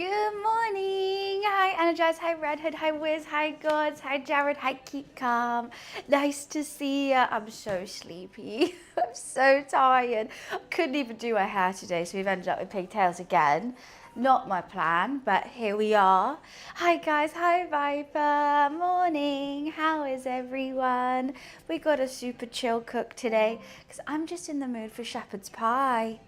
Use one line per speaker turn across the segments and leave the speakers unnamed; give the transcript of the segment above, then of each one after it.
Good morning. Hi, Energize. Hi, Redhead. Hi, Wiz. Hi, Gods. Hi, Jared. Hi, Keep Calm. Nice to see you. I'm so sleepy. I'm so tired. Couldn't even do my hair today, so we've ended up with pigtails again. Not my plan, but here we are. Hi, guys. Hi, Viper. Morning. How is everyone? We got a super chill cook today because I'm just in the mood for shepherd's pie.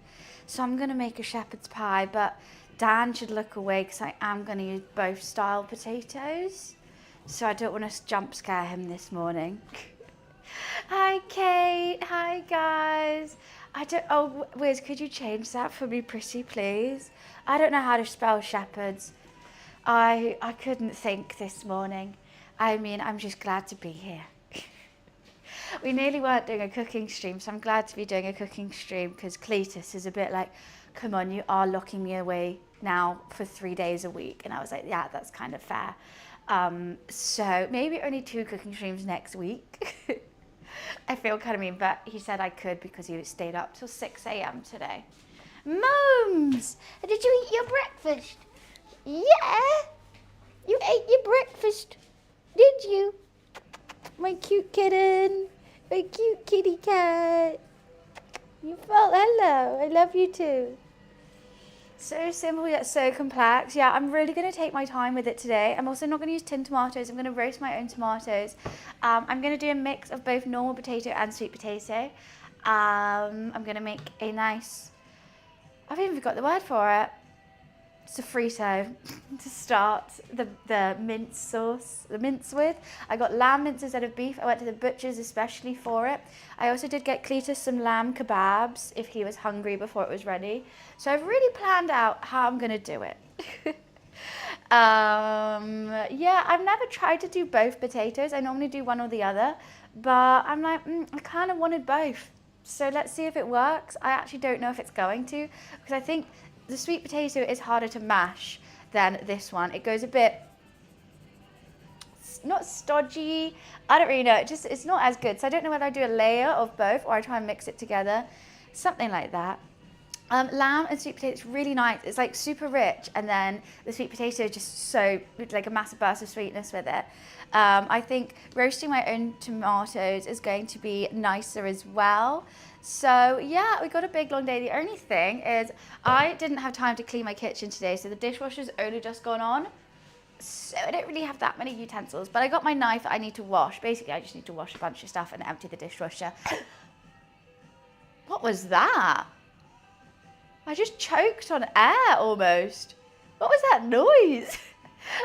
So I'm going to make a shepherd's pie, but Dan should look away because I am going to use both style potatoes. So I don't want to jump scare him this morning. Hi, Kate. Hi, guys. Oh, Wiz, could you change that for me, pretty, please? I don't know how to spell shepherds. I couldn't think this morning. I mean, I'm just glad to be here. We nearly weren't doing a cooking stream, so I'm glad to be doing a cooking stream because Cletus is a bit like, come on, you are locking me away now for 3 days a week. And I was like, yeah, that's kind of fair. So maybe only 2 cooking streams next week. I feel kind of mean, but he said I could because he stayed up till 6 a.m. today. Mums, did you eat your breakfast? Yeah, you ate your breakfast, did you? My cute kitten, my cute kitty cat. You felt hello, I love you too. So simple yet so complex. Yeah, I'm really going to take my time with it today. I'm also not going to use tin tomatoes. I'm going to roast my own tomatoes. I'm going to do a mix of both normal potato and sweet potato. I'm going to make a nice, I've even forgot the word for it. Sofrito to start the mince sauce, the mince with. I got lamb mince instead of beef. I went to the butcher's especially for it. I also did get Cletus some lamb kebabs if he was hungry before it was ready. So I've really planned out how I'm going to do it. Yeah, I've never tried to do both potatoes. I normally do one or the other, but I'm like, I kind of wanted both. So let's see if it works. I actually don't know if it's going to, because I think the sweet potato is harder to mash than this one. It goes a bit, not stodgy, I don't really know, it's not as good. So I don't know whether I do a layer of both or I try and mix it together, something like that. Lamb and sweet potato is really nice. It's like super rich, and then the sweet potato is just so, like a massive burst of sweetness with it. I think roasting my own tomatoes is going to be nicer as well. So yeah, we got a big long day. The only thing is I didn't have time to clean my kitchen today, so the dishwasher's only just gone on. So I don't really have that many utensils, but I got my knife that I need to wash. Basically, I just need to wash a bunch of stuff and empty the dishwasher. What was that? I just choked on air almost. What was that noise?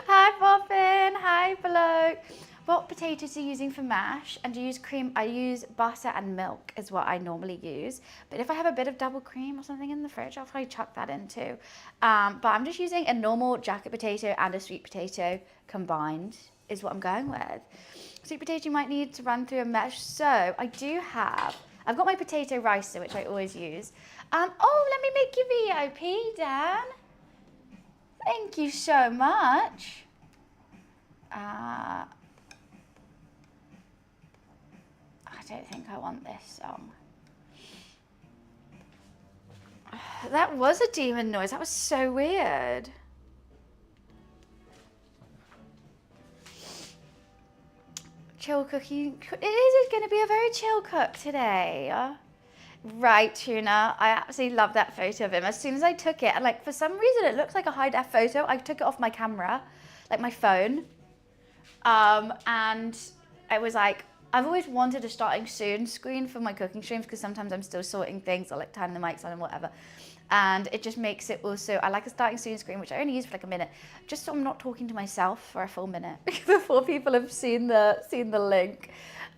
Hi, Bobbin. Hi, Bloke. What potatoes are you using for mash? And do you use cream? I use butter and milk is what I normally use. But if I have a bit of double cream or something in the fridge, I'll probably chuck that in too. But I'm just using a normal jacket potato and a sweet potato combined is what I'm going with. Sweet potato you might need to run through a mesh. So I've got my potato ricer, which I always use. Oh, let me make you VIP, Dan. Thank you so much. I don't think I want this song. That was a demon noise. That was so weird. Chill cooking. It is going to be a very chill cook today. Right, Tuna. I absolutely love that photo of him. As soon as I took it, and like for some reason it looks like a high def photo. I took it off my camera, like my phone. And I was like, I've always wanted a starting soon screen for my cooking streams because sometimes I'm still sorting things or like turning the mics on and whatever. And it just makes it also, I like a starting soon screen, which I only use for like a minute, just so I'm not talking to myself for a full minute before people have seen the link.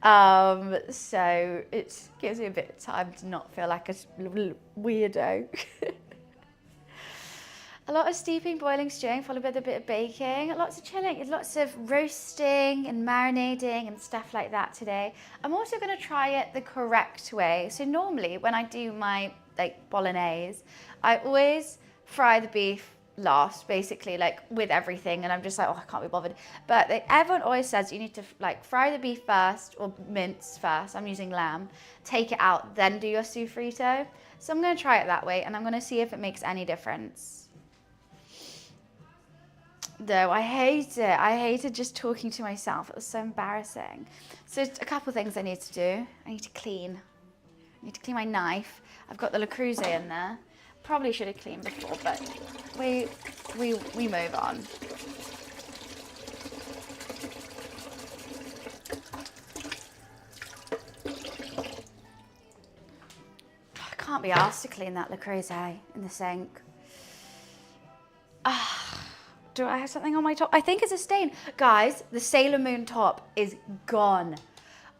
So it gives me a bit of time to not feel like a weirdo. A lot of steeping, boiling, stewing, followed by a bit of baking, lots of chilling, lots of roasting and marinating and stuff like that today. I'm also going to try it the correct way. So normally when I do my like bolognese, I always fry the beef last, basically, like with everything, and I'm just like, oh, I can't be bothered. But everyone always says you need to like fry the beef first or mince first. I'm using lamb. Take it out, then do your sofrito. So I'm going to try it that way, and I'm going to see if it makes any difference. No, I hate it. I hated just talking to myself. It was so embarrassing. So a couple of things I need to do. I need to clean. I need to clean my knife. I've got the Le Creuset in there. Probably should have cleaned before, but we move on. I can't be asked to clean that Le Creuset in the sink. Do I have something on my top? I think it's a stain. Guys, the Sailor Moon top is gone.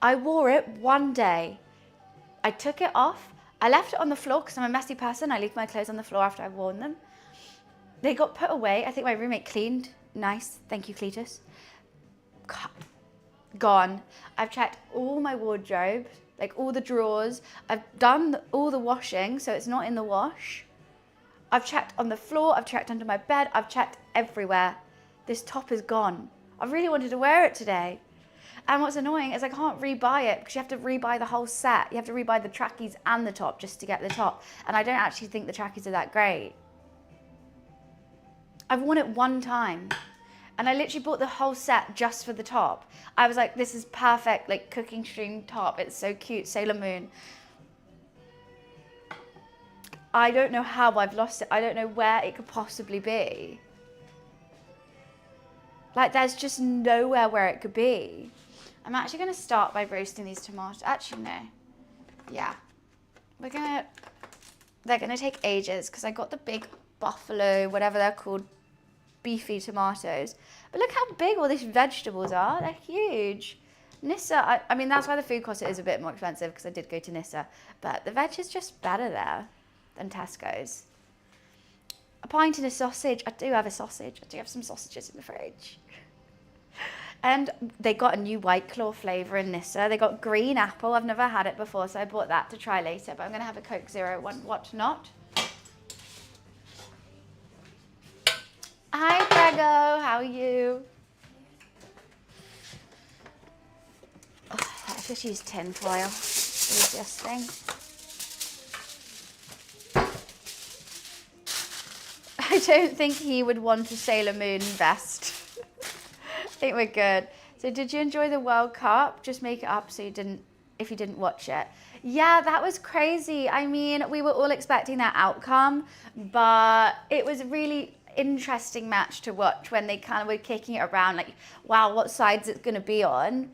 I wore it one day. I took it off. I left it on the floor because I'm a messy person. I leave my clothes on the floor after I've worn them. They got put away. I think my roommate cleaned. Nice. Thank you, Cletus. Gone. I've checked all my wardrobe, like all the drawers. I've done all the washing, so it's not in the wash. I've checked on the floor. I've checked under my bed. I've checked everywhere. This top is gone. I really wanted to wear it today. And what's annoying is I can't rebuy it because you have to rebuy the whole set. You have to rebuy the trackies and the top just to get the top. And I don't actually think the trackies are that great. I've worn it one time. And I literally bought the whole set just for the top. I was like, this is perfect, like cooking stream top. It's so cute, Sailor Moon. I don't know how I've lost it. I don't know where it could possibly be. Like, there's just nowhere where it could be. I'm actually going to start by roasting these tomatoes. Actually, no. Yeah. They're going to take ages because I got the big buffalo, whatever they're called, beefy tomatoes. But look how big all these vegetables are. They're huge. Nissa, I mean, that's why the food cost is a bit more expensive because I did go to Nissa. But the veg is just better there than Tesco's. A pint and a sausage. I do have a sausage. I do have some sausages in the fridge. And they got a new White Claw flavour in Nissa. They got green apple. I've never had it before, so I bought that to try later. But I'm going to have a Coke Zero one. What not? Hi, Grego. How are you? Oh, let's just use tin foil. Easiest thing. I don't think he would want a Sailor Moon vest. I think we're good. So did you enjoy the World Cup? Just make it up so you didn't, if you didn't watch it. Yeah, that was crazy. I mean, we were all expecting that outcome, but it was a really interesting match to watch when they kind of were kicking it around like, wow, what side's it going to be on?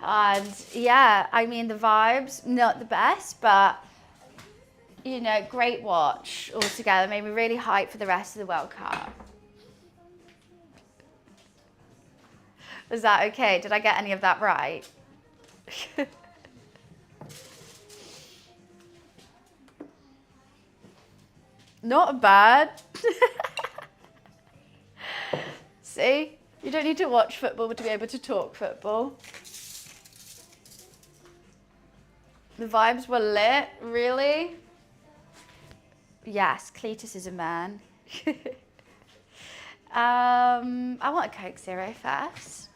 And yeah, I mean, the vibes, not the best, but you know, great watch altogether. Made me really hyped for the rest of the World Cup. Was that okay? Did I get any of that right? Not bad. See? You don't need to watch football to be able to talk football. The vibes were lit, really? Yes, Cletus is a man. I want a Coke Zero first.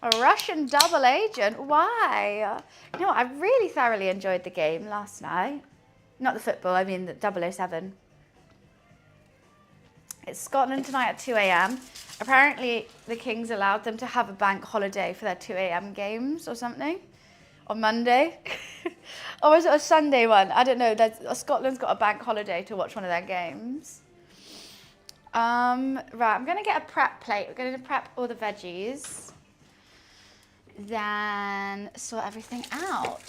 A Russian double agent? Why? You know what, I really thoroughly enjoyed the game last night. Not the football, I mean the 007. It's Scotland tonight at 2 a.m. Apparently the Kings allowed them to have a bank holiday for their 2 a.m. games or something on Monday. Or was it a Sunday one? I don't know. Scotland's got a bank holiday to watch one of their games. Right, I'm going to get a prep plate. We're going to prep all the veggies. Then sort everything out.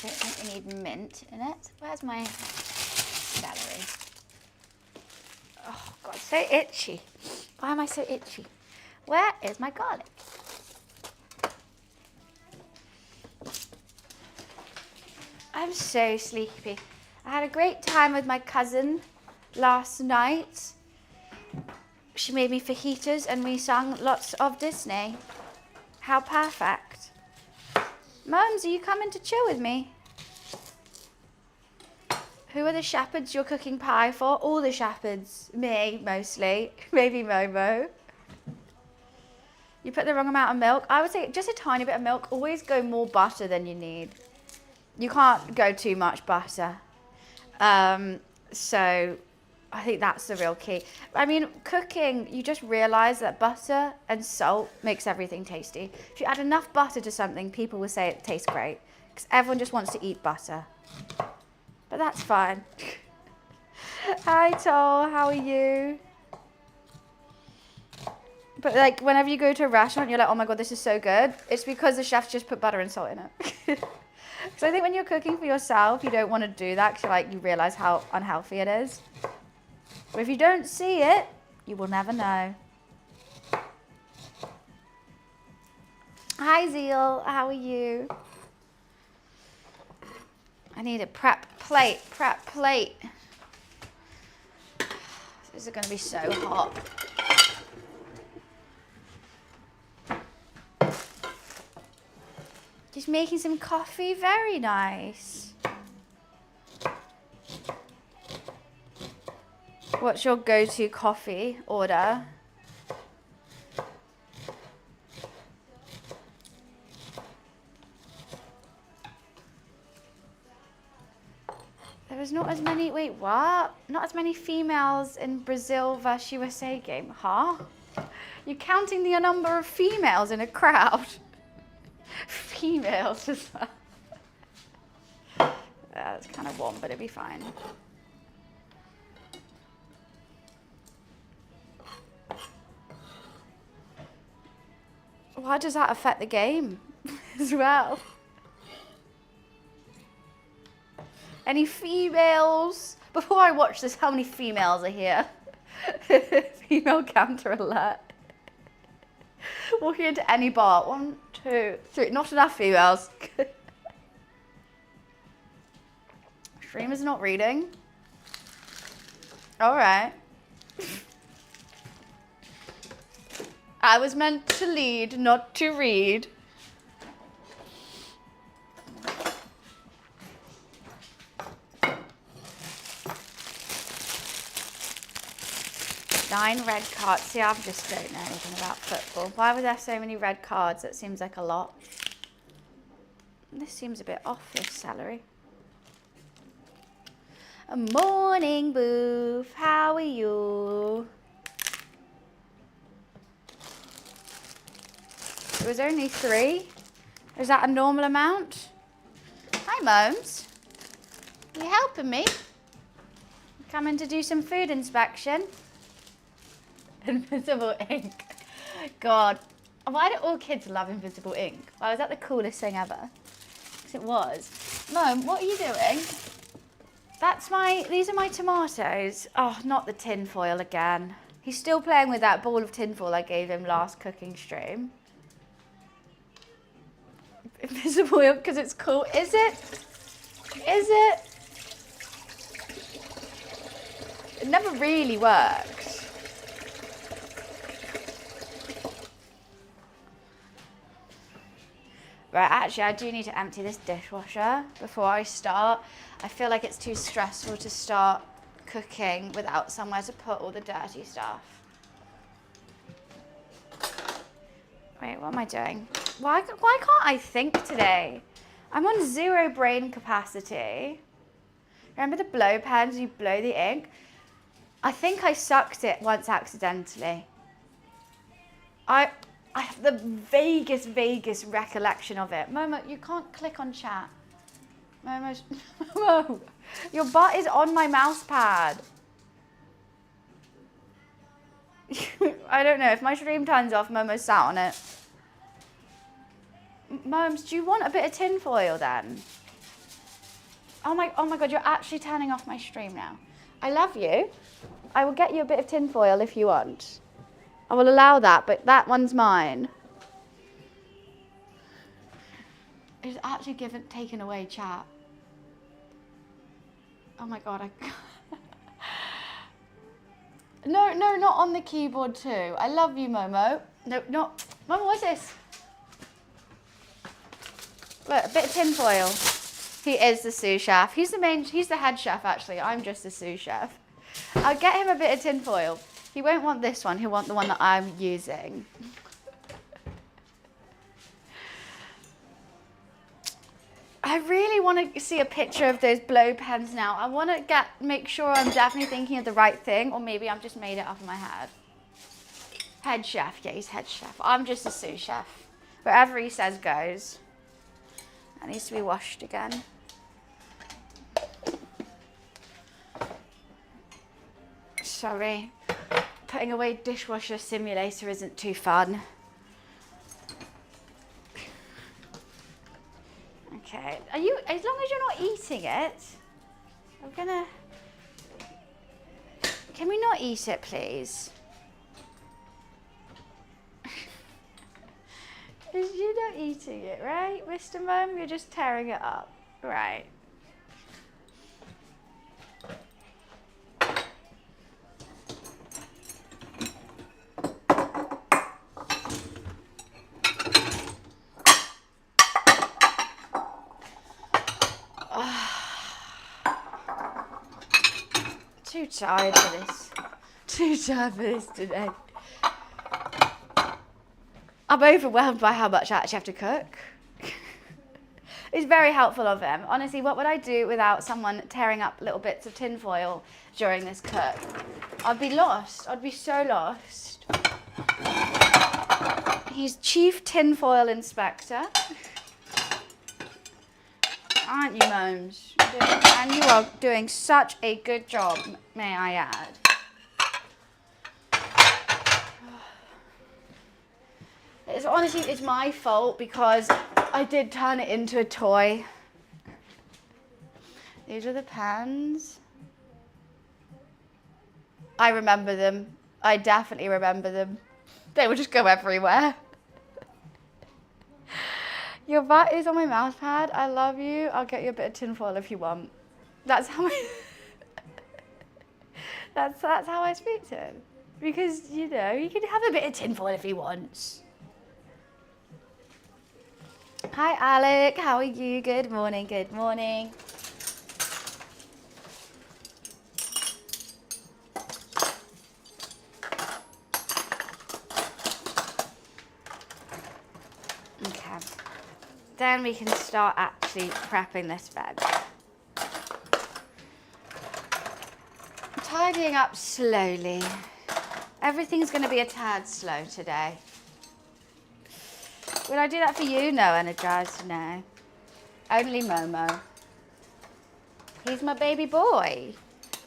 Don't think we need mint in it. Where's my celery? Oh God, so itchy. Why am I so itchy? Where is my garlic? I'm so sleepy. I had a great time with my cousin last night. She made me fajitas and we sang lots of Disney. How perfect. Mums, are you coming to chill with me? Who are the shepherds you're cooking pie for? All the shepherds. Me, mostly. Maybe Momo. You put the wrong amount of milk. I would say just a tiny bit of milk. Always go more butter than you need. You can't go too much butter. So I think that's the real key. I mean, cooking, you just realize that butter and salt makes everything tasty. If you add enough butter to something, people will say it tastes great. Because everyone just wants to eat butter. But that's fine. Hi, Tol. How are you? But like, whenever you go to a restaurant, you're like, oh my God, this is so good. It's because the chef just put butter and salt in it. So I think when you're cooking for yourself, you don't want to do that because you realize how unhealthy it is. But if you don't see it, you will never know. Hi, Zeal. How are you? I need a prep plate. This is going to be so hot. Just making some coffee. Very nice. What's your go-to coffee order? There was not as many, wait, what? Not as many females in Brazil versus USA game, huh? You're counting the number of females in a crowd. Females as well. That's kind of warm, but it'll be fine. Why does that affect the game as well? Any females? Before I watch this, how many females are here? Female counter alert. Walking into any bar. 1, 2, 3. Not enough females. Streamer's not reading. All right. I was meant to lead, not to read. Nine red cards. See, I just don't know anything about football. Why were there so many red cards? That seems like a lot. This seems a bit off, this celery. Morning, Boof. How are you? It was only 3. Is that a normal amount? Hi, Momes. Are you helping me? Coming to do some food inspection. Invisible ink. God. Why do all kids love invisible ink? Why was that the coolest thing ever? Because it was. Mom, what are you doing? These are my tomatoes. Oh, not the tin foil again. He's still playing with that ball of tin foil I gave him last cooking stream. Invisible ink because it's cool. Is it? Is it? It never really works. Right, actually, I do need to empty this dishwasher before I start. I feel like it's too stressful to start cooking without somewhere to put all the dirty stuff. Wait, what am I doing? Why can't I think today? I'm on 0 brain capacity. Remember the blow pens, you blow the ink? I think I sucked it once accidentally. I have the vaguest recollection of it. Momo, you can't click on chat. Momo, your butt is on my mouse pad. I don't know, if my stream turns off, Momo's sat on it. Moms, do you want a bit of tin foil then? Oh my God, you're actually turning off my stream now. I love you. I will get you a bit of tin foil if you want. I will allow that, but that one's mine. It's actually taken away chat. Oh my God, No, not on the keyboard too. I love you, Momo. No, not, Momo, what's this? Look, a bit of tin foil. He is the sous chef. He's the head chef actually. I'm just the sous chef. I'll get him a bit of tinfoil. He won't want this one, he'll want the one that I'm using. I really want to see a picture of those blow pens now. I want to make sure I'm definitely thinking of the right thing, or maybe I've just made it up in my head. Head chef, yeah, he's head chef. I'm just a sous chef. Wherever he says goes. That needs to be washed again. Sorry. Putting away dishwasher simulator isn't too fun. Okay, as long as you're not eating it, can we not eat it, please? You're not eating it, right, Mr. Mum? You're just tearing it up, right? Too tired for this. Too tired for this today. I'm overwhelmed by how much I actually have to cook. It's very helpful of him. Honestly, what would I do without someone tearing up little bits of tinfoil during this cook? I'd be lost. I'd be so lost. He's chief tinfoil inspector. Aren't you, Momes? And you are doing such a good job, may I add. It's my fault because I did turn it into a toy. These are the pens. I remember them. I definitely remember them. They would just go everywhere. Your butt is on my mouse pad. I love you. I'll get you a bit of tinfoil if you want. That's how that's how I speak to him. Because, you know, you can have a bit of tinfoil if he wants. Hi, Alec. How are you? Good morning. Good morning. Okay. Then we can start actually prepping this bed. Tidying up slowly. Everything's going to be a tad slow today. Would I do that for you? No, Energized, no. Only Momo. He's my baby boy.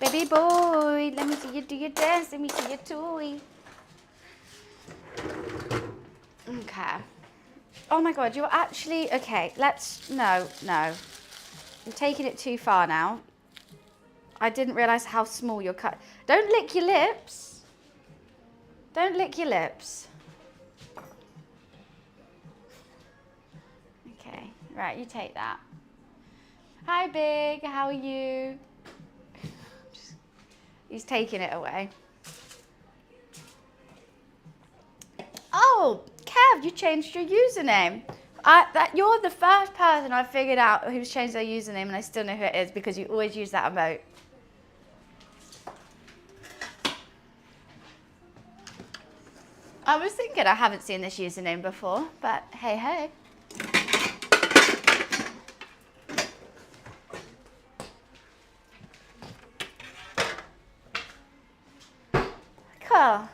Baby boy, let me see you do your dance. Let me see your toy. Okay. Oh my God, you're actually, okay, no. You're taking it too far now. I didn't realize how small your cut. Don't lick your lips. Don't lick your lips. Okay, right, you take that. Hi, Big, how are you? He's taking it away. Oh, Kev, you changed your username. You're the first person I've figured out who's changed their username, and I still know who it is because you always use that emote. I was thinking I haven't seen this username before, but hey, hey. Cool.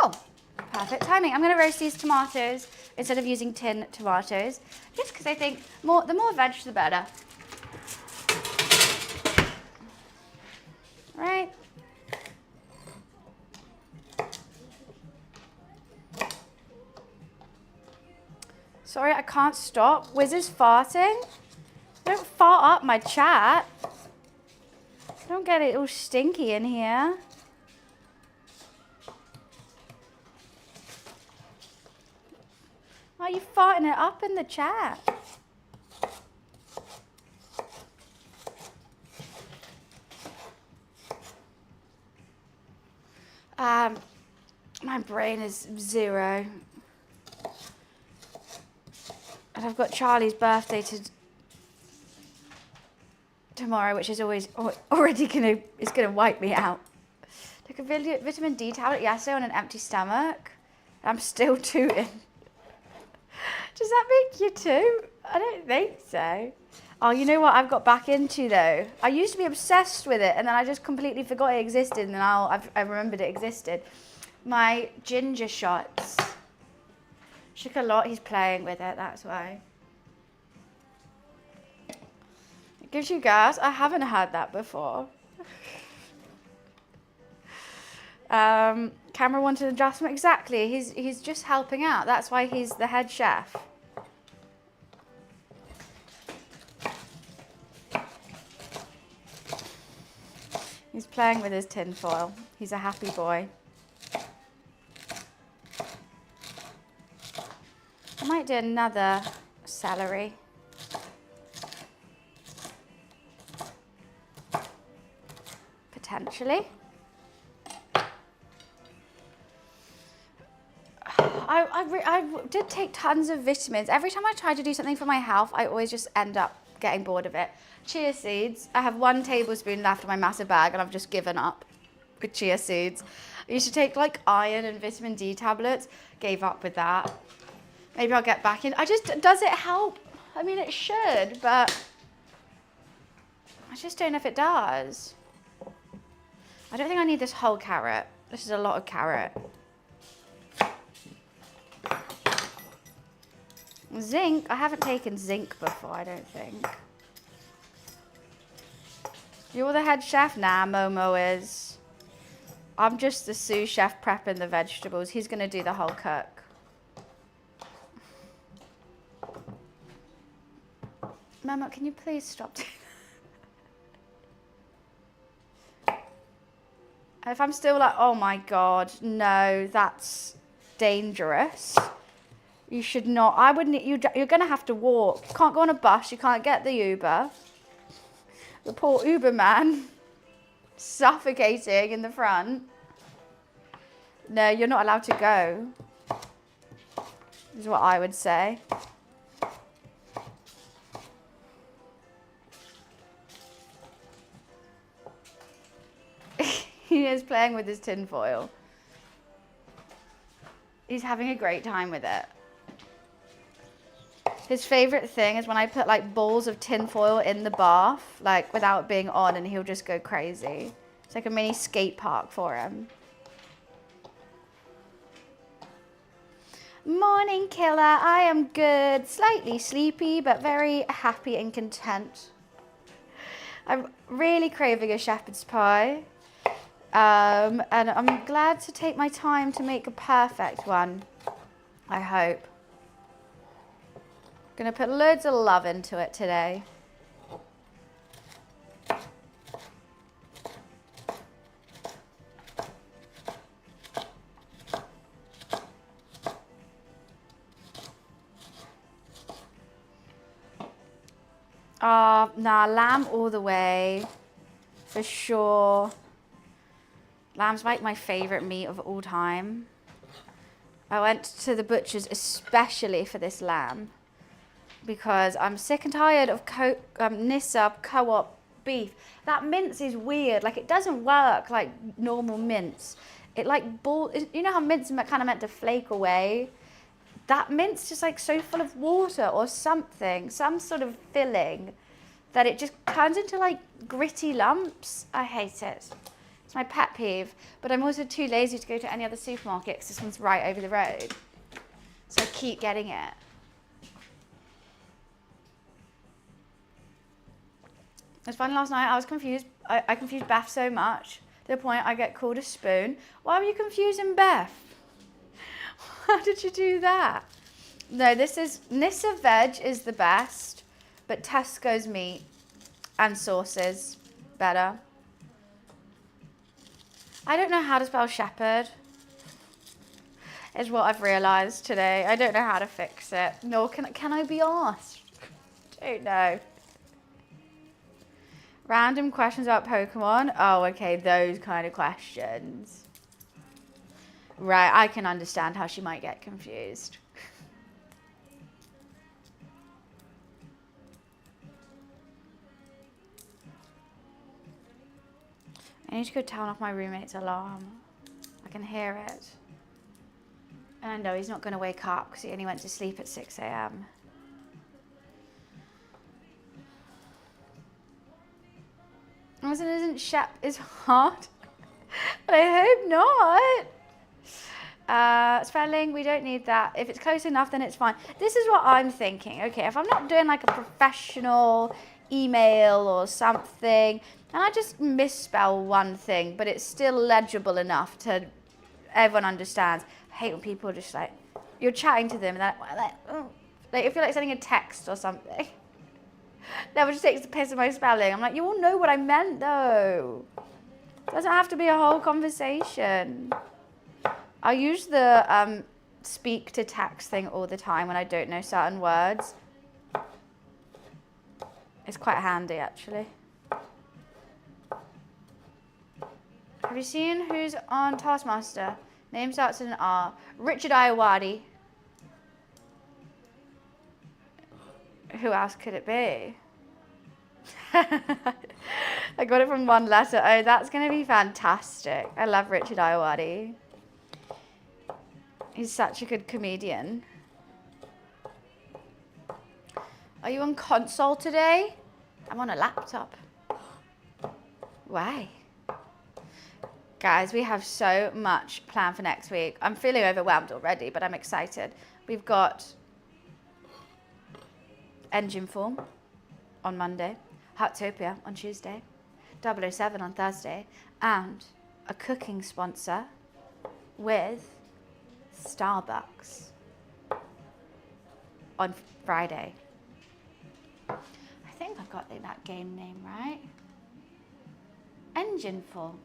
Oh, perfect timing. I'm going to roast these tomatoes instead of using tin tomatoes, just because I think the more veg, the better. Right. Sorry, I can't stop. Wiz is farting. Don't fart up my chat. Don't get it all stinky in here. Why are you farting it up in the chat? My brain is 0. And I've got Charlie's birthday tomorrow, which is already gonna wipe me out. Took a vitamin D tablet yesterday on an empty stomach. I'm still tooting. Does that make you toot? I don't think so. Oh, you know what I've got back into though? I used to be obsessed with it and then I just completely forgot it existed, and then I remembered it existed. My ginger shots. Shook a lot, he's playing with it, that's why. It gives you gas. I haven't had that before. Camera wanted adjustment. Exactly. He's just helping out. That's why he's the head chef. He's playing with his tin foil. He's a happy boy. I might do another celery. Potentially. I did take tons of vitamins. Every time I try to do something for my health, I always just end up getting bored of it. Chia seeds. I have 1 tablespoon left in my massive bag and I've just given up with chia seeds. I used to take like iron and vitamin D tablets. Gave up with that. Maybe I'll get back in. Does it help? I mean, it should, but I just don't know if it does. I don't think I need this whole carrot. This is a lot of carrot. Zinc. I haven't taken zinc before, I don't think. You're the head chef? Nah, Momo is. I'm just the sous chef prepping the vegetables. He's going to do the whole cook. Momo, can you please stop doing that? If I'm still like, oh my God, no, that's dangerous. You should not. I wouldn't. You're going to have to walk. You can't go on a bus. You can't get the Uber. The poor Uber man suffocating in the front. No, you're not allowed to go, is what I would say. He is playing with his tin foil. He's having a great time with it. His favorite thing is when I put like balls of tin foil in the bath, like without being on, and he'll just go crazy. It's like a mini skate park for him. Morning, killer. I am good. Slightly sleepy, but very happy and content. I'm really craving a shepherd's pie. And I'm glad to take my time to make a perfect one, I hope. Gonna put loads of love into it today. Nah, lamb all the way, for sure. Lamb's like my favorite meat of all time. I went to the butcher's especially for this lamb because I'm sick and tired of Nissa co-op beef. That mince is weird. Like, it doesn't work like normal mince. It like you know how mince is kind of meant to flake away? That mince just like so full of water or something, some sort of filling, that it just turns into like gritty lumps. I hate it. It's my pet peeve. But I'm also too lazy to go to any other supermarket because this one's right over the road. So I keep getting it. It was funny last night. I was confused. I confused Beth so much to the point I get called a spoon. Why were you confusing Beth? How did you do that? No, this is Nissa veg is the best, but Tesco's meat and sauces better. I don't know how to spell shepherd, is what I've realised today. I don't know how to fix it. Nor can I be asked? Don't know. Random questions about Pokemon. Oh, okay, those kind of questions. Right, I can understand how she might get confused. I need to go turn off my roommate's alarm. I can hear it. And I know he's not going to wake up because he only went to sleep at 6 a.m. Isn't Shep is hard? But I hope not. Spelling, we don't need that. If it's close enough, then it's fine. This is what I'm thinking. Okay, if I'm not doing like a professional email or something, and I just misspell one thing, but it's still legible enough to everyone understands. I hate when people are just like, you're chatting to them and they're like, oh. Like if you're like sending a text or something. Never just takes the piss of my spelling. I'm like, you all know what I meant though. It doesn't have to be a whole conversation. I use the speak to text thing all the time when I don't know certain words. It's quite handy actually. Have you seen who's on Taskmaster? Name starts with an R. Richard Iowati. Who else could it be? I got it from one letter. Oh, that's going to be fantastic. I love Richard Iowati. He's such a good comedian. Are you on console today? I'm on a laptop. Why? Guys, we have so much planned for next week. I'm feeling overwhelmed already, but I'm excited. We've got Engine Form on Monday, Heartopia on Tuesday, 007 on Thursday, and a cooking sponsor with Starbucks on Friday. I think I've got that game name right. Engine Form.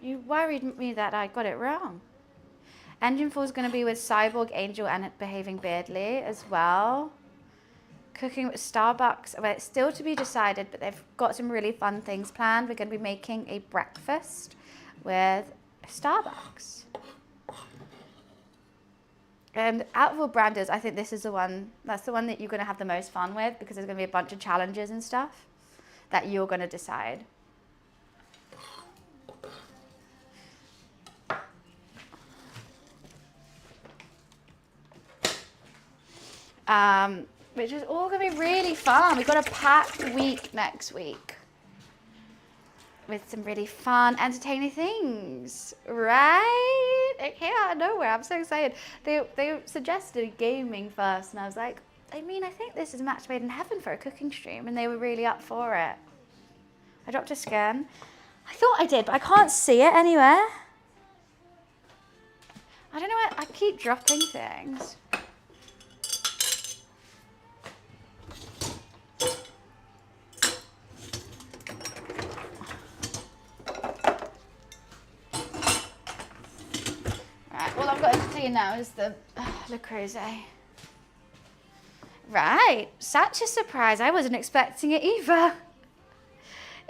You worried me that I got it wrong. Engine 4 is going to be with Cyborg, Angel, and Behaving Beardly as well. Cooking with Starbucks. Well, it's still to be decided, but they've got some really fun things planned. We're going to be making a breakfast with Starbucks. And out of all branders, I think this is the one, that's the one that you're going to have the most fun with because there's going to be a bunch of challenges and stuff that you're going to decide. Which is all going to be really fun. We've got a packed week next week with some really fun, entertaining things, right? It came out of nowhere. I'm so excited. They suggested gaming first, and I was like, I mean, I think this is a match made in heaven for a cooking stream, and they were really up for it. I dropped a scan. I thought I did, but I can't see it anywhere. I don't know why I keep dropping things. All I've got to tell you now is the Le Creuset. Right, such a surprise. I wasn't expecting it either.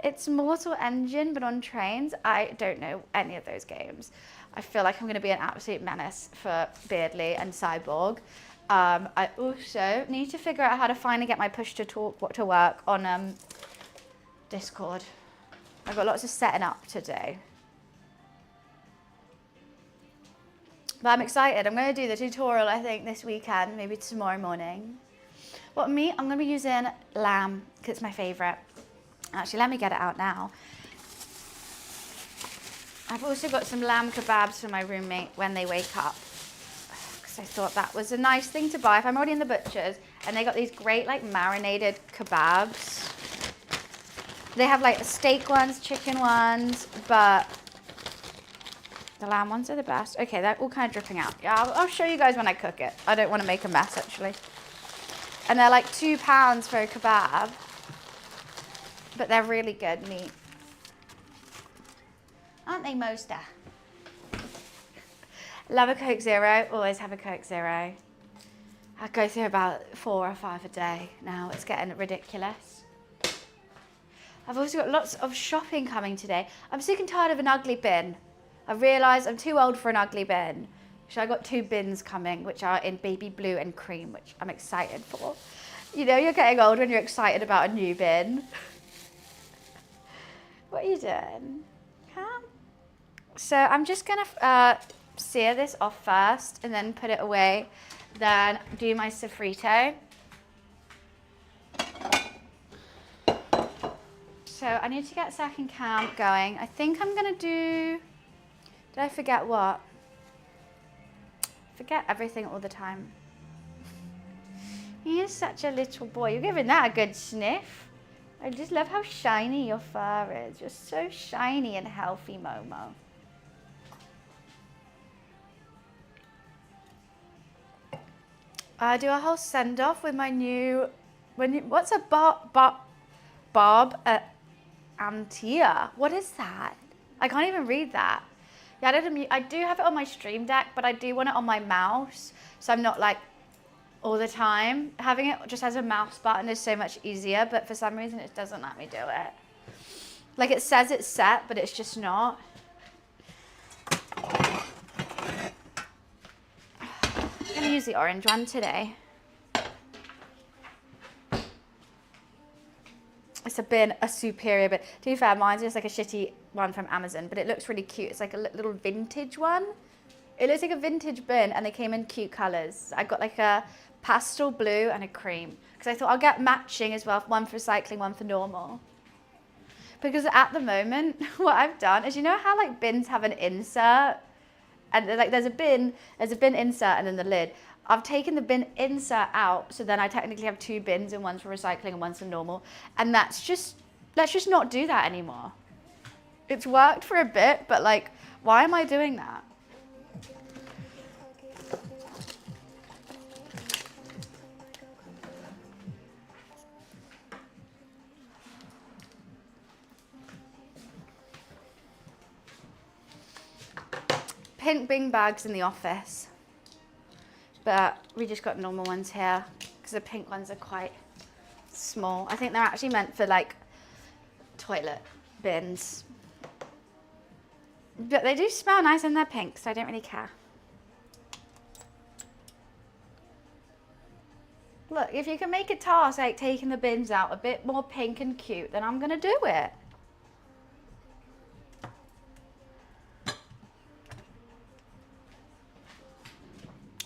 It's Mortal Engine, but on trains. I don't know any of those games. I feel like I'm going to be an absolute menace for Beardly and Cyborg. I also need to figure out how to finally get my push to talk to work on Discord. I've got lots of setting up to do. But I'm excited. I'm going to do the tutorial, I think, this weekend, maybe tomorrow morning. What meat? I'm going to be using lamb, because it's my favourite. Actually, let me get it out now. I've also got some lamb kebabs for my roommate when they wake up. Because I thought that was a nice thing to buy if I'm already in the butcher's. And they got these great, like, marinated kebabs. They have, like, steak ones, chicken ones, but the lamb ones are the best. Okay, they're all kind of dripping out. Yeah, I'll show you guys when I cook it. I don't want to make a mess, actually. And they're like £2 for a kebab. But they're really good meat. Aren't they, Mosta? Love a Coke Zero. Always have a Coke Zero. I go through about 4 or 5 a day now. It's getting ridiculous. I've also got lots of shopping coming today. I'm sick and tired of an ugly bin. I realised I'm too old for an ugly bin. So I got 2 bins coming, which are in baby blue and cream, which I'm excited for. You know, you're getting old when you're excited about a new bin. What are you doing? Hi. So I'm just gonna sear this off first and then put it away. Then do my sofrito. So I need to get second cam going. I think I'm gonna do, did I forget what? Forget everything all the time. He is such a little boy. You're giving that a good sniff. I just love how shiny your fur is. You're so shiny and healthy, Momo. I do a whole send-off with my new, what's a Bob Antia? What is that? I can't even read that. Yeah, I do have it on my stream deck, but I do want it on my mouse, so I'm not like all the time. Having it just as a mouse button is so much easier, but for some reason it doesn't let me do it. Like it says it's set, but it's just not. I'm gonna use the orange one today. It's a superior bin. To be fair, mine's just like a shitty one from Amazon, but it looks really cute. It's like a little vintage one. It looks like a vintage bin, and they came in cute colors. I got like a pastel blue and a cream, because I thought I'll get matching as well, one for recycling, one for normal. Because at the moment, what I've done is, you know how like bins have an insert, and like there's a bin insert and then the lid. I've taken the bin insert out, so then I technically have two bins, and one's for recycling and one's for normal. And let's just not do that anymore. It's worked for a bit, but like, why am I doing that? Pink bin bags in the office, but we just got normal ones here because the pink ones are quite small. I think they're actually meant for like toilet bins, but they do smell nice and they're pink, so I don't really care. Look, if you can make a task like taking the bins out a bit more pink and cute, then I'm gonna do it.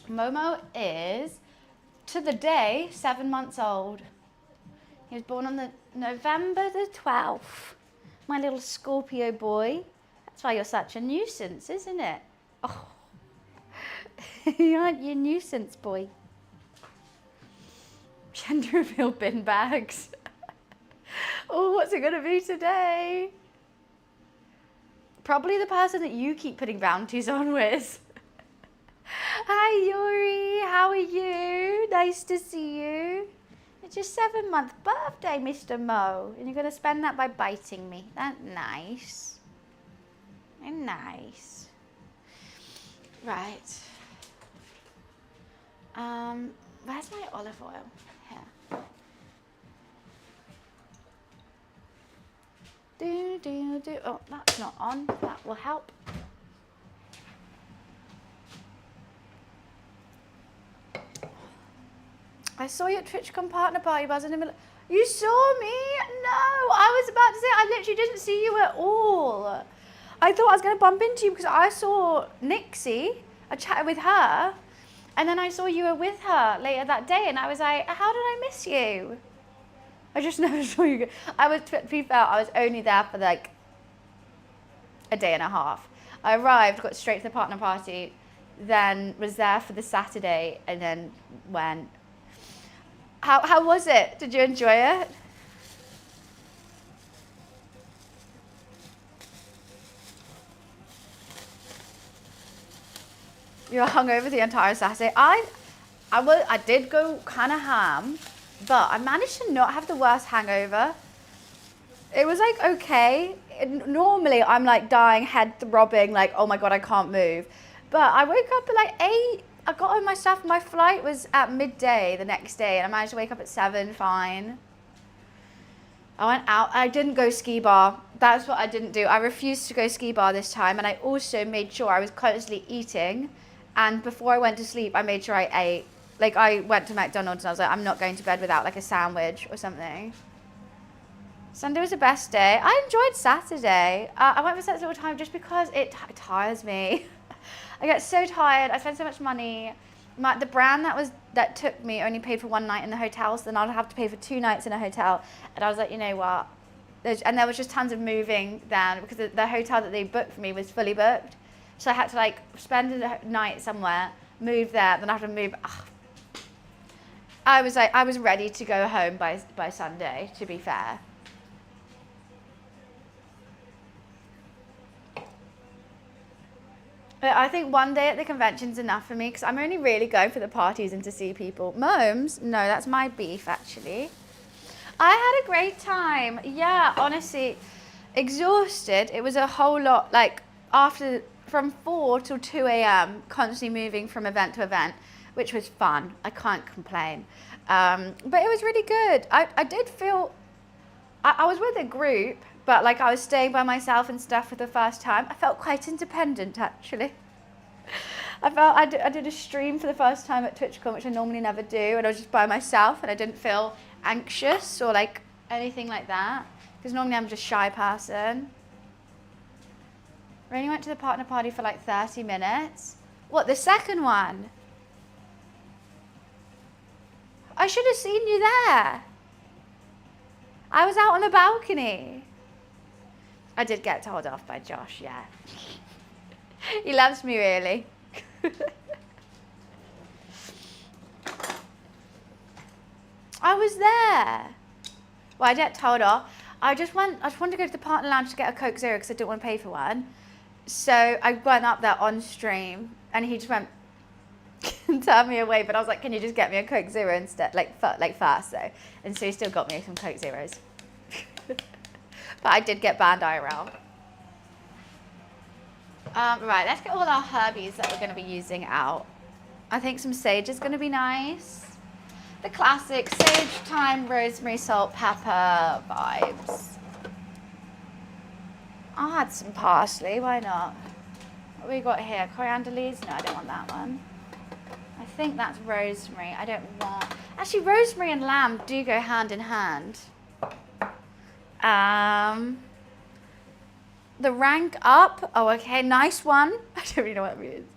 Momo is, to the day, 7 months old. He was born on the November the 12th. My little Scorpio boy. That's why you're such a nuisance, isn't it? Oh, aren't you a nuisance, boy? Gender reveal bin bags. Oh, what's it gonna be today? Probably the person that you keep putting bounties on with. Hi Yuri, how are you? Nice to see you. It's your 7-month birthday, Mr. Mo, and you're going to spend that by biting me. That's nice. Nice. Right. Where's my olive oil? Here. Do. Oh, that's not on. That will help. I saw you at TwitchCon partner party, but I was in the middle. You saw me? No, I was about to say, I literally didn't see you at all. I thought I was going to bump into you because I saw Nixie. I chatted with her, and then I saw you were with her later that day, and I was like, how did I miss you? I just never saw you. To be fair, I was only there for like a day and a half. I arrived, got straight to the partner party, then was there for the Saturday, and then went. How was it? Did you enjoy it? You were hungover the entire Saturday. I did go kind of ham, but I managed to not have the worst hangover. It was like okay. Normally I'm like dying, head throbbing, like oh my god I can't move. But I woke up at like 8. I got all my stuff. My flight was at midday the next day, and I managed to wake up at 7, fine. I went out. I didn't go ski bar. That's what I didn't do. I refused to go ski bar this time, and I also made sure I was constantly eating. And before I went to sleep, I made sure I ate. Like, I went to McDonald's, and I was like, I'm not going to bed without, like, a sandwich or something. Sunday was the best day. I enjoyed Saturday. I went for Saturday all the time just because it tires me. I get so tired. I spend so much money. The brand that took me only paid for one night in the hotel, so then I'd have to pay for 2 nights in a hotel. And I was like, you know what? And there was just tons of moving then because the hotel that they booked for me was fully booked. So I had to like spend a night somewhere, move there, then I have to move. Ugh. I was ready to go home by Sunday, to be fair. But I think one day at the convention's enough for me because I'm only really going for the parties and to see people. Moms? No, that's my beef actually. I had a great time. Yeah, honestly, exhausted. It was a whole lot, like from 4 till 2 a.m. constantly moving from event to event, which was fun. I can't complain. But it was really good. I did feel, I was with a group, but like I was staying by myself and stuff for the first time. I felt quite independent actually. I did a stream for the first time at TwitchCon, which I normally never do, and I was just by myself and I didn't feel anxious or like anything like that because normally I'm just a shy person. We only went to the partner party for like 30 minutes. What, the second one? I should have seen you there. I was out on the balcony. I did get told off by Josh, yeah. He loves me really. I was there. Well, I didn't get told off. I just wanted to go to the partner lounge to get a Coke Zero because I didn't want to pay for one. So I went up there on stream and he just went and turned me away, but I was like, can you just get me a Coke Zero instead? Like fast though. And so he still got me some Coke Zeros. But I did get banned IRL. Right, let's get all our herbies that we're going to be using out. I think some sage is going to be nice. The classic sage, thyme, rosemary, salt, pepper vibes. I'll add some parsley, why not? What we got here? Coriander leaves? No, I don't want that one. I think that's rosemary. I don't want... Actually, rosemary and lamb do go hand in hand. The rank up. Oh, okay, nice one. I don't really know what it means.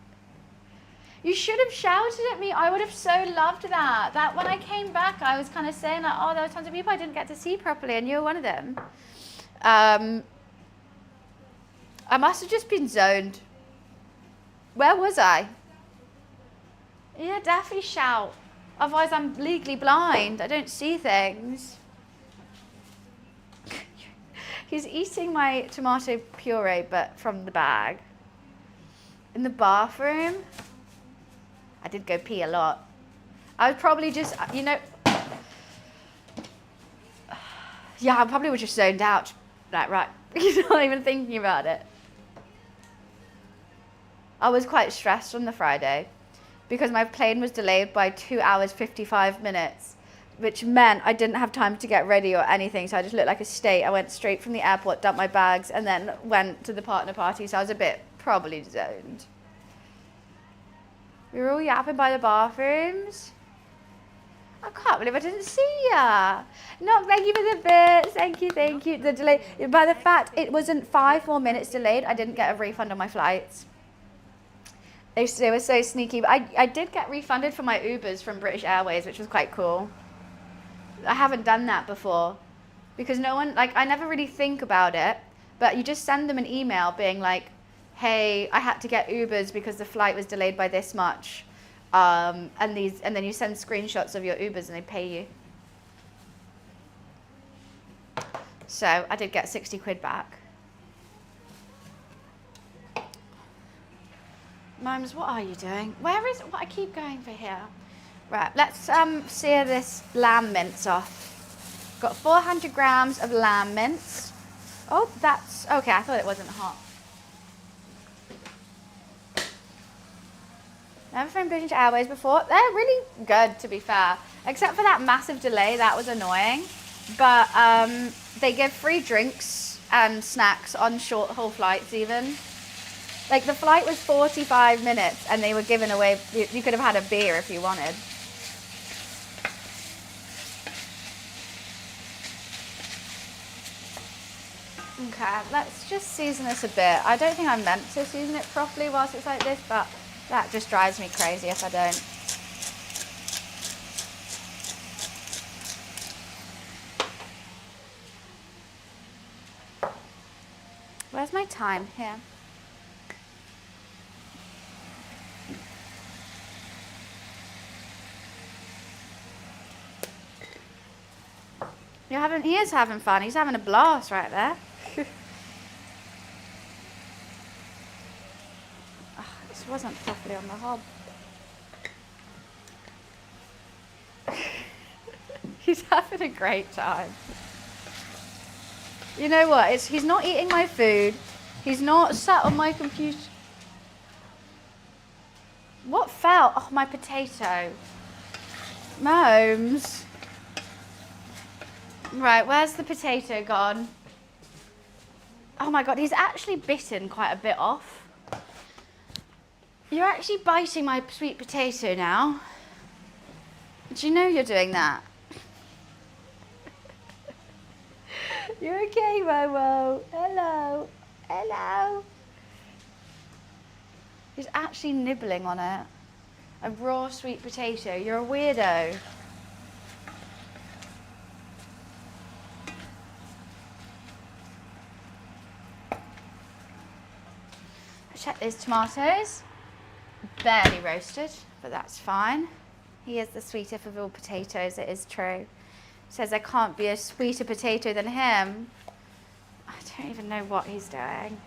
You should have shouted at me. I would have so loved that. That when I came back, I was kind of saying like, oh, there were tons of people I didn't get to see properly, and you were one of them. I must have just been zoned. Where was I? Yeah, definitely shout. Otherwise, I'm legally blind. I don't see things. He's eating my tomato puree, but from the bag. In the bathroom. I did go pee a lot. I was probably just, you know, yeah, I probably was just zoned out. Like, right, you're not even thinking about it. I was quite stressed on the Friday because my plane was delayed by 2 hours, 55 minutes, which meant I didn't have time to get ready or anything. So I just looked like a state. I went straight from the airport, dumped my bags, and then went to the partner party. So I was a bit probably zoned. We were all yapping by the bathrooms. I can't believe I didn't see ya. No, thank you for the bits. Thank you, thank you. The delay, by the fact it wasn't 5 more minutes delayed, I didn't get a refund on my flights. They were so sneaky. But I did get refunded for my Ubers from British Airways, which was quite cool. I haven't done that before because no one, like, I never really think about it, but you just send them an email being like, hey, I had to get Ubers because the flight was delayed by this much. And then you send screenshots of your Ubers and they pay you. So I did get 60 quid back. Mums, what are you doing? Where is it? What I keep going for here. Right, let's sear this lamb mince off. Got 400 grams of lamb mince. Oh, that's, okay, I thought it wasn't hot. Never flown British Airways before. They're really good, to be fair. Except for that massive delay, that was annoying. But they give free drinks and snacks on short haul flights even. Like the flight was 45 minutes and they were giving away, you could have had a beer if you wanted. Okay, let's just season this a bit. I don't think I'm meant to season it properly whilst it's like this, but that just drives me crazy if I don't. Where's my time? Here. He is having fun. He's having a blast right there. Oh, this wasn't properly on the hob. He's having a great time. You know what? He's not eating my food. He's not sat on my computer. What fell? Oh, my potato. Momes. Right, where's the potato gone? Oh my God, he's actually bitten quite a bit off. You're actually biting my sweet potato now. Do you know you're doing that? You're okay, Momo. Hello. Hello. He's actually nibbling on it. A raw sweet potato. You're a weirdo. Check these tomatoes. Barely roasted, but that's fine. He is the sweetest of all potatoes, it is true. Says there can't be a sweeter potato than him. I don't even know what he's doing.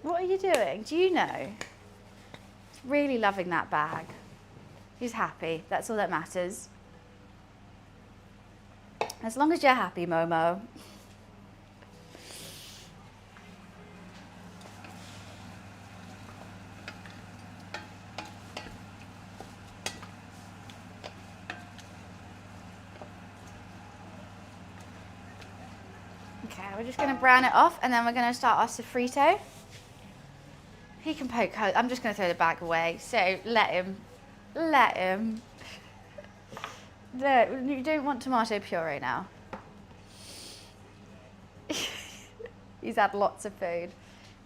What are you doing? Do you know? He's really loving that bag. He's happy. That's all that matters. As long as you're happy, Momo. Okay, we're just going to brown it off and then we're going to start our sofrito. He can poke holes. I'm just going to throw the bag away, so let him. Let him. No, you don't want tomato puree now. He's had lots of food.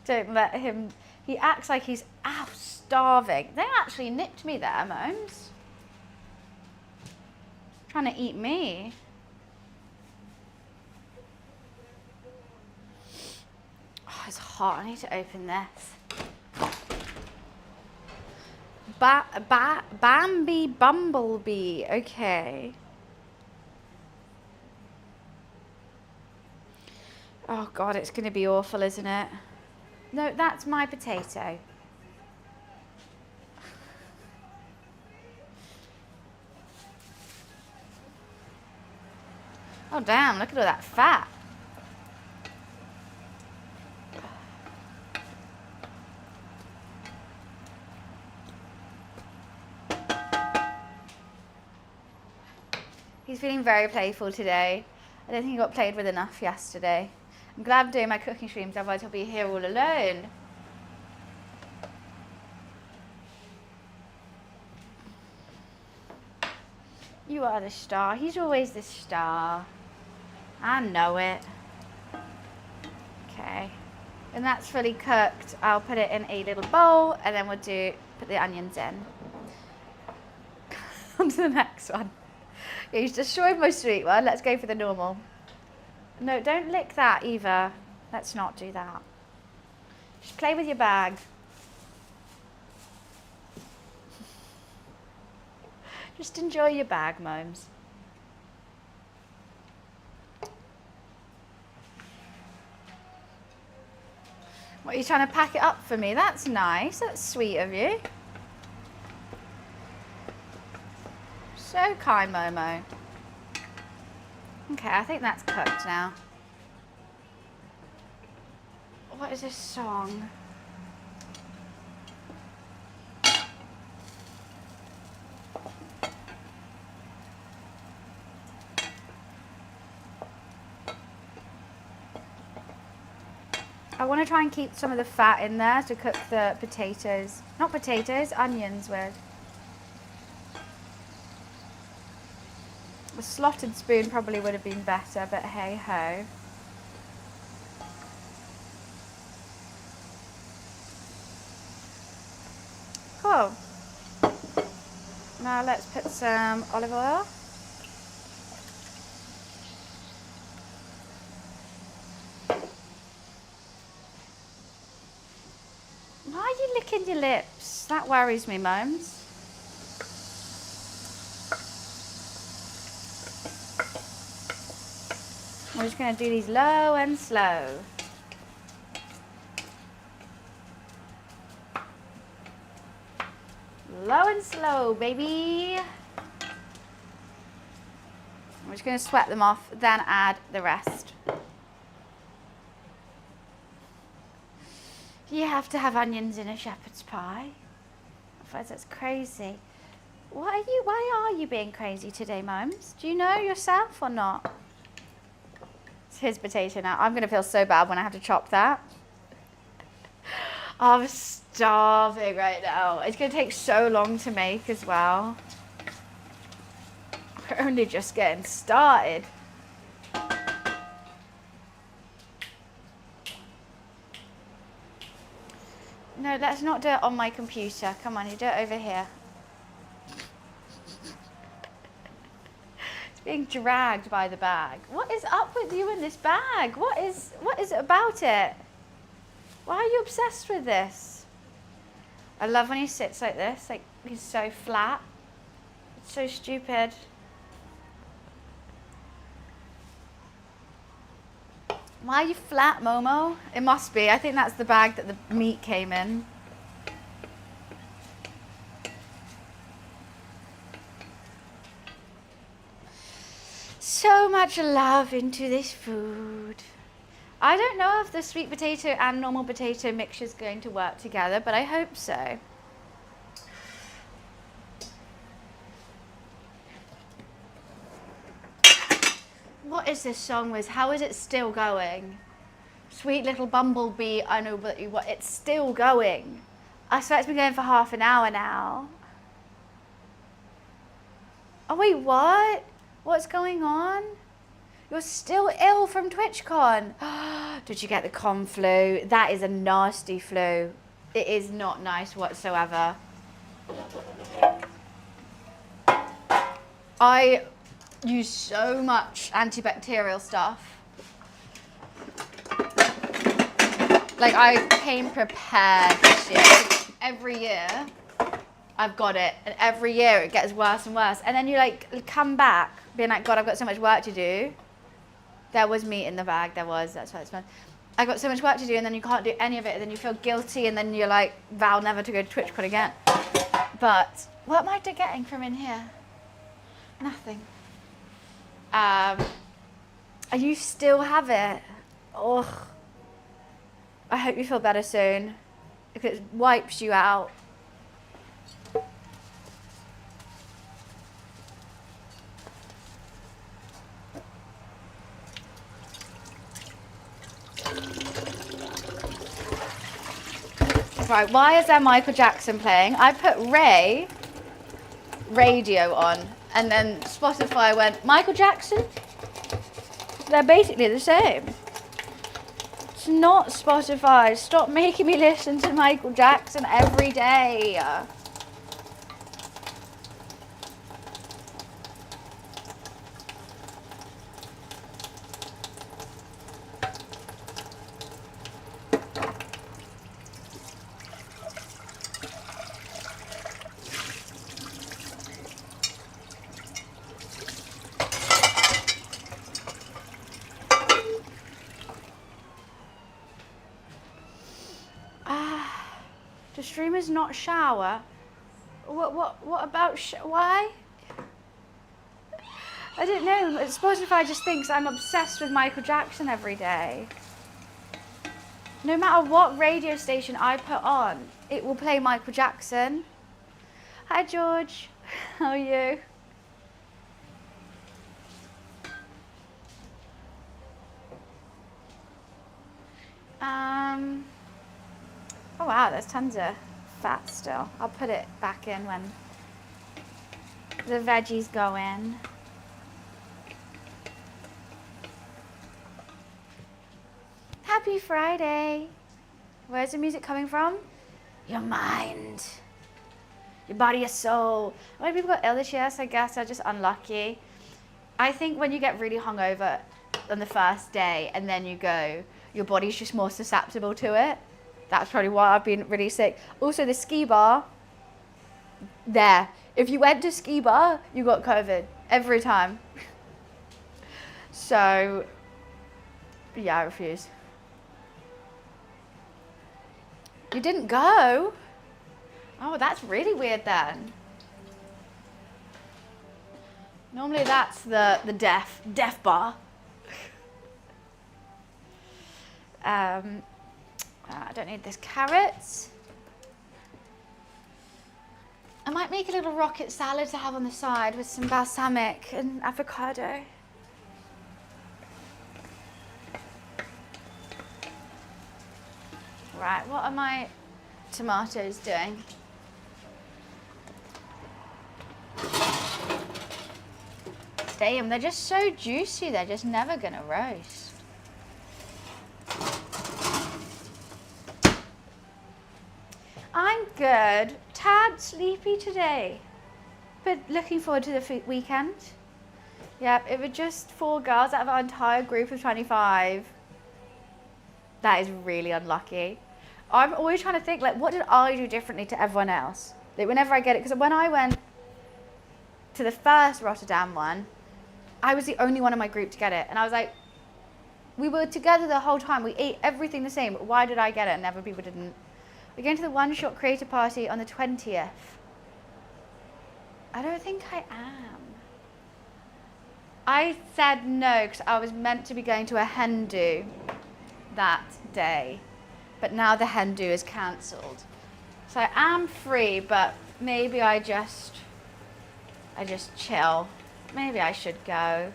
Don't let him. He acts like he's starving. They actually nipped me there, Momes. Trying to eat me. Oh, it's hot. I need to open this. Bambi Bumblebee. Okay. Oh God, it's going to be awful, isn't it? No, that's my potato. Oh damn, look at all that fat. He's feeling very playful today. I don't think he got played with enough yesterday. I'm glad I'm doing my cooking streams, otherwise he'll be here all alone. You are the star. He's always the star. I know it. Okay. When that's fully cooked, I'll put it in a little bowl and then we'll put the onions in. On to the next one. He's destroyed my sweet one. Let's go for the normal. No, don't lick that either. Let's not do that. Just play with your bag. Just enjoy your bag, Momes. What, are you trying to pack it up for me? That's nice. That's sweet of you. So kind, Momo. Okay, I think that's cooked now. What is this song? I want to try and keep some of the fat in there to cook the potatoes. Not potatoes, onions with. The slotted spoon probably would have been better, but hey ho. Cool. Now let's put some olive oil. Why are you licking your lips? That worries me, Mums. I'm just going to do these low and slow. Low and slow, baby. I'm just going to sweat them off, then add the rest. You have to have onions in a shepherd's pie. Otherwise, that's crazy. Why are you being crazy today, Mums? Do you know yourself or not? It's his potato now. I'm going to feel so bad when I have to chop that. I'm starving right now. It's going to take so long to make as well. We're only just getting started. No, let's not do it on my computer. Come on, you do it over here. It's being dragged by the bag. What is up with you in this bag? What is it about it? Why are you obsessed with this? I love when he sits like this, like he's so flat. It's so stupid. Why are you flat, Momo? It must be. I think that's the bag that the meat came in. So much love into this food. I don't know if the sweet potato and normal potato mixture is going to work together, but I hope so. What is this song with? How is it still going? Sweet little bumblebee, I know, but it's still going. I swear it's been going for half an hour now. Oh wait, what? What's going on? You're still ill from TwitchCon. Did you get the con flu? That is a nasty flu. It is not nice whatsoever. I use so much antibacterial stuff. Like, I came prepared this year. Every year I've got it, and every year it gets worse and worse. And then you like come back being like, God, I've got so much work to do. There was meat in the bag, that's why it's fun. I got so much work to do, and then you can't do any of it, and then you feel guilty, and then you're like, vow never to go to TwitchCon again. But what am I getting from in here? Nothing. You still have it. Ugh. I hope you feel better soon. If it wipes you out. Right, why is there Michael Jackson playing? I put radio on, and then Spotify went, Michael Jackson? They're basically the same. It's not Spotify. Stop making me listen to Michael Jackson every day. Do streamers not shower? What about why? I don't know. Spotify just thinks I'm obsessed with Michael Jackson every day. No matter what radio station I put on, it will play Michael Jackson. Hi George, how are you? Oh wow, there's tons of fat still. I'll put it back in when the veggies go in. Happy Friday. Where's the music coming from? Your mind. Your body, your soul. When people got ill this year, so I guess are just unlucky. I think when you get really hungover on the first day and then you go, your body's just more susceptible to it. That's probably why I've been really sick. Also, the ski bar, there. If you went to ski bar, you got COVID every time. So, yeah, I refuse. You didn't go? Oh, that's really weird then. Normally that's the deaf bar. I don't need this carrot. I might make a little rocket salad to have on the side with some balsamic and avocado. Right, what are my tomatoes doing? Damn, they're just so juicy, they're just never gonna roast. I'm good. Tad sleepy today, but looking forward to the weekend. Yep, it was just 4 girls out of our entire group of 25. That is really unlucky. I'm always trying to think, like, what did I do differently to everyone else? Like, whenever I get it, because when I went to the first Rotterdam one, I was the only one in my group to get it. And I was like, we were together the whole time. We ate everything the same. But why did I get it and other people didn't? We're going to the One Shot Creator Party on the 20th. I don't think I am. I said no because I was meant to be going to a hen do that day. But now the hen do is cancelled. So I am free, but maybe I just chill. Maybe I should go.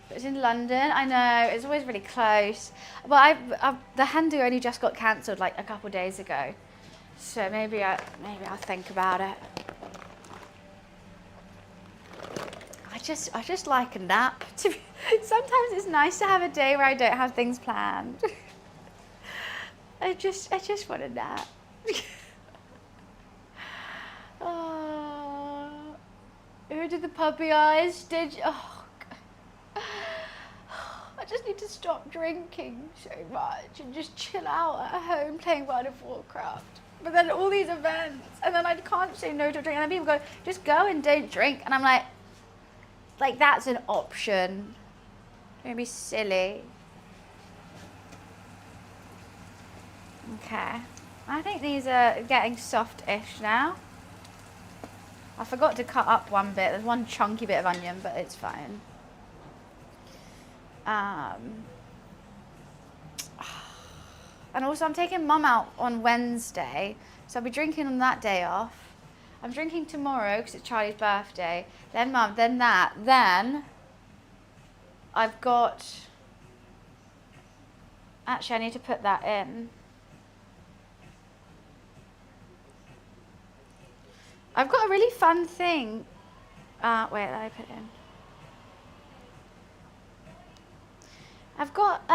But it's in London. I know, it's always really close. Well, the hen do only just got cancelled like a couple of days ago. So maybe I'll think about it. I just like a nap. Sometimes it's nice to have a day where I don't have things planned. I just want a nap. Oh, who did the puppy eyes? Did you? Oh, God. I just need to stop drinking so much and just chill out at home playing World of Warcraft. But then all these events, and then I can't say no to a drink. And then people go, just go and don't drink. And I'm like that's an option. Don't be silly. Okay. I think these are getting soft-ish now. I forgot to cut up one bit. There's one chunky bit of onion, but it's fine. And also I'm taking Mum out on Wednesday, so I'll be drinking on that day off. I'm drinking tomorrow because it's Charlie's birthday. Then Mum, then that. Then I've got... Actually, I need to put that in. I've got a really fun thing. Wait, let me put it in. I've got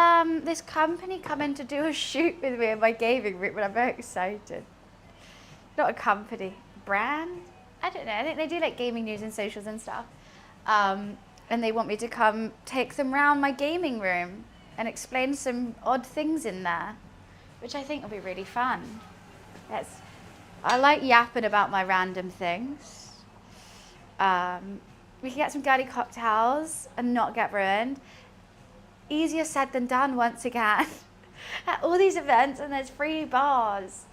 this company coming to do a shoot with me in my gaming room, and I'm very excited. Not a company, brand? I don't know. I think they do like gaming news and socials and stuff. And they want me to come take them around my gaming room and explain some odd things in there, which I think will be really fun. I like yapping about my random things. We can get some girly cocktails and not get ruined. Easier said than done once again. At all these events and there's free bars.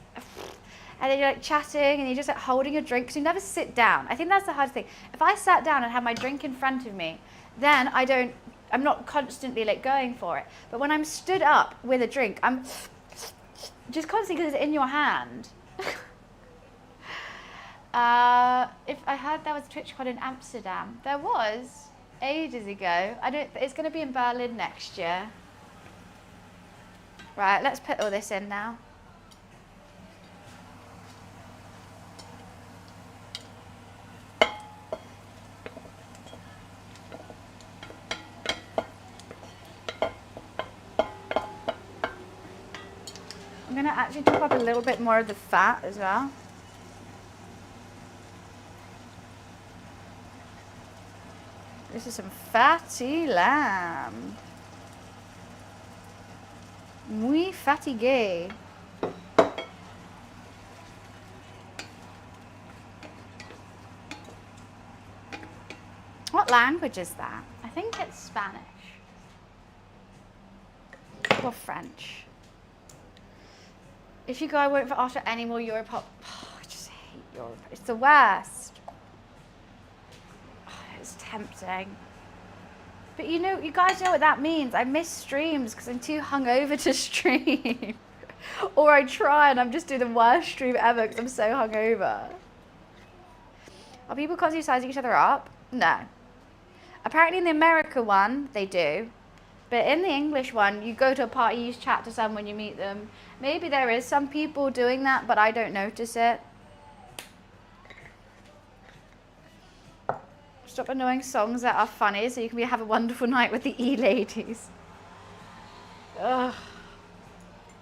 And then you're like chatting and you're just like holding your drink because you never sit down. I think that's the hard thing. If I sat down and had my drink in front of me, then I'm not constantly like going for it. But when I'm stood up with a drink, I'm just constantly because it's in your hand. If I heard there was a TwitchCon in Amsterdam, there was ages ago. It's going to be in Berlin next year. Right, let's put all this in now. I'm going to actually chop up a little bit more of the fat as well. This is some fatty lamb. Muy fatigué. What language is that? I think it's Spanish. Or French. If you go, I won't for after any more Europop. Oh, I just hate Europe. It's the worst. Oh, it's tempting. But you know, you guys know what that means. I miss streams because I'm too hungover to stream. Or I try and I'm just doing the worst stream ever because I'm so hungover. Are people constantly sizing each other up? No. Apparently in the America one, they do. But in the English one, you go to a party, you chat to someone, you meet them. Maybe there is some people doing that, but I don't notice it. Stop annoying songs that are funny so you can have a wonderful night with the E-ladies. Ugh.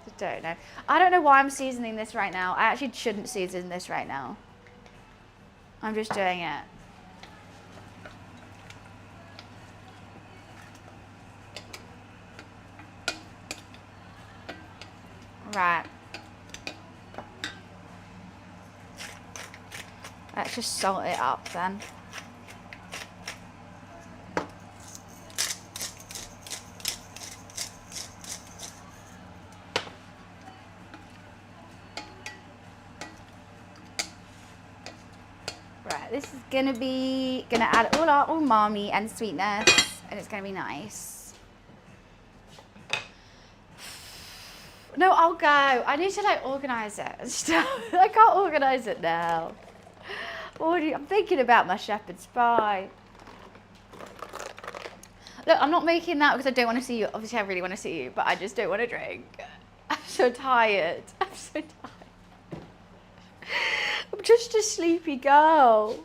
I don't know. I don't know why I'm seasoning this right now. I actually shouldn't season this right now. I'm just doing it. Right. Let's just salt it up then. Right, this is gonna add all our umami and sweetness, and it's gonna be nice. No, I'll go. I need to like organize it and stuff. I can't organize it now. I'm thinking about my shepherd's pie. Look, I'm not making that because I don't want to see you. Obviously, I really want to see you, but I just don't want to drink. I'm so tired. I'm so tired. I'm just a sleepy girl.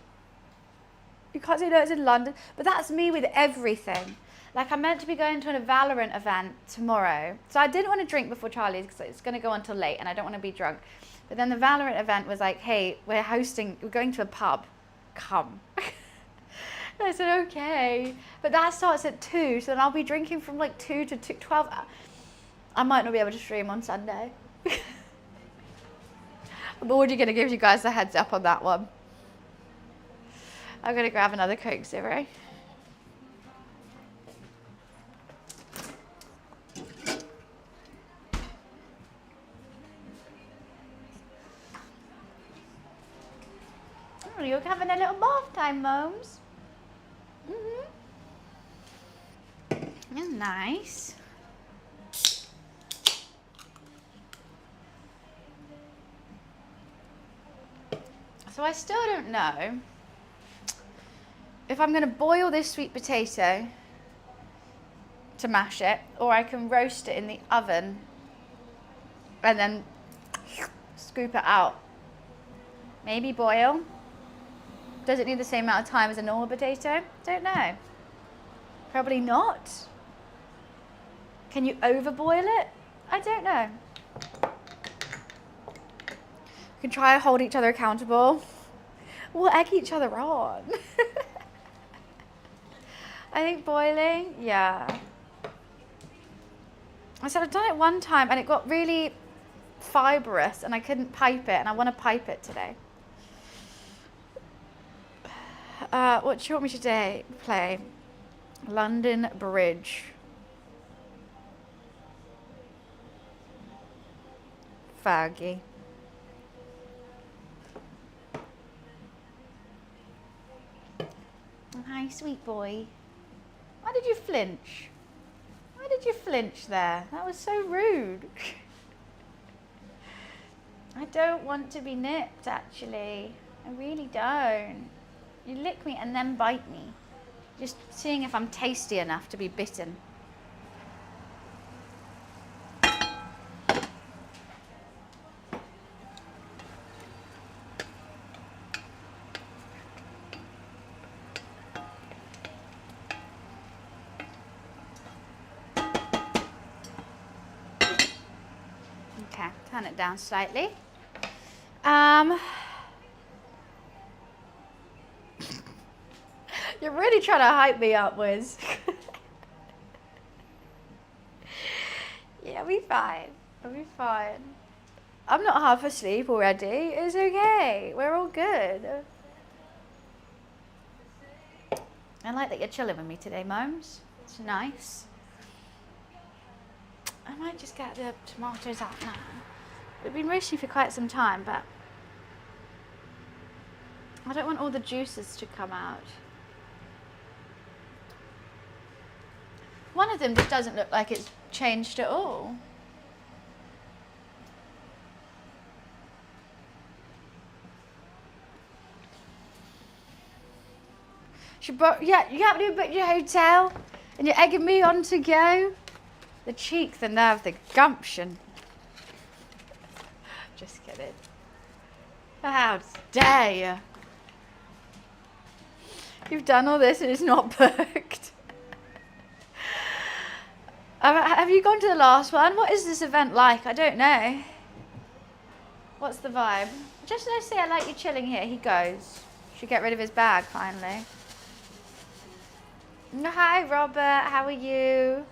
You can't say no, it's in London. But that's me with everything. Like, I'm meant to be going to a Valorant event tomorrow. So I didn't want to drink before Charlie's because it's going to go on till late and I don't want to be drunk. But then the Valorant event was like, hey, we're going to a pub. Come. I said, okay. But that starts at 2, so then I'll be drinking from like 2 to 12. I might not be able to stream on Sunday. I'm already going to give you guys a heads up on that one. I'm going to grab another Coke Zero. Oh, you're having a little bath time, Momes. That's nice. So I still don't know if I'm going to boil this sweet potato to mash it, or I can roast it in the oven and then scoop it out. Maybe boil. Does it need the same amount of time as a normal potato? Don't know. Probably not. Can you overboil it? I don't know. We can try and hold each other accountable. We'll egg each other on. I think boiling, yeah. I said I've done it one time and it got really fibrous and I couldn't pipe it, and I want to pipe it today. What do you want me to play? London Bridge. Faggy. Oh, hi, sweet boy. Why did you flinch? Why did you flinch there? That was so rude. I don't want to be nipped, actually. I really don't. You lick me and then bite me. Just seeing if I'm tasty enough to be bitten. Okay, turn it down slightly. You're really trying to hype me up, Wiz. Yeah, I'll be fine. I'll be fine. I'm not half asleep already. It's okay. We're all good. I like that you're chilling with me today, Momes. It's nice. I might just get the tomatoes out now. We've been roasting for quite some time, but I don't want all the juices to come out. One of them just doesn't look like it's changed at all. Yeah, you haven't even booked your hotel and you're egging me on to go? The cheek, the nerve, the gumption. Just kidding. How dare you? You've done all this and it's not booked. Have you gone to the last one? What is this event like? I don't know. What's the vibe? Just let's say I like you chilling here. He goes. Should get rid of his bag finally. Hi Robert, how are you?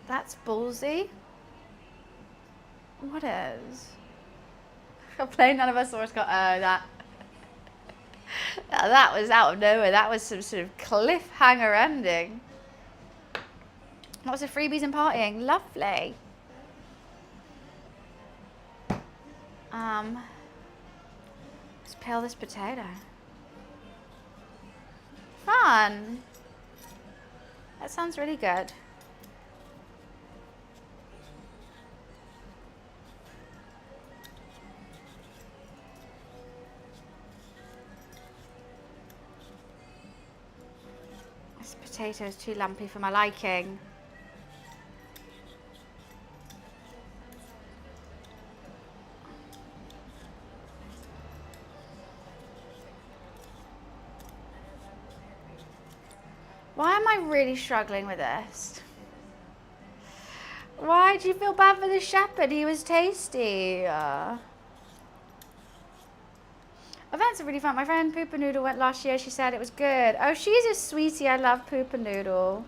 That's ballsy. What is? A plane none of us saw us go, oh that. That was out of nowhere. That was some sort of cliffhanger ending. Lots of freebies and partying. Lovely. Let's peel this potato. Fun. That sounds really good. This potato is too lumpy for my liking. Why am I really struggling with this? Why do you feel bad for the shepherd? He was tasty. Events are really fun. My friend Poopa Noodle went last year. She said it was good. Oh, she's a sweetie. I love Poopa Noodle.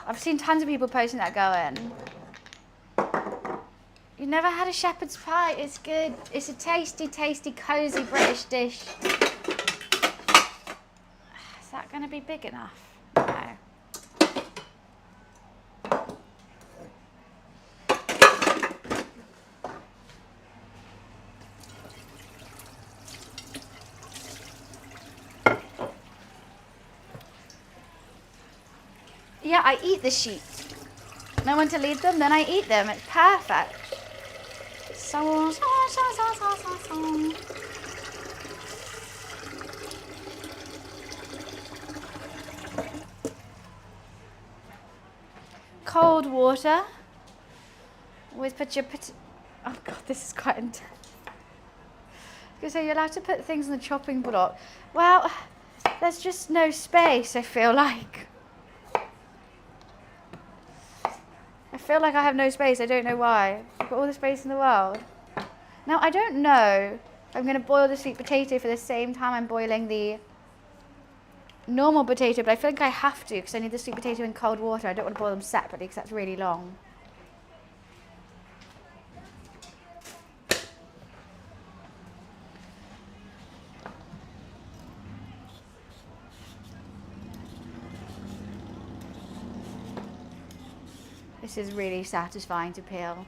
I've seen tons of people posting that going. You never had a shepherd's pie? It's good. It's a tasty, tasty, cozy British dish. Is that going to be big enough? No. Yeah, I eat the sheep. No one to lead them, then I eat them. It's perfect. Cold water. Always put your oh god, this is quite intense. So you're allowed to put things in the chopping block. Well, there's just no space, I feel like. I feel like I have no space. I don't know why. I've got all the space in the world. Now, I don't know if I'm going to boil the sweet potato for the same time I'm boiling the normal potato, but I feel like I have to because I need the sweet potato in cold water. I don't want to boil them separately because that's really long. This is really satisfying to peel.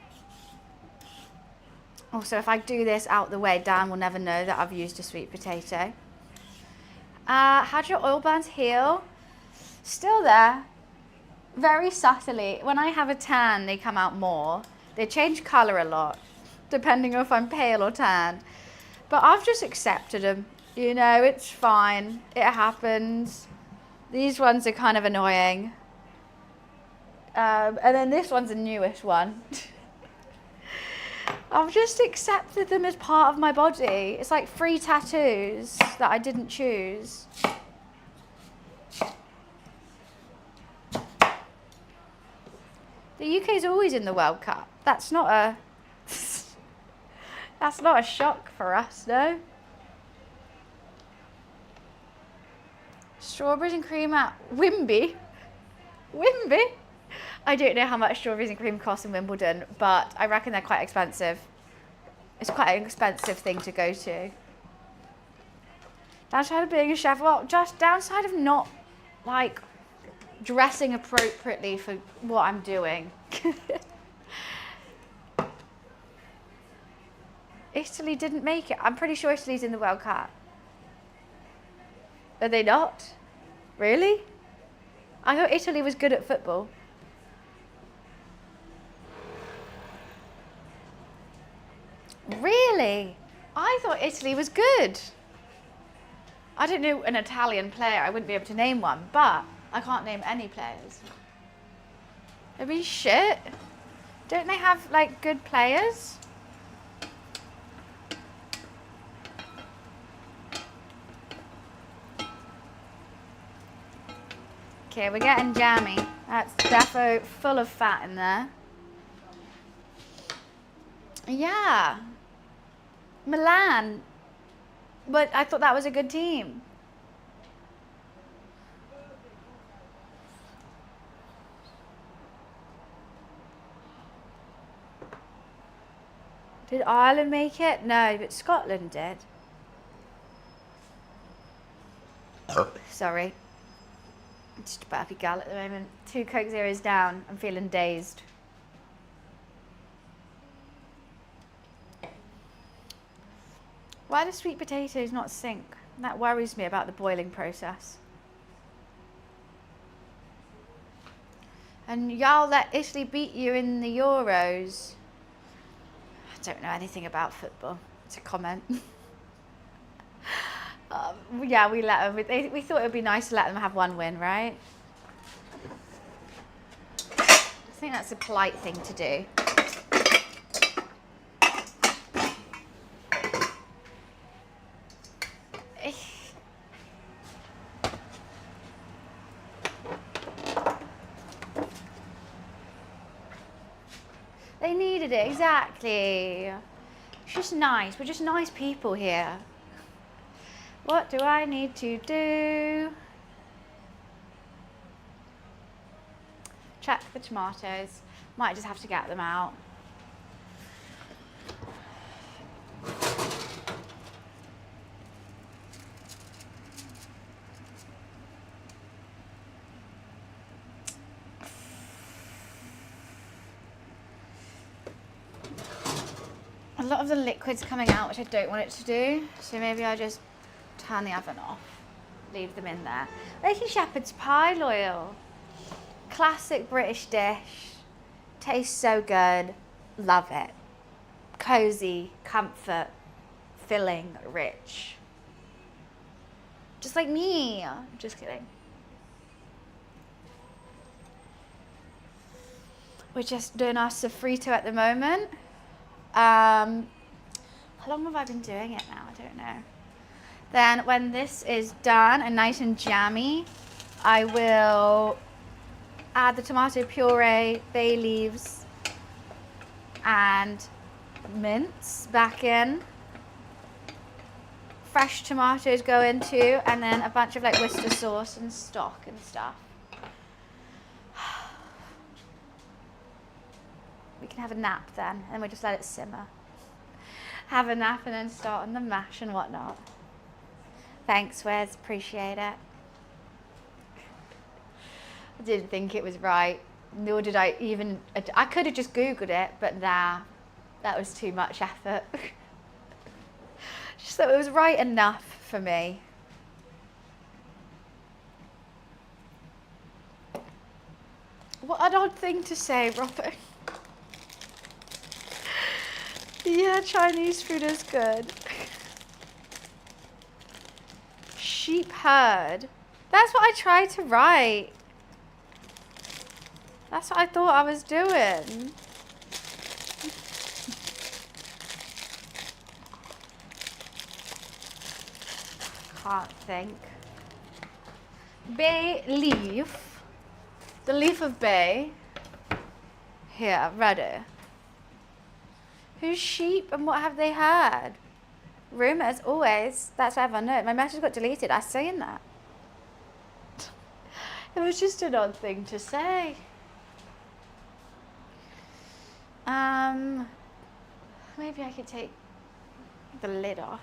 Also, if I do this out the way, Dan will never know that I've used a sweet potato. How do your oil burns heal? Still there. Very subtly. When I have a tan, they come out more. They change colour a lot, depending on if I'm pale or tan. But I've just accepted them. You know, it's fine. It happens. These ones are kind of annoying. And then this one's a newish one. I've just accepted them as part of my body. It's like 3 tattoos that I didn't choose. The UK's always in the World Cup. That's not a that's not a shock for us, no. Strawberries and cream at Wimby. Wimby? I don't know how much strawberries and cream cost in Wimbledon, but I reckon they're quite expensive. It's quite an expensive thing to go to. Downside of being a chef, well, just downside of not, like, dressing appropriately for what I'm doing. Italy didn't make it. I'm pretty sure Italy's in the World Cup. Are they not? Really? I thought Italy was good at football. Really? I thought Italy was good. I don't know an Italian player. I wouldn't be able to name one, but I can't name any players. They'd be shit. Don't they have, like, good players? Okay, we're getting jammy. That's defo full of fat in there. Yeah. Milan. But I thought that was a good team. Did Ireland make it? No, but Scotland did. Sorry. I'm just a burpy gal at the moment. 2 Coke Zeros down. I'm feeling dazed. Why do sweet potatoes not sink? That worries me about the boiling process. And y'all let Italy beat you in the Euros. I don't know anything about football. It's a comment. Yeah, we let them. We thought it would be nice to let them have 1 win, right? I think that's a polite thing to do. They needed it, exactly. It's just nice. We're just nice people here. What do I need to do? Check the tomatoes. Might just have to get them out. A lot of the liquid's coming out, which I don't want it to do. So maybe I just turn the oven off, leave them in there. Making shepherd's pie, Loyal. Classic British dish. Tastes so good. Love it. Cozy, comfort, filling, rich. Just like me. Just kidding. We're just doing our sofrito at the moment. How long have I been doing it now? I don't know. Then when this is done and nice and jammy, I will add the tomato puree, bay leaves, and mince back in. Fresh tomatoes go in too, and then a bunch of like Worcester sauce and stock and stuff. We can have a nap then, and we just let it simmer. Have a nap and then start on the mash and whatnot. Thanks, Wes. Appreciate it. I didn't think it was right, nor did I even... I could have just Googled it, but nah, that was too much effort. Just thought it was right enough for me. What an odd thing to say, Robert. Yeah, Chinese food is good. Sheep herd. That's what I tried to write. That's what I thought I was doing. can't think. Bay leaf. The leaf of bay. Here, ready. Who's sheep and what have they heard? Rumours, always. That's what everyone knows. My message got deleted. I was saying that. It was just an odd thing to say. Maybe I could take the lid off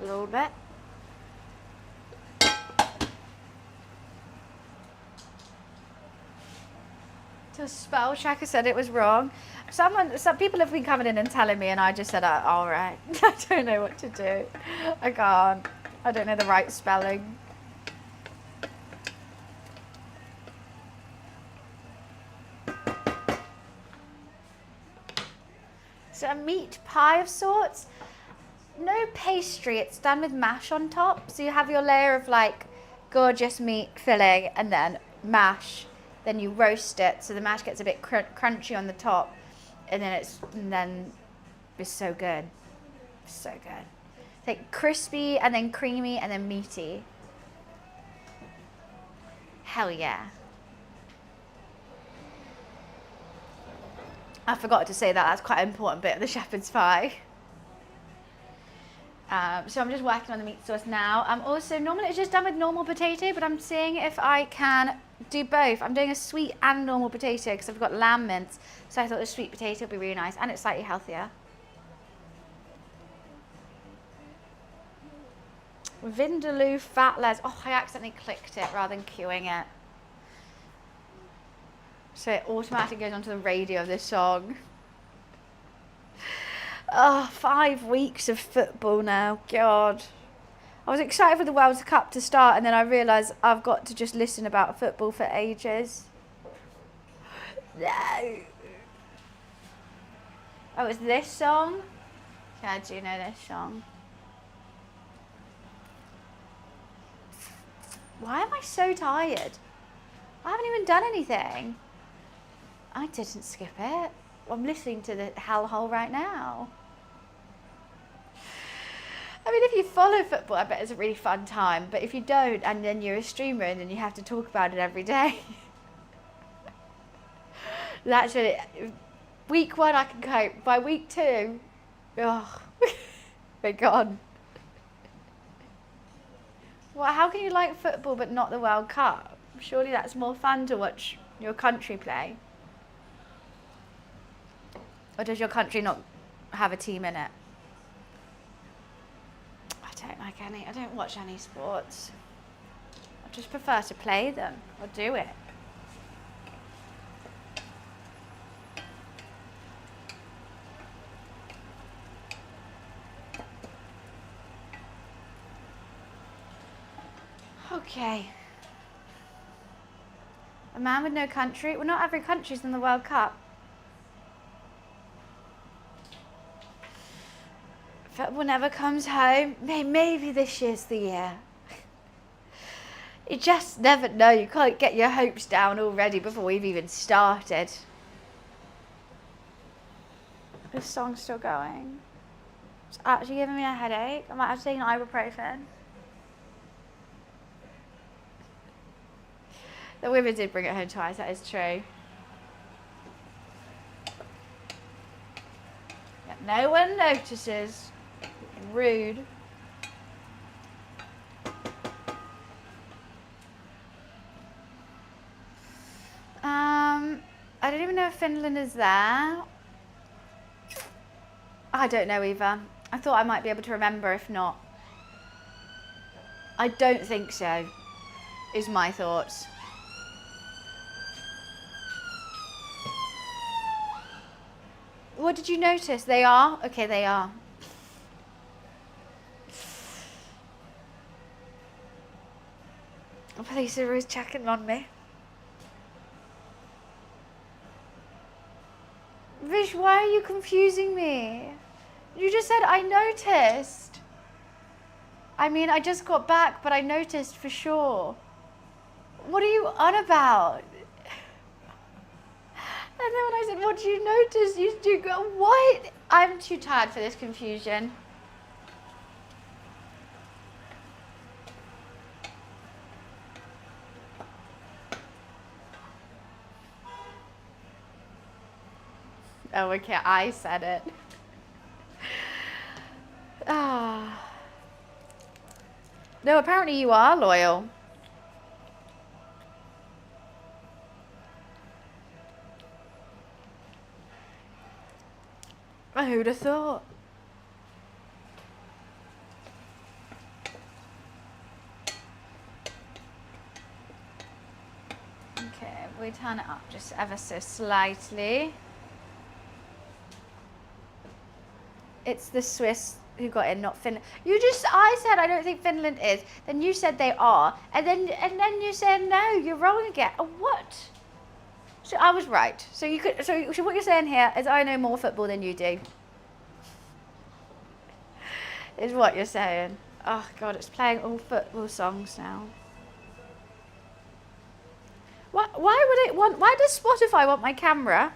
a little bit. The spell checker said it was wrong. Some people have been coming in and telling me, and I just said, all right. I don't know what to do. I can't. I don't know the right spelling. So a meat pie of sorts. No pastry, it's done with mash on top. So you have your layer of like gorgeous meat filling and then mash. Then you roast it so the mash gets a bit crunchy on the top. And then it's so good. So good. It's like crispy and then creamy and then meaty. Hell yeah. I forgot to say that. That's quite an important bit of the shepherd's pie. So I'm just working on the meat sauce now. I'm also, normally it's just done with normal potato, but I'm seeing if I can do both. I'm doing a sweet and normal potato because I've got lamb mince. So I thought the sweet potato would be really nice and it's slightly healthier. Vindaloo fat les. Oh, I accidentally clicked it rather than queuing it. So it automatically goes onto the radio of this song. Oh, 5 weeks of football now. God. I was excited for the World Cup to start and then I realised I've got to just listen about football for ages. No. Oh, it's this song? Yeah, I do know this song. Why am I so tired? I haven't even done anything. I didn't skip it. I'm listening to the hellhole right now. I mean, if you follow football, I bet it's a really fun time. But if you don't, and then you're a streamer, and then you have to talk about it every day. That's really... Week 1, I can cope. By week 2, oh, they're gone. Well, how can you like football but not the World Cup? Surely that's more fun to watch your country play. Or does your country not have a team in it? I don't like any. I don't watch any sports. I just prefer to play them or do it. Okay. A man with no country? Well, not every country's in the World Cup. Football never comes home. Maybe this year's the year. You just never know. You can't get your hopes down already before we've even started. This song's still going. It's actually giving me a headache. I might have to take an ibuprofen. The women did bring it home twice, that is true. Yep, no one notices. Rude. I don't even know if Finland is there. I don't know either. I thought I might be able to remember if not. I don't think so, is my thoughts. What did you notice? They are? Okay, they are. Police are always checking on me. Vish, why are you confusing me? You just said I noticed. I mean, I just got back, but I noticed for sure. What are you on about? And then when I said, what did you notice? You do go, what? I'm too tired for this confusion. Oh, okay, I said it. Ah. No, apparently you are loyal. Who'd have thought? Okay, we turn it up just ever so slightly. It's the Swiss who got in, not Finland. I said I don't think Finland is. Then you said they are, and then you said no, you're wrong again. What? So I was right. So you could. So what you're saying here is I know more football than you do. Is what you're saying. Oh God, it's playing all football songs now. Why would it want? Why does Spotify want my camera?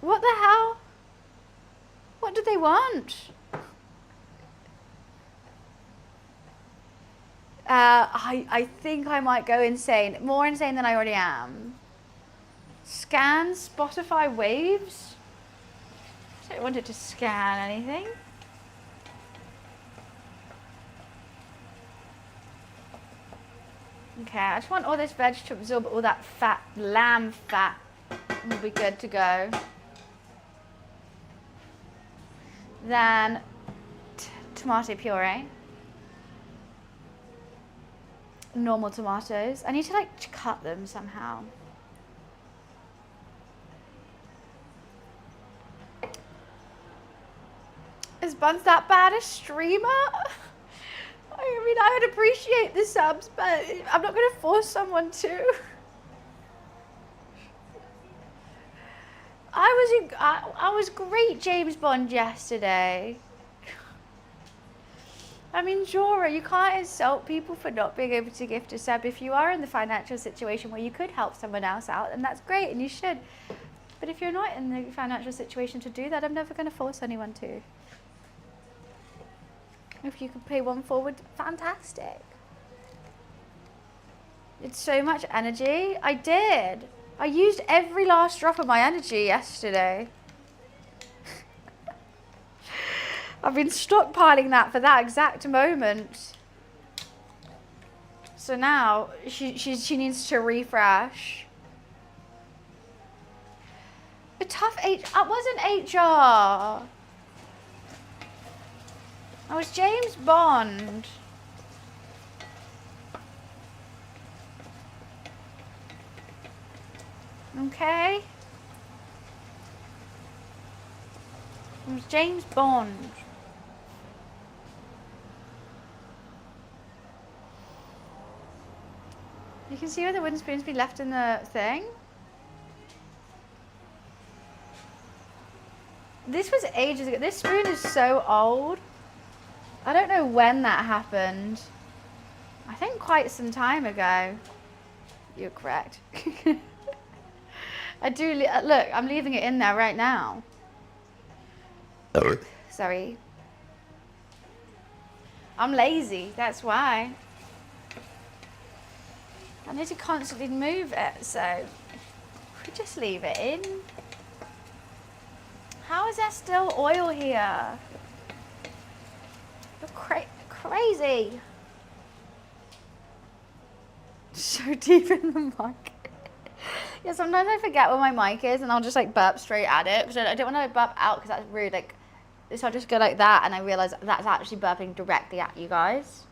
What the hell? What do they want? I think I might go insane. More insane than I already am. Scan Spotify waves? I don't want it to scan anything. Okay, I just want all this veg to absorb all that fat, lamb fat. We'll be good to go. Then tomato puree. Normal tomatoes. I need to like cut them somehow. Is Buns that bad a streamer? I mean, I would appreciate the subs, but I'm not going to force someone to. I was great James Bond yesterday. I mean, Jora, you can't insult people for not being able to gift a sub. If you are in the financial situation where you could help someone else out, and that's great, and you should. But if you're not in the financial situation to do that, I'm never going to force anyone to. If you could pay one forward, fantastic. It's so much energy. I did. I used every last drop of my energy yesterday. I've been stockpiling that for that exact moment. So now she needs to refresh. A tough I wasn't HR. I was James Bond. Okay. It was James Bond. You can see where the wooden spoon's been left in the thing. This was ages ago. This spoon is so old. I don't know when that happened. I think quite some time ago. You're correct. I do, look, I'm leaving it in there right now. Sorry. I'm lazy, that's why. I need to constantly move it, so we just leave it in. How is there still oil here? You're crazy. So deep in the mic. Yeah, sometimes I forget where my mic is and I'll just like burp straight at it because I don't want to like, burp out because that's rude. Like, so I'll just go like that and I realise that's actually burping directly at you guys.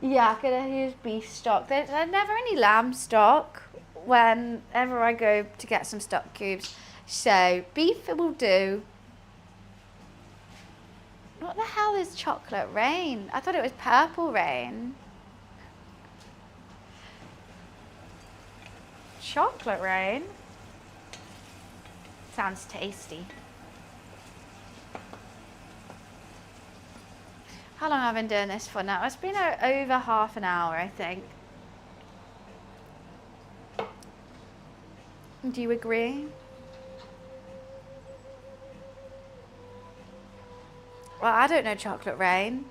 Yeah, I'm gonna use beef stock. There's never any lamb stock whenever I go to get some stock cubes. So beef will do. What the hell is chocolate rain? I thought it was purple rain. Chocolate rain? Sounds tasty. How long have I been doing this for now? It's been over half an hour, I think. Do you agree? Well, I don't know chocolate rain.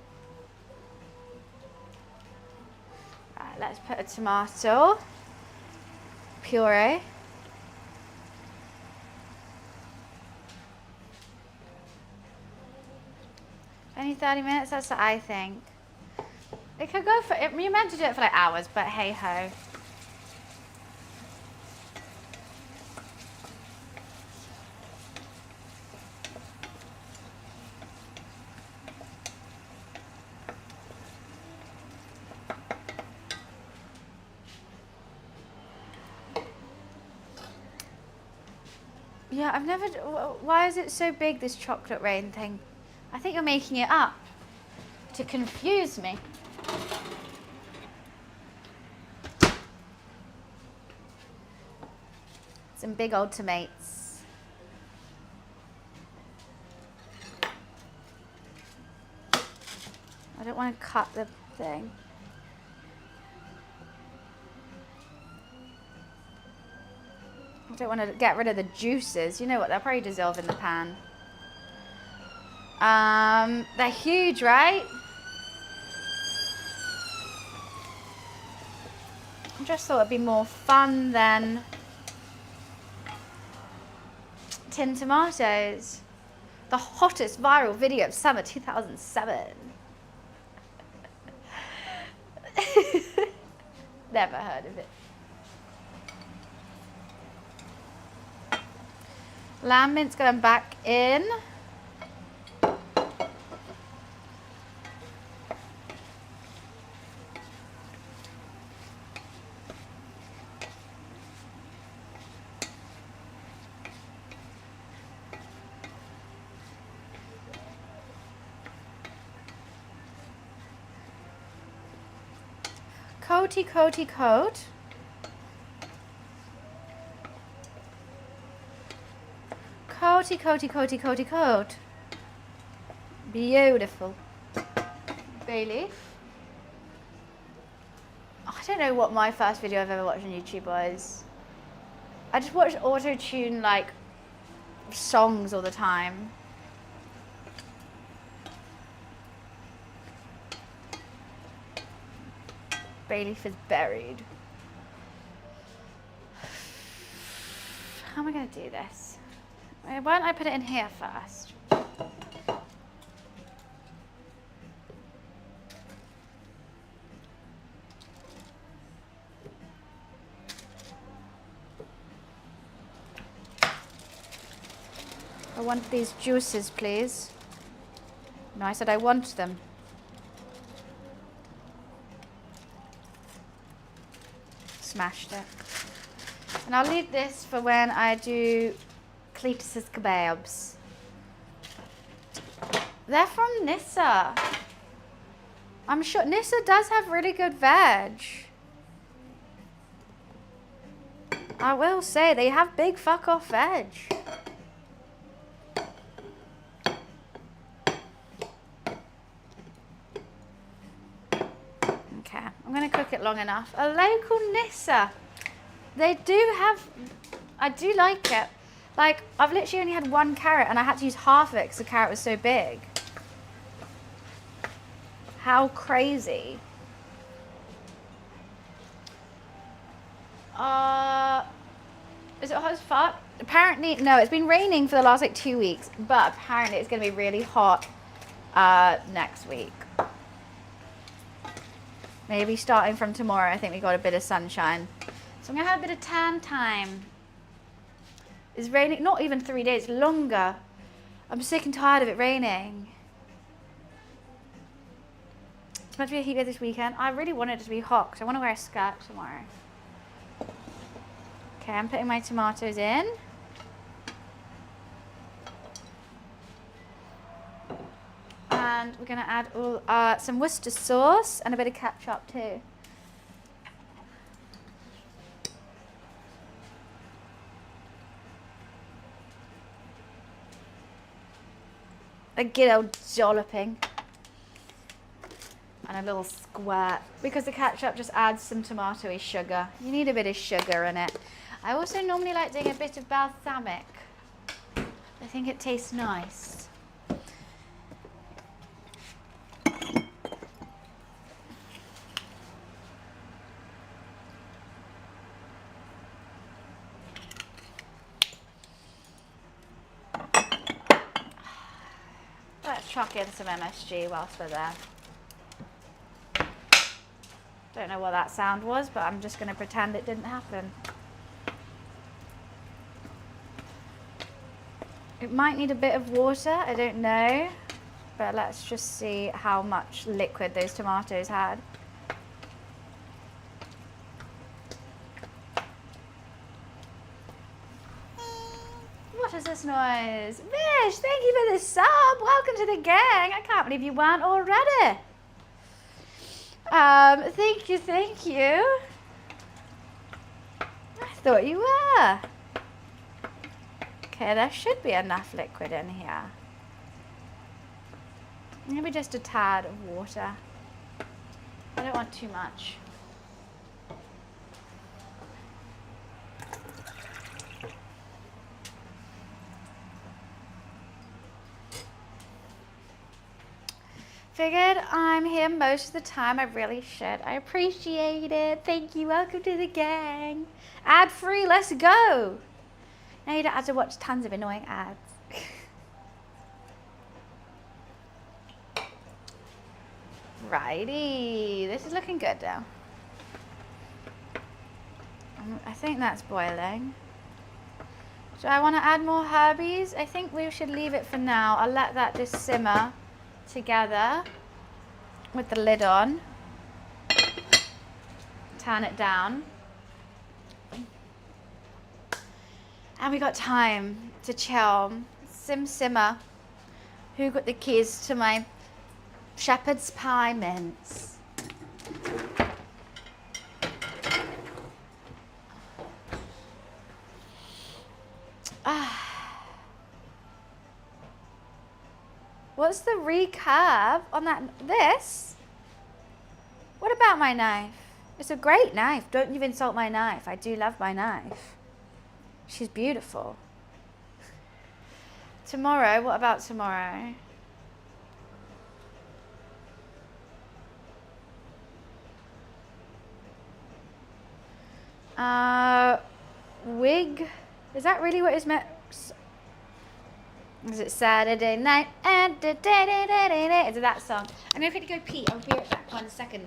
Put a tomato puree. Only 30 minutes, that's what I think. It could go for, you're meant to do it for like hours, but hey ho. Yeah, I've never, why is it so big, this chocolate rain thing? I think you're making it up to confuse me. Some big old tomatoes. I don't want to cut the thing. I don't want to get rid of the juices. You know what, they'll probably dissolve in the pan. They're huge, right? I just thought it'd be more fun than tin tomatoes. The hottest viral video of summer 2007. Never heard of it. Lamb mince going back in. Coaty, coaty, coat. Coaty, coaty, coaty, coaty, coat. Beautiful. Bay leaf. I don't know what my first video I've ever watched on YouTube was. I just watched auto-tune like songs all the time. Bay leaf is buried. How am I going to do this? Why don't I put it in here first? I want these juices, please. No, I said I want them. Smashed it. And I'll leave this for when I do Cletus's kebabs. They're from Nissa. I'm sure Nissa does have really good veg. I will say they have big fuck off veg. Okay, I'm gonna cook it long enough. A local Nissa. They do have, I do like it. Like, I've literally only had one carrot and I had to use half of it because the carrot was so big. How crazy. Is it hot as fuck? Apparently, no, it's been raining for the last like 2 weeks, but apparently it's gonna be really hot next week. Maybe starting from tomorrow, I think we got a bit of sunshine. So I'm gonna have a bit of tan time. It's raining, not even 3 days, longer. I'm sick and tired of it raining. It's meant to be a heat wave this weekend. I really wanted it to be hot because I want to wear a skirt tomorrow. Okay, I'm putting my tomatoes in. And we're gonna add all, some Worcester sauce and a bit of ketchup too. A good old dolloping. And a little squirt. Because the ketchup just adds some tomatoey sugar. You need a bit of sugar in it. I also normally like doing a bit of balsamic. I think it tastes nice. chuck in some MSG whilst we're there. Don't know what that sound was, but I'm just going to pretend it didn't happen. It might need a bit of water, I don't know. But let's just see how much liquid those tomatoes had. What is this noise? Vish, thank you for the sub. Welcome to the gang. I can't believe you weren't already. Thank you, thank you. I thought you were. Okay, there should be enough liquid in here. Maybe just a tad of water. I don't want too much. Figured I'm here most of the time. I really should. I appreciate it. Thank you. Welcome to the gang. Ad free. Let's go. Now you don't have to watch tons of annoying ads. Righty. This is looking good now. I think that's boiling. Do I want to add more herbies? I think we should leave it for now. I'll let that just simmer together with the lid on. Turn it down. And we got time to chill. Simmer. Who got the keys to my shepherd's pie mince? What's the recurve on that? This? What about my knife? It's a great knife. Don't you insult my knife. I do love my knife. She's beautiful. Tomorrow, what about tomorrow? Wig? Is that really what it's meant? Is it Saturday night? Is it that song? I'm going to go pee. I'll be right back 1 second.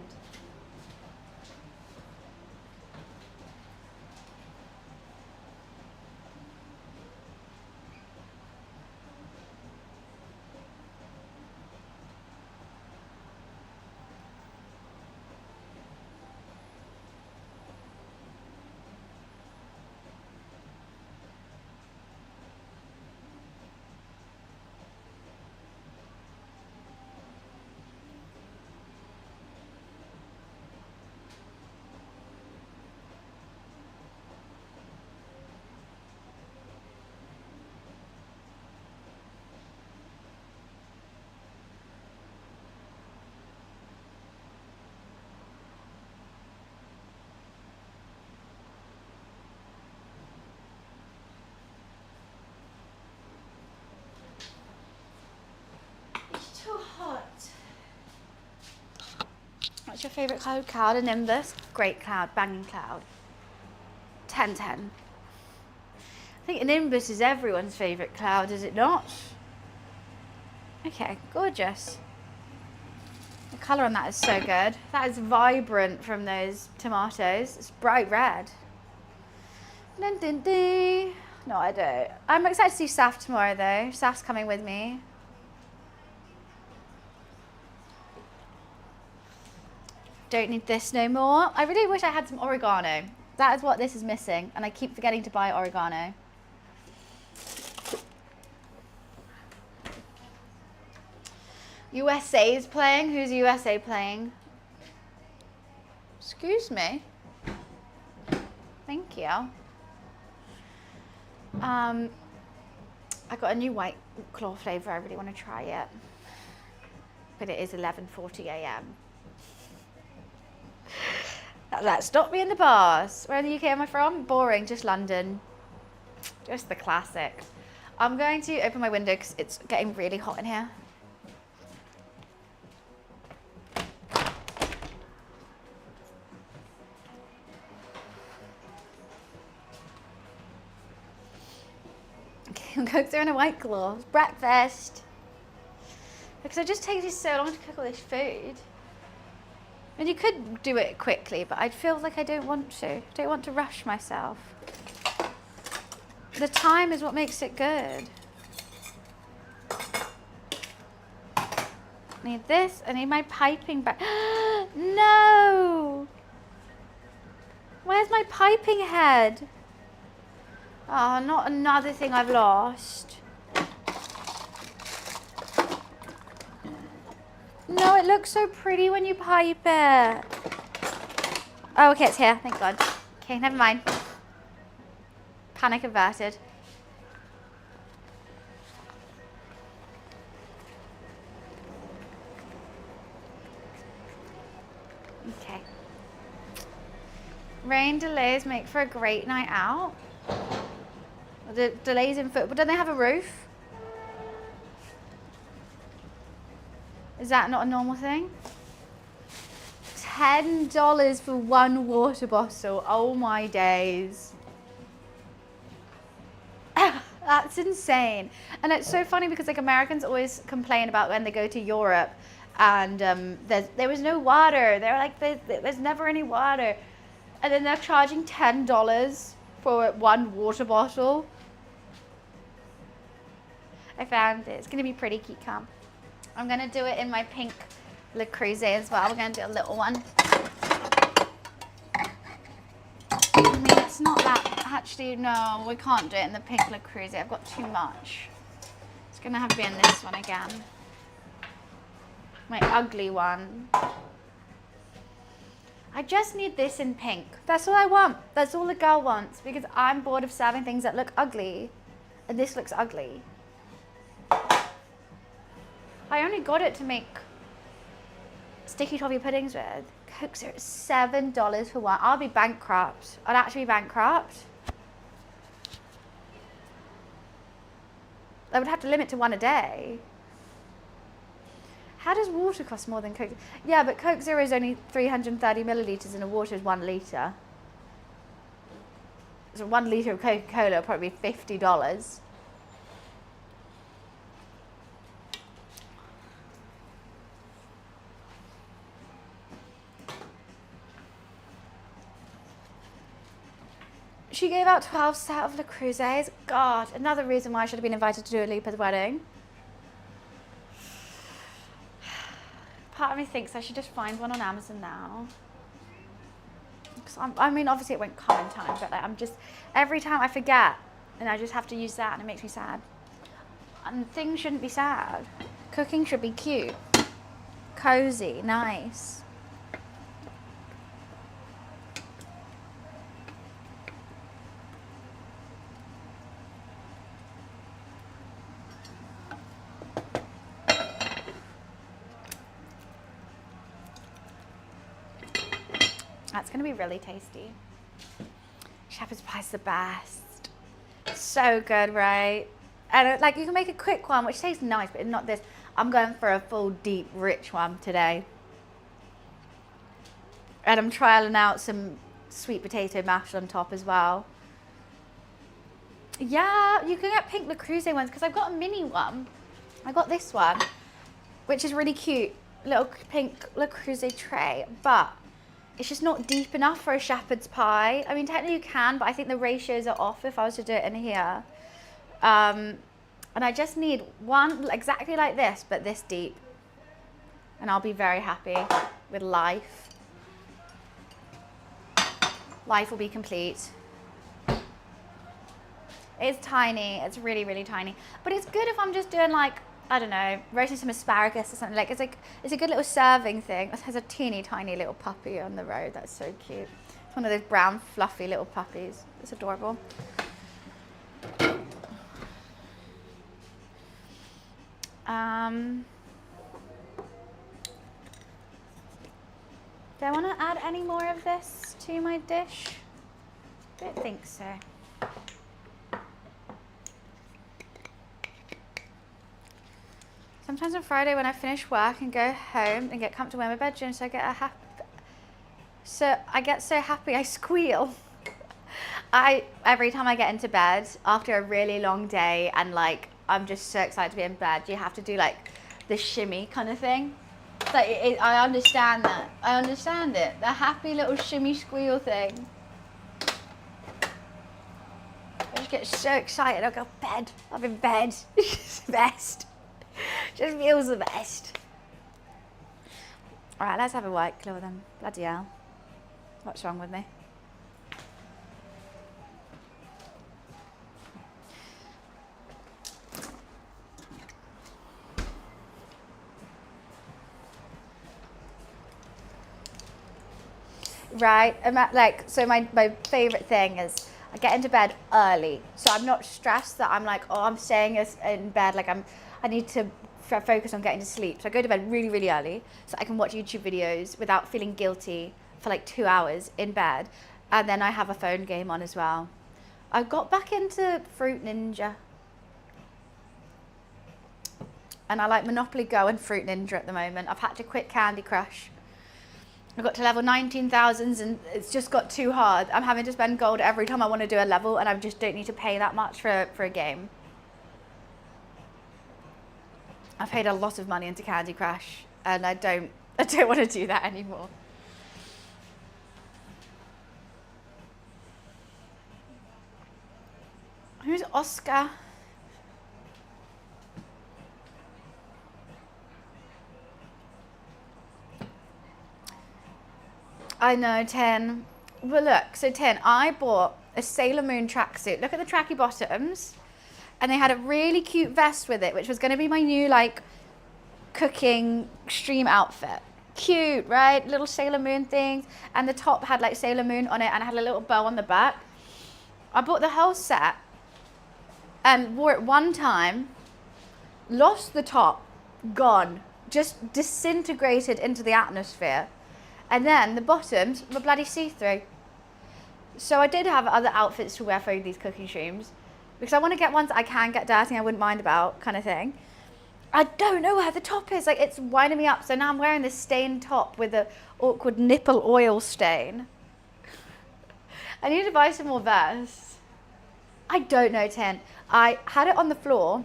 Too hot. What's your favourite cloud? Cloud, a nimbus. Great cloud, banging cloud. 10/10. I think a nimbus is everyone's favourite cloud, is it not? Okay, gorgeous. The colour on that is so good. That is vibrant from those tomatoes. It's bright red. Dun, dun, dun. No, I don't. I'm excited to see Saf tomorrow though. Saf's coming with me. Don't need this no more. I really wish I had some oregano. That is what this is missing, and I keep forgetting to buy oregano. USA is playing. Who's USA playing? Excuse me. Thank you. I got a new white claw flavour I really want to try it. But it is 11:40 a.m. Let's not be in the bars. Where in the UK am I from? Boring, just London. Just the classic. I'm going to open my window because it's getting really hot in here. Okay, I'm going through in a white claw. Breakfast. Because it just takes you so long to cook all this food. And you could do it quickly, but I feel like I don't want to. I don't want to rush myself. The time is what makes it good. I need this. I need my piping back. No! Where's my piping head? Oh, not another thing I've lost. No, it looks so pretty when you pipe it. Oh, okay, it's here. Thank God. Okay, never mind. Panic averted. Okay. Rain delays make for a great night out. The delays in football. Don't they have a roof? Is that not a normal thing? $10 for one water bottle. Oh my days. That's insane. And it's so funny because like Americans always complain about when they go to Europe and there was no water. They're like, there's never any water. And then they're charging $10 for one water bottle. I found it. It's going to be pretty cute, Cam. I'm going to do it in my pink Le Creuset as well. We're going to do a little one. I mean, it's not that, actually, no, we can't do it in the pink Le Creuset. I've got too much. It's going to have to be in this one again. My ugly one. I just need this in pink. That's all I want. That's all a girl wants because I'm bored of serving things that look ugly. And this looks ugly. I only got it to make sticky toffee puddings with. Cokes are $7 for one. I'll be bankrupt. I'll actually be bankrupt. I would have to limit to one a day. How does water cost more than Coke? Yeah, but Coke Zero is only 330 millilitres and the water is 1 litre. So 1 litre of Coca-Cola will probably be $50. She gave out 12 set of Le Creusets. God, another reason why I should have been invited to do a Lipa's wedding. Part of me thinks I should just find one on Amazon now. I mean, obviously it won't come in time, but like, I'm just, every time I forget, and I just have to use that, and it makes me sad. And things shouldn't be sad. Cooking should be cute, cozy, nice. That's gonna be really tasty. Shepherd's pie's the best. So good, right? And like you can make a quick one, which tastes nice, but not this. I'm going for a full, deep, rich one today. And I'm trialing out some sweet potato mash on top as well. Yeah, you can get pink Le Creuset ones because I've got a mini one. I got this one, which is really cute. Little pink Le Creuset tray, but it's just not deep enough for a shepherd's pie. I mean, technically you can, but I think the ratios are off if I was to do it in here. And I just need one exactly like this, but this deep. And I'll be very happy with life. Life will be complete. It's tiny, it's really, really tiny. But it's good if I'm just doing like, I don't know, roasting some asparagus or something. Like it's a good little serving thing. It has a teeny tiny little puppy on the road. That's so cute. It's one of those brown fluffy little puppies. It's adorable. Do I want to add any more of this to my dish? I don't think so. Sometimes on Friday when I finish work and go home and get comfortable in my bedroom, so I get so happy I squeal. Every time I get into bed after a really long day and like I'm just so excited to be in bed, you have to do like the shimmy kind of thing. It's like, I understand that. I understand it. The happy little shimmy squeal thing. I just get so excited. I'll go bed. I'm in bed. It's the best. Just feels the best. Alright, let's have a white claw then. Bloody hell. What's wrong with me? Right, so my favourite thing is I get into bed early, so I'm not stressed that I'm like, oh, I'm staying in bed, like I need to focus on getting to sleep. So I go to bed really, really early so I can watch YouTube videos without feeling guilty for like 2 hours in bed, and then I have a phone game on as well. I got back into Fruit Ninja, and I like Monopoly Go and Fruit Ninja at the moment. I've had to quit Candy Crush. I got to level 19,000 and it's just got too hard. I'm having to spend gold every time I want to do a level, and I just don't need to pay that much for a game. I've paid a lot of money into Candy Crush, and I don't want to do that anymore. Who's Oscar? I know, 10. Well, look, so 10, I bought a Sailor Moon tracksuit. Look at the tracky bottoms. And they had a really cute vest with it, which was going to be my new, like, cooking stream outfit. Cute, right? Little Sailor Moon things. And the top had, like, Sailor Moon on it, and it had a little bow on the back. I bought the whole set and wore it one time, lost the top, gone. Just disintegrated into the atmosphere. And then the bottoms were bloody see-through. So I did have other outfits to wear for these cooking streams, because I want to get ones that I can get dirty, I wouldn't mind about, kind of thing. I don't know where the top is. Like, it's winding me up. So now I'm wearing this stained top with an awkward nipple oil stain. I need to buy some more vests. I don't know, Tin. I had it on the floor.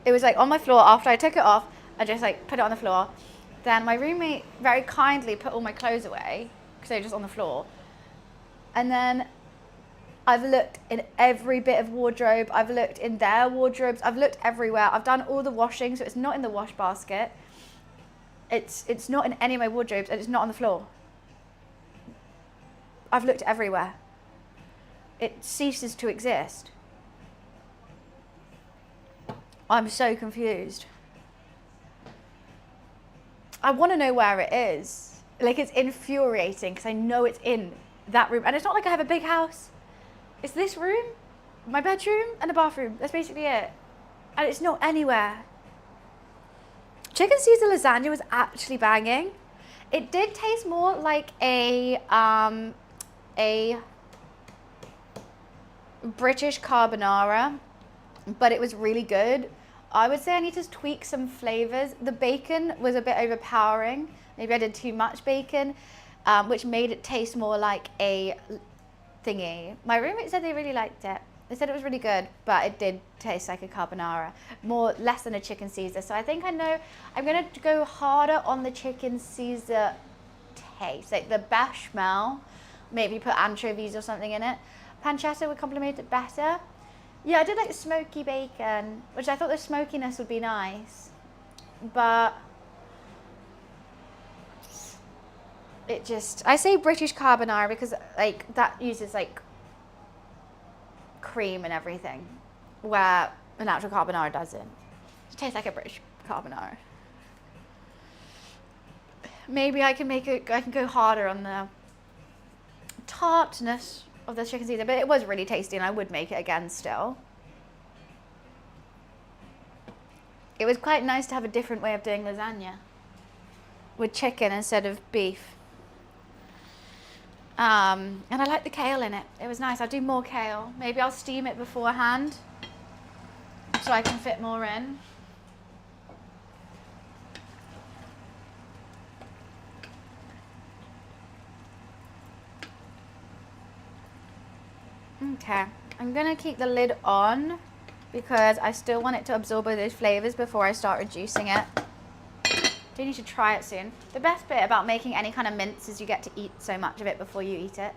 It was like on my floor after I took it off. I just like put it on the floor. Then my roommate very kindly put all my clothes away because they were just on the floor. And then I've looked in every bit of wardrobe. I've looked in their wardrobes. I've looked everywhere. I've done all the washing, so it's not in the wash basket. It's not in any of my wardrobes, and it's not on the floor. I've looked everywhere. It ceases to exist. I'm so confused. I want to know where it is. Like, it's infuriating because I know it's in that room. And it's not like I have a big house. It's this room, my bedroom, and a bathroom. That's basically it. And it's not anywhere. Chicken Caesar lasagna was actually banging. It did taste more like a British carbonara, but it was really good. I would say I need to tweak some flavors. The bacon was a bit overpowering. Maybe I did too much bacon, which made it taste more like a thingy. My roommate said they really liked it. They said it was really good, but it did taste like a carbonara, less than a chicken Caesar. So I think I know I'm gonna go harder on the chicken Caesar taste, like the bechamel. Maybe put anchovies or something in it. Pancetta would complement it better. Yeah, I did like the smoky bacon, which I thought the smokiness would be nice, but it just, I say British carbonara because like that uses like cream and everything, where an actual carbonara doesn't. It tastes like a British carbonara. Maybe I can go harder on the tartness of the chicken Caesar, but it was really tasty and I would make it again still. It was quite nice to have a different way of doing lasagna with chicken instead of beef. And I like the kale in it. It was nice. I'll do more kale. Maybe I'll steam it beforehand so I can fit more in. Okay, I'm gonna keep the lid on because I still want it to absorb all those flavors before I start reducing it. Do need to try it soon. The best bit about making any kind of mince is you get to eat so much of it before you eat it.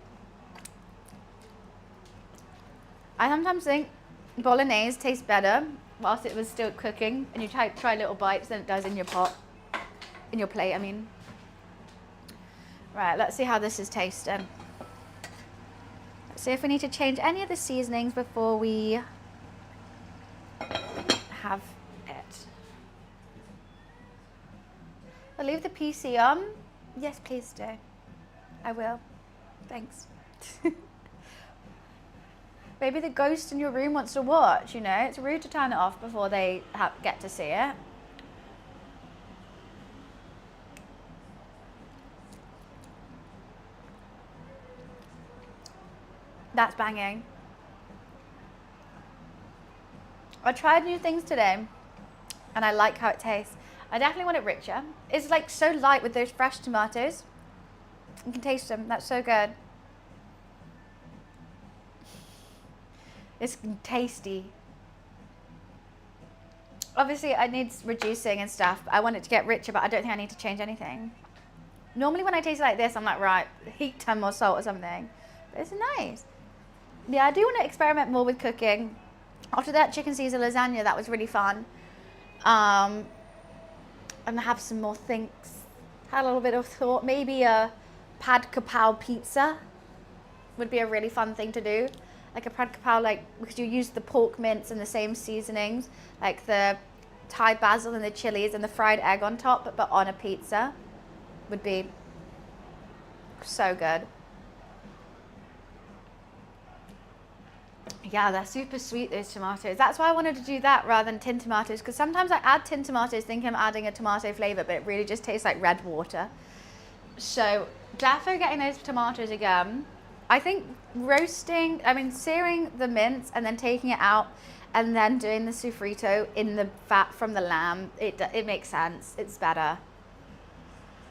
I sometimes think bolognese tastes better whilst it was still cooking and you try little bites than it does in your pot. In your plate, I mean. Right, let's see how this is tasting. Let's see if we need to change any of the seasonings before we have it. I'll leave the PC on. Yes, please do. I will. Thanks. Maybe the ghost in your room wants to watch, you know. It's rude to turn it off before they get to see it. That's banging. I tried new things today and I like how it tastes. I definitely want it richer. It's like so light with those fresh tomatoes. You can taste them. That's so good. It's tasty. Obviously, I need reducing and stuff. I want it to get richer, but I don't think I need to change anything. Normally when I taste it like this, I'm like, right, heat 10 more salt or something. But it's nice. Yeah, I do want to experiment more with cooking. After that chicken Caesar lasagna, that was really fun. And I have some more things. Had a little bit of thought. Maybe a pad kapow pizza would be a really fun thing to do. Like a pad kapow, like, because you use the pork mince and the same seasonings, like the Thai basil and the chilies and the fried egg on top, but on a pizza would be so good. Yeah, they're super sweet, those tomatoes. That's why I wanted to do that rather than tin tomatoes, because sometimes I add tin tomatoes thinking I'm adding a tomato flavor, but it really just tastes like red water. So definitely getting those tomatoes again. I think searing the mince and then taking it out and then doing the sofrito in the fat from the lamb, it makes sense. It's better.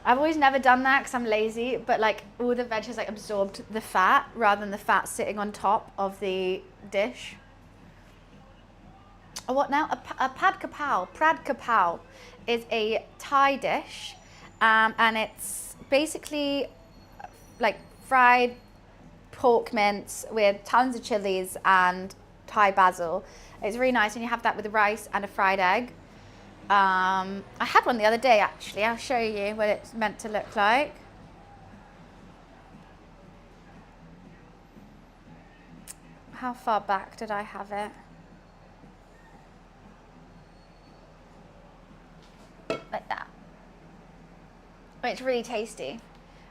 I've always never done that because I'm lazy, but like all the veg has like absorbed the fat rather than the fat sitting on top of the dish. Oh, what now? A pad kapow. Pad kapow is a Thai dish, and it's basically like fried pork mince with tons of chilies and Thai basil. It's really nice, and you have that with rice and a fried egg. I had one the other day actually. I'll show you what it's meant to look like. How far back did I have it? Like that. Oh, it's really tasty.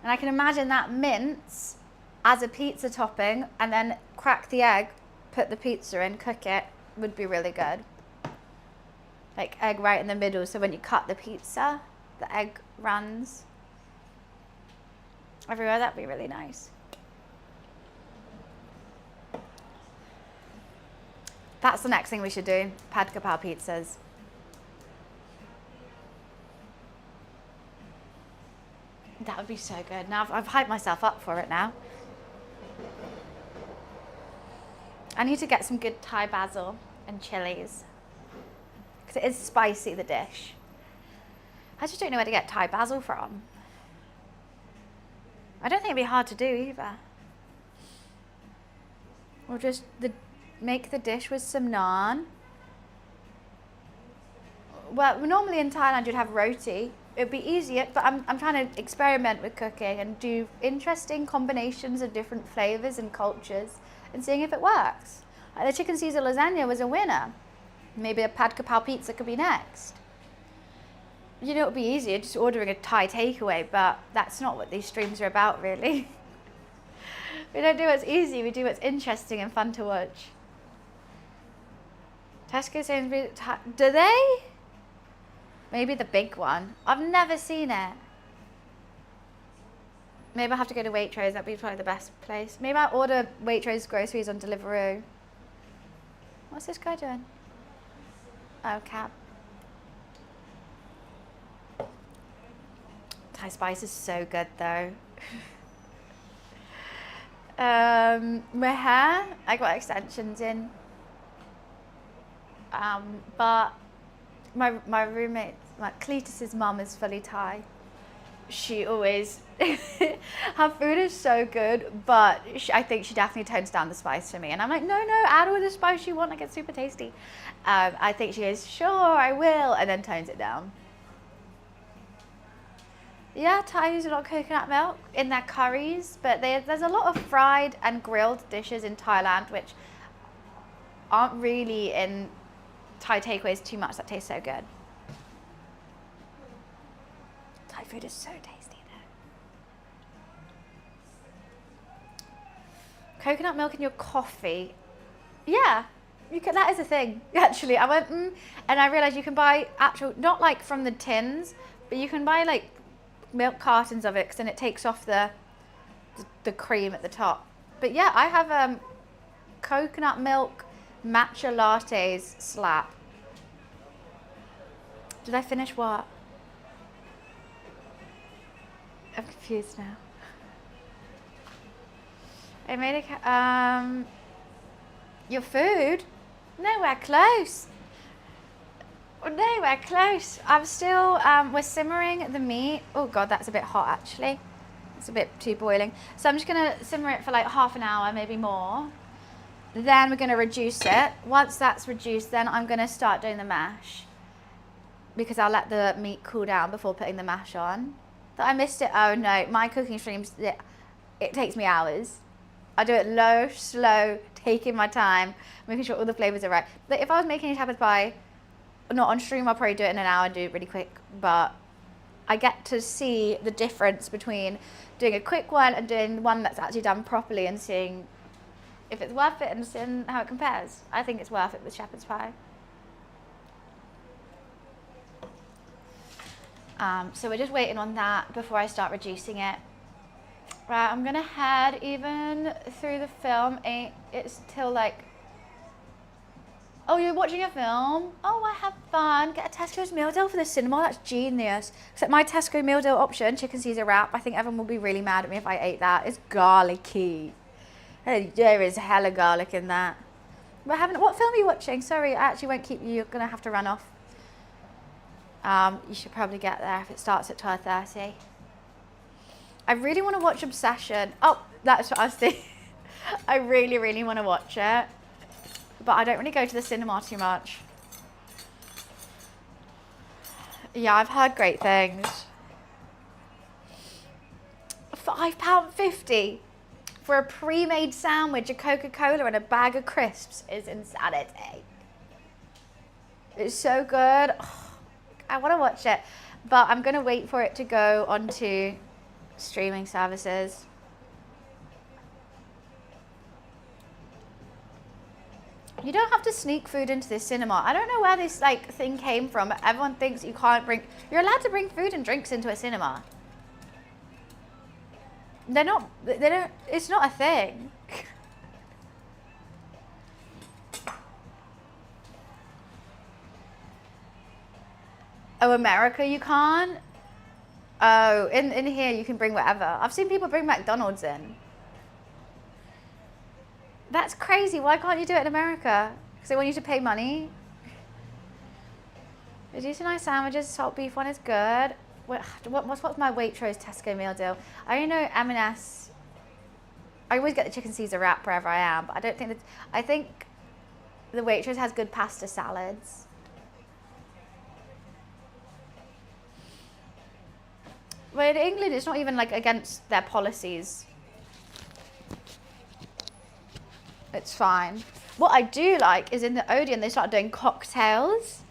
And I can imagine that mince as a pizza topping and then crack the egg, put the pizza in, cook it, would be really good. Like egg right in the middle, so when you cut the pizza, the egg runs everywhere. That'd be really nice. That's the next thing we should do, pad kapow pizzas. That would be so good. Now I've hyped myself up for it now. I need to get some good Thai basil and chilies. Because it is spicy, the dish. I just don't know where to get Thai basil from. I don't think it'd be hard to do either. Or just make the dish with some naan. Well, normally in Thailand you'd have roti. It'd be easier, but I'm trying to experiment with cooking and do interesting combinations of different flavors and cultures and seeing if it works. Like the chicken Caesar lasagna was a winner. Maybe a pad kapow pizza could be next. You know, it would be easier just ordering a Thai takeaway, but that's not what these streams are about, really. We don't do what's easy, we do what's interesting and fun to watch. Tesco Sainsbury's, do they? Maybe the big one. I've never seen it. Maybe I'll have to go to Waitrose, that'd be probably the best place. Maybe I'll order Waitrose groceries on Deliveroo. What's this guy doing? Oh, cab. Thai spice is so good though. My hair, I got extensions in. But my roommate, Cletus's mum is fully Thai. She always, her food is so good, but I think she definitely tones down the spice for me. And I'm like, no, add all the spice you want, like it's super tasty. I think she goes, sure, I will, and then tones it down. Yeah, Thai use a lot of coconut milk in their curries, but there's a lot of fried and grilled dishes in Thailand, which aren't really in Thai takeaways too much that taste so good. Thai food is so tasty though. Coconut milk in your coffee. Yeah, you can, that is a thing, actually. I went, and I realized you can buy actual, not like from the tins, but you can buy like milk cartons of it, because then it takes off the cream at the top. But yeah, I have coconut milk matcha lattes slap. Did I finish what? I'm confused now. I made a your food? Nowhere close. Nowhere close. I'm still, we're simmering the meat. Oh God, that's a bit hot actually. It's a bit too boiling. So I'm just gonna simmer it for like half an hour, maybe more. Then we're gonna reduce it. Once that's reduced, then I'm gonna start doing the mash, because I'll let the meat cool down before putting the mash on. That I missed it. Oh no, my cooking streams, it takes me hours. I do it low, slow, taking my time, making sure all the flavors are right. But if I was making a shepherd's pie, not on stream, I'll probably do it in an hour and do it really quick. But I get to see the difference between doing a quick one and doing one that's actually done properly, and seeing if it's worth it and seeing how it compares. I think it's worth it with shepherd's pie. So we're just waiting on that before I start reducing it. Right, I'm gonna head even through the film. It's till like, oh, you're watching a film? Oh, I have fun. Get a Tesco's meal deal for the cinema. That's genius. Except my Tesco meal deal option, chicken Caesar wrap, I think everyone will be really mad at me if I ate that. It's garlicky. There is hella garlic in that. But what film are you watching? Sorry, I actually won't keep you. You're gonna have to run off. You should probably get there if it starts at 12:30. I really want to watch Obsession. Oh, that's what I was thinking. I really, really want to watch it. But I don't really go to the cinema too much. Yeah, I've heard great things. £5.50 for a pre-made sandwich, a Coca-Cola and a bag of crisps is insanity. It's so good. Oh, I want to watch it. But I'm going to wait for it to go onto streaming services. You don't have to sneak food into the cinema. I don't know where this like thing came from. Everyone thinks you can't bring, you're allowed to bring food and drinks into a cinema. They don't, it's not a thing. Oh, America you can't? Oh, in here you can bring whatever. I've seen people bring McDonald's in. That's crazy. Why can't you do it in America? Because they want you to pay money. They do some nice sandwiches. Salt beef one is good. What's my Waitrose Tesco meal deal? I only know M&S. I always get the chicken Caesar wrap wherever I am, but I don't think that. I think the Waitrose has good pasta salads. But in England, it's not even like against their policies. It's fine. What I do like is in the Odeon, they started doing cocktails.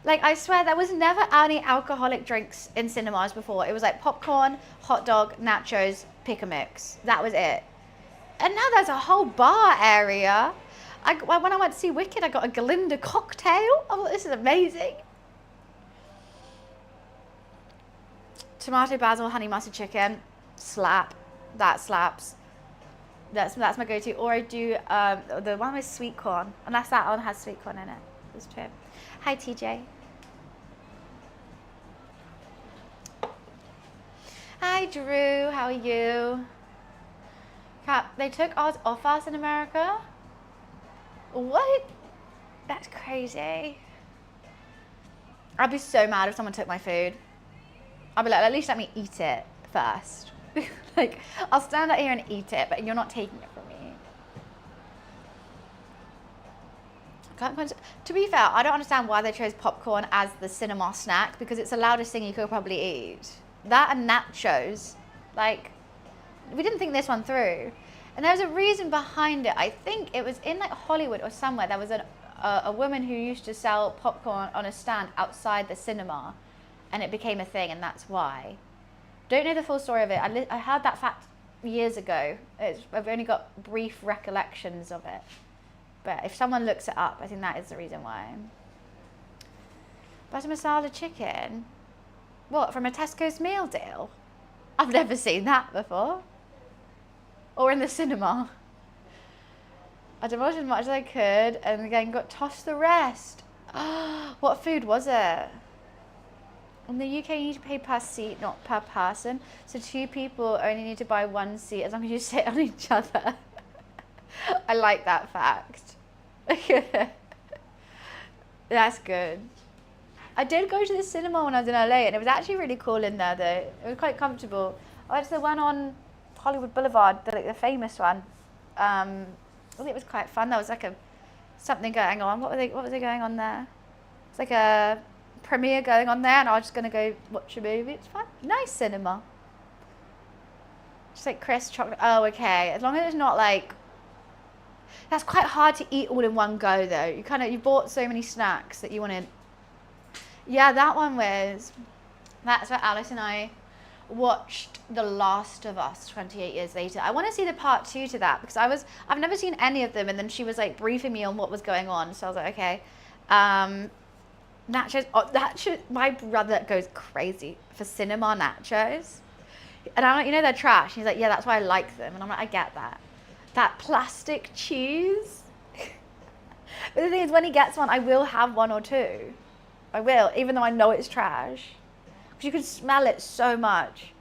Like, I swear there was never any alcoholic drinks in cinemas before. It was like popcorn, hot dog, nachos, pick a mix. That was it. And now there's a whole bar area. When I went to see Wicked, I got a Glinda cocktail. I thought, this is amazing. Tomato, basil, honey mustard chicken. Slap. That slaps. That's my go-to. Or I do the one with sweet corn. Unless that one has sweet corn in it. It's true. Hi, TJ. Hi, Drew. How are you? They took ours off us in America? What? That's crazy. I'd be so mad if someone took my food. I'd be like, at least let me eat it first. Like, I'll stand out here and eat it, but you're not taking it from me. To be fair, I don't understand why they chose popcorn as the cinema snack, because it's the loudest thing you could probably eat. That and nachos. Like, we didn't think this one through. And there's a reason behind it. I think it was in like Hollywood or somewhere. There was a woman who used to sell popcorn on a stand outside the cinema, and it became a thing, and that's why. Don't know the full story of it. I heard that fact years ago. I've only got brief recollections of it. But if someone looks it up, I think that is the reason why. Butter masala chicken? What, from a Tesco's meal deal? I've never seen that before. Or in the cinema. I demolished as much as I could and again got tossed the rest. What food was it? In the UK, you need to pay per seat, not per person. So 2 people only need to buy 1 seat as long as you sit on each other. I like that fact. That's good. I did go to the cinema when I was in LA, and it was actually really cool in there though. It was quite comfortable. I went to the one on Hollywood Boulevard, the famous one. I think it was quite fun. There was like something going on. What was they going on there? It's like a premiere going on there, and I was just gonna go watch a movie. It's fun. Nice cinema. Just like crisp chocolate. Oh, okay. As long as it's not like. That's quite hard to eat all in one go though. You bought so many snacks that you wanted. Yeah, that one was. That's where Alice and I watched The Last of Us 28 years later. I want to see the part 2 to that, because I've never seen any of them, and then she was like briefing me on what was going on, so I was like, okay. Nachos, my brother goes crazy for cinema nachos. And I'm like, you know, they're trash. He's like, yeah, that's why I like them. And I'm like, I get that. That plastic cheese. But the thing is, when he gets one, I will have 1 or 2. I will, even though I know it's trash. Because you can smell it so much.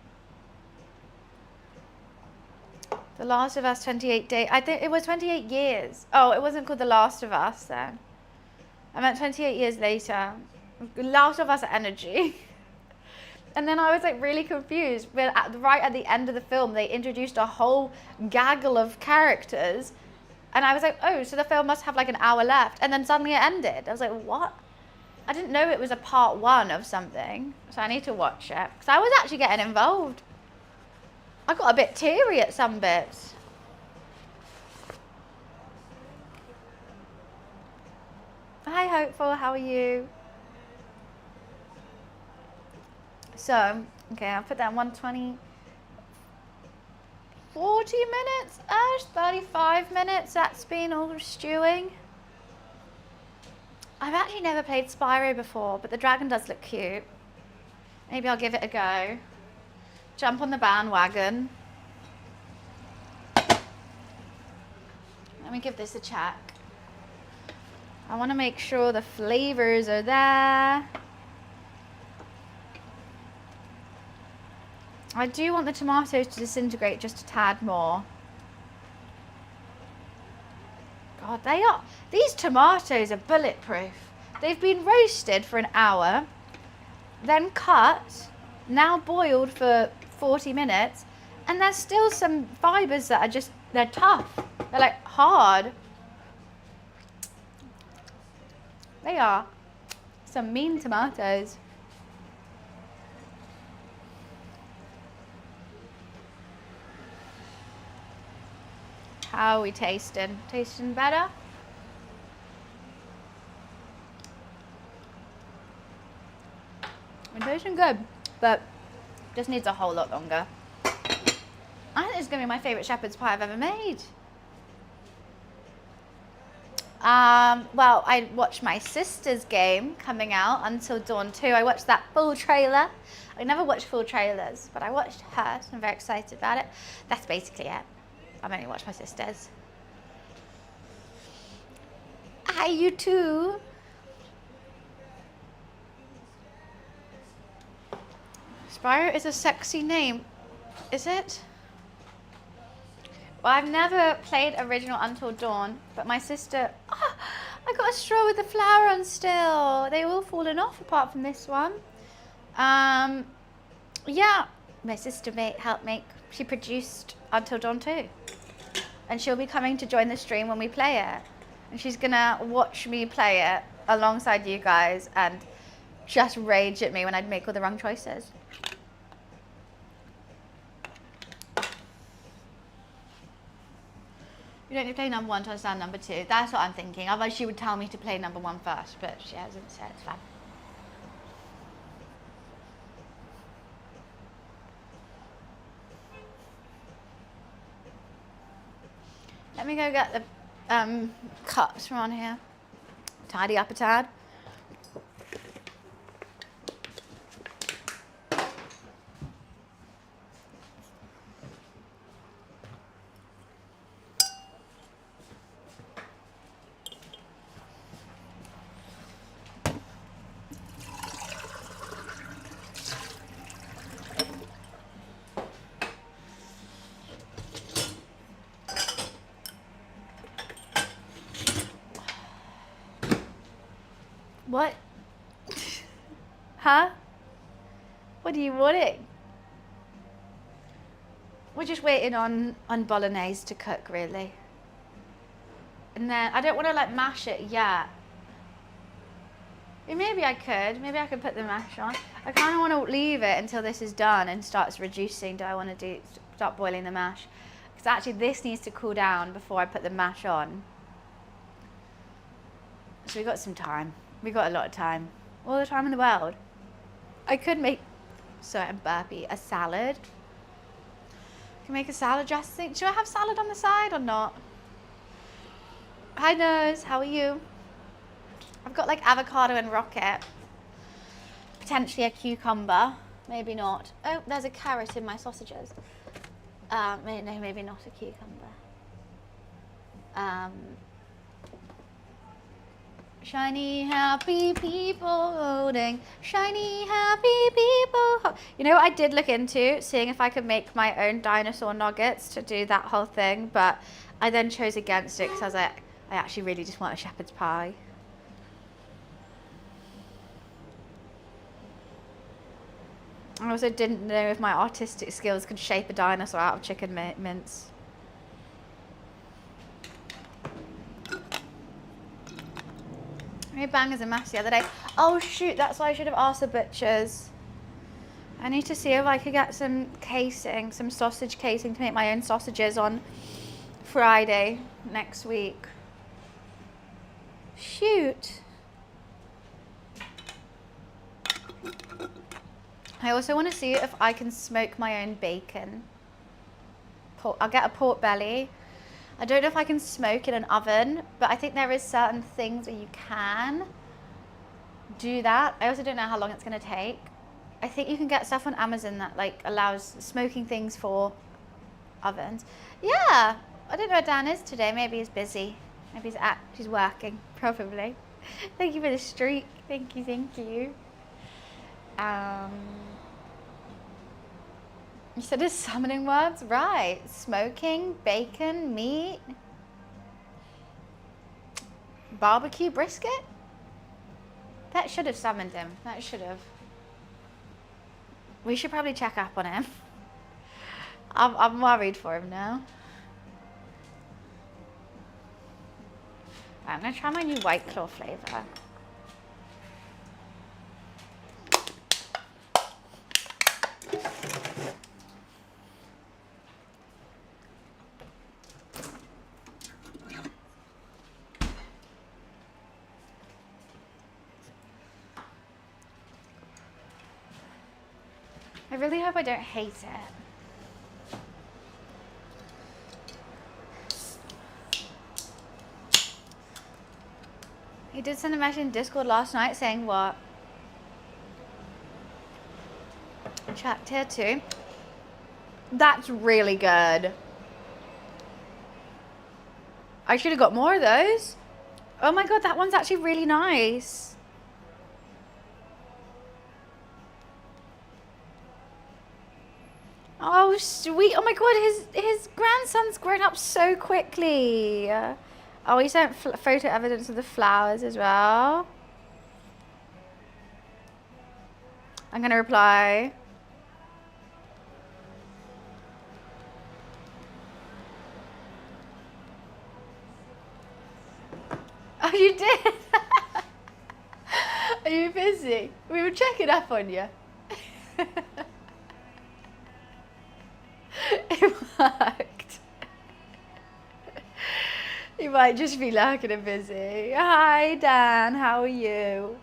The Last of Us 28 days. I think it was 28 years. Oh, it wasn't called The Last of Us then. I meant 28 years later. Last of Us energy. And then I was like really confused. But right at the end of the film, they introduced a whole gaggle of characters. And I was like, oh, so the film must have like an hour left. And then suddenly it ended. I was like, what? I didn't know it was a part 1 of something. So I need to watch it. Because I was actually getting involved. I got a bit teary at some bits. Hi, Hopeful. How are you? So, okay, I'll put that 120. 40 minutes? 35 minutes that's been all stewing. I've actually never played Spyro before, but the dragon does look cute. Maybe I'll give it a go. Jump on the bandwagon. Let me give this a check. I want to make sure the flavors are there. I do want the tomatoes to disintegrate just a tad more. God, these tomatoes are bulletproof. They've been roasted for an hour, then cut, now boiled for 40 minutes, and there's still some fibers that are they're tough. They're like hard. They are some mean tomatoes. How are we tasting? Tasting better? We're tasting good, but just needs a whole lot longer. I think this is going to be my favourite shepherd's pie I've ever made. Well, I watched my sister's game coming out, Until Dawn 2. I watched that full trailer. I never watched full trailers, but I watched hers. I'm very excited about it. That's basically it. I've only watched my sister's. Hi, you too. Spyro is a sexy name, is it? Well, I've never played original Until Dawn, but my sister... Oh, I got a straw with the flower on still. They all fallen off apart from this one. Yeah, my sister helped make, she produced Until Dawn 2. And she'll be coming to join the stream when we play it. And she's gonna watch me play it alongside you guys and just rage at me when I'd make all the wrong choices. You don't need to play number 1 to understand number 2. That's what I'm thinking. Otherwise she would tell me to play number 1 first, but she hasn't, so it's fine. Let me go get the cups from on here. Tidy up a tad. What? Huh? What are you wanting? We're just waiting on bolognese to cook, really. And then I don't want to like mash it yet. Maybe I could put the mash on. I kind of want to leave it until this is done and starts reducing. Do I want to start boiling the mash? Because actually this needs to cool down before I put the mash on. So we've got some time. We got a lot of time. All the time in the world. I could make, sorry, I'm burpy, a salad. I can make a salad dressing. Should I have salad on the side or not? Hi Nose, how are you? I've got like avocado and rocket. Potentially a cucumber. Maybe not. Oh, there's a carrot in my sausages. No, maybe not a cucumber. Shiny, happy people holding. Shiny, happy people. You know what I did look into? Seeing if I could make my own dinosaur nuggets to do that whole thing. But I then chose against it because I was like, I actually really just want a shepherd's pie. I also didn't know if my artistic skills could shape a dinosaur out of chicken mince. I made bangers and mash the other day. Oh shoot, that's why I should have asked the butchers. I need to see if I could get some casing, some sausage casing to make my own sausages on Friday next week. Shoot. I also want to see if I can smoke my own bacon. I'll get a pork belly. I don't know if I can smoke in an oven, but I think there is certain things where you can do that. I also don't know how long it's going to take. I think you can get stuff on Amazon that like allows smoking things for ovens. Yeah, I don't know where Dan is today. Maybe he's busy. Maybe he's working, probably. Thank you for the streak. Thank you, thank you. You said his summoning words? Right. Smoking, bacon, meat, barbecue brisket? That should have summoned him. That should have. We should probably check up on him. I'm worried for him now. Right, I'm going to try my new White Claw flavour. I really hope I don't hate it. He did send a message in Discord last night saying what? Chat tier 2. That's really good. I should have got more of those. Oh my god, that one's actually really nice. Oh sweet, oh my god, his grandson's grown up so quickly. Oh, he sent photo evidence of the flowers as well. I'm going to reply. Oh, you did? Are you busy? We were checking up on you. It worked. You might just be lurking and busy. Hi, Dan. How are you?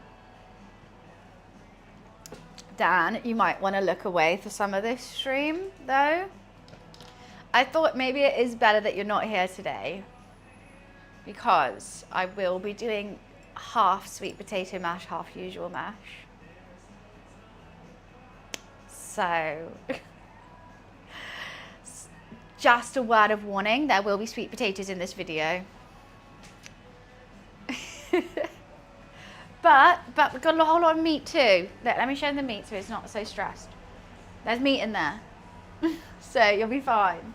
Dan, you might want to look away for some of this stream, though. I thought maybe it is better that you're not here today, because I will be doing half sweet potato mash, half usual mash. So, just a word of warning, there will be sweet potatoes in this video. But we've got a whole lot of meat too. Look, let me show them the meat so it's not so stressed. There's meat in there. So you'll be fine.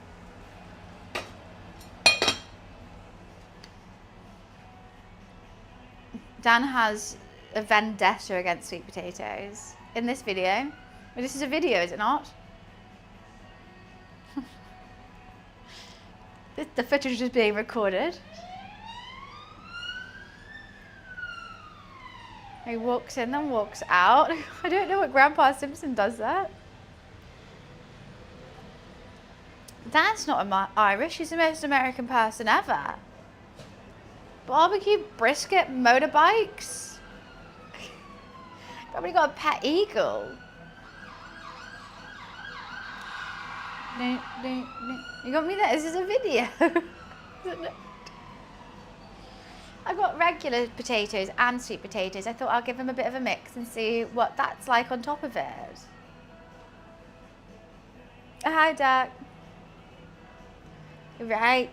Dan has a vendetta against sweet potatoes in this video. Well, this is a video, is it not? The footage is being recorded. He walks in and walks out. I don't know what Grandpa Simpson does that. Dan's not Irish, he's the most American person ever. Barbecue, brisket, motorbikes. Probably got a pet eagle. You got me there? This is a video. I got regular potatoes and sweet potatoes. I thought I'll give them a bit of a mix and see what that's like on top of it. Hi, Doc. Right.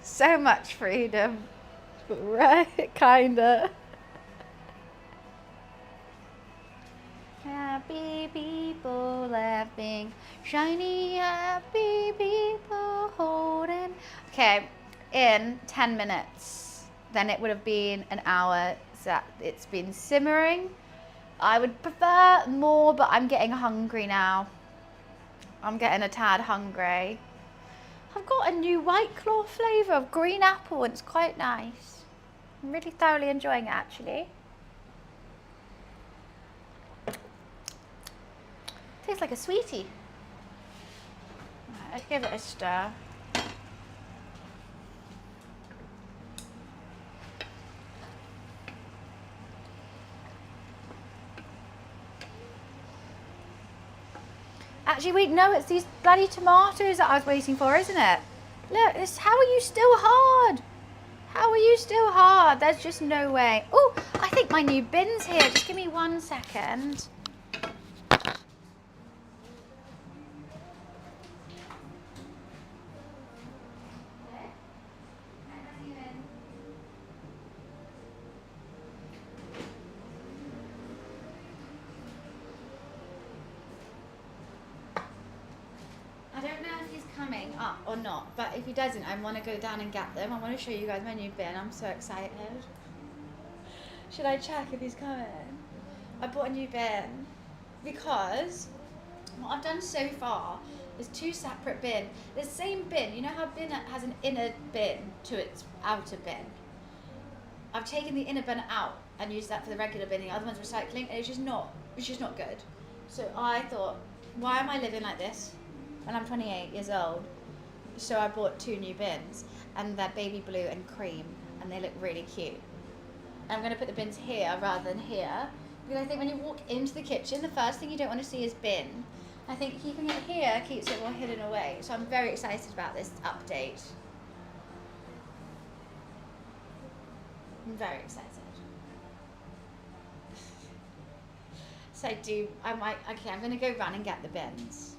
So much freedom. Right, kinda. Happy people laughing, shiny happy people holding. Okay, in 10 minutes. Then it would have been an hour that it's been simmering. I would prefer more, but I'm getting hungry now. I'm getting a tad hungry. I've got a new White Claw flavour of green apple and it's quite nice. I'm really thoroughly enjoying it actually. Tastes like a sweetie. Right, let's give it a stir. Actually, wait, no, it's these bloody tomatoes that I was waiting for, isn't it? Look, how are you still hard? How are you still hard? There's just no way. Oh, I think my new bin's here. Just give me 1 second. Or not, but if he doesn't, I want to go down and get them. I want to show you guys my new bin. I'm so excited. Should I check if he's coming? I bought a new bin because what I've done so far is 2 separate bins. The same bin, you know how bin has an inner bin to its outer bin? I've taken the inner bin out and used that for the regular bin. The other one's recycling, and it's just not good. So I thought, why am I living like this when I'm 28 years old? So I bought 2 new bins, and they're baby blue and cream, and they look really cute. I'm going to put the bins here rather than here, because I think when you walk into the kitchen, the first thing you don't want to see is bin. I think keeping it here keeps it more hidden away. So I'm very excited about this update. I'm very excited. So I'm going to go run and get the bins.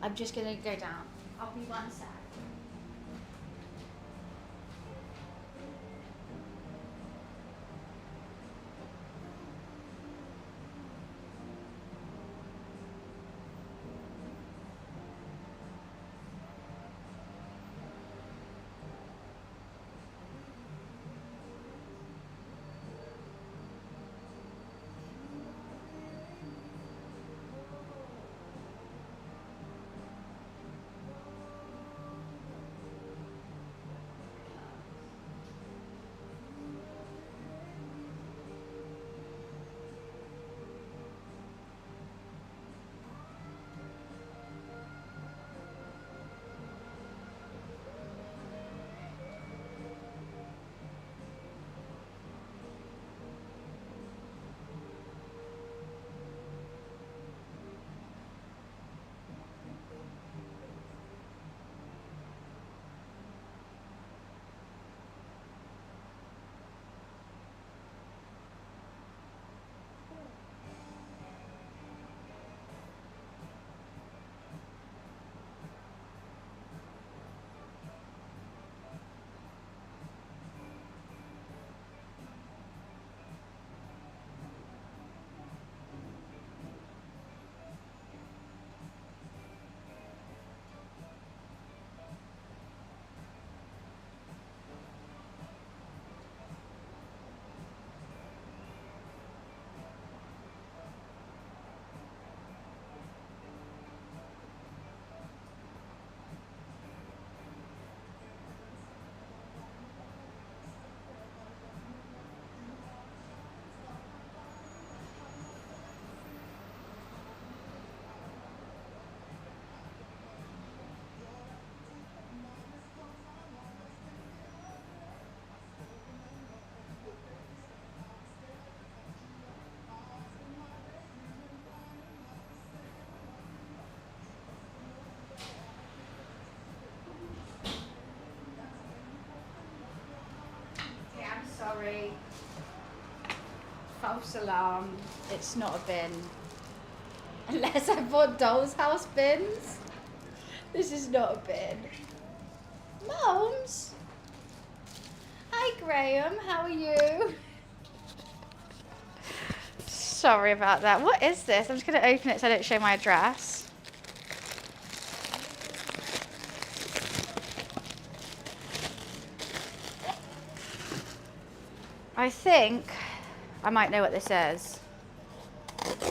I'm just going to go down. I'll be 1 sec. sorry. False alarm. It's not a bin. Unless I bought Doll's House bins. This is not a bin. Mums? Hi Graham, how are you? Sorry about that. What is this? I'm just going to open it so I don't show my address. I think I might know what this is,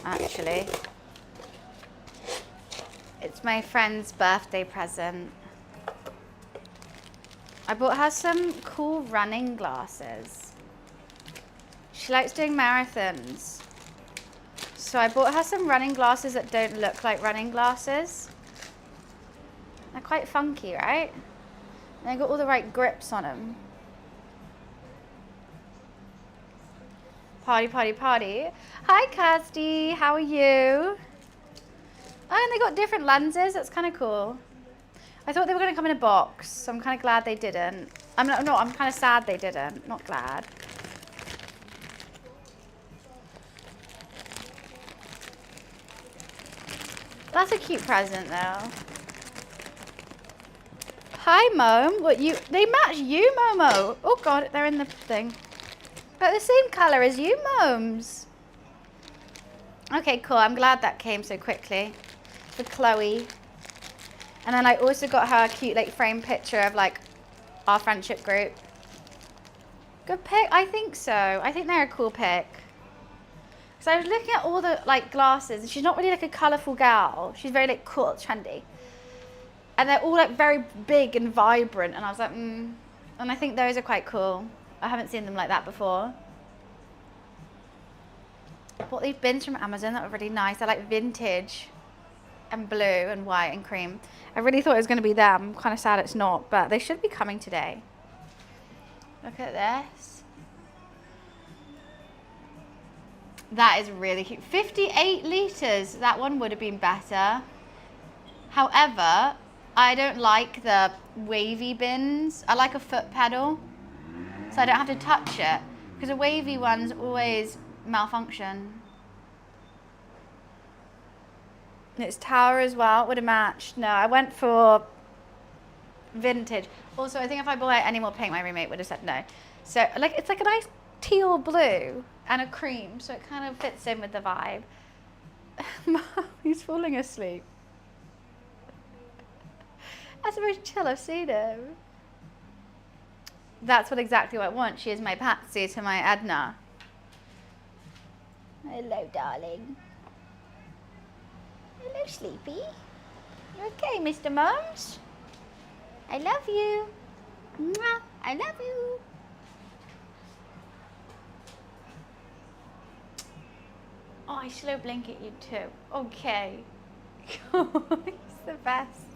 actually. It's my friend's birthday present. I bought her some cool running glasses. She likes doing marathons. So I bought her some running glasses that don't look like running glasses. They're quite funky, right? And they got all the right grips on them. Party, party, party. Hi, Kirsty. How are you? Oh, and they got different lenses. That's kind of cool. I thought they were going to come in a box, so I'm kind of glad they didn't. I'm kind of sad they didn't. Not glad. That's a cute present, though. Hi, Mom. They match you, Momo. Oh, God, they're in the thing. But the same colour as you, Moms. Okay, cool. I'm glad that came so quickly. For Chloe. And then I also got her a cute, like, frame picture of, like, our friendship group. Good pick? I think so. I think they're a cool pick. So I was looking at all the, like, glasses, and she's not really, like, a colourful gal. She's very, like, cool, trendy. And they're all, like, very big and vibrant. And I was like, And I think those are quite cool. I haven't seen them like that before. I bought these bins from Amazon that were really nice. They're like vintage and blue and white and cream. I really thought it was going to be them. I'm kind of sad it's not, but they should be coming today. Look at this. That is really cute. 58 litres. That one would have been better. However, I don't like the wavy bins. I like a foot pedal, so I don't have to touch it, because the wavy ones always malfunction. And it's tower as well. It would have matched. No, I went for vintage. Also, I think if I bought any more paint, my roommate would have said no. So, like, it's like a nice teal blue and a cream, so it kind of fits in with the vibe. He's falling asleep. That's the most chill I've seen him. That's exactly what I want. She is my Patsy to my Edna. Hello, darling. Hello, Sleepy. You okay, Mr. Mums? I love you. Mwah. I love you. Oh, I slow blink at you too. Okay. He's the best.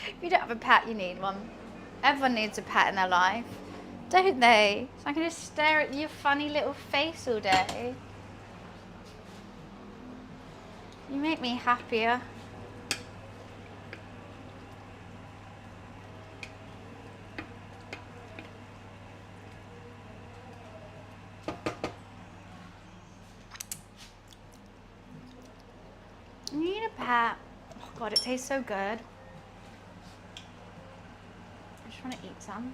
If you don't have a pet, you need one. Everyone needs a pet in their life, don't they? So I can just stare at your funny little face all day. You make me happier. You need a pet. Oh God, it tastes so good. I just want to eat some.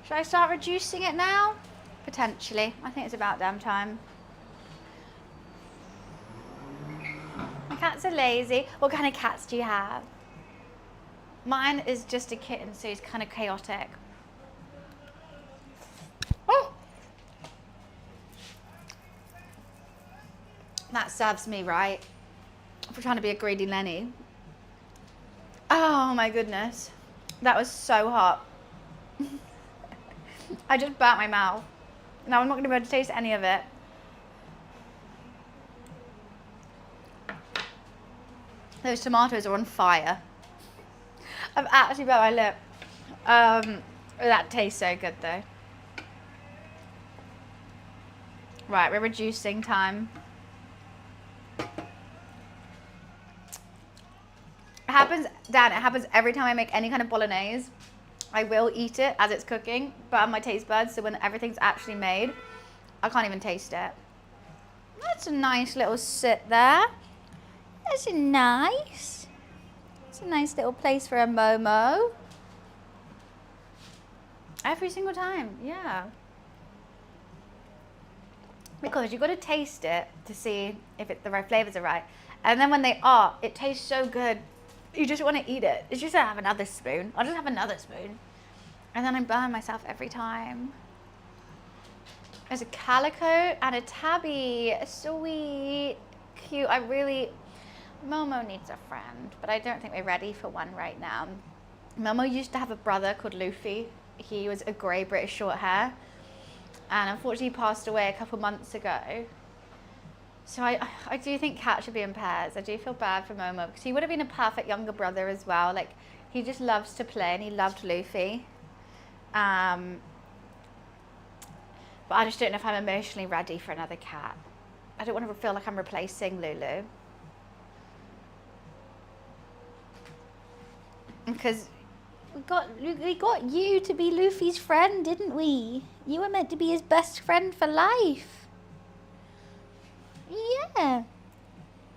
Should I start reducing it now? Potentially. I think it's about damn time. My cats are lazy. What kind of cats do you have? Mine is just a kitten, so he's kind of chaotic. Oh! That serves me right. For trying to be a greedy Lenny. Oh my goodness. That was so hot. I just burnt my mouth. Now I'm not going to be able to taste any of it. Those tomatoes are on fire. I've actually burnt my lip. That tastes so good though. Right, we're reducing time. happens, Dan, it happens every time I make any kind of bolognese. I will eat it as it's cooking, but on my taste buds, so when everything's actually made, I can't even taste it. That's a nice little sit there. That's nice. It's a nice little place for a Momo. Every single time, yeah. Because you've got to taste it to see if the right flavors are right. And then when they are, it tastes so good. You just want to eat it. It's just have another spoon. I'll just have another spoon. And then I burn myself every time. There's a calico and a tabby. Sweet. Cute. Momo needs a friend, but I don't think we're ready for one right now. Momo used to have a brother called Luffy. He was a grey British short hair. And unfortunately passed away a couple months ago. So I do think cats should be in pairs. I do feel bad for Momo because he would have been a perfect younger brother as well. Like, he just loves to play and he loved Luffy. But I just don't know if I'm emotionally ready for another cat. I don't want to feel like I'm replacing Lulu. Because we got you to be Luffy's friend, didn't we? You were meant to be his best friend for life. Yeah.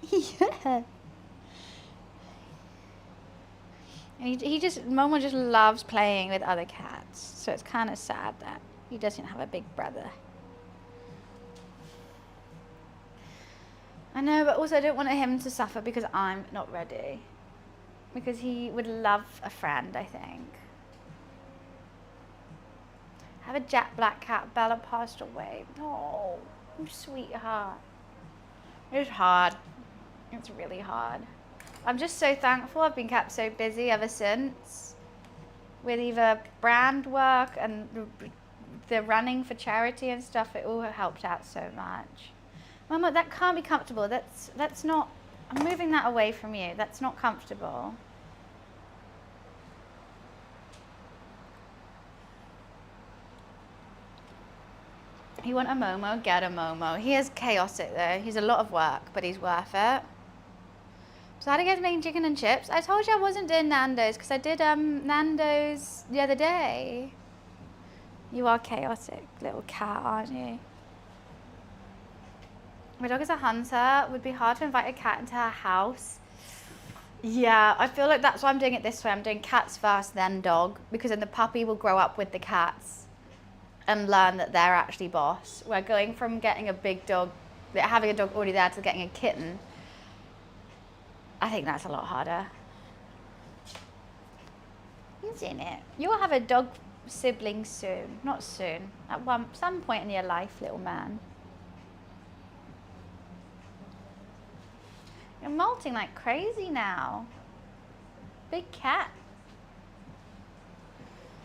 Yeah. And Momo just loves playing with other cats. So it's kind of sad that he doesn't have a big brother. I know, but also I don't want him to suffer because I'm not ready. Because he would love a friend, I think. I have a jet black cat. Bella passed away. Oh, sweetheart. It's hard. It's really hard. I'm just so thankful I've been kept so busy ever since. With either brand work and the running for charity and stuff. It all helped out so much. Mama, that can't be comfortable. That's not... I'm moving that away from you. That's not comfortable. You want a Momo? Get a Momo. He is chaotic though. He's a lot of work, but he's worth it. So how do you guys making chicken and chips? I told you I wasn't doing Nando's because I did Nando's the other day. You are chaotic, little cat, aren't you? My dog is a hunter. It would be hard to invite a cat into her house. Yeah, I feel like that's why I'm doing it this way. I'm doing cats first, then dog, because then the puppy will grow up with the cats and learn that they're actually boss. We're going from getting a big dog, having a dog already there, to getting a kitten. I think that's a lot harder. Isn't it? You'll have a dog sibling soon. Not soon. At some point in your life, little man. You're molting like crazy now. Big cat.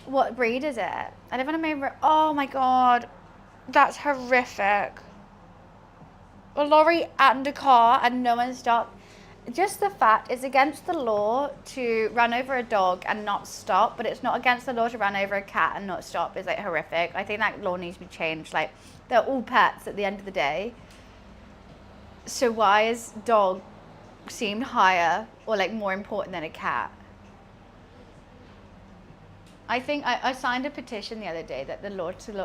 What breed is it? I live on a main road. Oh my god. That's horrific. A lorry and a car and no one stopped. Just the fact it's against the law to run over a dog and not stop, but it's not against the law to run over a cat and not stop is like horrific. I think that law needs to be changed. Like, they're all pets at the end of the day. So why is dog seemed higher or like more important than a cat? I think I signed a petition the other day that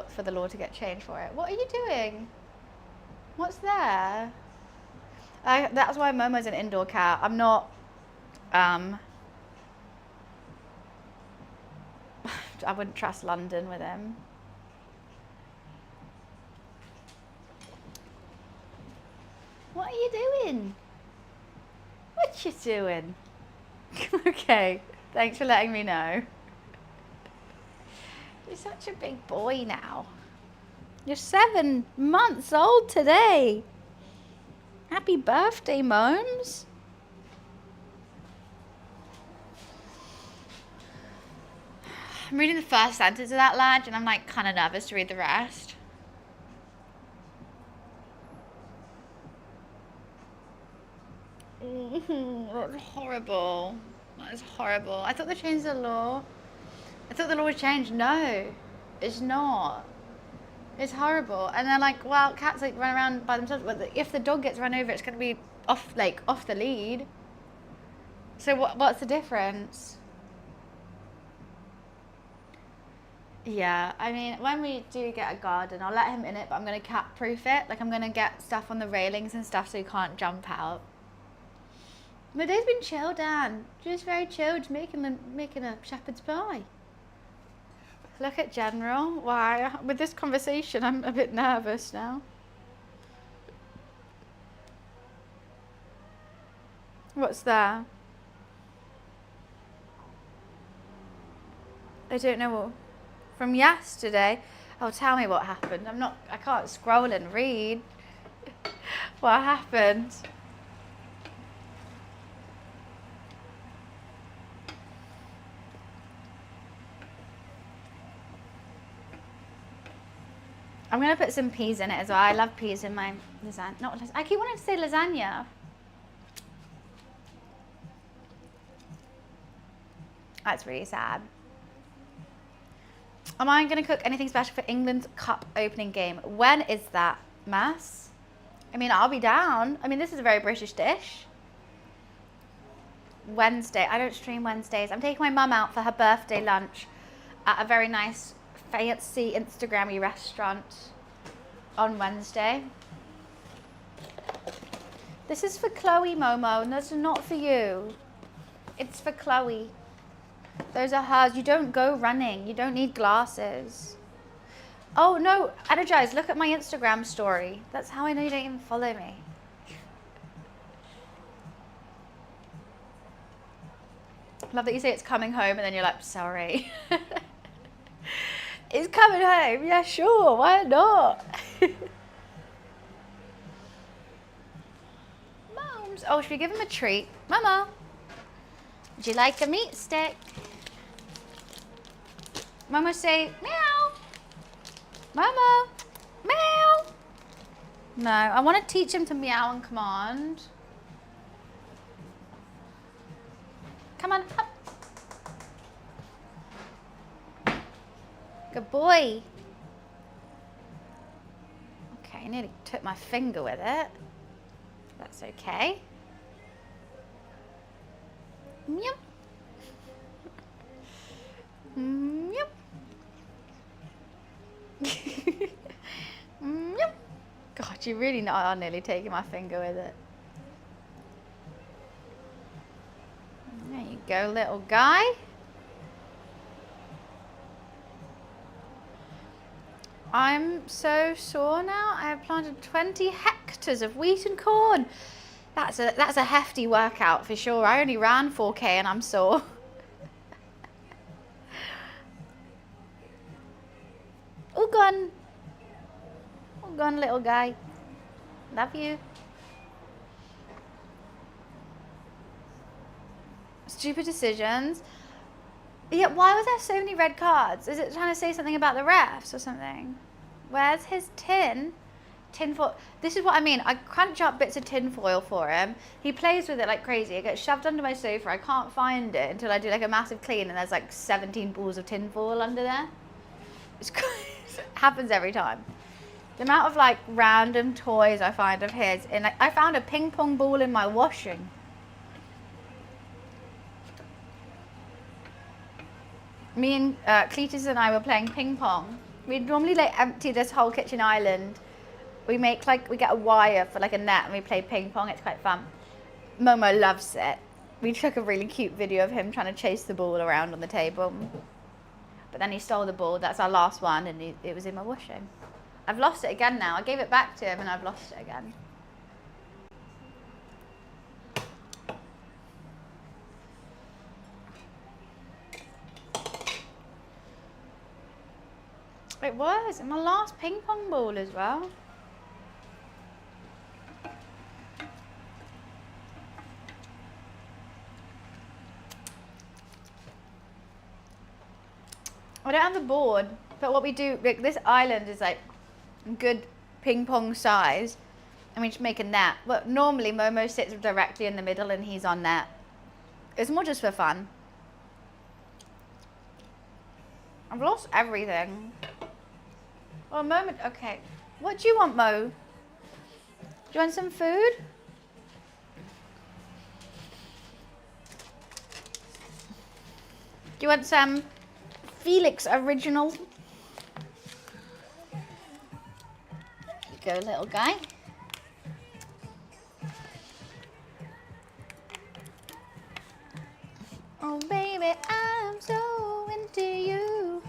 for the law to get changed for it. What are you doing? What's there? That's why Momo's an indoor cat. I'm not, I wouldn't trust London with him. What are you doing? What you doing? Okay, thanks for letting me know. You're such a big boy now. You're 7 months old today. Happy birthday, Momes. I'm reading the first sentence of that lad and I'm like kind of nervous to read the rest. That's horrible. That is horrible. I thought they changed the law. I thought the law was changed. No, it's not. It's horrible. And they're like, well, cats like run around by themselves. But if the dog gets run over, it's going to be off the lead. So So what's the difference? Yeah, I mean, when we do get a garden, I'll let him in it, but I'm going to cat-proof it. Like, I'm going to get stuff on the railings and stuff so he can't jump out. My day's been chill, Dan. Just very chill, just making a shepherd's pie. Look at General. Why? With this conversation, I'm a bit nervous now. What's there? I don't know. From yesterday? Oh, tell me what happened. I can't scroll and read. What happened? I'm going to put some peas in it as well. I love peas in my lasagna. I keep wanting to say lasagna. That's really sad. Am I going to cook anything special for England's Cup opening game? When is that, Mass? I mean, I'll be down. I mean, this is a very British dish. Wednesday. I don't stream Wednesdays. I'm taking my mum out for her birthday lunch at a very nice, fancy, Instagrammy restaurant on Wednesday. This is for Chloe, Momo, and this is not for you. It's for Chloe. Those are hers. You don't go running. You don't need glasses. Oh, no. Energize. Look at my Instagram story. That's how I know you don't even follow me. Love that you say it's coming home and then you're like, sorry. It's coming home. Yeah, sure. Why not? Moms. Oh, should we give him a treat? Mama. Would you like a meat stick? Mama say, meow. Mama, meow. No, I want to teach him to meow and command. Come on, up. Good boy. Okay, I nearly took my finger with it. That's okay. Meow. Meow. Meow. God, you really are nearly taking my finger with it. There you go, little guy. I'm so sore now. I have planted 20 hectares of wheat and corn. That's a hefty workout for sure. I only ran 4K and I'm sore. All gone. All gone, little guy. Love you. Stupid decisions. Yeah, why was there so many red cards? Is it trying to say something about the refs or something? Where's his tin? Tinfoil. This is what I mean. I crunch up bits of tinfoil for him. He plays with it like crazy. It gets shoved under my sofa. I can't find it until I do like a massive clean and there's like 17 balls of tinfoil under there. It's crazy. It happens every time. The amount of like random toys I find of his. And like, I found a ping pong ball in my washing. Me and Cletus and I were playing ping pong. We'd normally like empty this whole kitchen island. We get a wire for like a net and we play ping pong. It's quite fun. Momo loves it. We took a really cute video of him trying to chase the ball around on the table. But then he stole the ball. That's our last one and it was in my washing. I've lost it again now. I gave it back to him and I've lost it again. It was my last ping pong ball as well. I don't have the board, but what we do, like, this island is like good ping pong size, and we just make a net. Well, normally Momo sits directly in the middle and he's on net. It's more just for fun. I've lost everything. Oh, a moment. Okay. What do you want, Mo? Do you want some food? you want some Felix original? Here you go, little guy. Oh baby, I'm so into you.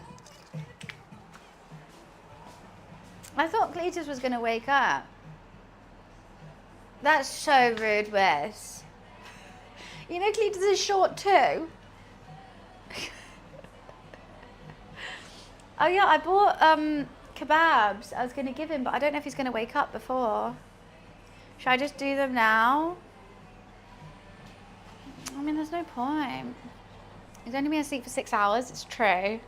I thought Cletus was gonna wake up. That's so rude, Wes. You know Cletus is short too. Oh yeah, I bought kebabs. I was gonna give him, but I don't know if he's gonna wake up before. Should I just do them now? I mean, there's no point. He's only been asleep for 6 hours, it's true.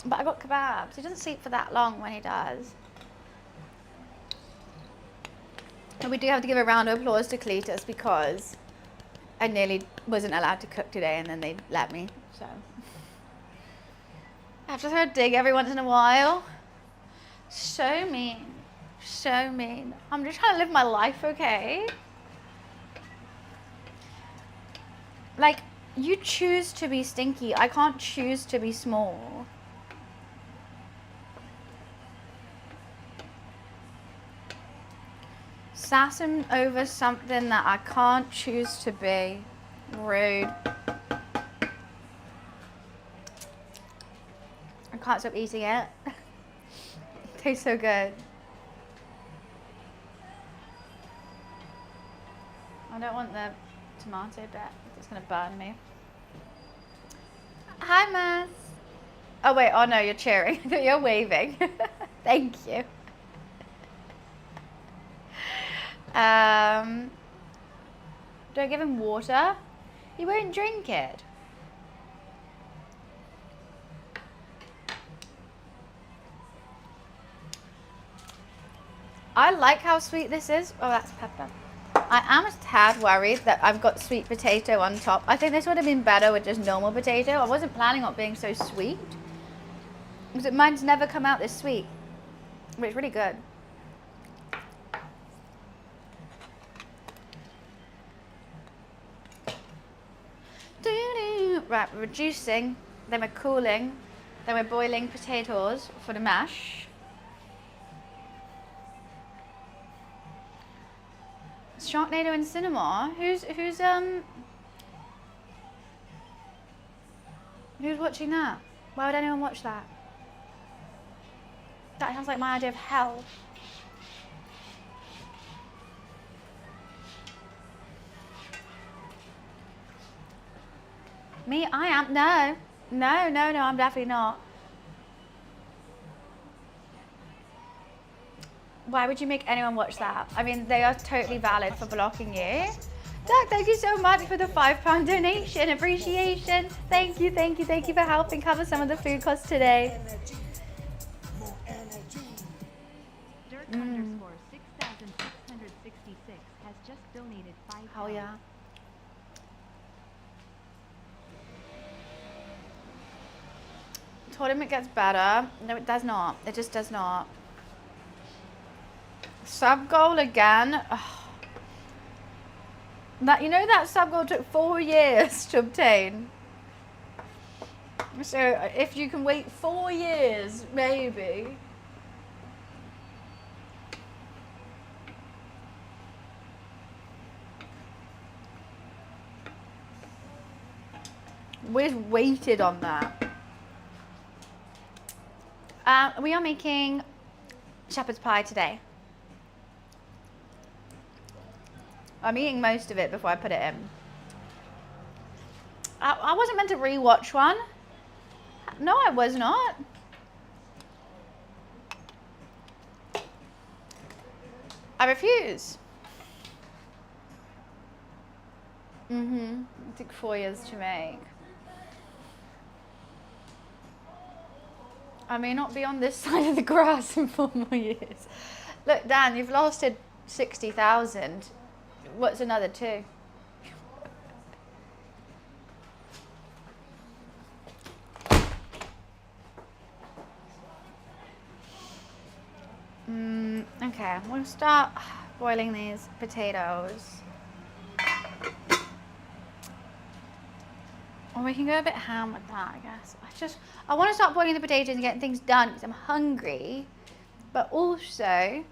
But I got kebabs. He doesn't sleep for that long when he does. And we do have to give a round of applause to Cletus because I nearly wasn't allowed to cook today and then they let me, so. I have to throw a dig every once in a while. So mean. So mean. I'm just trying to live my life, okay? Like, you choose to be stinky. I can't choose to be small. Sassing over something that I can't choose to be. Rude. I can't stop eating it. It tastes so good. I don't want the tomato bit. It's gonna burn me. Hi, Mass. Oh wait, oh no, you're cheering. You're waving. Thank you. Do I give him water? He won't drink it. I like how sweet this is. Oh, that's pepper. I am a tad worried that I've got sweet potato on top. I think this would have been better with just normal potato. I wasn't planning on being so sweet. Because mine's never come out this sweet. But it's really good. Right, we're reducing, then we're cooling, then we're boiling potatoes for the mash. Sharknado and Cinema? Who's watching that? Why would anyone watch that? That sounds like my idea of hell. Me? I am? No. No, I'm definitely not. Why would you make anyone watch that? I mean, they are totally valid for blocking you. Doug, thank you so much for the £5 donation. Appreciation. Thank you for helping cover some of the food costs today.
Dirk_6666 has just donated £5.
Oh yeah. Told him it gets better. No, it does not. It just does not. Sub goal again. Oh. That, you know, that sub goal took 4 years to obtain. So if you can wait 4 years, maybe. We've waited on that. We are making shepherd's pie today. I'm eating most of it before I put it in. I wasn't meant to re-watch one. No, I was not. I refuse. It took 4 years to make. I may not be on this side of the grass in 4 more years. Look, Dan, you've lasted 60,000. What's another 2? Okay, we'll start boiling these potatoes. Or we can go a bit ham with that, I guess. I want to start boiling the potatoes and getting things done because I'm hungry. But also,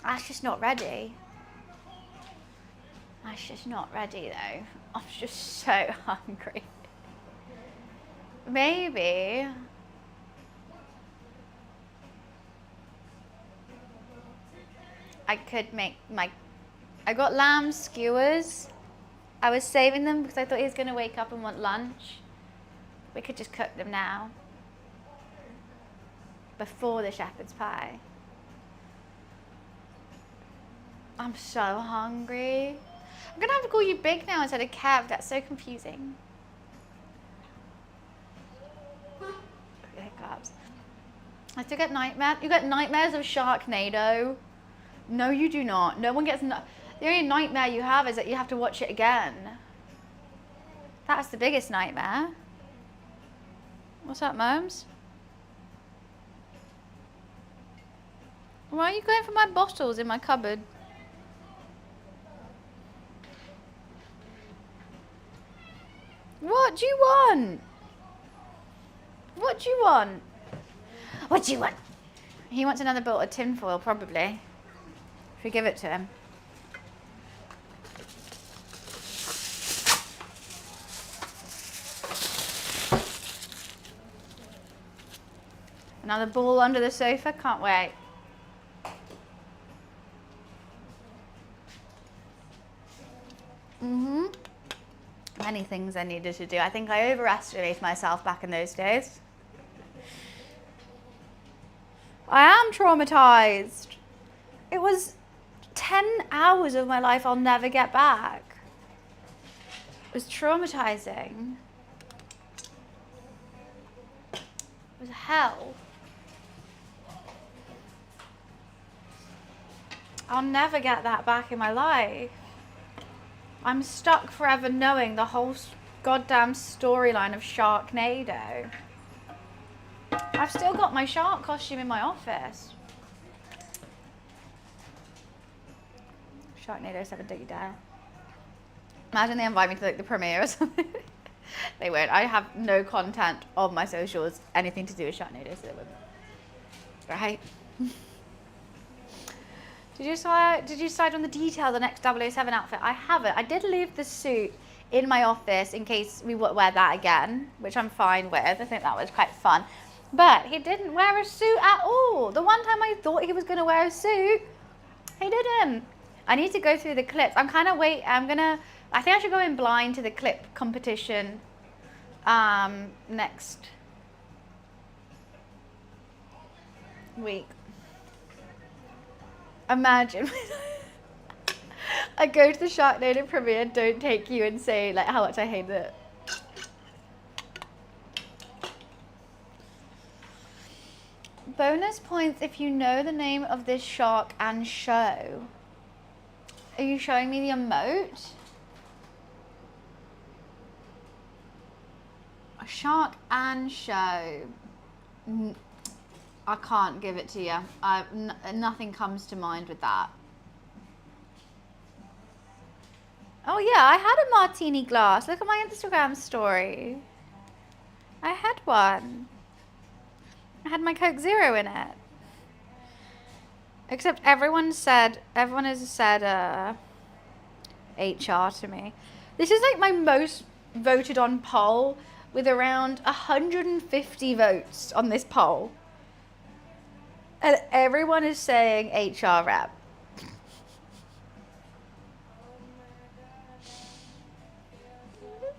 that's just not ready. That's just not ready though. I'm just so hungry. Maybe. I could make I got lamb skewers. I was saving them because I thought he was going to wake up and want lunch. We could just cook them now. Before the shepherd's pie. I'm so hungry. I'm going to have to call you Big now instead of Kev. That's so confusing. Hiccups. I still get nightmares. You get nightmares of Sharknado? No, you do not. No one gets... The only nightmare you have is that you have to watch it again. That's the biggest nightmare. What's up, Moms? Why are you going for my bottles in my cupboard? What do you want? What do you want? What do you want? He wants another bottle of tinfoil, probably. If we give it to him. Another ball under the sofa, can't wait. Many things I needed to do. I think I overestimated myself back in those days. I am traumatized. It was 10 hours of my life I'll never get back. It was traumatizing. It was hell. I'll never get that back in my life. I'm stuck forever knowing the whole goddamn storyline of Sharknado. I've still got my shark costume in my office. Sharknado 7 Don't You Dare. Imagine they invite me to like the premiere or something. They won't. I have no content on my socials, anything to do with Sharknado, so they won't. Right? Did you decide on the detail of the next 007 outfit? I haven't. I did leave the suit in my office in case we would wear that again, which I'm fine with. I think that was quite fun. But he didn't wear a suit at all. The one time I thought he was going to wear a suit, he didn't. I need to go through the clips. I think I should go in blind to the clip competition next week. Imagine I go to the Sharknado premiere, don't take you, and say like how much I hate it. Bonus points if you know the name of this shark and show. Are you showing me the emote? A shark and show. I can't give it to you. Nothing comes to mind with that. Oh yeah, I had a martini glass. Look at my Instagram story. I had one. I had my Coke Zero in it. Except everyone has said HR to me. This is like my most voted on poll with around 150 votes on this poll. And everyone is saying HR rep.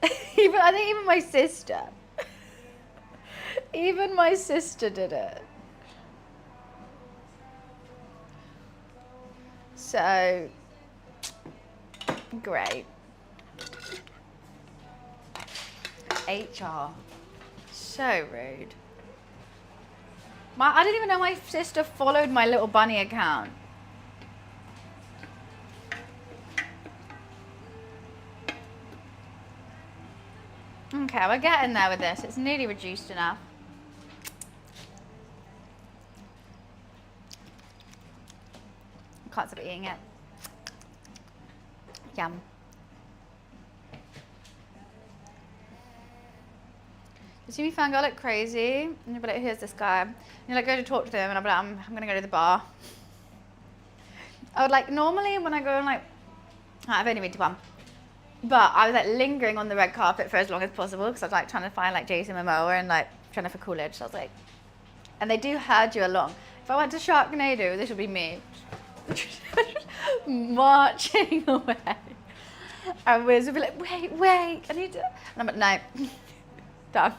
I think even my sister. Even my sister did it. So, great. HR. So rude. I didn't even know my sister followed my little bunny account. Okay, we're getting there with this. It's nearly reduced enough. I can't stop eating it. Yum. You see me fangirl like crazy, and you'll be like, here's this guy. And you like go to talk to them, and I'll be like, I'm gonna go to the bar. I would like, normally when I go on like, I've only been to one, but I was like lingering on the red carpet for as long as possible because I was like trying to find like Jason Momoa and like Jennifer Coolidge. So I was like, and they do herd you along. If I went to Sharknado, this would be me. Marching away. And Wiz would be like, wait, I need to. And I'm like, no, done.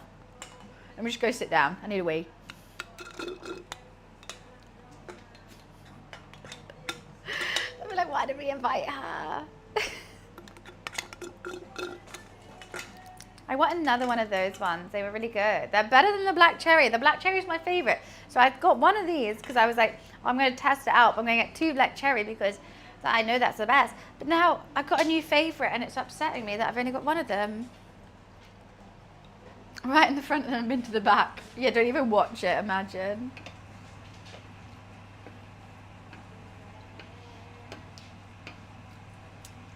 Let me just go sit down. I need a wee. I'd be like, why did we invite her? I want another one of those ones. They were really good. They're better than the black cherry. The black cherry is my favorite. So I got one of these because I was like, oh, I'm going to test it out. I'm going to get 2 black cherry because I know that's the best. But now I've got a new favorite and it's upsetting me that I've only got one of them. Right in the front and then into the back. Yeah, don't even watch it, imagine.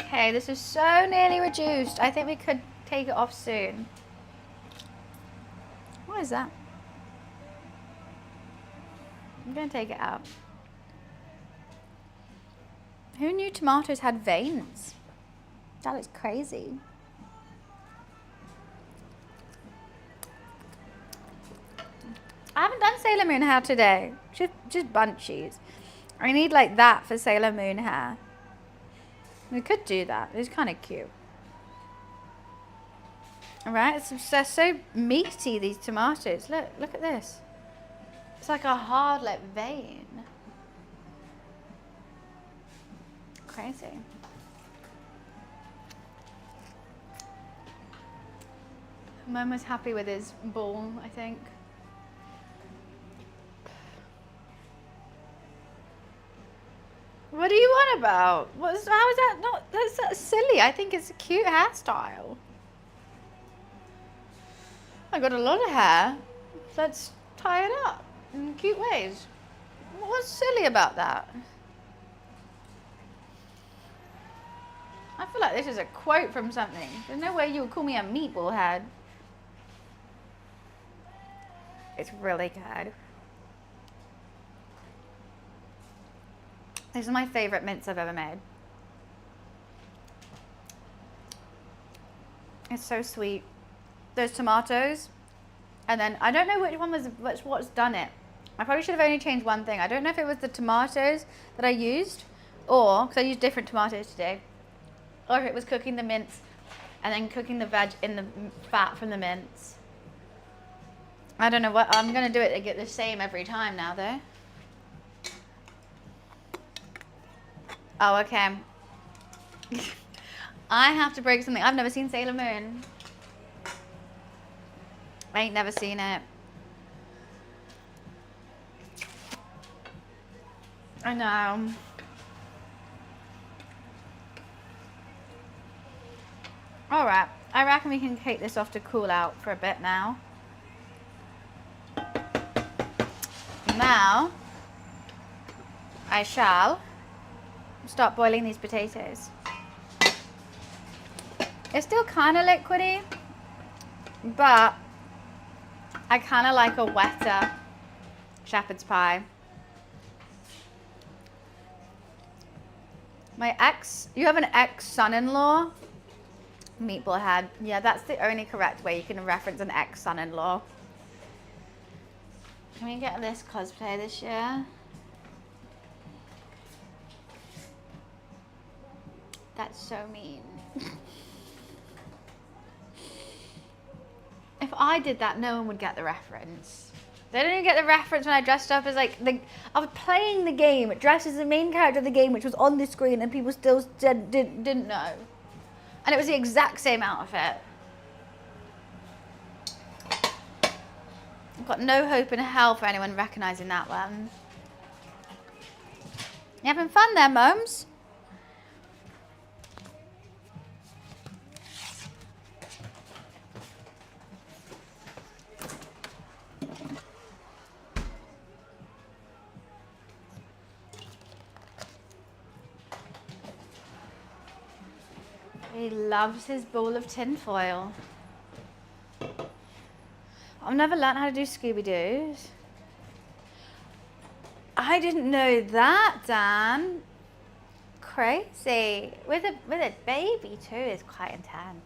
Okay, this is so nearly reduced. I think we could take it off soon. What is that? I'm going to take it out. Who knew tomatoes had veins? That looks crazy. I haven't done Sailor Moon hair today. Just bunchies. I need like that for Sailor Moon hair. We could do that. It's kind of cute. Alright, they're so meaty, these tomatoes. Look at this. It's like a hard, like, vein. Crazy. Mum was happy with his ball, I think. What are you on about? How is that not? That's silly. I think it's a cute hairstyle. I got a lot of hair. Let's tie it up in cute ways. What's silly about that? I feel like this is a quote from something. There's no way you would call me a meatball head. It's really good. This is my favorite mince I've ever made. It's so sweet. Those tomatoes, and then I don't know which one was what's done it. I probably should have only changed one thing. I don't know if it was the tomatoes that I used, or because I used different tomatoes today, or if it was cooking the mince and then cooking the veg in the fat from the mince. I don't know what I'm gonna do it to get the same every time now though. Oh, okay. I have to break something. I've never seen Sailor Moon. I ain't never seen it. I know. Alright, I reckon we can take this off to cool out for a bit now. Now, I shall start boiling these potatoes. It's still kind of liquidy, but I kind of like a wetter shepherd's pie. You have an ex-son-in-law? Meatball head. Yeah, that's the only correct way you can reference an ex-son-in-law. Can we get this cosplay this year? That's so mean. If I did that, no one would get the reference. They don't even get the reference when I dressed up as like, I was playing the game, dressed as the main character of the game, which was on the screen, and people still didn't know. And it was the exact same outfit. I've got no hope in hell for anyone recognising that one. You having fun there, mums? He loves his ball of tinfoil. I've never learned how to do Scooby-Doos. I didn't know that, Dan. Crazy. With a baby too is quite intense.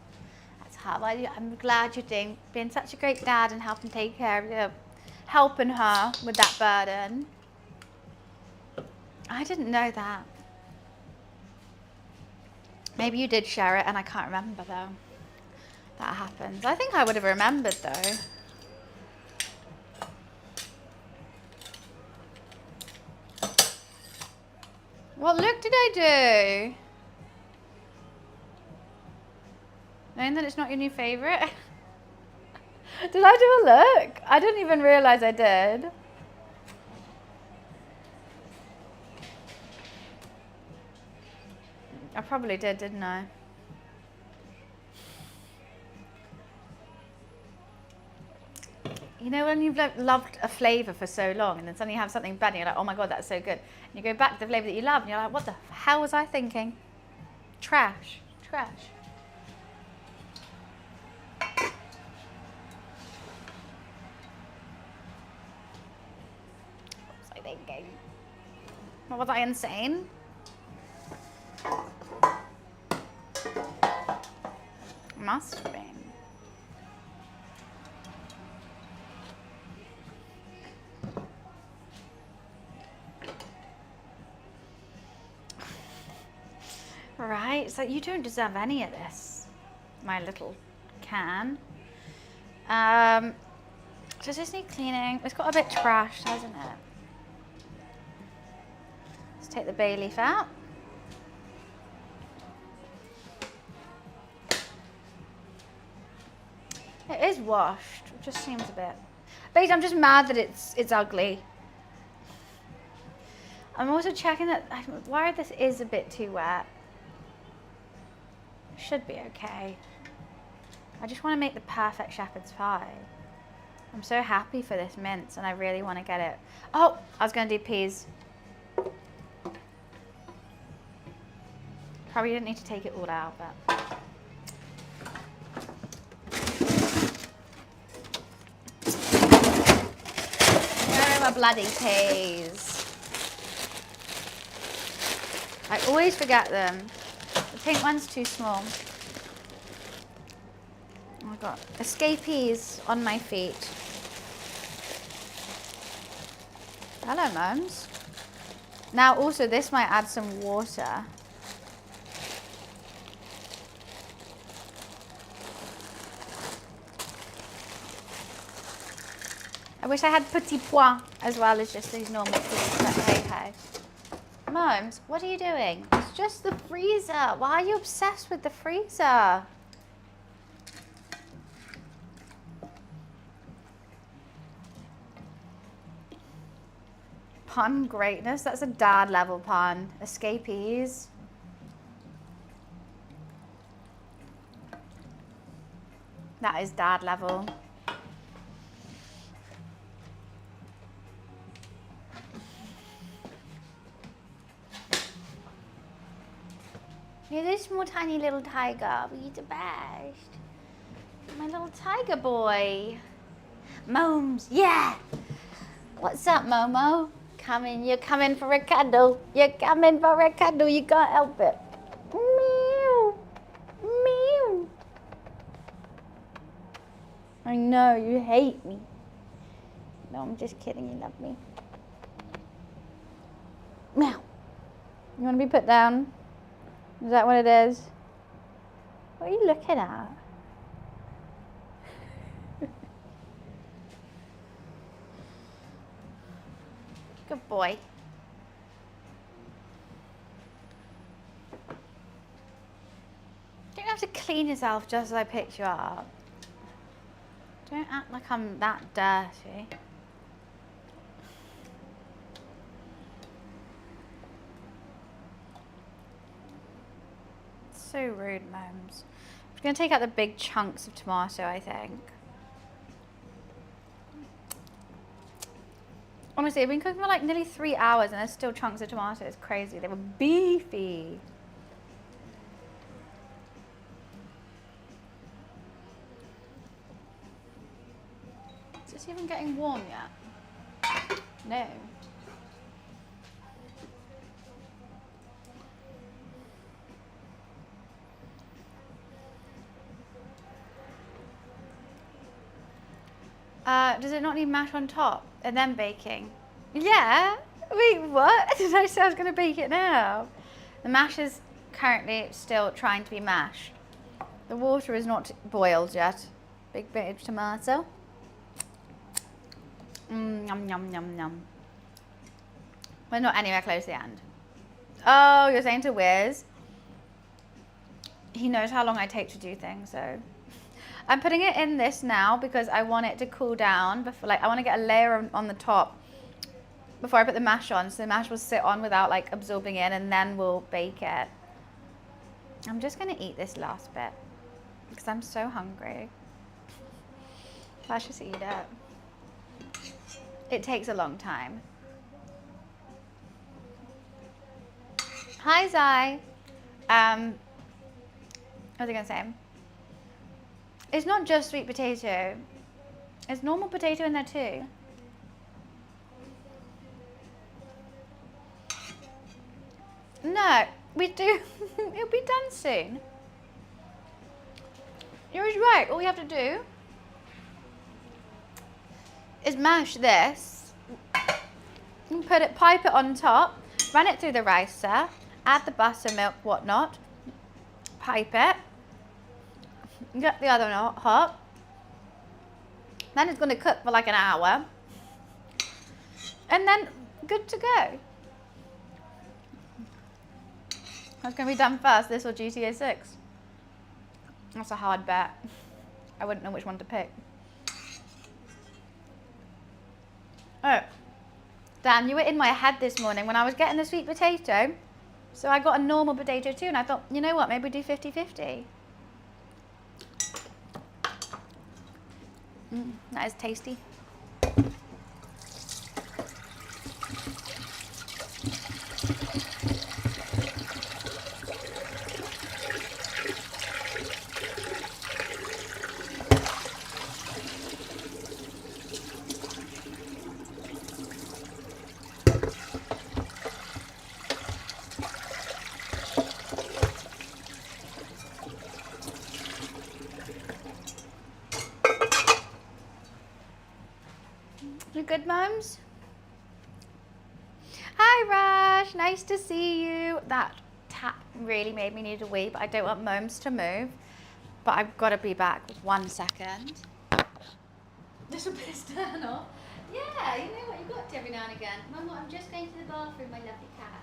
That's hard. I'm glad you're being such a great dad and helping take care of you, helping her with that burden. I didn't know that. Maybe you did share it and I can't remember though. That happens. I think I would have remembered though. What look did I do? Knowing that it's not your new favourite? Did I do a look? I didn't even realise I did. I probably did, didn't I? You know when you've loved a flavour for so long and then suddenly you have something bad and you're like, oh my god, that's so good. And you go back to the flavour that you love and you're like, what the hell was I thinking? Trash. Trash. What was I thinking? What was I insane? Must have been. Right, so you don't deserve any of this, my little can. Does this need cleaning? It's got a bit trashed, hasn't it? Let's take the bay leaf out. It is washed, it just seems a bit. Basically, I'm just mad that it's ugly. I'm also checking that why this is a bit too wet. Should be okay. I just want to make the perfect shepherd's pie. I'm so happy for this mince and I really want to get it. Oh, I was going to do peas. Probably didn't need to take it all out, but. Where are my bloody peas? I always forget them. The pink one's too small. Oh, I've got escapees on my feet. Hello, mums. Now, also, this might add some water. I wish I had petit pois as well as just these normal peas, but hey ho. Mums, what are you doing? It's just the freezer. Why are you obsessed with the freezer? Pun greatness. That's a dad level pun. Escapees. That is dad level. You're this small tiny little tiger, but you're the best. My little tiger boy. Moms, yeah. What's up, Momo? You're coming for a cuddle. You're coming for a cuddle, you can't help it. Meow. Meow. I know, you hate me. No, I'm just kidding, you love me. Meow. You want to be put down? Is that what it is? What are you looking at? Good boy. You don't have to clean yourself just as I picked you up. Don't act like I'm that dirty. So rude, mums. I'm going to take out the big chunks of tomato, I think. Honestly, I've been cooking for like nearly 3 hours and there's still chunks of tomato. It's crazy. They were beefy. Is this even getting warm yet? No. Does it not need mash on top and then baking? Yeah. Wait, what? Did I say I was going to bake it now? The mash is currently still trying to be mashed. The water is not boiled yet. Big bit of tomato. Yum, yum, yum, yum. We're not anywhere close to the end. Oh, you're saying to Wiz? He knows how long I take to do things, so. I'm putting it in this now because I want it to cool down before, like, I want to get a layer on the top before I put the mash on, so the mash will sit on without like absorbing in, and then we'll bake it. I'm just gonna eat this last bit because I'm so hungry. Let's just eat it. It takes a long time. Hi Zai. What was I gonna say? It's not just sweet potato. There's normal potato in there too. No, we do. It'll be done soon. You're right. All we have to do is mash this. You put it, pipe it on top, run it through the ricer, add the butter, milk, whatnot, pipe it. Get the other one hot. Then it's going to cook for like an hour. And then good to go. What's going to be done first, this or GTA 6? That's a hard bet. I wouldn't know which one to pick. Oh, Dan, you were in my head this morning when I was getting the sweet potato. So I got a normal potato too, and I thought, you know what, maybe do 50-50. That is tasty. You good, mums? Hi, Rash. Nice to see you. That tap really made me need a wee, but I don't want mums to move. But I've got to be back. 1 second. This will piss Dan off. Yeah, you know what? You've got to every now and again. Mum, I'm just going to the bathroom, my lovely cat.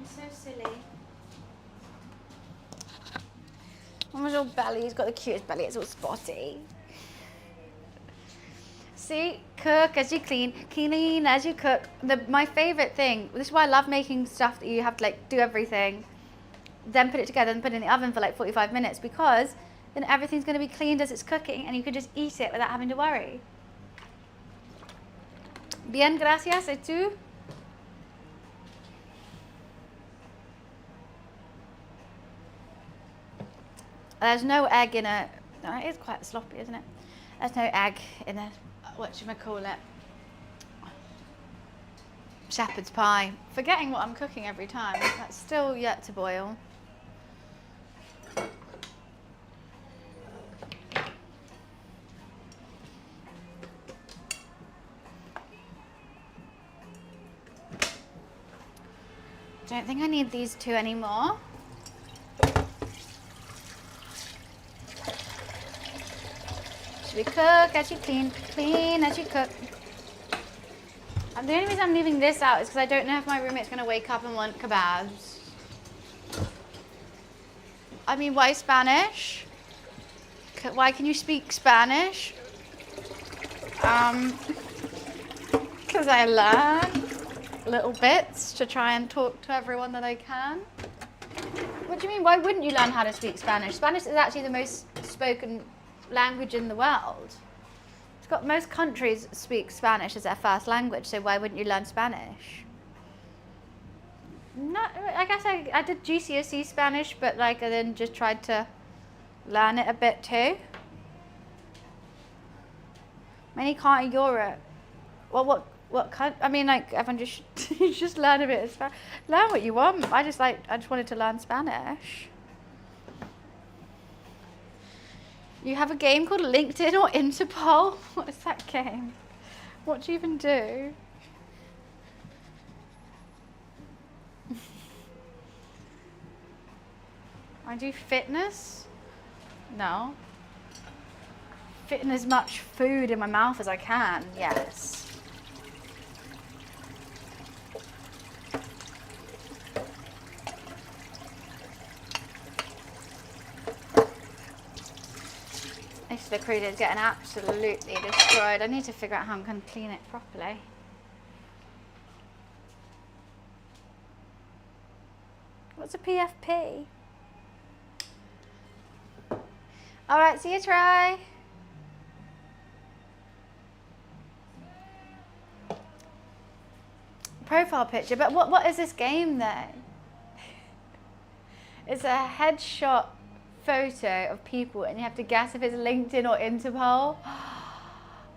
So silly. Oh, his little belly, he's got the cutest belly, it's all spotty. See, cook as you clean, clean as you cook. My favourite thing, this is why I love making stuff that you have to like do everything, then put it together and put it in the oven for like 45 minutes, because then everything's going to be cleaned as it's cooking and you can just eat it without having to worry. Bien, gracias, et tú? There's no egg in a, no, it is quite sloppy, isn't it? There's no egg in a, whatchamacallit, shepherd's pie. Forgetting what I'm cooking every time. That's still yet to boil. Don't think I need these two anymore. So we cook as you clean, clean as you cook. And the only reason I'm leaving this out is because I don't know if my roommate's going to wake up and want kebabs. I mean, why Spanish? Why can you speak Spanish? Because I learn little bits to try and talk to everyone that I can. What do you mean? Why wouldn't you learn how to speak Spanish? Spanish is actually the most spoken language in the world. It's got most countries speak Spanish as their first language, so why wouldn't you learn Spanish? No, I guess I did GCSE Spanish, but like I then just tried to learn it a bit too. Many can't in Europe. Well, what kind? I mean, like everyone just you just learn a bit of Spanish. Learn what you want. I just wanted to learn Spanish. You have a game called LinkedIn or Interpol? What is that game? What do you even do? I do fitness? No. Fitting as much food in my mouth as I can, yes. The crude is getting absolutely destroyed. I need to figure out how I'm going to clean it properly. What's a PFP? All right, see you, try. Profile picture, but what is this game though? It's a headshot photo of people and you have to guess if it's LinkedIn or Interpol.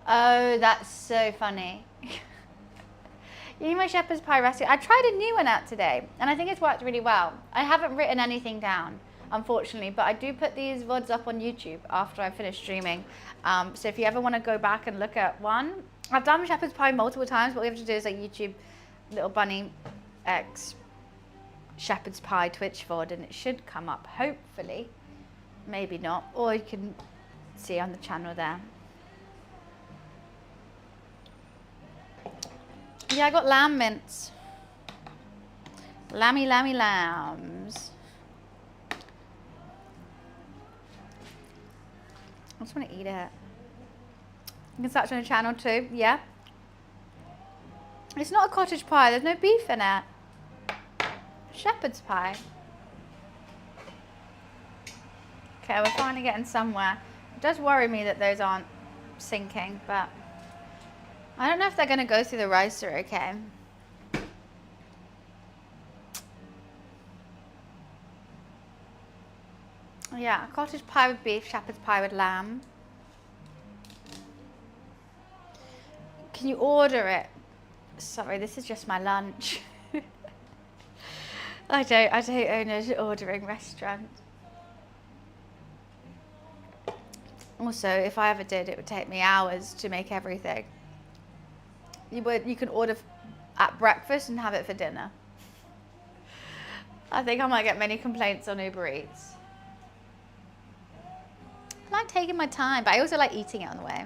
Oh, that's so funny. You need my shepherd's pie recipe. I tried a new one out today and I think it's worked really well. I haven't written anything down, unfortunately, but I do put these VODs up on YouTube after I finish streaming. So if you ever want to go back and look at one, I've done shepherd's pie multiple times, but what we have to do is like YouTube little bunny X shepherd's pie Twitch VOD and it should come up, hopefully. Maybe not, or you can see on the channel there. Yeah, I got lamb mince. Lammy, lammy lambs. I just want to eat it. You can search on the channel too, yeah. It's not a cottage pie, there's no beef in it. Shepherd's pie. Okay, we're finally getting somewhere. It does worry me that those aren't sinking, but I don't know if they're going to go through the ricer okay. Yeah, cottage pie with beef, shepherd's pie with lamb. Can you order it? Sorry, this is just my lunch. I don't own an ordering restaurant. Also, if I ever did, it would take me hours to make everything. You can order at breakfast and have it for dinner. I think I might get many complaints on Uber Eats. I like taking my time, but I also like eating it on the way.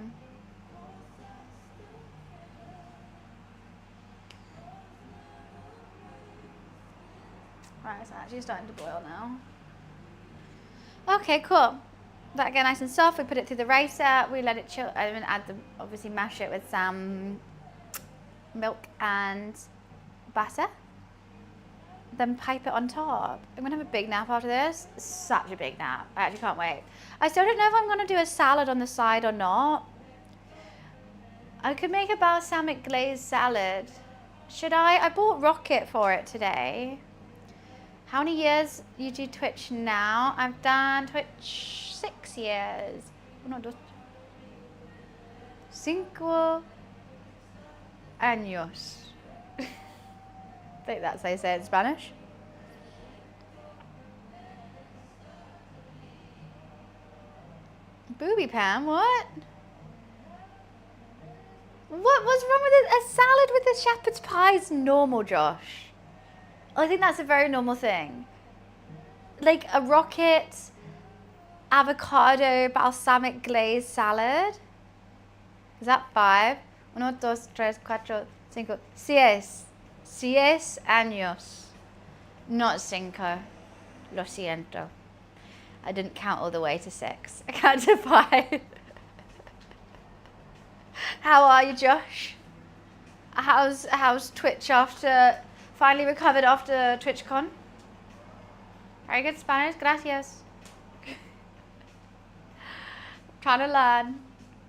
Right, it's actually starting to boil now. Okay, cool. That get nice and soft. We put it through the ricer. We let it chill. And then add obviously mash it with some milk and butter. Then pipe it on top. I'm gonna have a big nap after this. Such a big nap. I actually can't wait. I still don't know if I'm gonna do a salad on the side or not. I could make a balsamic glazed salad. Should I? I bought Rocket for it today. How many years you do Twitch now? I've done Twitch 6 years. No, 5 años. I think that's how you say it in Spanish. Booby Pam, what? What's wrong with it? A salad with a shepherd's pie is normal, Josh. I think that's a very normal thing. Like a rocket avocado balsamic glazed salad. Is that 5? 1, 2, 3, 4, 5, 6. 6 años. Not 5. Lo siento. I didn't count all the way to 6. I counted to 5. How are you, Josh? How's Twitch after finally recovered after TwitchCon? Very good Spanish, gracias. Trying to learn,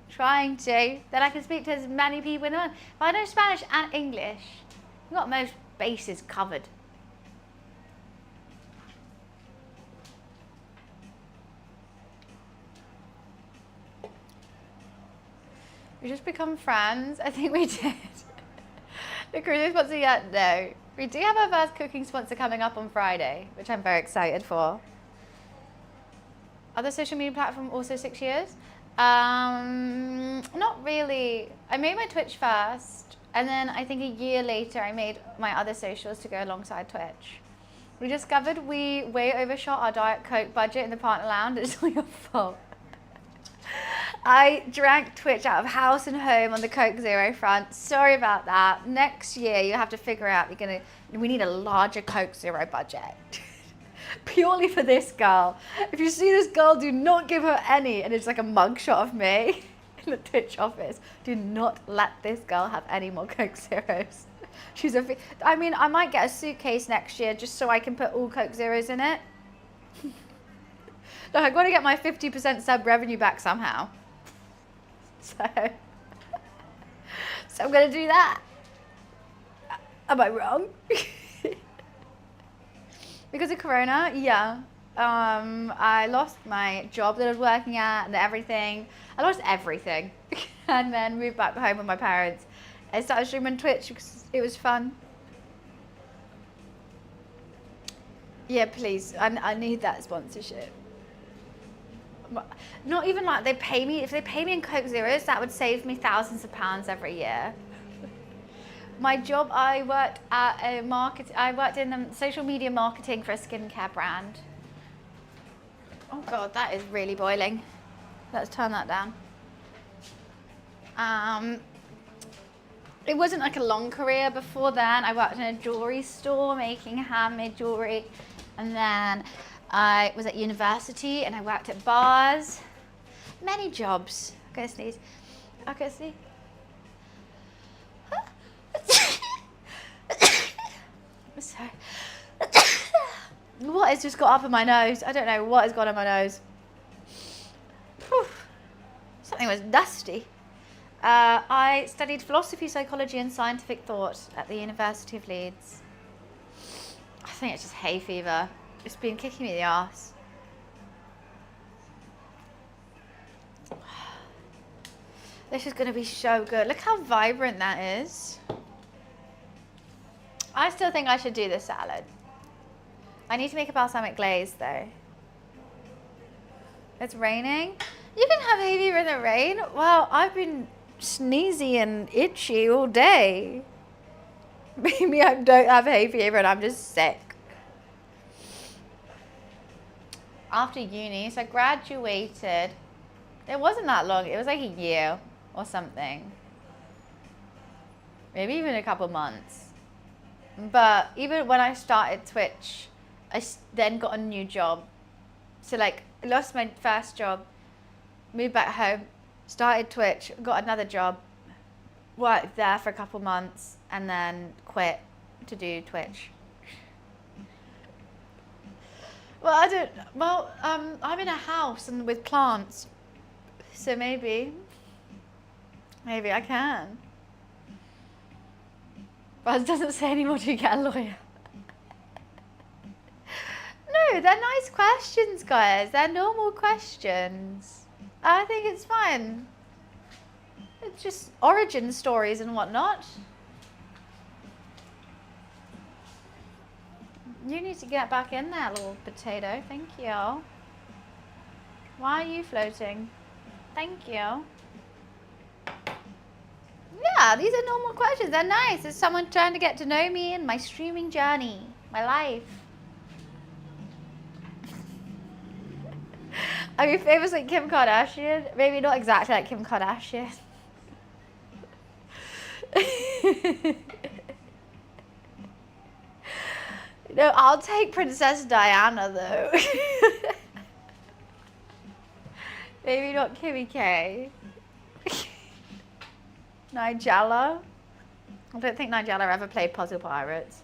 trying to. Then I can speak to as many people in the world. If I know Spanish and English, I've got most bases covered. We just become friends. I think we did. The cruise sponsor yet? No. We do have our first cooking sponsor coming up on Friday, which I'm very excited for. Other social media platform also 6 years? Not really. I made my Twitch first, and then I think a year later I made my other socials to go alongside Twitch. We discovered we way overshot our Diet Coke budget in the partner lounge. It's all your fault. I drank Twitch out of house and home on the Coke Zero front. Sorry about that. Next year you have to figure out we need a larger Coke Zero budget. Purely for this girl. If you see this girl, do not give her any. And it's like a mugshot of me in the Twitch office. Do not let this girl have any more Coke Zeros. She's I mean, I might get a suitcase next year just so I can put all Coke Zeros in it. Look, I've got to get my 50% sub revenue back somehow. So I'm going to do that. Am I wrong? Because of Corona, yeah. I lost my job that I was working at and everything. I lost everything. And then moved back home with my parents. I started streaming Twitch because it was fun. Yeah, please. I need that sponsorship. Not even like they pay me. If they pay me in Coke Zeros, that would save me thousands of pounds every year. My job, I worked in social media marketing for a skincare brand. Oh God, that is really boiling. Let's turn that down. It wasn't like a long career before then. I worked in a jewelry store making handmade jewelry. And then I was at university and I worked at bars. Many jobs. I'm gonna sneeze. I'm gonna sneeze. Sorry. What has just got up in my nose? I don't know what has gone in my nose. Whew. Something was dusty. I studied philosophy, psychology and scientific thought at the University of Leeds. I think it's just hay fever. It's been kicking me in the arse. This is going to be so good. Look how vibrant that is. I still think I should do this salad. I need to make a balsamic glaze though. It's raining. You can have hay fever in the rain. Well, I've been sneezy and itchy all day. Maybe I don't have hay fever and I'm just sick. After uni, so I graduated. It wasn't that long. It was like a year or something. Maybe even a couple months. But even when I started Twitch, I then got a new job. So like, I lost my first job, moved back home, started Twitch, got another job, worked there for a couple months, and then quit to do Twitch. Well, I'm in a house and with plants, so maybe I can. But it doesn't say anymore to get a lawyer. No, they're nice questions, guys. They're normal questions. I think it's fine. It's just origin stories and whatnot. You need to get back in there, little potato. Thank you. Why are you floating? Thank you. Yeah, these are normal questions. They're nice. It's someone trying to get to know me and my streaming journey, my life. Are you famous like Kim Kardashian? Maybe not exactly like Kim Kardashian. No, I'll take Princess Diana though. Maybe not Kimmy K. Nigella. I don't think Nigella ever played Puzzle Pirates.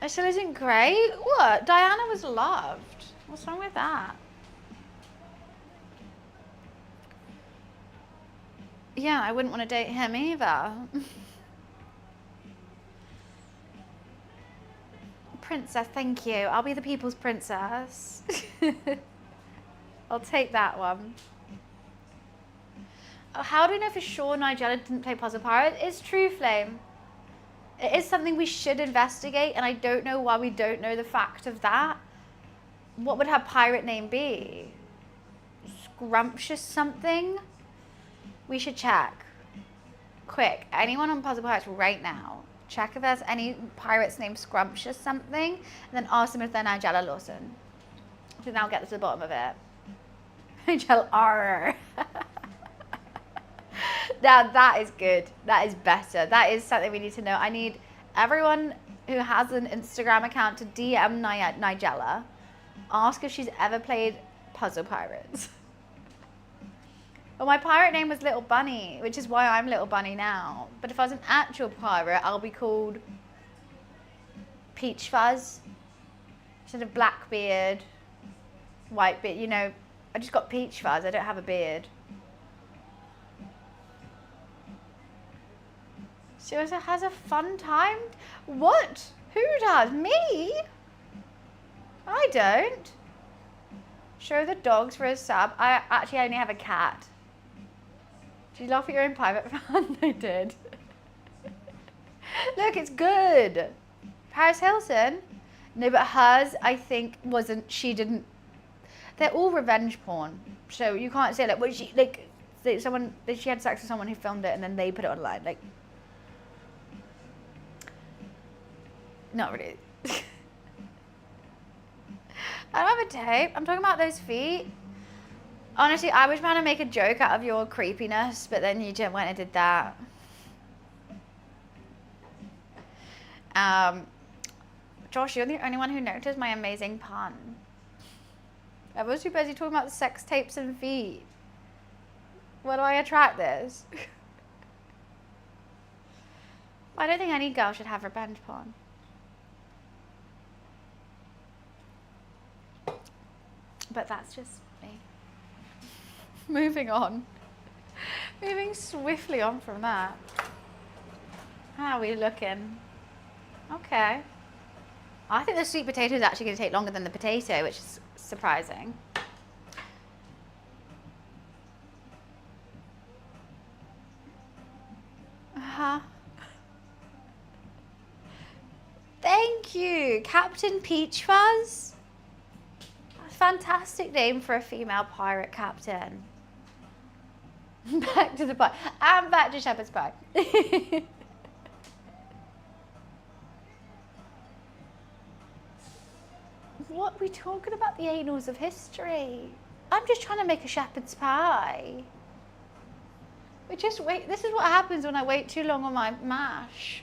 It still isn't great. What? Diana was loved. What's wrong with that? Yeah, I wouldn't want to date him either. Princess, thank you. I'll be the people's princess. I'll take that one. Oh, how do we know for sure Nigella didn't play Puzzle Pirate? It's true, Flame. It is something we should investigate, and I don't know why we don't know the fact of that. What would her pirate name be? Scrumptious something? We should check. Quick, anyone on Puzzle Pirates right now, check if there's any pirates named Scrumptious something, and then ask them if they're Nigella Lawson. I think that'll get to the bottom of it. Nigella R. Now that is good. That is better. That is something we need to know. I need everyone who has an Instagram account to DM Nigella. Ask if she's ever played Puzzle Pirates. Well, my pirate name was Little Bunny, which is why I'm Little Bunny now. But if I was an actual pirate, I'll be called Peach Fuzz. Instead of Blackbeard, Whitebeard, you know, I just got Peach Fuzz. I don't have a beard. She also has a fun time. What? Who does? Me? I don't. Show the dogs for a sub. I actually only have a cat. Did you laugh at your own private fan? I did. Look, it's good. Paris Hilton? No, but hers, I think, wasn't, she didn't. They're all revenge porn. So you can't say, like, well, she, like, someone, she had sex with someone who filmed it and then they put it online. Like, not really. I don't have a tape. I'm talking about those feet. Honestly, I was trying to make a joke out of your creepiness, but then you just went and did that. Josh, you're the only one who noticed my amazing pun. I was too busy talking about sex tapes and feet. Why do I attract this? I don't think any girl should have revenge porn. But that's just me. Moving on. Moving swiftly on from that. How are we looking? Okay. I think the sweet potato is actually going to take longer than the potato, which is surprising. Uh-huh. Thank you, Captain Peach Fuzz. Fantastic name for a female pirate captain. Back to the pie. And back to shepherd's pie. What are we talking about? The annals of history. I'm just trying to make a shepherd's pie. We just wait. This is what happens when I wait too long on my mash.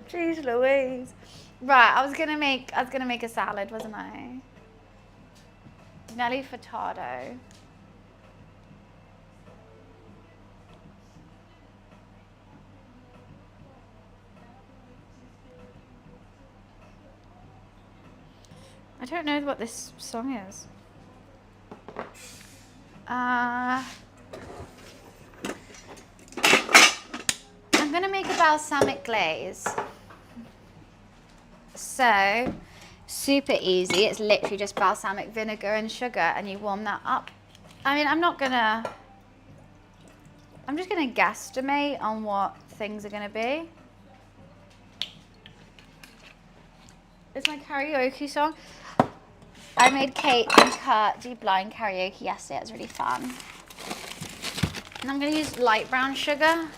Jeez Louise. Right, I was gonna make a salad, wasn't I? Nelly Furtado. I don't know what this song is. I'm gonna make a balsamic glaze. So, super easy. It's literally just balsamic vinegar and sugar, and you warm that up. I mean, I'm just gonna guesstimate on what things are gonna be. It's my karaoke song. I made Kate and Kurt do blind karaoke yesterday. It was really fun. And I'm gonna use light brown sugar.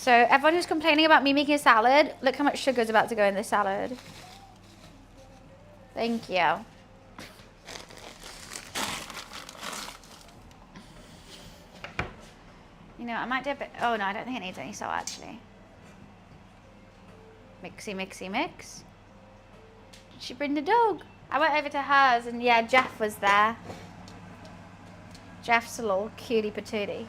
So everyone who's complaining about me making a salad, look how much sugar is about to go in this salad. Thank you. You know, I might do a bit, oh no, I don't think it needs any salt actually. Mixy, mixy, mix. Did she bring the dog? I went over to hers and yeah, Jeff was there. Jeff's a little cutie patootie.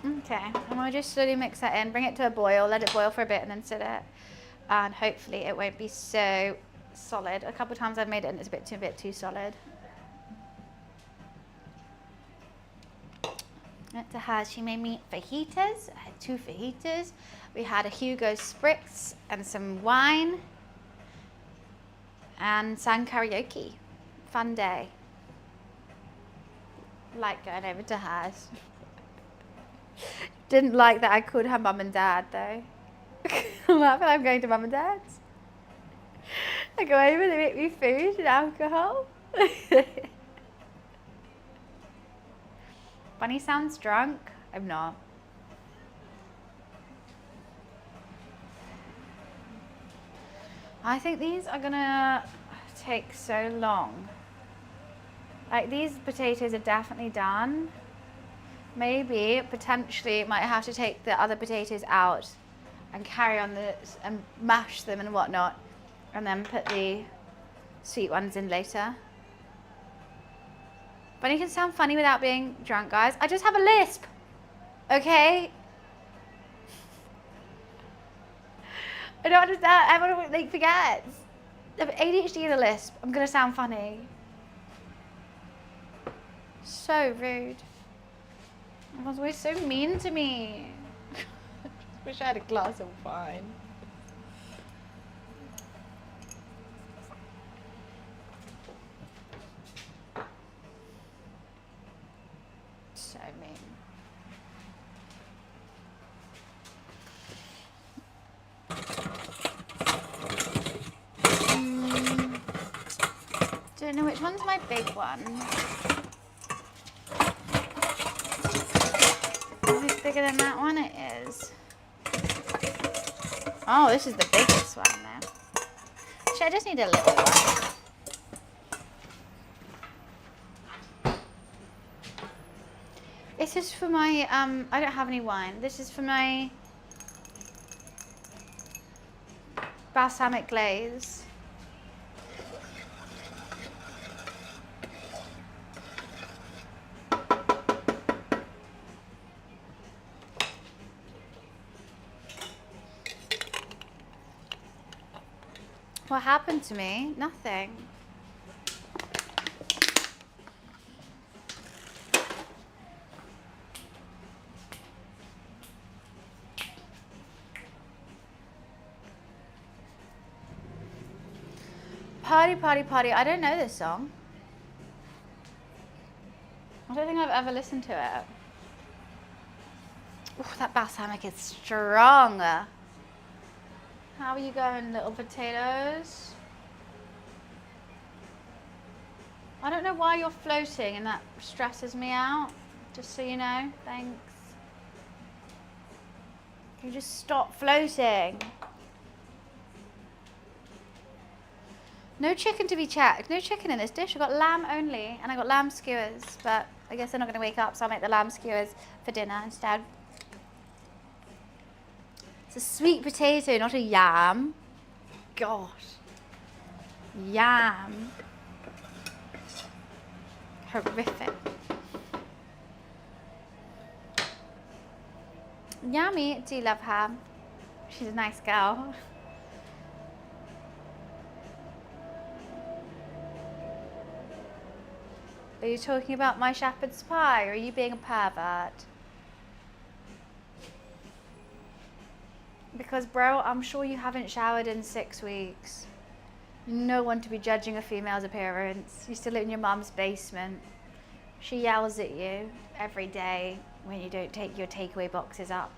Okay, and we'll just slowly mix that in, bring it to a boil, let it boil for a bit and then sit it. And hopefully it won't be so solid. A couple of times I've made it and it's a bit too solid. Went to her, she made me fajitas. I had 2 fajitas. We had a Hugo Spritz and some wine. And sang karaoke. Fun day. Like going over to hers. Didn't like that I called her mum and dad though. I'm laughing, I'm going to mum and dad's. I go over, they make me food and alcohol. Bunny sounds drunk. I'm not. I think these are gonna take so long. Like these potatoes are definitely done. Maybe, potentially, might have to take the other potatoes out and carry on this and mash them and whatnot, and then put the sweet ones in later. Bunny can sound funny without being drunk, guys. I just have a lisp, okay? I don't understand. Everyone like forgets. I have ADHD and a lisp. I'm gonna sound funny. So rude. Everyone's always so mean to me. Just wish I had a glass of wine. So mean. Don't know which one's my big one. Is it bigger than that one? It is. Oh, this is the biggest one now. Actually, I just need a little one. This is for my, I don't have any wine. This is for my balsamic glaze. What happened to me? Nothing. Party, party, party. I don't know this song. I don't think I've ever listened to it. Ooh, that balsamic is strong. How are you going, little potatoes? I don't know why you're floating and that stresses me out. Just so you know, thanks. Can you just stop floating? No chicken to be checked. No chicken in this dish. I've got lamb only, and I got lamb skewers, but I guess they're not going to wake up, so I'll make the lamb skewers for dinner instead. It's a sweet potato, not a yam. Gosh. Yam. Horrific. Yummy, do love her. She's a nice girl. Are you talking about my shepherd's pie, or are you being a pervert? Because, bro, I'm sure you haven't showered in 6 weeks. No one to be judging a female's appearance. You still live in your mum's basement. She yells at you every day when you don't take your takeaway boxes up.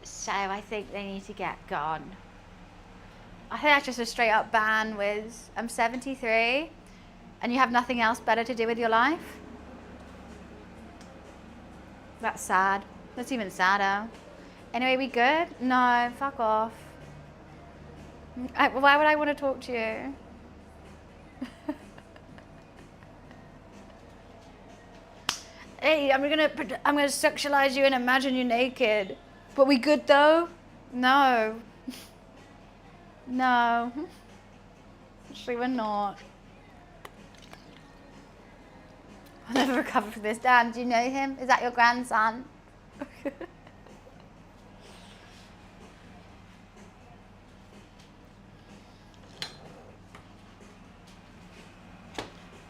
So I think they need to get gone. I think that's just a straight up ban with, I'm 73 and you have nothing else better to do with your life. That's sad. That's even sadder. Anyway, we good? No, fuck off. Why would I want to talk to you? Hey, I'm gonna sexualize you and imagine you naked. But we good though? No. No. Actually, we're not. I'll never recover from this. Dan, do you know him? Is that your grandson?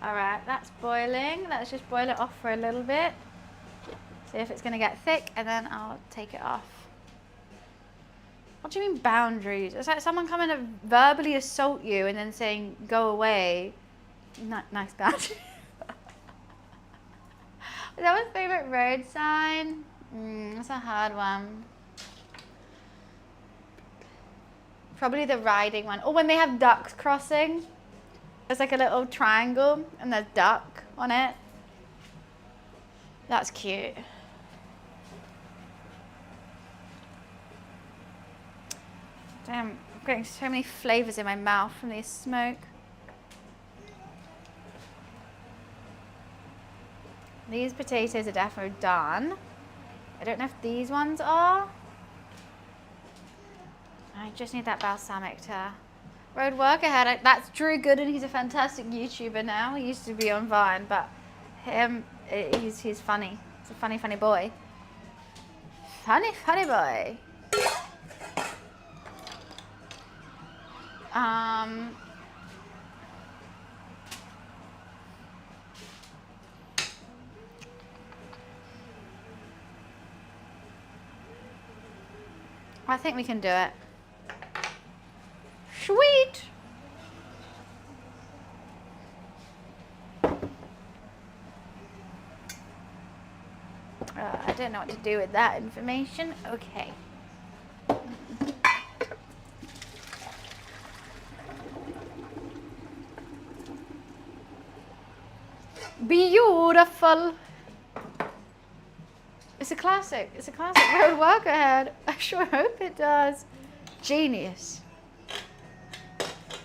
Alright, that's boiling. Let's just boil it off for a little bit. See if it's going to get thick, and then I'll take it off. What do you mean boundaries? It's like someone coming to verbally assault you and then saying, go away. Nice boundary. Is that my favourite road sign? That's a hard one. Probably the riding one. Or when they have ducks crossing. There's like a little triangle and there's duck on it. That's cute. Damn, I'm getting so many flavours in my mouth from this smoke. These potatoes are definitely done. I don't know if these ones are. I just need that balsamic to... Road work ahead. That's Drew Gooden. He's a fantastic YouTuber now. He used to be on Vine, but him, he's funny. He's a funny boy. Funny boy. I think we can do it. Sweet. I don't know what to do with that information. Okay. Beautiful. It's a classic. It's a classic. Road work ahead. I sure hope it does. Genius.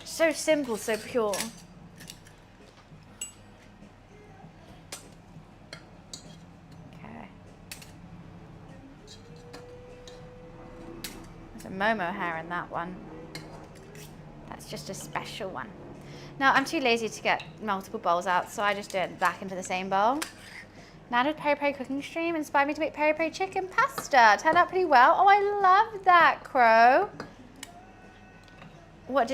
So simple, so pure. Okay. There's a Momo hair in that one. That's just a special one. Now, I'm too lazy to get multiple bowls out, so I just do it back into the same bowl. Nana's peri peri cooking stream inspired me to make peri peri chicken pasta. Turned out pretty well. Oh, I love that, Crow. What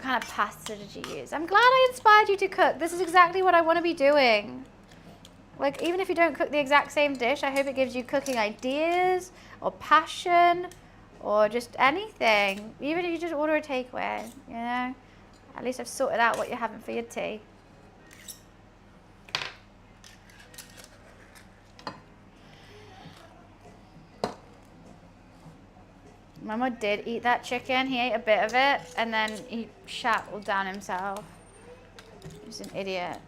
kind of pasta did you use? I'm glad I inspired you to cook. This is exactly what I want to be doing. Like, even if you don't cook the exact same dish, I hope it gives you cooking ideas or passion or just anything. Even if you just order a takeaway, you know? At least I've sorted out what you're having for your tea. Mama did eat that chicken. He ate a bit of it, and then he shat all down himself. He's an idiot.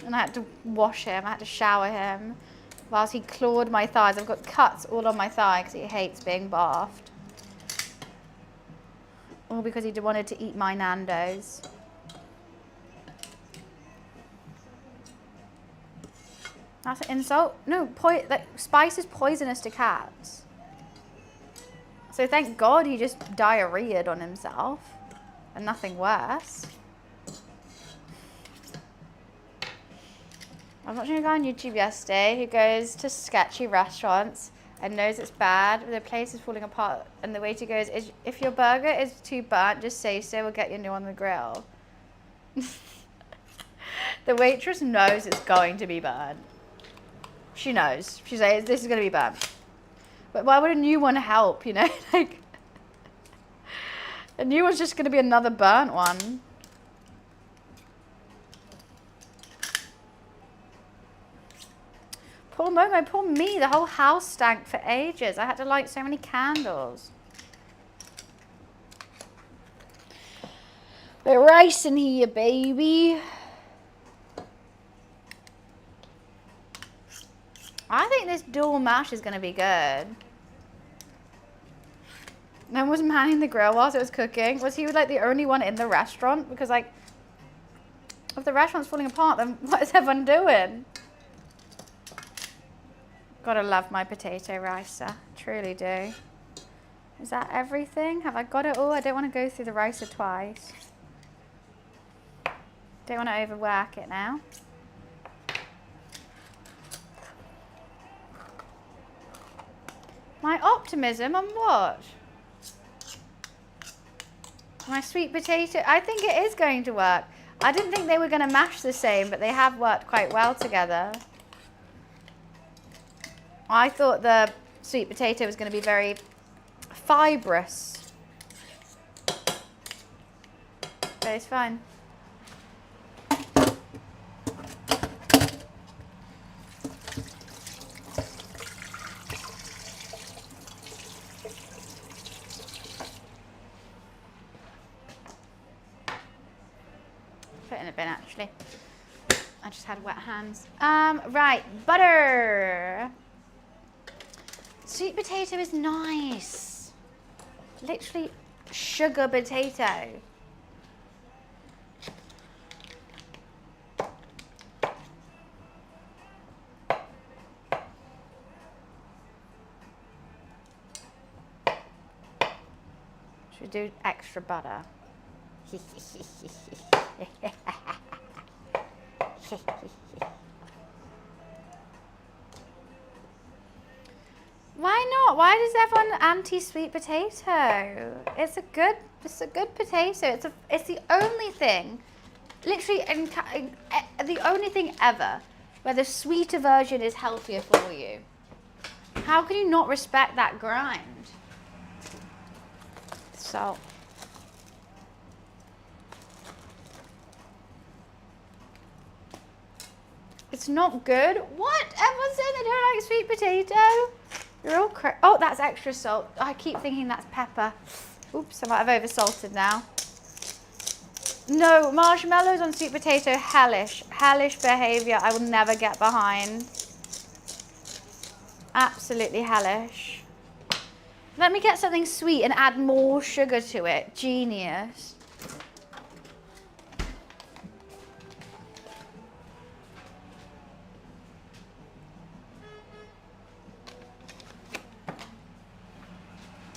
And I had to wash him. I had to shower him whilst he clawed my thighs. I've got cuts all on my thigh because he hates being bathed. All because he wanted to eat my Nando's. That's an insult? No, spice is poisonous to cats. So thank God he just diarrheaed on himself and nothing worse. I was watching a guy on YouTube yesterday who goes to sketchy restaurants and knows it's bad, the place is falling apart, and the waiter goes, if your burger is too burnt, just say so, we'll get you a new one on the grill. The waitress knows it's going to be burnt. She knows. She's like, this is going to be burnt. But why would a new one help, you know? Like, a new one's just going to be another burnt one. Poor Momo, poor me. The whole house stank for ages. I had to light so many candles. Bit of rice in here, baby. I think this dual mash is going to be good. No one was manning the grill whilst it was cooking. Was he like the only one in the restaurant? Because like, if the restaurant's falling apart, then what is everyone doing? Gotta love my potato ricer. Truly do. Is that everything? Have I got it all? I don't want to go through the ricer twice. Don't want to overwork it now. My optimism on what? My sweet potato. I think it is going to work. I didn't think they were going to mash the same, but they have worked quite well together. I thought the sweet potato was going to be very fibrous. But it's fine. Put it in a bin actually. I just had wet hands. Right, butter. Sweet potato is nice. Literally sugar potato. Should we do extra butter? Why not? Why does everyone anti-sweet potato? It's a good potato. It's the only thing, literally, the only thing ever where the sweeter version is healthier for you. How can you not respect that grind? Salt. It's not good. What? Everyone's saying they don't like sweet potato. You're all oh, that's extra salt. I keep thinking that's pepper. Oops, I might have oversalted now. No, marshmallows on sweet potato, hellish. Hellish behaviour I will never get behind. Absolutely hellish. Let me get something sweet and add more sugar to it. Genius.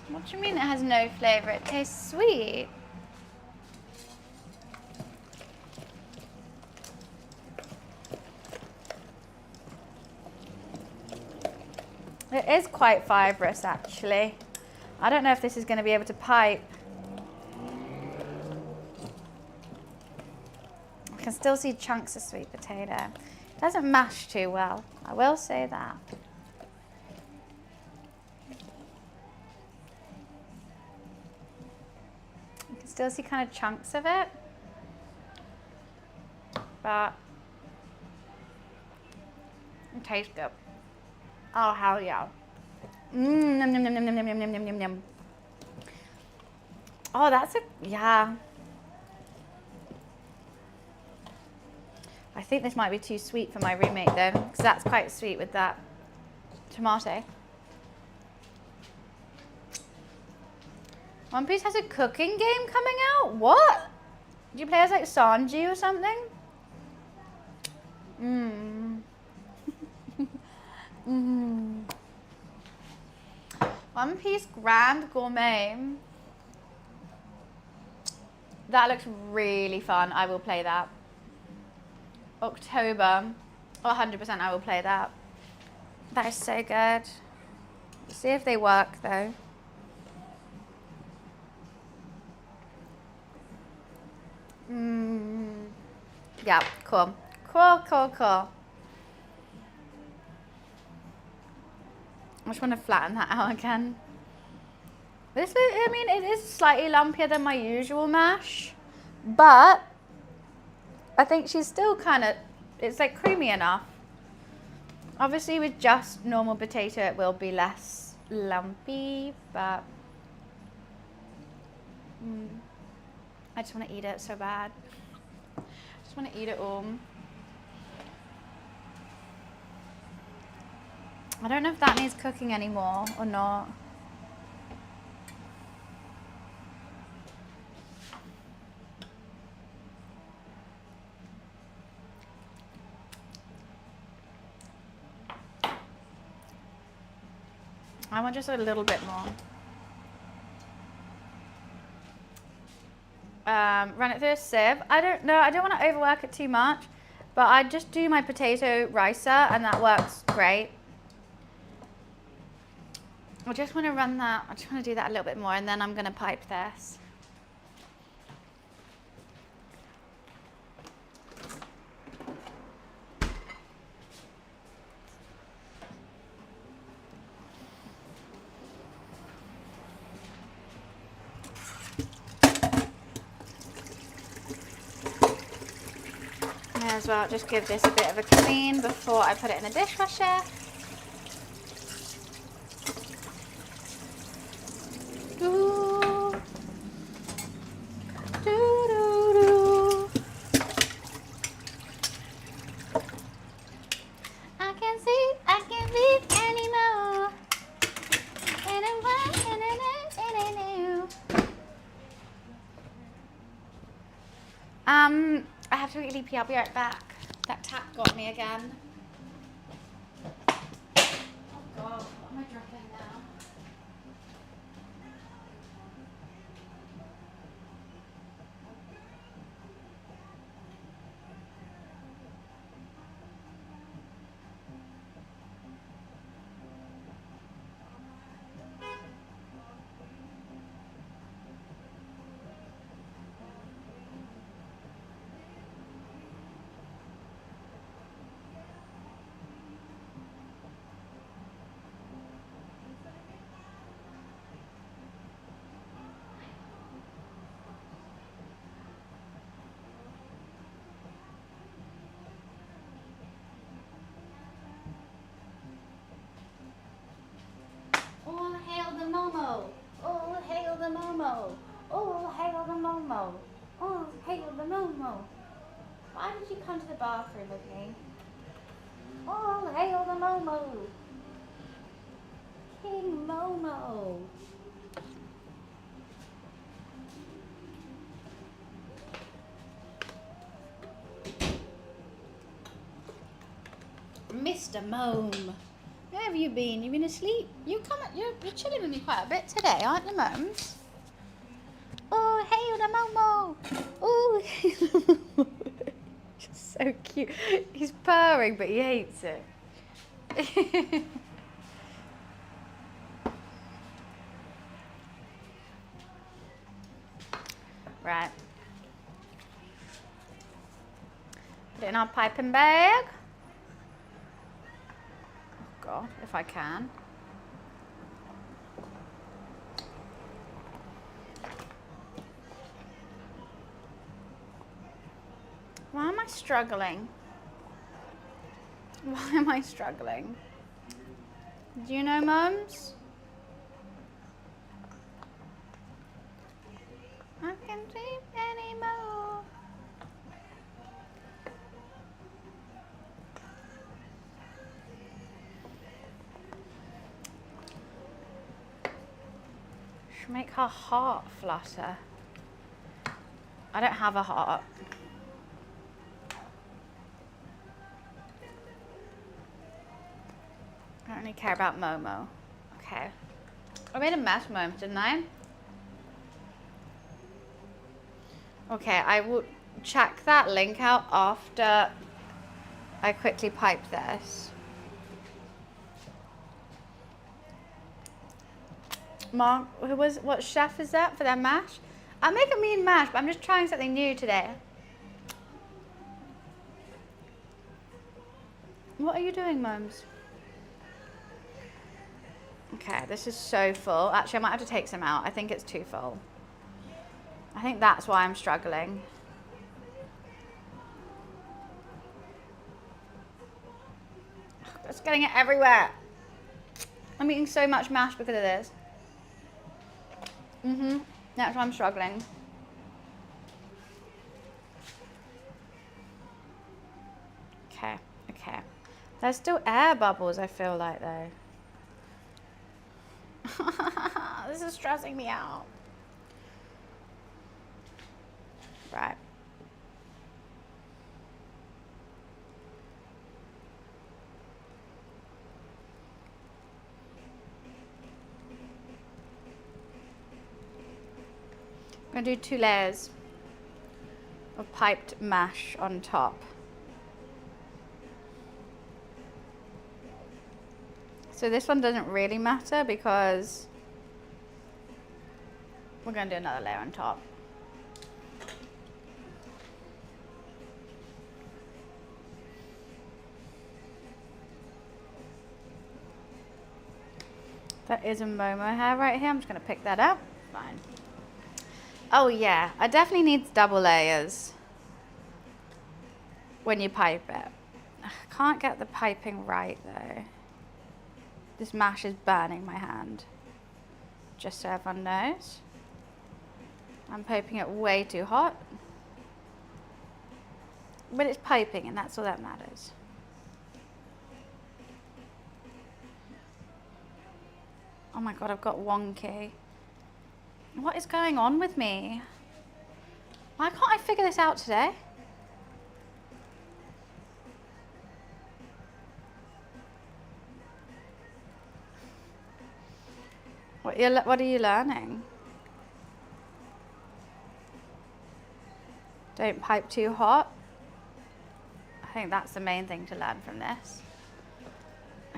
What do you mean it has no flavour? It tastes sweet. It is quite fibrous actually. I don't know if this is going to be able to pipe. I can still see chunks of sweet potato. It doesn't mash too well, I will say that. You can still see kind of chunks of it. But it tastes good. Oh, hell yeah. Yum, yum, yum, yum, yum, yum, yum, yum, yum, yum. Oh, that's a, yeah. I think this might be too sweet for my roommate though, because that's quite sweet with that tomato. One Piece has a cooking game coming out? What? Do you play as like Sanji or something? One Piece Grand Gourmet. That looks really fun. I will play that. October. 100% I will play that. That is so good. Let's see if they work though. Yeah, cool. Cool, cool, cool. I just want to flatten that out again. This, I mean, it is slightly lumpier than my usual mash, but I think she's still kind of, it's like creamy enough. Obviously with just normal potato it will be less lumpy, but I just want to eat it so bad. Just want to eat it all. I don't know if that needs cooking anymore or not. I want just a little bit more. Run it through a sieve. I don't know, I don't want to overwork it too much, but I just do my potato ricer and that works great. I just want to run that, I just want to do that a little bit more and then I'm going to pipe this. May as well just give this a bit of a clean before I put it in the dishwasher. Doo. Doo, doo, doo. I can see, I can breathe anymore. I have to quickly pee. I'll be right back. That tap got me again. Oh God, what am I dropping now? All hail the Momo! All hail the Momo! All hail the Momo! All hail the Momo! Why did you come to the bathroom with me? All hail the Momo! King Momo! Mr. Mome! Where have you been? You've been asleep? You're chilling with me quite a bit today, aren't you, Mums? Oh, hail the Momo! Oh, hail the Momo! So cute. He's purring, but he hates it. Right. Put it in our piping bag. God, if I can. Why am I struggling? Why am I struggling? Do you know, Mums? I can't sleep anymore. Should make her heart flutter. I don't have a heart. I don't really care about Momo. Okay. I made a mess, Momo, didn't I? Okay, I will check that link out after I quickly pipe this. Mark, what chef is that for their mash? I'm making mean mash, but I'm just trying something new today. What are you doing, Mums? Okay, this is so full. Actually, I might have to take some out. I think it's too full. I think that's why I'm struggling. It's getting it everywhere. I'm eating so much mash because of this. That's why I'm struggling. Okay, okay. There's still air bubbles, I feel like, though. This is stressing me out. Right. I'm going to do 2 layers of piped mash on top. So this one doesn't really matter because we're going to do another layer on top. That is a Momo hair right here. I'm just going to pick that up. Fine. Oh yeah, I definitely need double layers when you pipe it. I can't get the piping right though. This mash is burning my hand. Just so everyone knows. I'm piping it way too hot. But it's piping and that's all that matters. Oh my god, I've got wonky. What is going on with me? Why can't I figure this out today? What are you learning? Don't pipe too hot. I think that's the main thing to learn from this.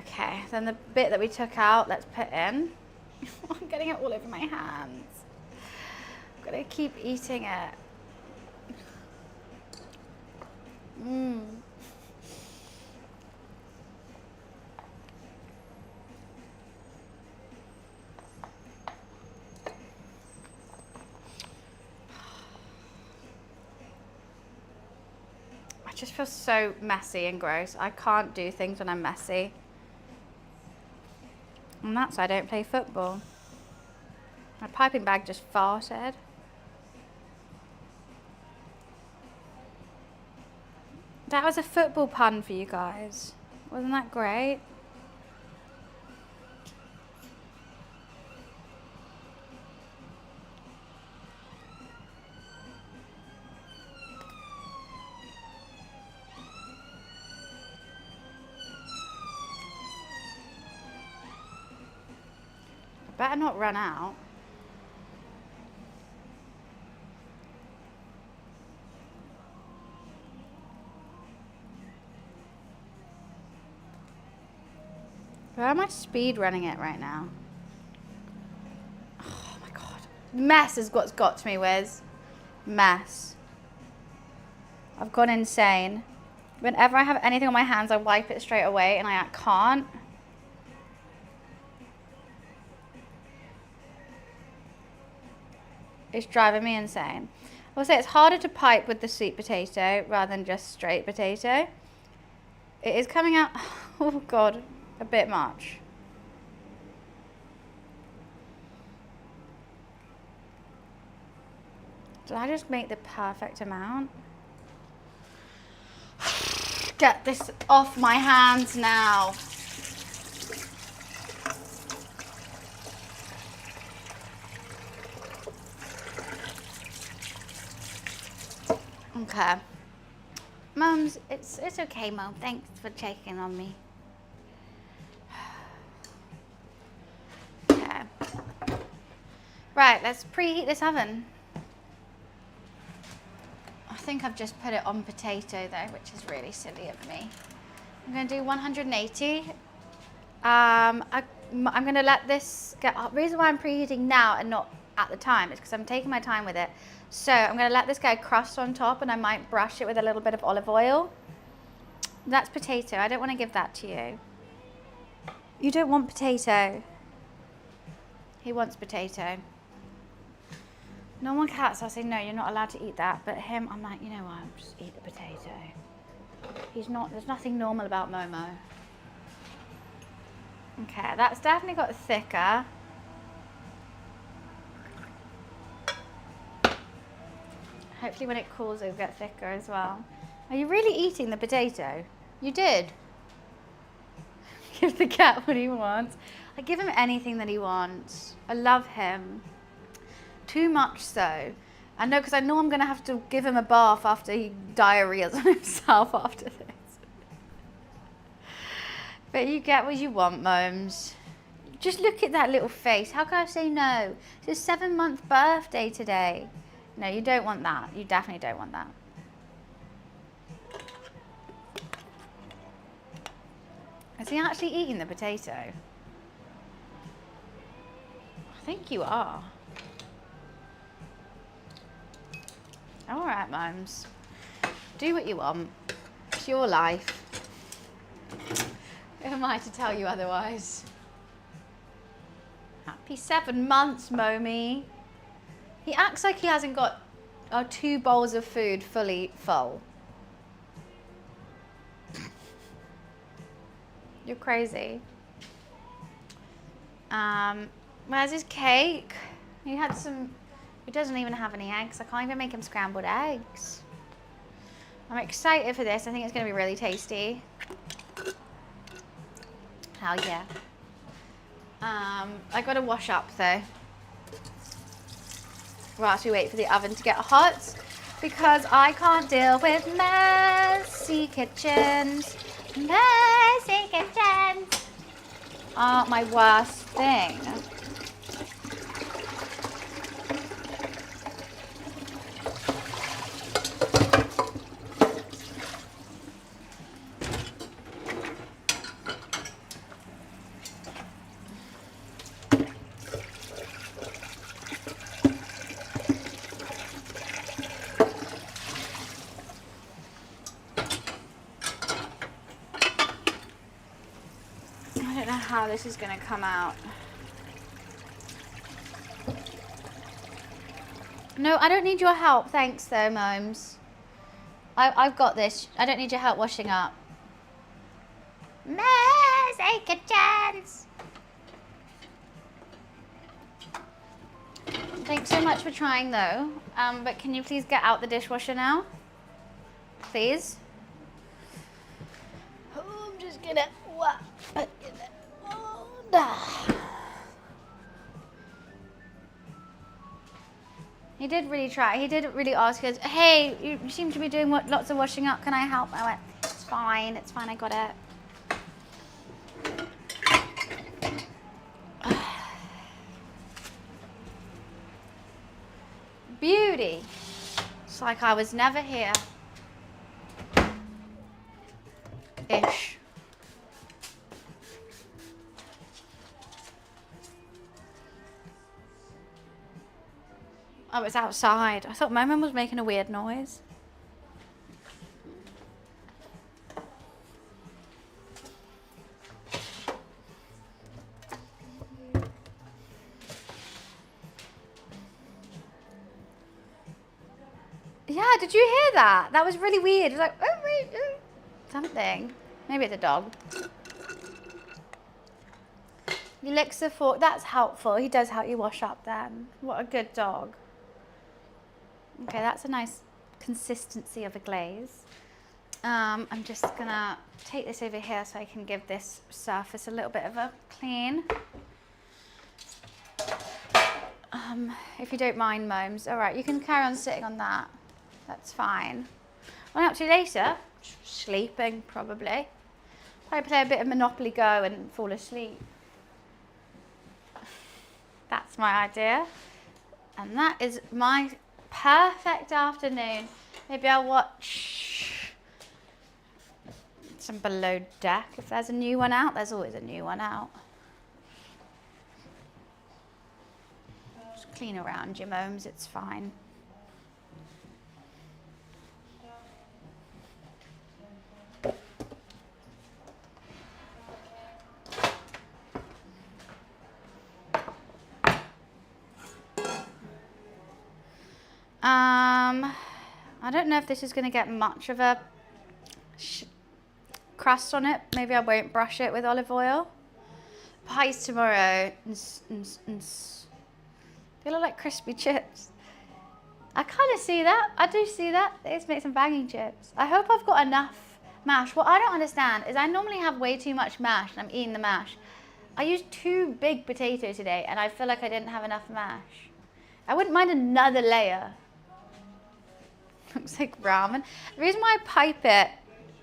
Okay, then the bit that we took out, let's put in. I'm getting it all over my hands. I'm gonna keep eating it. I just feel so messy and gross. I can't do things when I'm messy. And that's why I don't play football. My piping bag just farted. That was a football pun for you guys. Wasn't that great? I better not run out. Where am I speed running it right now? Oh my god. Mess is what's got to me, Wiz. Mess. I've gone insane. Whenever I have anything on my hands, I wipe it straight away and I can't. It's driving me insane. I will say it's harder to pipe with the sweet potato rather than just straight potato. It is coming out, oh god, a bit much. Did I just make the perfect amount? Get this off my hands now. Okay. Mums, it's okay, Mum. Thanks for checking on me. Okay. Right, let's preheat this oven. I think I've just put it on potato though, which is really silly of me. I'm going to do 180. I'm going to let this get up. The reason why I'm preheating now and not at the time is because I'm taking my time with it. So I'm going to let this get crust on top and I might brush it with a little bit of olive oil. That's potato. I don't want to give that to you. You don't want potato. He wants potato. Normal cats, I say, no, you're not allowed to eat that. But him, I'm like, you know what, just eat the potato. He's not, there's nothing normal about Momo. Okay, that's definitely got thicker. Hopefully when it cools it'll get thicker as well. Are you really eating the potato? You did. Give the cat what he wants. I give him anything that he wants. I love him. Too much so. I know, because I know I'm going to have to give him a bath after he diarrheas on himself after this. But you get what you want, Momes. Just look at that little face. How can I say no? It's his 7-month birthday today. No, you don't want that. You definitely don't want that. Is he actually eating the potato? I think you are. All right, Momes. Do what you want. It's your life. Who am I to tell you otherwise? Happy 7 months, Mommy. He acts like he hasn't got 2 bowls of food fully full. You're crazy. Where's his cake? He had some... He doesn't even have any eggs. I can't even make him scrambled eggs. I'm excited for this. I think it's going to be really tasty. Hell yeah. I got to wash up though. Whilst we wait for the oven to get hot. Because I can't deal with messy kitchens. Messy kitchens are my worst thing. How this is going to come out. No, I don't need your help. Thanks though, Momes. I've got this. I don't need your help washing up. Messy kitchens. Thanks so much for trying though. But can you please get out the dishwasher now? Please. Oh, I'm just gonna put it on. He did really try. He did really ask us, hey, you seem to be doing lots of washing up. Can I help? I went, it's fine. It's fine. I got it. Beauty. It's like I was never here. Ish. Oh, it's outside. I thought my mum was making a weird noise. Yeah, did you hear that? That was really weird. It was like, oh, something. Maybe it's a dog. He licks the fork. That's helpful. He does help you wash up then. What a good dog. Okay, that's a nice consistency of a glaze. I'm just gonna take this over here so I can give this surface a little bit of a clean. If you don't mind, Momes. All right, you can carry on sitting on that. That's fine. What up to later? Sleeping, probably. Probably play a bit of Monopoly Go and fall asleep. That's my idea. And that is my perfect afternoon. Maybe I'll watch some Below Deck. If there's a new one out, there's always a new one out. Just clean around your Momes, it's fine. I don't know if this is going to get much of a crust on it. Maybe I won't brush it with olive oil. Pies tomorrow. They look like crispy chips. I kind of see that. I do see that. Let's make some banging chips. I hope I've got enough Mash. What I don't understand is I normally have way too much mash and I'm eating the mash. I used 2 big potatoes today and I feel like I didn't have enough mash. I wouldn't mind another layer. Looks like ramen. The reason why I pipe it,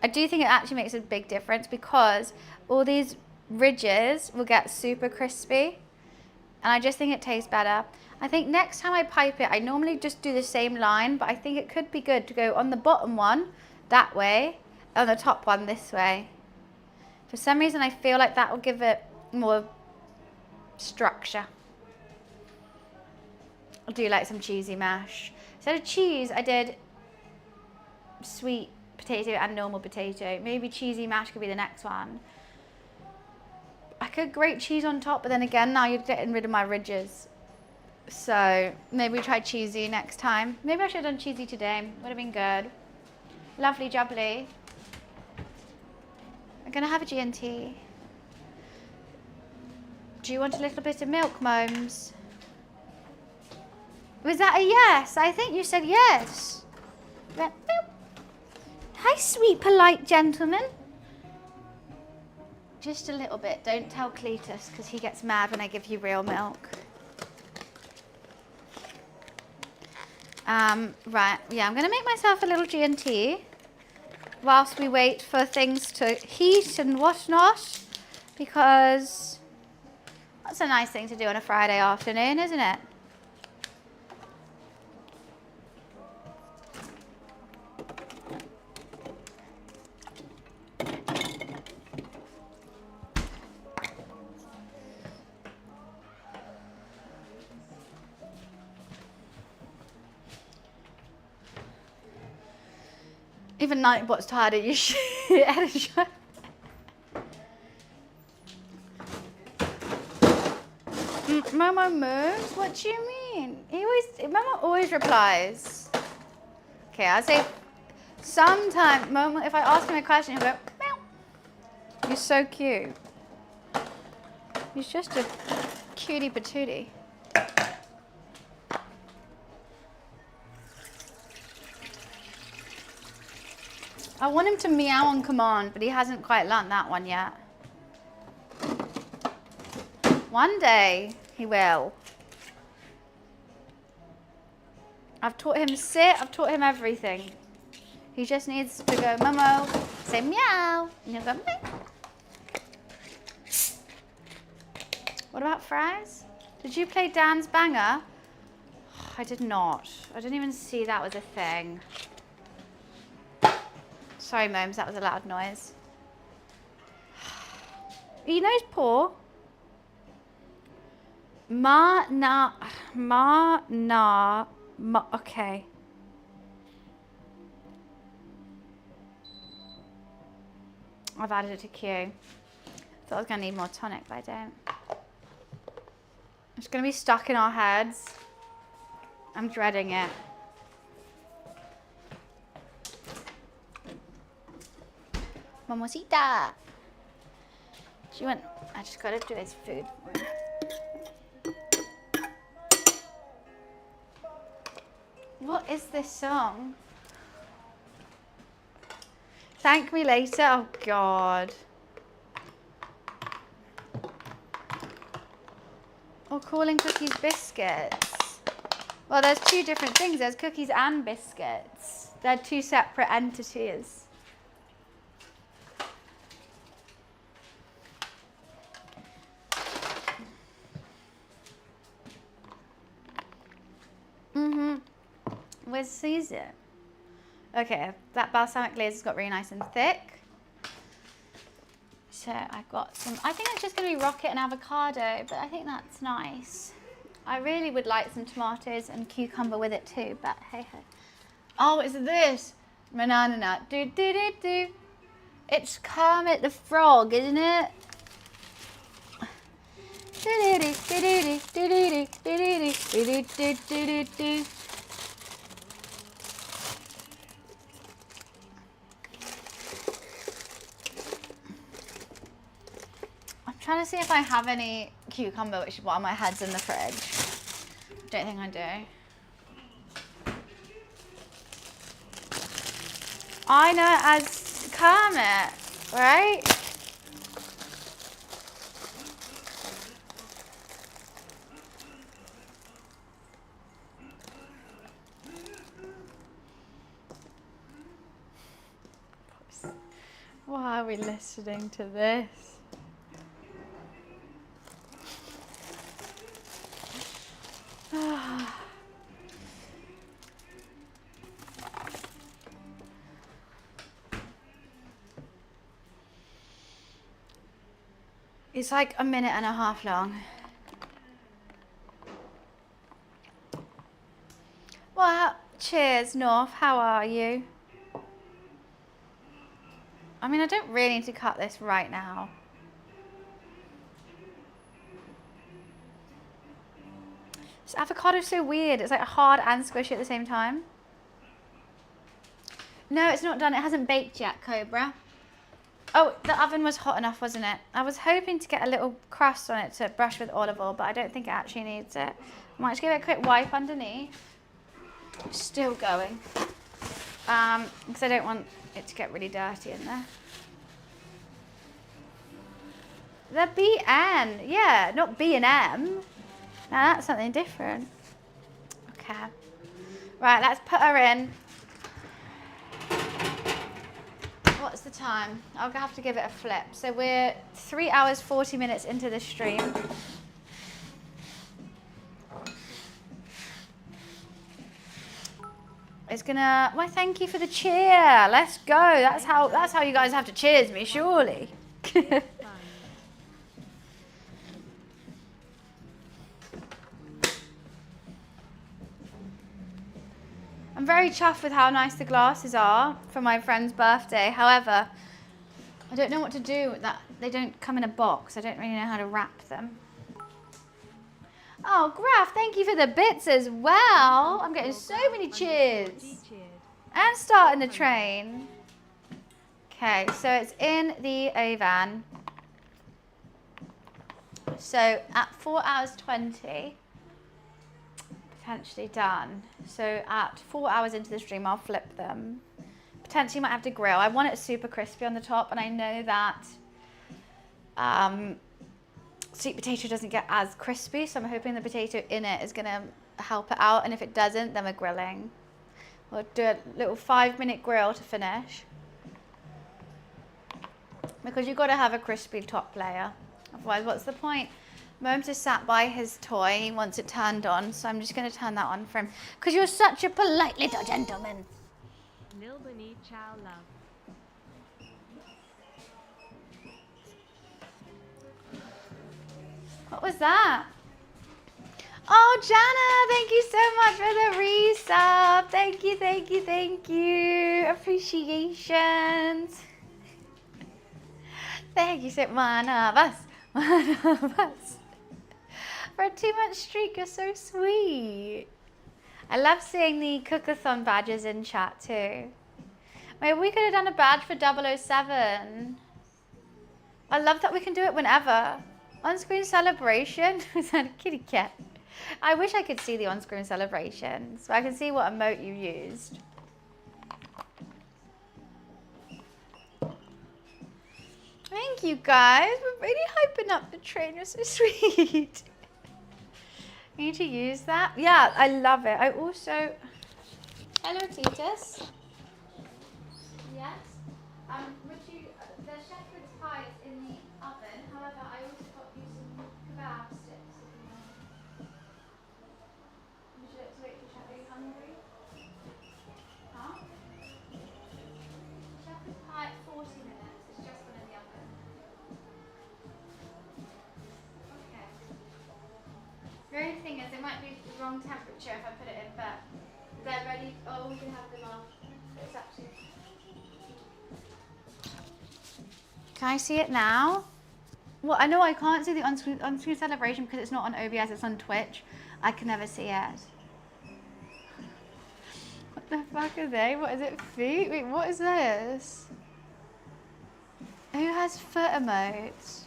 I do think it actually makes a big difference because all these ridges will get super crispy and I just think it tastes better. I think next time I pipe it, I normally just do the same line, but I think it could be good to go on the bottom one that way, on the top one this way. For some reason, I feel like that will give it more structure. I do like some cheesy mash. Instead of cheese, I did sweet potato and normal potato. Maybe cheesy mash could be the next one. I could grate cheese on top, but then again, now you're getting rid of my ridges. So maybe we try cheesy next time. Maybe I should have done cheesy today. Would have been good. Lovely jubbly. I'm gonna have a G&T. Do you want a little bit of milk, Momes? Was that a yes? I think you said yes. Hi, sweet, polite gentleman. Just a little bit. Don't tell Cletus because he gets mad when I give you real milk. Right, yeah, I'm going to make myself a little G&T whilst we wait for things to heat and whatnot, because that's a nice thing to do on a Friday afternoon, isn't it? Even Nightbot's tired of your shit. Momo moves? What do you mean? Momo always replies. Okay, I'll say sometime, Momo, if I ask him a question, he'll go, meow. He's so cute. He's just a cutie patootie. I want him to meow on command, but he hasn't quite learnt that one yet. One day, he will. I've taught him sit, I've taught him everything. He just needs to go, Momo, say meow, and he'll go, meow. What about fries? Did you play Dan's Banger? I did not. I didn't even see that was a thing. Sorry, Momes, that was a loud noise. You know his paw? Okay. I've added it to queue. Thought I was gonna need more tonic, but I don't. It's gonna be stuck in our heads. I'm dreading it. Mamosita. She went, I just gotta do his food. What is this song? Thank me later. Oh God. Or calling cookies biscuits. Well, there's 2 different things. There's cookies and biscuits. They're 2 separate entities. Where's Caesar? Okay, that balsamic glaze has got really nice and thick. So I've got some, I think it's just gonna be rocket and avocado, but I think that's nice. I really would like some tomatoes and cucumber with it too, but hey ho. Oh, it's this. Banana nut. Do do do do. It's Kermit the Frog, isn't it? I'm trying to see if I have any cucumber, which is why my head's in the fridge. Don't think I do. I know it as Kermit, right? Why are we listening to this? It's like a minute and a half long. Well, cheers, North. How are you? I mean, I don't really need to cut this right now. This avocado's so weird. It's like hard and squishy at the same time. No, it's not done. It hasn't baked yet, Cobra. Oh, the oven was hot enough, wasn't it? I was hoping to get a little crust on it to brush with olive oil, but I don't think it actually needs it. I might just give it a quick wipe underneath. Still going. Because I don't want it to get really dirty in there. The BN. Yeah, not B&M. Now that's something different. Okay. Right, let's put her in. What's the time? I'll have to give it a flip. So we're 3 hours, 40 minutes into the stream. It's gonna, well, thank you for the cheer. Let's go. That's how you guys have to cheers me, surely. I'm very chuffed with how nice the glasses are for my friend's birthday. However, I don't know what to do with that. They don't come in a box. I don't really know how to wrap them. Oh, Graf, thank you for the bits as well. I'm getting so many cheers. And starting the train. Okay, so it's in the oven. So at 4 hours 20. Potentially done. So at 4 hours into the stream, I'll flip them. Potentially might have to grill. I want it super crispy on the top, and I know that sweet potato doesn't get as crispy, so I'm hoping the potato in it is gonna help it out, and if it doesn't, then we're grilling. We'll do a little 5-minute grill to finish. Because you've got to have a crispy top layer. Otherwise, what's the point? Momes just sat by his toy. He wants it turned on, so I'm just going to turn that on for him. Because you're such a polite little gentleman. What was that? Oh, Jana, thank you so much for the resub. Thank you, thank you, thank you. Appreciations. Thank you so much. One of us. One of us. For a 2-month streak, you're so sweet. I love seeing the cookathon badges in chat too. Maybe we could have done a badge for 007. I love that we can do it whenever. On-screen celebration. Is that a kitty cat? I wish I could see the on-screen celebration so I can see what emote you used. Thank you guys. We're really hyping up the train. You're so sweet. You need to use that. Yeah, I love it. I also... Hello, Titus. Yes. Would you... the shepherd's pie is in the oven. However, I also got you some kebab sticks if you want. Would you like to wait for shepherd? Are you hungry? Huh? Shepherd's pie, 40 minutes. It's just gone in the oven. Okay. The only thing is, it might be the wrong temperature if I put it in, but they're ready. Oh, we can have them off. It's actually... Can I see it now? Well, I know I can't see the on-screen celebration because it's not on OBS, it's on Twitch. I can never see it. What the fuck are they? What is it? Feet? Wait, what is this? Who has foot emotes?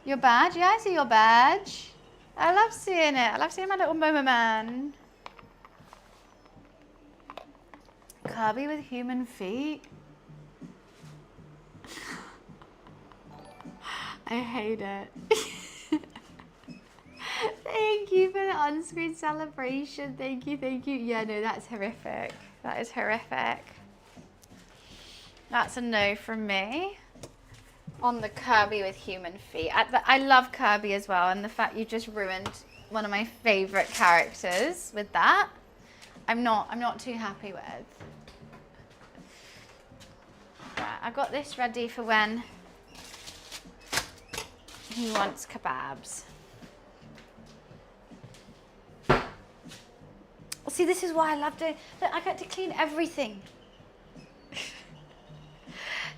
Your badge? Yeah, I see your badge. I love seeing it. I love seeing my little Momo man. Kirby with human feet. I hate it. Thank you for the on-screen celebration. Thank you, thank you. Yeah, no, that's horrific. That is horrific. That's a no from me. On the Kirby with human feet. I love Kirby as well, and the fact you just ruined one of my favorite characters with that, I'm not too happy with. Right, I got this ready for when he wants kebabs. See, this is why I love doing. Look, I get to clean everything.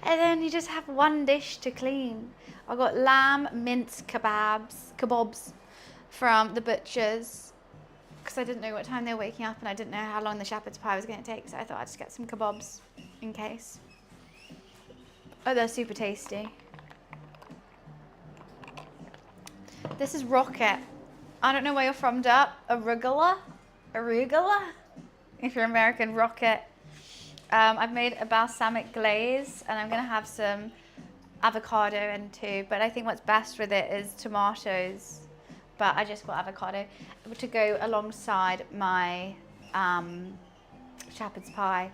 And then you just have one dish to clean. I got lamb mince kebabs from the butchers, because I didn't know what time they were waking up and I didn't know how long the shepherd's pie was going to take, so I thought I'd just get some kebabs in case. Oh, they're super tasty. This is Rocket. I don't know where you're from, Dup. Arugula? If you're American, Rocket. I've made a balsamic glaze and I'm going to have some avocado in too, but I think what's best with it is tomatoes, but I just got avocado to go alongside my shepherd's pie.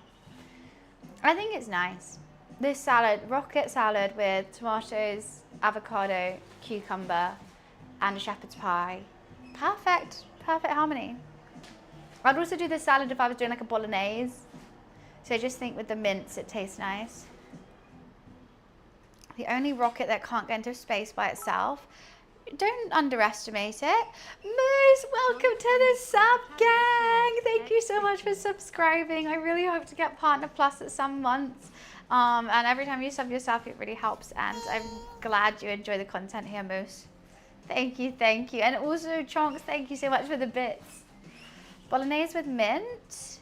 I think it's nice. This salad, Rocket salad with tomatoes, avocado, cucumber and a shepherd's pie. Perfect harmony. I'd also do this salad if I was doing like a bolognese. So I just think with the mince, it tastes nice. The only rocket that can't get into space by itself. Don't underestimate it. Moose, welcome to the sub gang. Thank you so much for subscribing. I really hope to get Partner Plus at some months. And every time you sub yourself, it really helps. And I'm glad you enjoy the content here, Moose. Thank you, thank you. And also, Chonks, thank you so much for the bits. Bolognese with mint.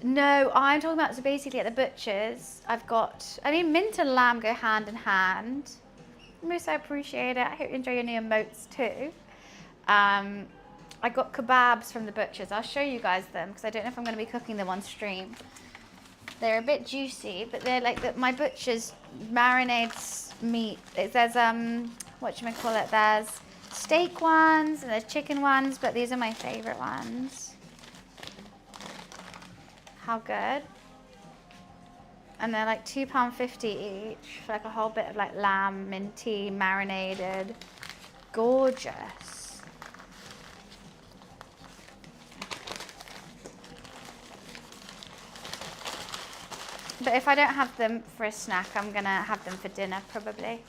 No, I'm talking about, so basically at the butcher's, I've got, I mean, mint and lamb go hand in hand. Moose, I appreciate it. I hope you enjoy your new emotes too. I got kebabs from the butcher's. I'll show you guys them because I don't know if I'm going to be cooking them on stream. They're a bit juicy, but they're like my butcher's marinades meat. There's, whatchamacallit, there's steak ones and there's chicken ones, but these are my favorite ones. How good. And they're like £2.50 each for like a whole bit of like lamb, minty, marinated. Gorgeous. But if I don't have them for a snack, I'm gonna have them for dinner probably.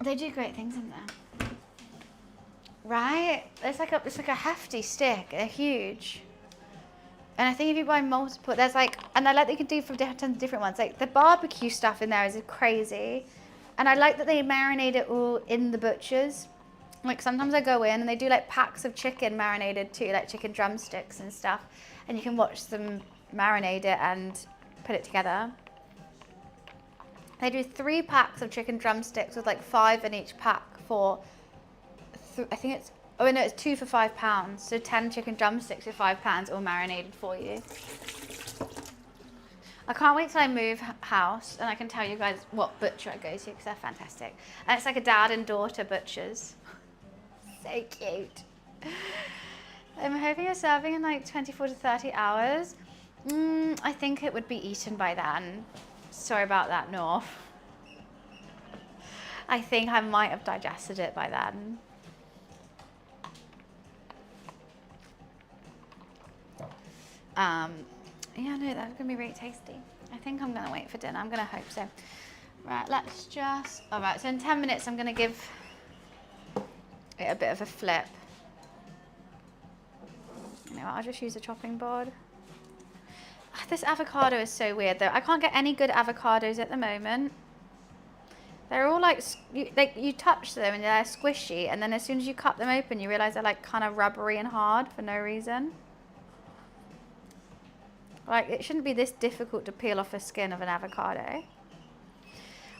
They do great things in there. Right? It's like a hefty stick. They're huge. And I think if you buy multiple, there's like, and I like that you can do from different ones. Like the barbecue stuff in there is crazy. And I like that they marinate it all in the butcher's. Like sometimes I go in and they do like packs of chicken marinated too, like chicken drumsticks and stuff. And you can watch them marinate it and put it together. They do 3 packs of chicken drumsticks with like 5 in each pack for, I think it's, oh no, it's 2 for £5. So 10 chicken drumsticks for £5 all marinated for you. I can't wait till I move house and I can tell you guys what butcher I go to because they're fantastic. And it's like a dad and daughter butchers. So cute. I'm hoping you're serving in like 24 to 30 hours. I think it would be eaten by then. Sorry about that, North. I think I might have digested it by then. Yeah, no, that's gonna be really tasty. I think I'm gonna wait for dinner. I'm gonna hope so. Right, let's just, all right, so in 10 minutes, I'm gonna give it a bit of a flip. You know what, I'll just use a chopping board. This avocado is so weird though. I can't get any good avocados at the moment. They're all like you touch them and they're squishy, and then as soon as you cut them open, you realize they're like kind of rubbery and hard for no reason. Like it shouldn't be this difficult to peel off the skin of an avocado.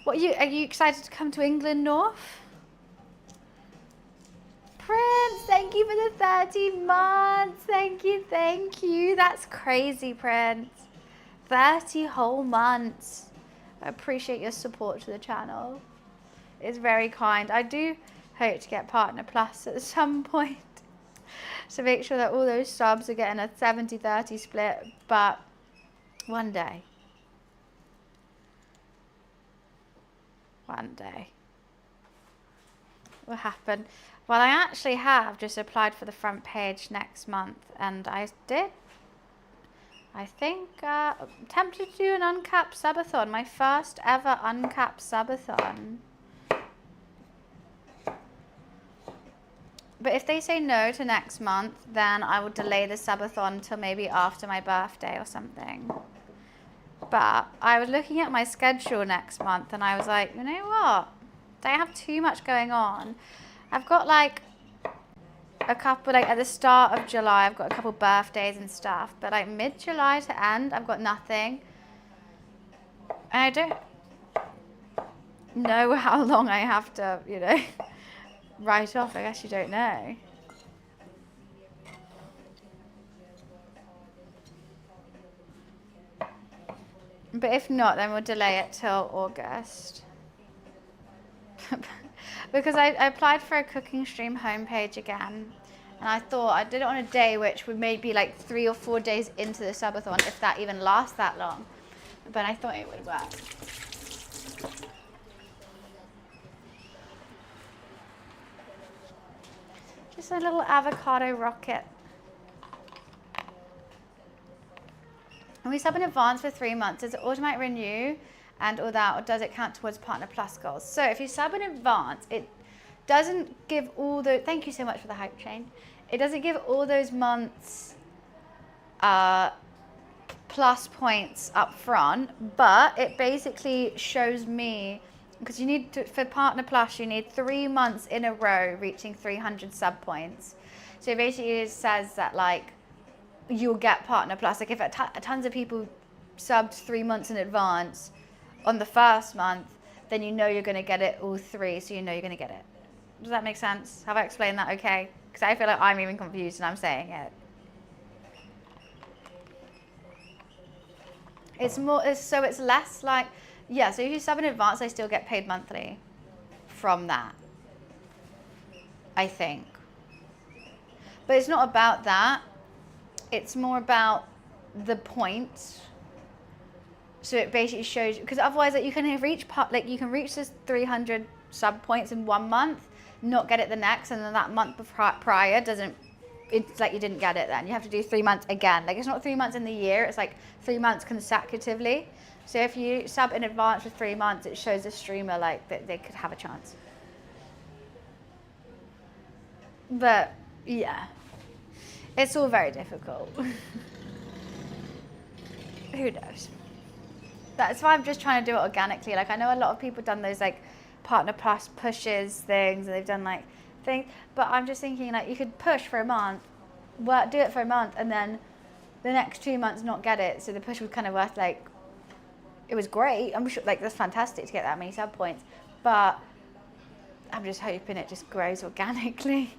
What are you excited to come to England, North? Prince, thank you for the 30 months. Thank you. That's crazy, Prince. 30 whole months. I appreciate your support to the channel. It's very kind. I do hope to get Partner Plus at some point. So make sure that all those subs are getting a 70-30 split. But one day. One day. Will happen. Well, I actually have just applied for the front page next month. And I did. I think I'm tempted to do an uncapped subathon. My first ever uncapped subathon. But if they say no to next month, then I will delay the subathon till maybe after my birthday or something. But I was looking at my schedule next month and I was like, you know what? I have too much going on. I've got like a couple, like at the start of July, I've got a couple birthdays and stuff. But like mid-July to end, I've got nothing. And I don't know how long I have to, you know, write off. I guess you don't know. But if not, then we'll delay it till August. Because I applied for a cooking stream homepage again. And I thought I did it on a day which would maybe like 3 or 4 days into the subathon, if that even lasts that long. But I thought it would work. Just a little avocado rocket. When we sub in advance for 3 months, does it automatically renew and all that, or does it count towards Partner Plus goals? So if you sub in advance, it doesn't give all the, thank you so much for the hype chain. It doesn't give all those months plus points up front, but it basically shows me, because you need to, for Partner Plus, you need 3 months in a row reaching 300 sub points. So basically it says that like, you'll get Partner Plus. Like if tons of people subbed 3 months in advance on the first month, then you know you're going to get it all 3, so you know you're going to get it. Does that make sense? Have I explained that okay? Because I feel like I'm even confused and I'm saying it. It's more, so it's less like, yeah, so if you sub in advance, I still get paid monthly from that, I think. But it's not about that. It's more about the points. So it basically shows, because otherwise like, you can reach you can reach this 300 sub points in 1 month, not get it the next, and then that month prior doesn't, it's like you didn't get it then. You have to do 3 months again. Like it's not 3 months in the year, it's like 3 months consecutively. So if you sub in advance for 3 months, it shows the streamer like that they could have a chance. But yeah, it's all very difficult. Who knows? That's why I'm just trying to do it organically. Like I know a lot of people have done those like Partner Plus pushes things, and they've done like things, but I'm just thinking like you could push for a month, do it for a month, and then the next 2 months not get it. So the push was kind of worth like, it was great. I'm sure like that's fantastic to get that many sub points, but I'm just hoping it just grows organically.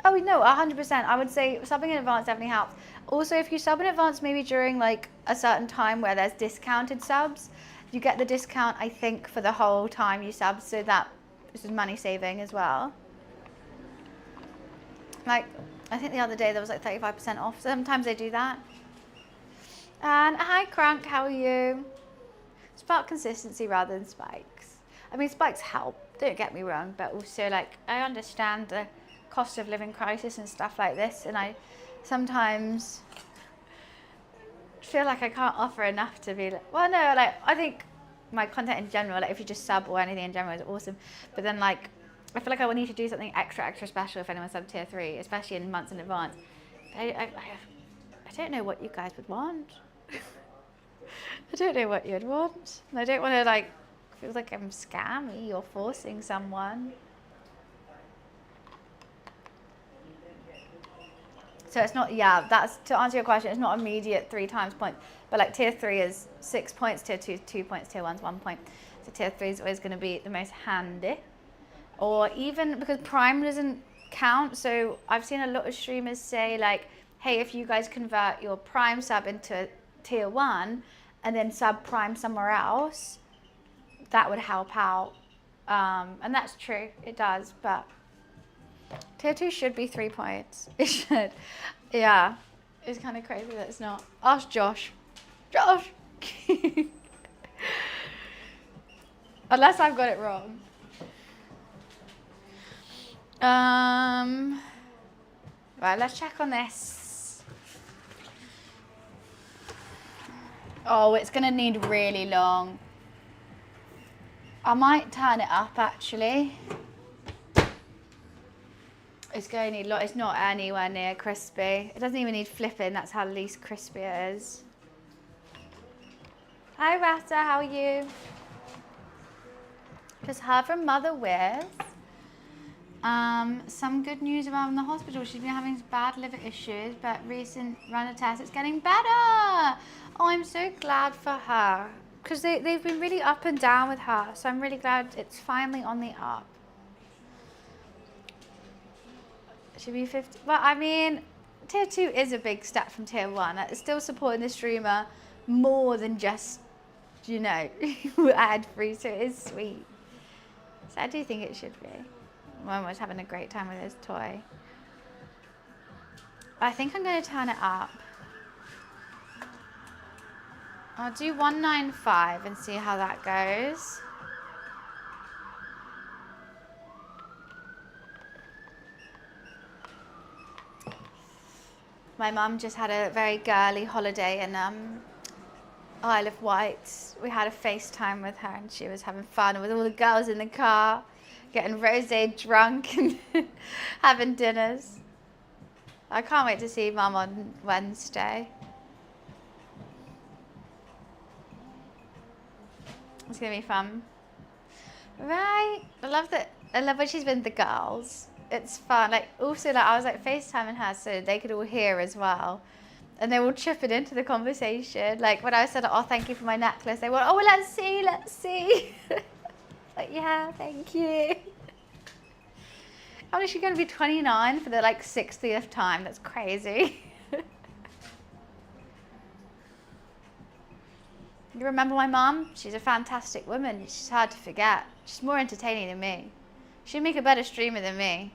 Oh no, 100%. I would say subbing in advance definitely helps. Also, if you sub in advance maybe during like a certain time where there's discounted subs, you get the discount, I think, for the whole time you sub, so that this is money saving as well. Like, I think the other day there was like 35% off. Sometimes they do that. And hi Crank, how are you? It's about consistency rather than spikes. I mean, spikes help, don't get me wrong, but also like, I understand the cost of living crisis and stuff like this, and I sometimes feel like I can't offer enough to be like, well no, like I think my content in general, like if you just sub or anything in general is awesome, but then like I feel like I would need to do something extra special if anyone sub tier 3, especially in months in advance. I don't know what you guys would want. I don't know what you'd want, and I don't want to like feel like I'm scammy or forcing someone. So it's not, yeah, that's, to answer your question, it's not immediate 3 times points, but like tier 3 is 6 points, tier 2 is 2 points, tier 1 is 1 point. So tier 3 is always going to be the most handy. Or even because Prime doesn't count, so I've seen a lot of streamers say like, hey, if you guys convert your Prime sub into tier 1 and then subprime somewhere else, that would help out. And that's true, it does, but tier 2 should be 3 points. It should. Yeah. It's kind of crazy that it's not. Ask Josh. Josh! Unless I've got it wrong. Right, let's check on this. Oh, it's going to need really long. I might turn it up, actually. It's going to need long. It's not anywhere near crispy. It doesn't even need flipping. That's how least crispy it is. Hi, Rata. How are you? Just heard from Mother with some good news around the hospital. She's been having bad liver issues, but recent run of tests, it's getting better. Oh, I'm so glad for her. Because they've been really up and down with her. So I'm really glad it's finally on the up. Should be 50. Well, I mean, tier 2 is a big step from tier 1. It's still supporting the streamer more than just, you know, ad free. So it is sweet. So I do think it should be. Mum was having a great time with his toy. I think I'm going to turn it up. I'll do 195 and see how that goes. My mum just had a very girly holiday in Isle of Wight. We had a FaceTime with her and she was having fun with all the girls in the car, getting rosé drunk and having dinners. I can't wait to see Mum on Wednesday. It's gonna be fun. Right. I love when she's with the girls. It's fun. Like also like I was like FaceTiming her so they could all hear as well. And they were all chipping into the conversation. Like when I said, oh, thank you for my necklace, they were, oh, well, let's see. Like, yeah, thank you. How is she going to be 29 for the like 60th time? That's crazy. You remember my mum? She's a fantastic woman. She's hard to forget. She's more entertaining than me. She'd make a better streamer than me.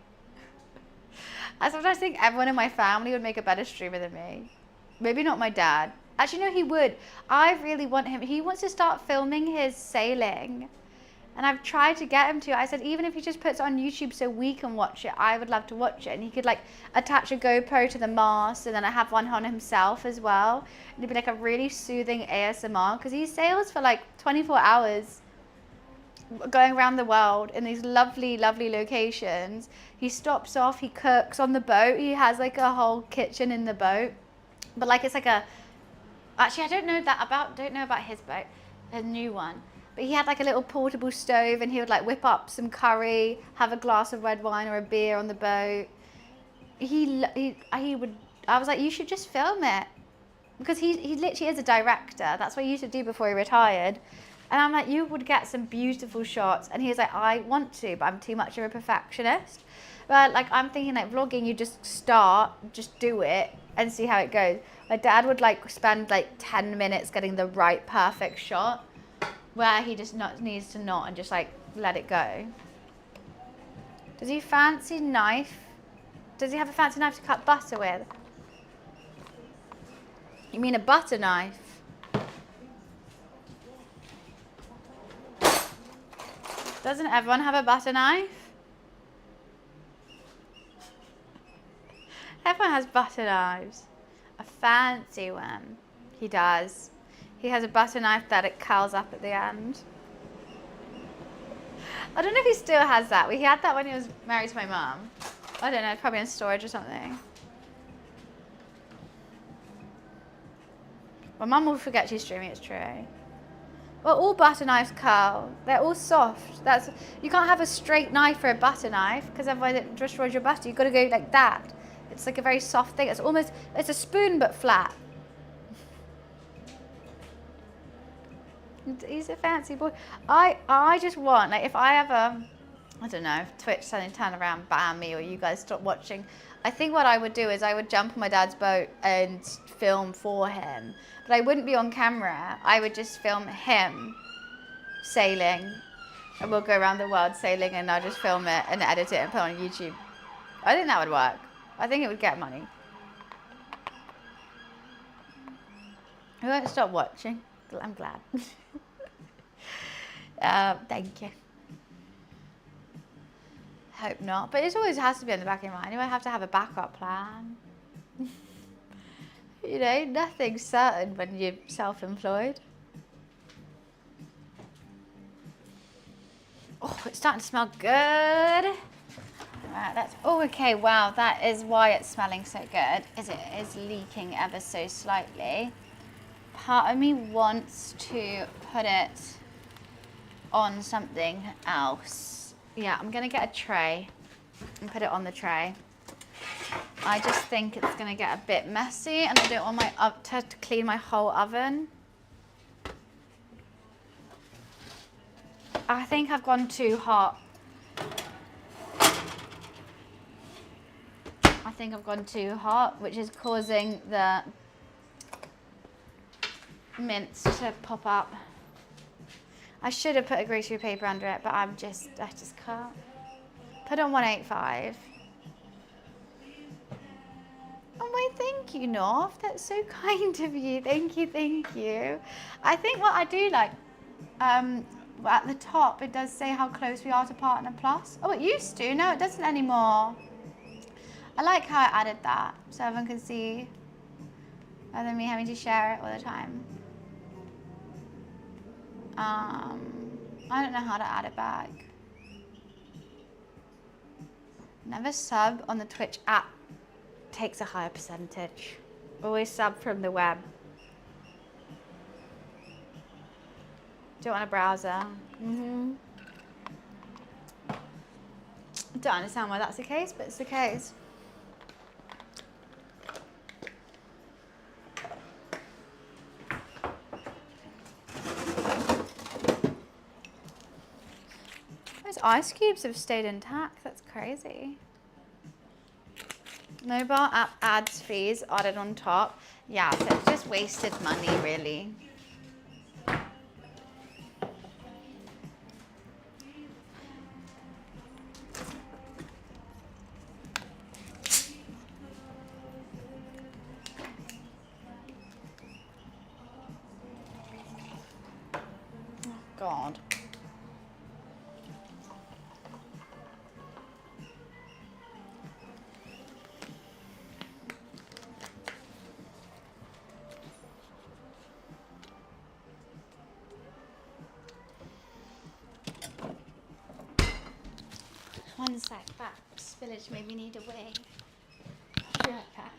I sometimes think everyone in my family would make a better streamer than me. Maybe not my dad. Actually, no, he would. I really want him. He wants to start filming his sailing. And I've tried to get him to. I said, even if he just puts it on YouTube so we can watch it, I would love to watch it. And he could like attach a GoPro to the mast and then I have one on himself as well. And it'd be like a really soothing ASMR because he sails for like 24 hours going around the world in these lovely, lovely locations. He stops off, he cooks on the boat. He has like a whole kitchen in the boat. But like it's like a, actually I don't know about his boat, a new one. But he had like a little portable stove and he would like whip up some curry, have a glass of red wine or a beer on the boat. He would, I was like, you should just film it. Because he literally is a director. That's what he used to do before he retired. And I'm like, you would get some beautiful shots. And he was like, I want to, but I'm too much of a perfectionist. But like, I'm thinking like vlogging, you just start, just do it and see how it goes. My dad would like spend like 10 minutes getting the right perfect shot where he just needs to not and just like let it go. Does he fancy knife? Does he have a fancy knife to cut butter with? You mean a butter knife? Doesn't everyone have a butter knife? Everyone has butter knives. A fancy one. He does. He has a butter knife that it curls up at the end. I don't know if he still has that. He had that when he was married to my mum. I don't know, probably in storage or something. My mum will forget she's streaming, it's true. Well, all butter knives curl. They're all soft. You can't have a straight knife for a butter knife because otherwise it destroys your butter. You've got to go like that. It's like a very soft thing. It's a spoon but flat. He's a fancy boy. I just want, like if I ever, I don't know, if Twitch suddenly turn around, ban me, or you guys stop watching, I think what I would do is I would jump on my dad's boat and film for him. But I wouldn't be on camera. I would just film him sailing. And we'll go around the world sailing and I'll just film it and edit it and put it on YouTube. I think that would work. I think it would get money. I won't stop watching. I'm glad. Thank you. Hope not. But it always has to be in the back of your mind. You might have to have a backup plan. You know, nothing's certain when you're self-employed. Oh, it's starting to smell good. Right, that's, oh, okay, wow, that is why it's smelling so good, is it is leaking ever so slightly. Part of me wants to put it on something else. Yeah, I'm gonna get a tray and put it on the tray. I just think it's gonna get a bit messy and I don't want my to clean my whole oven. I think I've gone too hot. I think I've gone too hot, which is causing the mince to pop up. I should have put a greaseproof paper under it, but I just can't. Put on 185. Oh my, thank you, North. That's so kind of you. Thank you, thank you. I think what I do like, at the top, it does say how close we are to Partner Plus. Oh, it used to. No, it doesn't anymore. I like how I added that, so everyone can see, rather than me having to share it all the time. I don't know how to add it back. Never sub on the Twitch app. Takes a higher percentage. Always sub from the web. Do it on a browser. I don't understand why that's the case, but it's the case. Those ice cubes have stayed intact. That's crazy. Mobile app ads fees added on top. Yeah, so it's just wasted money, really. Oh, God. One sec, that spillage made me need a wee. I'll be right back.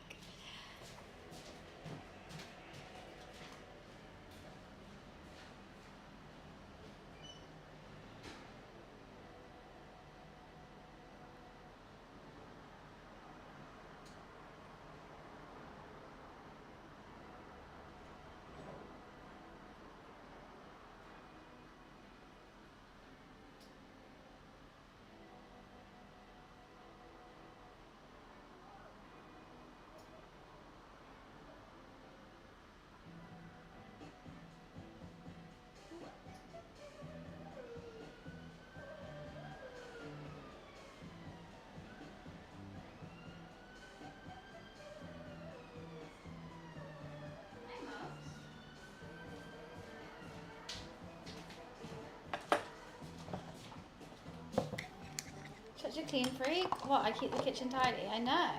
Such a clean freak. What, I keep the kitchen tidy? I know.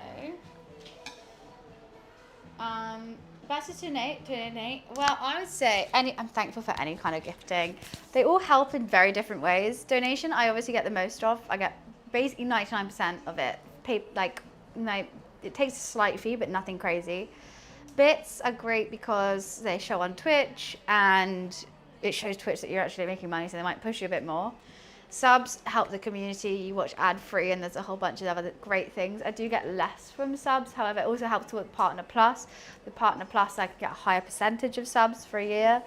Better to donate. Well, I would say I'm thankful for any kind of gifting. They all help in very different ways. Donation, I obviously get the most of. I get basically 99% of it. It takes a slight fee, but nothing crazy. Bits are great because they show on Twitch and it shows Twitch that you're actually making money, so they might push you a bit more. Subs help the community. You watch ad-free and there's a whole bunch of other great things. I do get less from subs, however, it also helps with Partner Plus. With Partner Plus, I can get a higher percentage of subs for a year,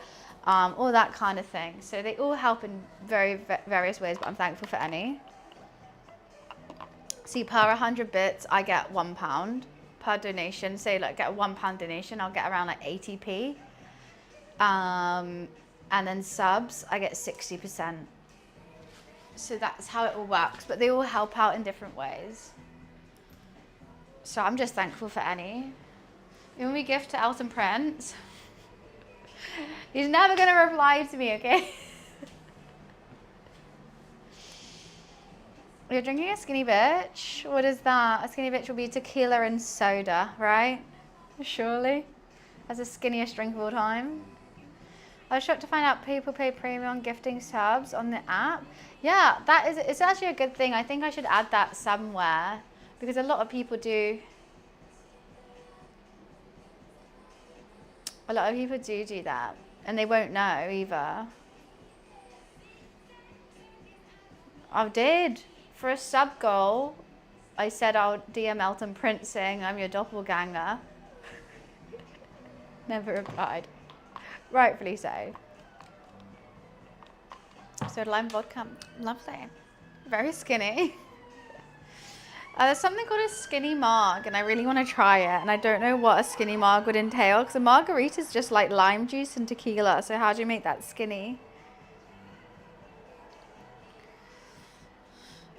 all that kind of thing. So they all help in various ways, but I'm thankful for any. See, per 100 bits, I get £1 per donation. Say like get a £1 donation, I'll get around like 80p. And then subs, I get 60%. So that's how it all works, but they all help out in different ways. So I'm just thankful for any. When we gift to Elton Prince, he's never gonna reply to me, okay? You're drinking a skinny bitch? What is that? A skinny bitch will be tequila and soda, right? Surely. That's the skinniest drink of all time. I was shocked to find out people pay premium on gifting subs on the app. Yeah, it's actually a good thing. I think I should add that somewhere because a lot of people do. A lot of people do that and they won't know either. I did. For a sub goal, I said I'll DM Elton Prince saying I'm your doppelganger. Never replied. Rightfully so. So lime vodka, lovely. Very skinny. There's something called a skinny marg and I really want to try it and I don't know what a skinny marg would entail because a margarita is just like lime juice and tequila, so how do you make that skinny?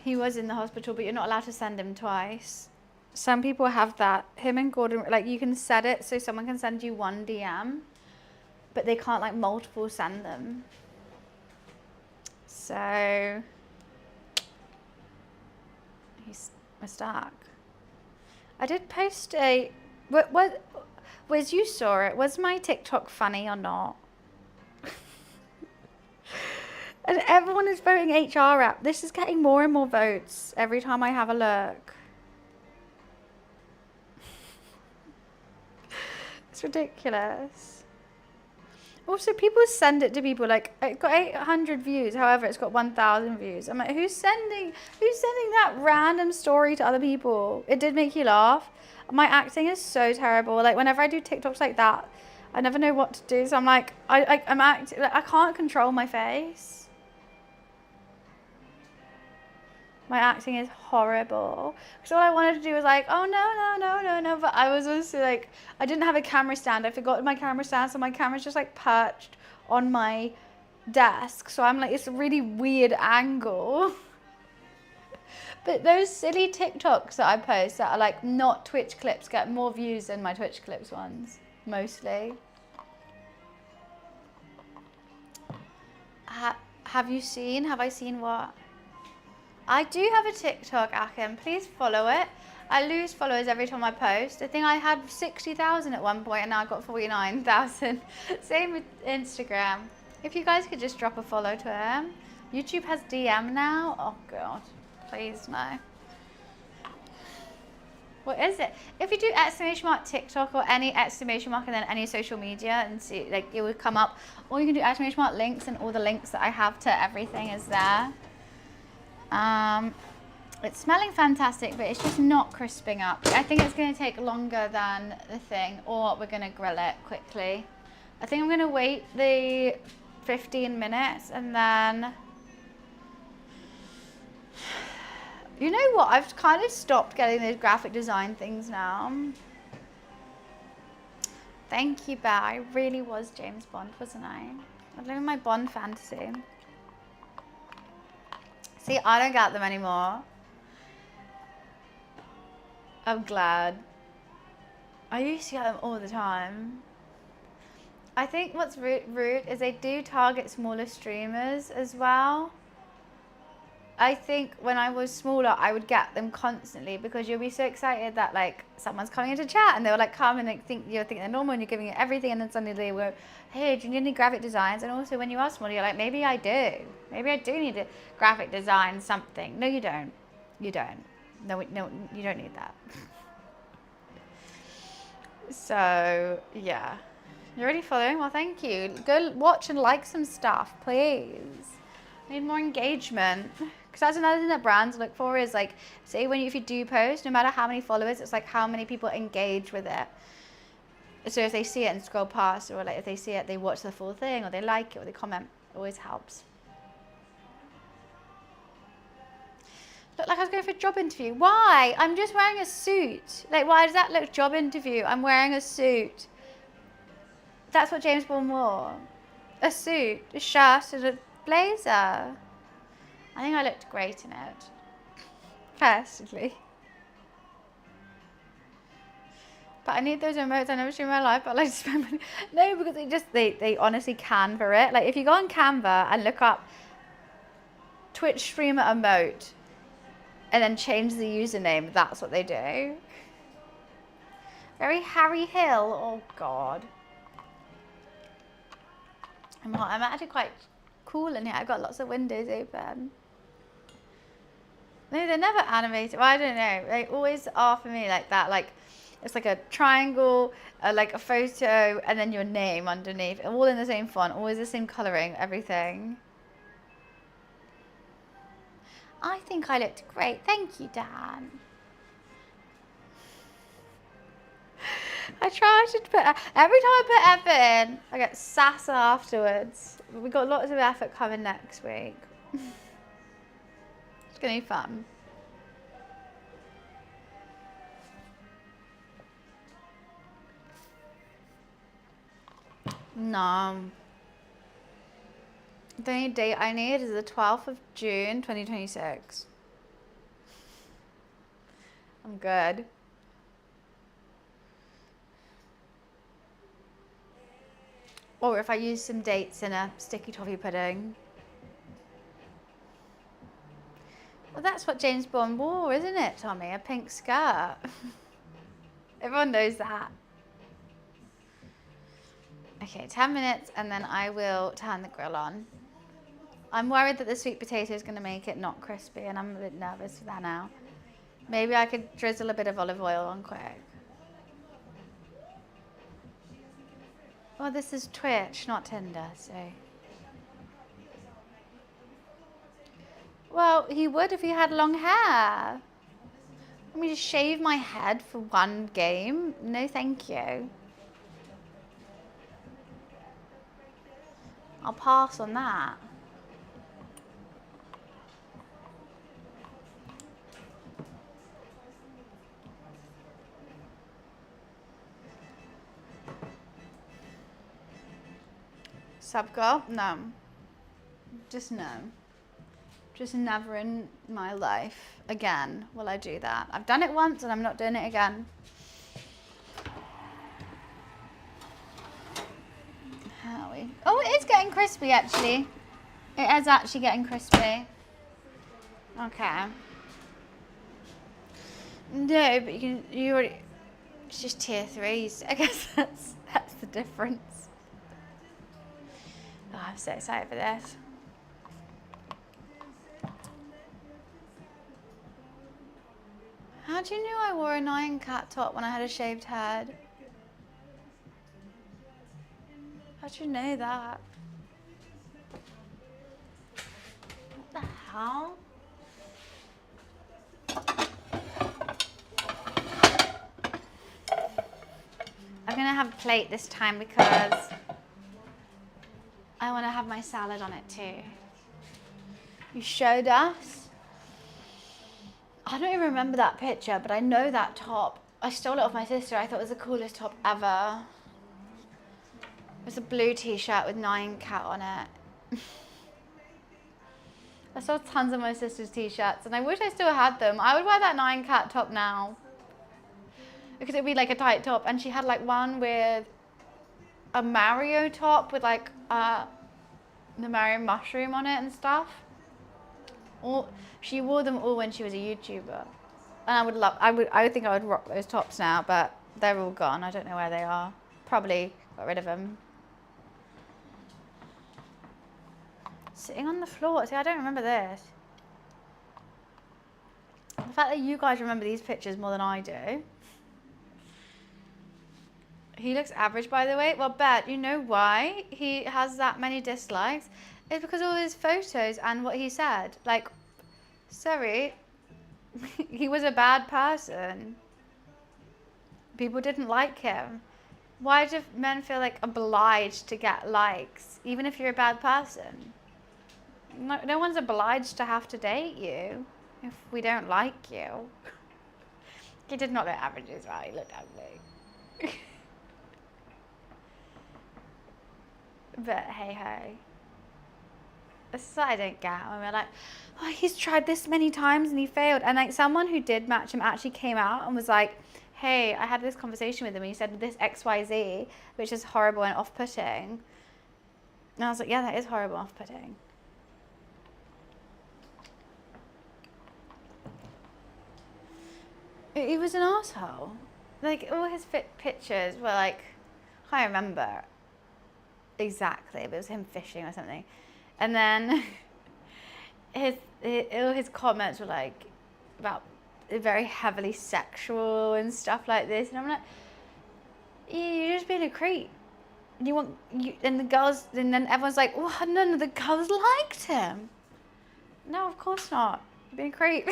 He was in the hospital, but you're not allowed to send him twice. Some people have that. Him and Gordon, like you can set it so someone can send you one DM, but they can't like multiple send them. So he's stuck. I did post a, Wiz, you saw it. Was my TikTok funny or not? And everyone is voting HR app. This is getting more and more votes every time I have a look. It's ridiculous. Also, people send it to people like, it got 800 views. However, it's got 1,000 views. I'm like, who's sending that random story to other people? It did make you laugh. My acting is so terrible. Like whenever I do TikToks like that, I never know what to do. So I'm like, I'm acting, like, I can't control my face. My acting is horrible. Because all I wanted to do was like, oh no. But I was also like, I didn't have a camera stand. I forgot my camera stand, so my camera's just like perched on my desk. So I'm like, it's a really weird angle. But those silly TikToks that I post that are like not Twitch clips get more views than my Twitch clips ones, mostly. Have I seen what? I do have a TikTok, Akim. Please follow it. I lose followers every time I post. I think I had 60,000 at one point and now I've got 49,000. Same with Instagram. If you guys could just drop a follow to him. YouTube has DM now. Oh God, please no. What is it? If you do exclamation mark TikTok or any exclamation mark and then any social media and see, like it would come up. Or you can do exclamation mark links and all the links that I have to everything is there. It's smelling fantastic, but it's just not crisping up. I think it's going to take longer than the thing, or we're going to grill it quickly. I think I'm going to wait the 15 minutes and then... You know what? I've kind of stopped getting those graphic design things now. Thank you, Bear. I really was James Bond, wasn't I? I'm living my Bond fantasy. See, I don't get them anymore. I'm glad. I used to get them all the time. I think what's rude is they do target smaller streamers as well. I think when I was smaller, I would get them constantly because you'll be so excited that like someone's coming into chat and they'll like come and like think you're thinking they're normal and you're giving it everything and then suddenly they go, hey, do you need any graphic designs? And also when you are smaller, you're like, maybe I do. Maybe I do need to graphic design something. No, you don't. You don't. No, you don't need that. So yeah, you're already following. Well, thank you. Go watch and like some stuff, please. I need more engagement. Because that's another thing that brands look for is like, say if you do post, no matter how many followers, it's like how many people engage with it. So if they see it and scroll past, or like if they see it, they watch the full thing, or they like it, or they comment, it always helps. Look like I was going for a job interview. Why? I'm just wearing a suit. Like, why does that look job interview? I'm wearing a suit. That's what James Bond wore. A suit, a shirt and a blazer. I think I looked great in it. Personally. But I need those emotes. I never stream my life, but I like to spend money. No, because they honestly Canva it. Like, if you go on Canva and look up Twitch streamer emote and then change the username, that's what they do. Very Harry Hill. Oh, God. I'm actually quite cool in here. I've got lots of windows open. No, they're never animated. Well, I don't know. They always are for me like that. Like, it's like a triangle, like a photo, and then your name underneath. All in the same font. Always the same colouring, everything. I think I looked great. Thank you, Dan. I try to put, every time I put effort in, I get sass afterwards. We've got lots of effort coming next week. It's going to be fun. No. The only date I need is the 12th of June, 2026. I'm good. Or if I use some dates in a sticky toffee pudding. Well, that's what James Bond wore, isn't it, Tommy? A pink skirt. Everyone knows that. Okay, 10 minutes and then I will turn the grill on. I'm worried that the sweet potato is going to make it not crispy and I'm a bit nervous for that now. Maybe I could drizzle a bit of olive oil on quick. Well, this is Twitch, not Tinder, so. Well, he would if he had long hair. Want me to shave my head for one game? No, thank you. I'll pass on that. Sub girl? No. Just no. Just never in my life again will I do that. I've done it once and I'm not doing it again. How are we? Oh, it is getting crispy actually. It is actually getting crispy. Okay. No, but you already, it's just tier 3s. I guess that's the difference. Oh, I'm so excited for this. How do you know I wore a 9-cat top when I had a shaved head? How do you know that? What the hell? I'm gonna have a plate this time because I want to have my salad on it too. You showed us? I don't even remember that picture, but I know that top. I stole it off my sister. I thought it was the coolest top ever. It was a blue t-shirt with 9-cat on it. I saw tons of my sister's t-shirts and I wish I still had them. I would wear that 9-cat top now. Because it would be like a tight top. And she had like one with a Mario top with like the Mario mushroom on it and stuff. She wore them all when she was a YouTuber. And I would think I would rock those tops now, but they're all gone. I don't know where they are. Probably got rid of them. Sitting on the floor. See, I don't remember this. The fact that you guys remember these pictures more than I do. He looks average, by the way. Well, Bet, you know why he has that many dislikes? It's because of all his photos and what he said. Like, sorry, he was a bad person. People didn't like him. Why do men feel like obliged to get likes, even if you're a bad person? No one's obliged to have to date you. if we don't like you. He did not look average as well, he looked ugly. But hey ho. This is what I don't get. When we're like, oh, he's tried this many times and he failed. And like someone who did match him actually came out and was like, hey, I had this conversation with him and he said this XYZ, which is horrible and off-putting. And I was like, yeah, that is horrible and off-putting. He was an asshole. Like all his pictures were like, I can't remember exactly, but it was him fishing or something. And then all his comments were like about very heavily sexual and stuff like this. And I'm like, you're just being a creep. And the girls, and then everyone's like, oh, none of the girls liked him. No, of course not. You're being a creep.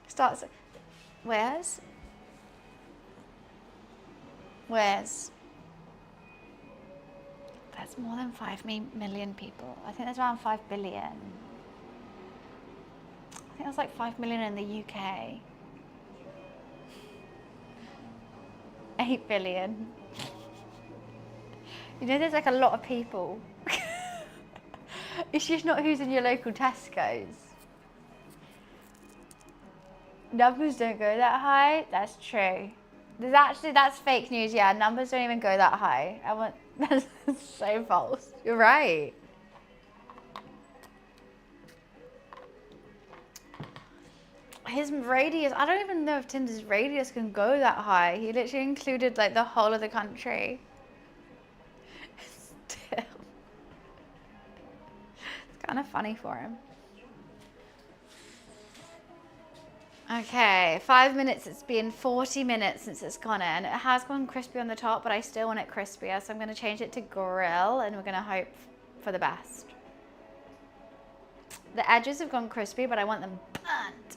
Starts, where's? That's more than 5 million people. I think there's around 5 billion. I think there's like 5 million in the UK. 8 billion. You know, there's like a lot of people. It's just not who's in your local Tesco's. Numbers don't go that high. That's true. That's fake news. Yeah, numbers don't even go that high. That's so false. You're right. His radius, I don't even know if Tinder's radius can go that high. He literally included like the whole of the country. Still. It's kind of funny for him. Okay, 5 minutes. It's been 40 minutes since it's gone in. It has gone crispy on the top, but I still want it crispier, so I'm going to change it to grill, and we're going to hope for the best. The edges have gone crispy, but I want them burnt.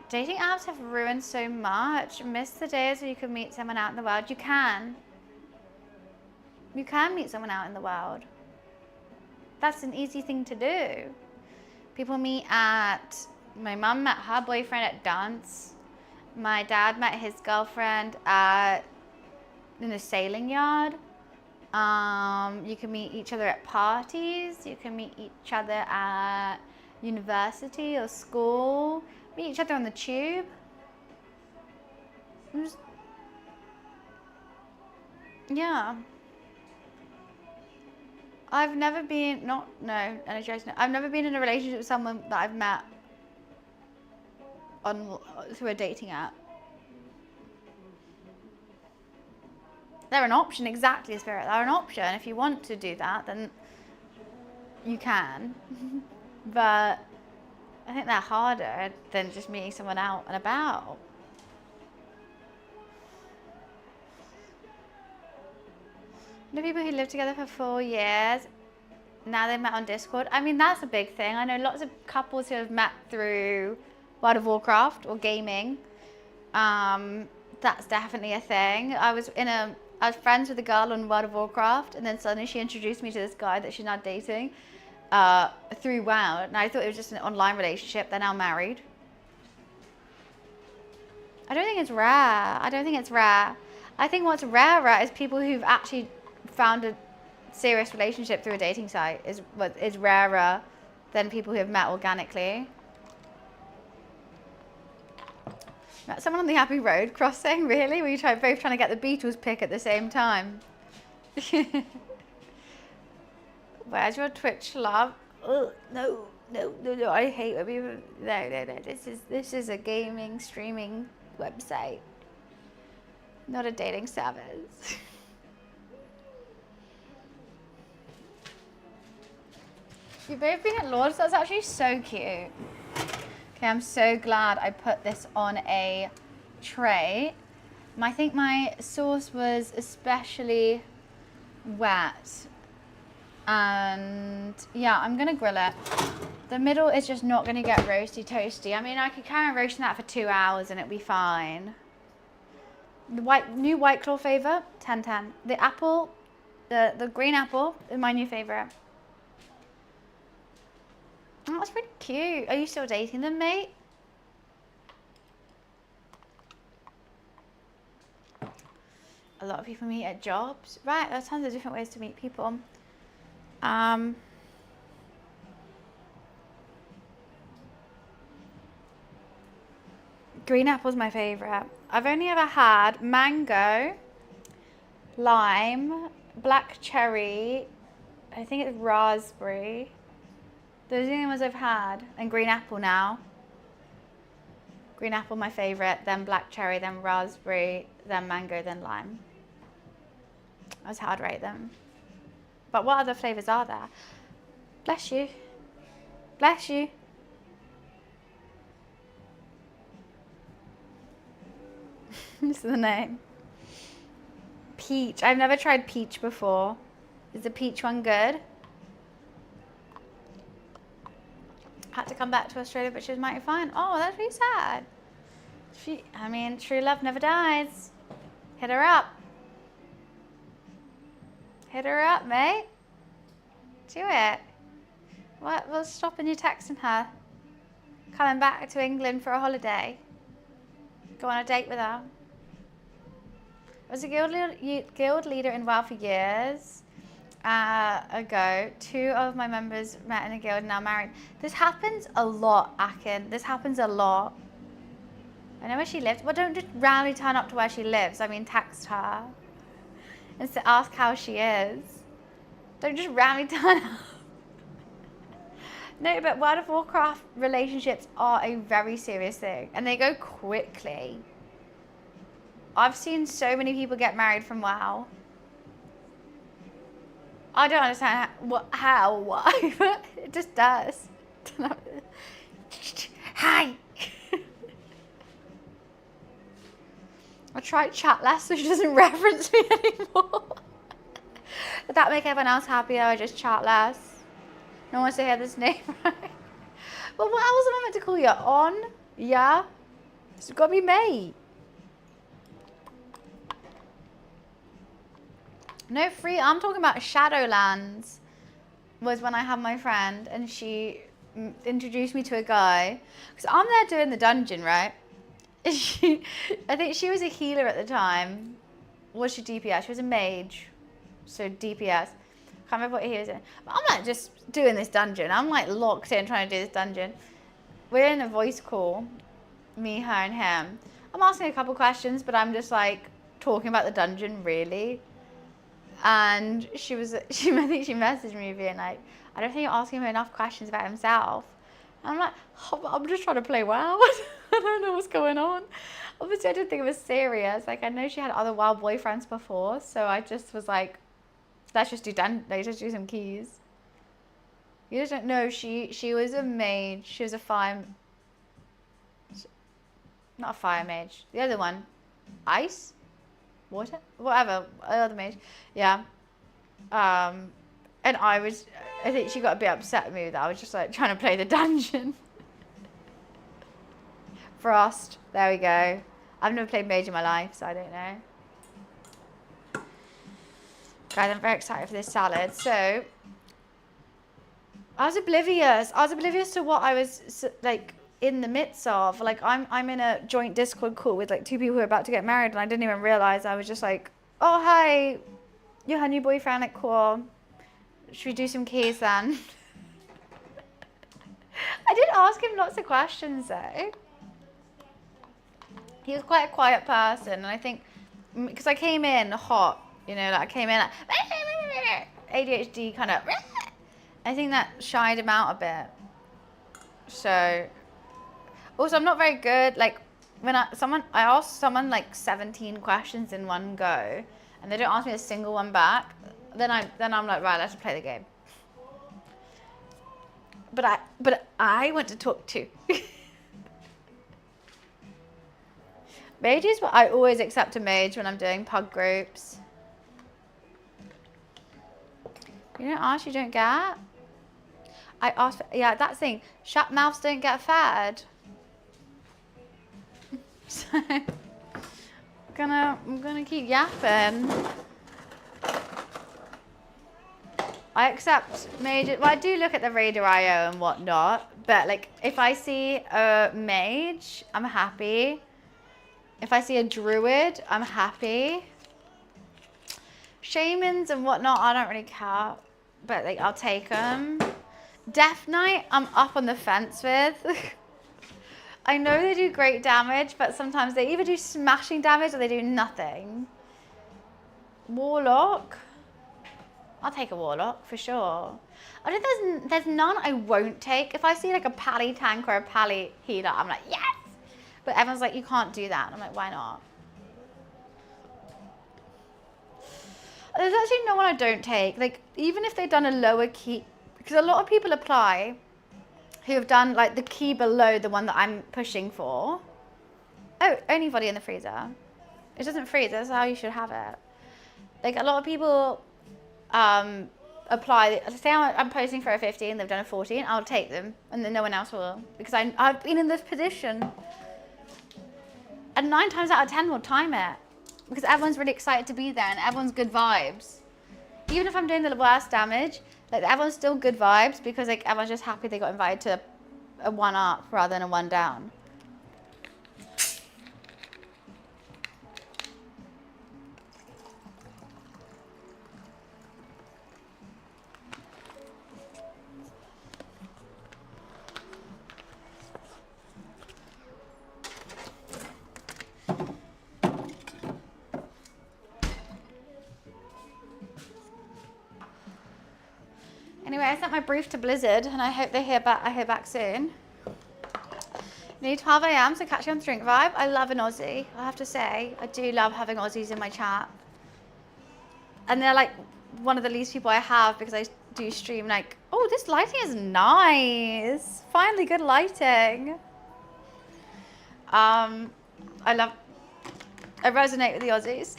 Dating apps have ruined so much. Miss the days where you could meet someone out in the world. You can. You can meet someone out in the world. That's an easy thing to do. People meet at, my mum met her boyfriend at dance. My dad met his girlfriend in a sailing yard. You can meet each other at parties. You can meet each other at university or school. Meet each other on the tube. Yeah. I've never been, I've never been in a relationship with someone that I've met through a dating app. They're an option, exactly, Spirit. They're an option. If you want to do that, then you can. But I think they're harder than just meeting someone out and about. The people who lived together for 4 years, now they've met on Discord. I mean, that's a big thing. I know lots of couples who have met through World of Warcraft or gaming. That's definitely a thing. I was friends with a girl on World of Warcraft, and then suddenly she introduced me to this guy that she's now dating through WoW. And I thought it was just an online relationship. They're now married. I don't think it's rare. I think what's rarer is people who've actually found a serious relationship through a dating site is rarer than people who have met organically. Met someone on the Abbey Road crossing, really? Were you both trying to get the Beatles pick at the same time? Where's your Twitch love? Oh, no, I hate when people, no, this is a gaming, streaming website, not a dating service. You've both been at Lord's, that's actually so cute. Okay, I'm so glad I put this on a tray. I think my sauce was especially wet. And yeah, I'm gonna grill it. The middle is just not gonna get roasty toasty. I mean, I could carry on roasting that for 2 hours and it'd be fine. The new White Claw flavor, 10/10. The apple The green apple is my new favorite. Oh, that's pretty cute. Are you still dating them, mate? A lot of people meet at jobs. Right, there's tons of different ways to meet people. Green apple's my favorite. I've only ever had mango, lime, black cherry, I think it's raspberry. Those are the only ones I've had. And green apple now. Green apple my favorite, then black cherry, then raspberry, then mango, then lime. That's how I'd rate them. But what other flavours are there? Bless you. Bless you. This is the name. Peach. I've never tried peach before. Is the peach one good? Had to come back to Australia, but she was mighty fine. Oh, that's really sad. I mean, true love never dies. Hit her up. Hit her up, mate. Do it. What's stopping you texting her? Coming back to England for a holiday. Go on a date with her. I was a guild leader in WoW for years ago. 2 of my members met in a guild and now married. This happens a lot, Akin. This happens a lot. I know where she lives. Well, don't just randomly turn up to where she lives. I mean, text her. And ask how she is. Don't just randomly turn up. No, but World of Warcraft relationships are a very serious thing. And they go quickly. I've seen so many people get married from WoW. I don't understand how, why, but it just does. Hi. I tried chat less so she doesn't reference me anymore. Would that make everyone else happier? I just chat less. No one wants to hear this name, right? Well, what else am I meant to call you? On? Yeah? It's got to be mate. No free. I'm talking about Shadowlands. Was when I had my friend and she introduced me to a guy. Because I'm there doing the dungeon, right? I think she was a healer at the time. Was she DPS? She was a mage. So DPS. Can't remember what he was in. But I'm like just doing this dungeon. I'm like locked in trying to do this dungeon. We're in a voice call. Me, her and him. I'm asking a couple questions, but I'm just like talking about the dungeon really. And I think she messaged me being like, I don't think you're asking him enough questions about himself. And I'm like, oh, I'm just trying to play WoW. I don't know what's going on. Obviously, I didn't think it was serious. Like, I know she had other WoW boyfriends before, so I just was like, let's just do some keys. You just don't know. She was a mage. She was a fire. Not a fire mage. The other one, ice. Water? Whatever. Other mage. Yeah. And I think she got a bit upset with me that I was just like trying to play the dungeon. Frost. There we go. I've never played mage in my life, so I don't know. Guys, I'm very excited for this salad. So, I was oblivious to what I was like in the midst of. Like I'm in a joint Discord call with like 2 people who are about to get married and I didn't even realize. I was just like, oh hi, you're her new boyfriend, like cool. Should we do some keys then? I did ask him lots of questions though. He was quite a quiet person and I think because I came in hot, you know, like I came in like ADHD kind of. I think that shied him out a bit. So also, I'm not very good. Like when I ask someone like 17 questions in one go, and they don't ask me a single one back. Then I'm like, right, let's play the game. But I want to talk too. Mages, I always accept a mage when I'm doing pug groups. You don't ask, you don't get. I asked for, yeah, that's the thing. Shut mouths don't get fed. So I'm gonna keep yapping. I accept major, well, I do look at the Raider IO and whatnot, but like if I see a mage, I'm happy. If I see a druid, I'm happy. Shamans and whatnot, I don't really care, but like I'll take them. Death Knight, I'm up on the fence with. I know they do great damage, but sometimes they either do smashing damage or they do nothing. Warlock, I'll take a Warlock for sure. I think there's none I won't take. If I see like a pally tank or a pally healer, I'm like, yes! But everyone's like, you can't do that. I'm like, why not? There's actually no one I don't take. Like, even if they've done a lower key, because a lot of people apply who have done like the key below the one that I'm pushing for. Oh, only body in the freezer. It doesn't freeze, that's how you should have it. Like a lot of people apply, say I'm posting for a 15, they've done a 14, I'll take them and then no one else will. Because I've been in this position. And 9 times out of 10 will time it. Because everyone's really excited to be there and everyone's good vibes. Even if I'm doing the worst damage, like everyone's still good vibes because like everyone's just happy they got invited to a 1 up rather than a 1 down. Anyway, I sent my brief to Blizzard and I hope I hear back soon. Nearly 12 a.m, so catch you on the drink vibe. I love an Aussie, I have to say. I do love having Aussies in my chat. And they're like one of the least people I have because I do stream like, oh, this lighting is nice. Finally good lighting. I resonate with the Aussies.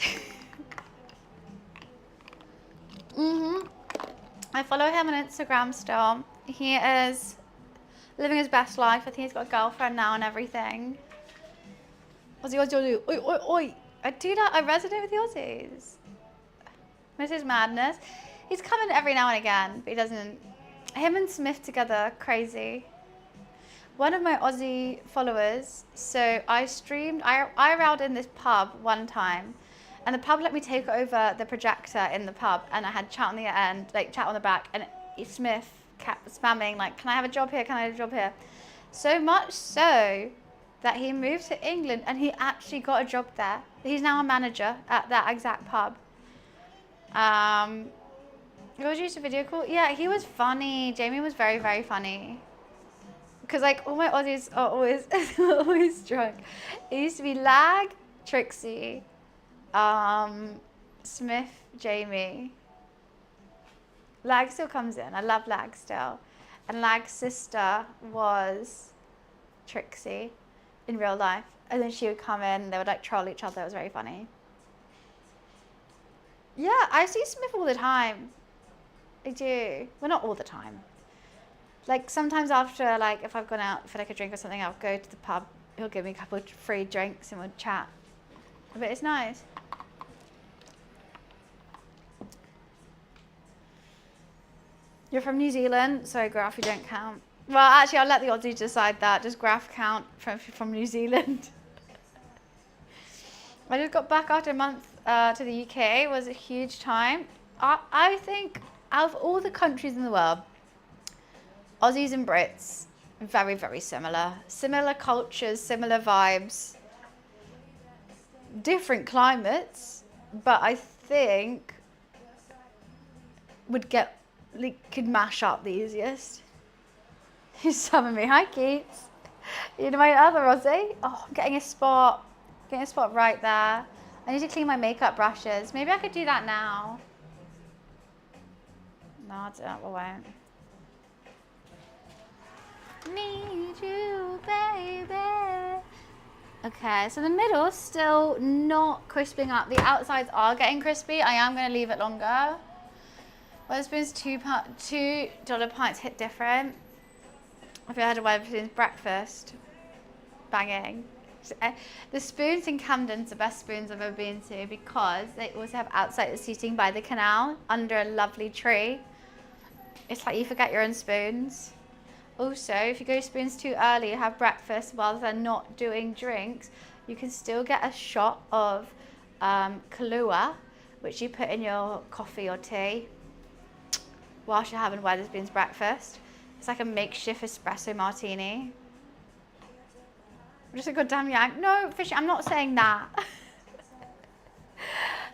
I follow him on Instagram still. He is living his best life. I think he's got a girlfriend now and everything. Aussie, Aussie, Aussie, oi, oi, oi. I do that, I resonate with the Aussies. This is madness. He's coming every now and again, but he doesn't. Him and Smith together, crazy. One of my Aussie followers, so I streamed, I railed in this pub one time. And the pub let me take over the projector in the pub and I had chat on the end, like chat on the back, and Smith kept spamming like, can I have a job here, can I have a job here? So much so that he moved to England and he actually got a job there. He's now a manager at that exact pub. It was just a video call. Yeah, he was funny. Jamie was very, very funny. Because like all my Aussies are always, always drunk. It used to be Lag, Trixie, Smith, Jamie. Lag still comes in. I love Lag still. And Lag's sister was Trixie in real life. And then she would come in and they would like troll each other. It was very funny. Yeah, I see Smith all the time. I do. Well, not all the time. Like sometimes after, like if I've gone out for like a drink or something, I'll go to the pub. He'll give me a couple of free drinks and we'll chat. But it's nice. You're from New Zealand, so Graph, you don't count. Well, actually, I'll let the Aussies decide that. Does Graph count from New Zealand? I just got back after a month to the UK. It was a huge time. I think out of all the countries in the world, Aussies and Brits, very, very similar. Similar cultures, similar vibes. Different climates, but I think could mash up the easiest. You summon me. Hi, Keats. You know my other Aussie? Oh, I'm getting a spot right there. I need to clean my makeup brushes. Maybe I could do that now. No, I won't. Need you, baby. Okay, so the middle still not crisping up. The outsides are getting crispy. I am going to leave it longer. Wetherspoon's $2 pints hit different. Have you had a Wetherspoon's breakfast? Banging. The spoons in Camden's the best spoons I've ever been to because they also have outside seating by the canal under a lovely tree. It's like you forget your own spoons. Also, if you go spoons too early, have breakfast while they're not doing drinks, you can still get a shot of Kahlua, which you put in your coffee or tea whilst you're having Wetherspoon's breakfast. It's like a makeshift espresso martini. I'm just a goddamn yank. No, Fishy, I'm not saying that.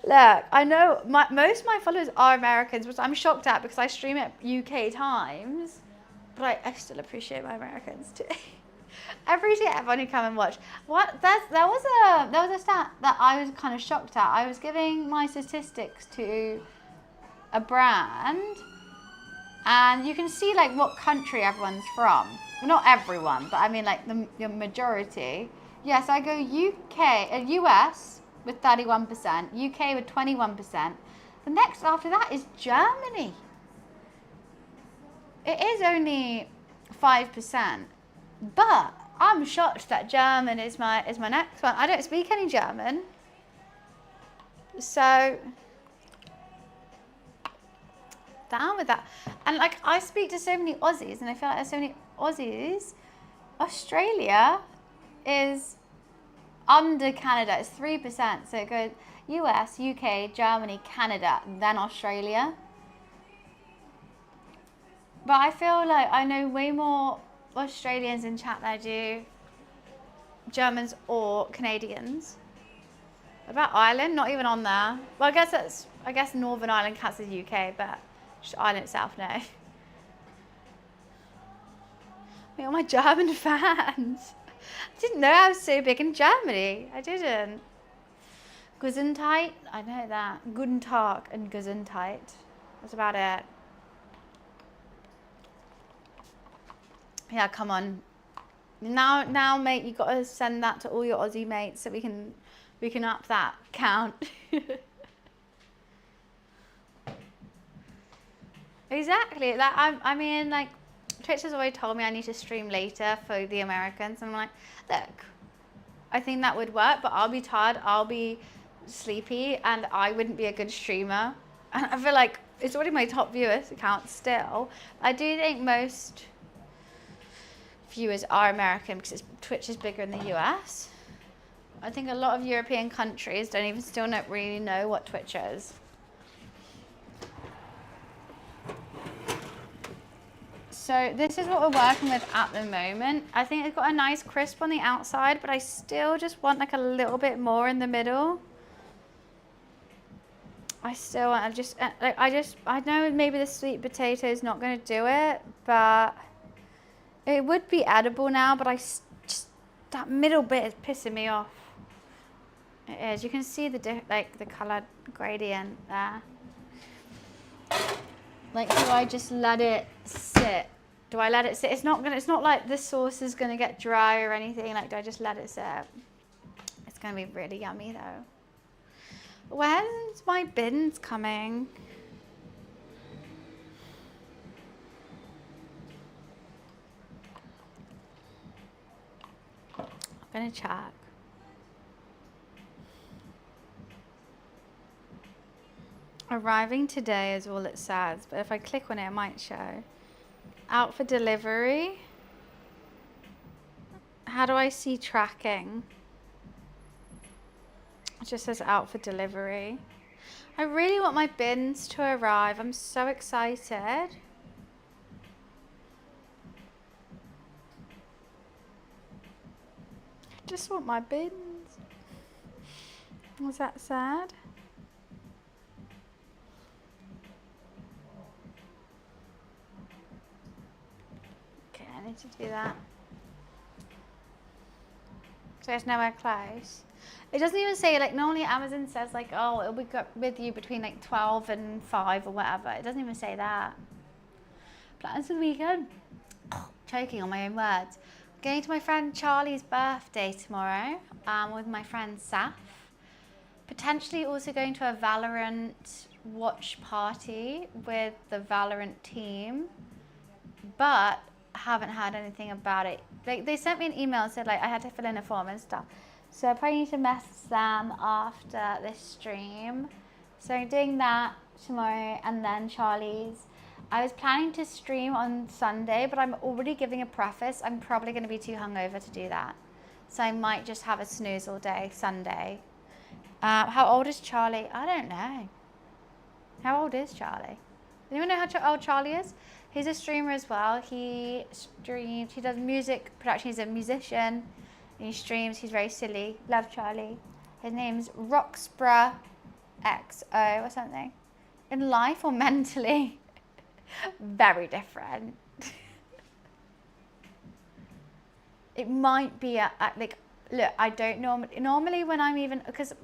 Look, I know most of my followers are Americans, which I'm shocked at because I stream at UK times. But I still appreciate my Americans too. I appreciate everyone who come and watch. There was a stat that I was kind of shocked at. I was giving my statistics to a brand, and you can see like what country everyone's from. Well, not everyone, but I mean like the majority. Yes, I go US with 31%, UK with 21%. The next after that is Germany. It is only 5%, but I'm shocked that German is my next one. I don't speak any German, so down with that. And like I speak to so many Aussies, and I feel like there's so many Aussies. Australia is under Canada. It's 3%, so it goes US, UK, Germany, Canada, then Australia. But I feel like I know way more Australians in chat than I do Germans or Canadians. What about Ireland? Not even on there. Well, I guess Northern Ireland counts as UK, but just Ireland itself, no. Look at my German fans. I didn't know I was so big in Germany. I didn't. Gesundheit, I know that. Guten Tag and Gesundheit. That's about it. Yeah, come on. Now, mate, you got to send that to all your Aussie mates so we can up that count. Exactly. Like I mean, like Twitch has always told me I need to stream later for the Americans. And I'm like, look, I think that would work, but I'll be tired, I'll be sleepy, and I wouldn't be a good streamer. And I feel like it's already my top viewers account still. I do think most viewers are American because Twitch is bigger in the US. I think a lot of European countries don't even still not really know what Twitch is. So this is what we're working with at the moment. I think it's got a nice crisp on the outside, but I still just want like a little bit more in the middle. I still want to I know maybe the sweet potato is not going to do it, but it would be edible now, but just that middle bit is pissing me off. It is. You can see the color gradient there. Like, do I just let it sit? Do I let it sit? It's not like this sauce is gonna get dry or anything. Like, do I just let it sit? It's gonna be really yummy though. When's my bins coming? I'm gonna check. Arriving today is all it says, but if I click on it, it might show. Out for delivery. How do I see tracking? It just says out for delivery. I really want my bins to arrive. I'm so excited. I just want my bins. Was that sad? I need to do that. So it's nowhere close. It doesn't even say, like, normally Amazon says, like, oh, it'll be with you between, like, 12 and 5 or whatever. It doesn't even say that. Plans for the weekend. Choking on my own words. Going to my friend Charlie's birthday tomorrow with my friend Saf. Potentially also going to a Valorant watch party with the Valorant team. But haven't heard anything about it. Like, they sent me an email and said, like, I had to fill in a form and stuff. So I probably need to message them after this stream. So I'm doing that tomorrow, and then Charlie's. I was planning to stream on Sunday, but I'm already giving a preface. I'm probably going to be too hungover to do that. So I might just have a snooze all day Sunday. How old is Charlie? I don't know. How old is Charlie? Anyone know how old Charlie is? He's a streamer as well. He streams, he does music production. He's a musician. And he streams. He's very silly. Love Charlie. His name's Roxbra XO or something. In life or mentally? Very different. It might be like, look, I don't normally when I'm even, because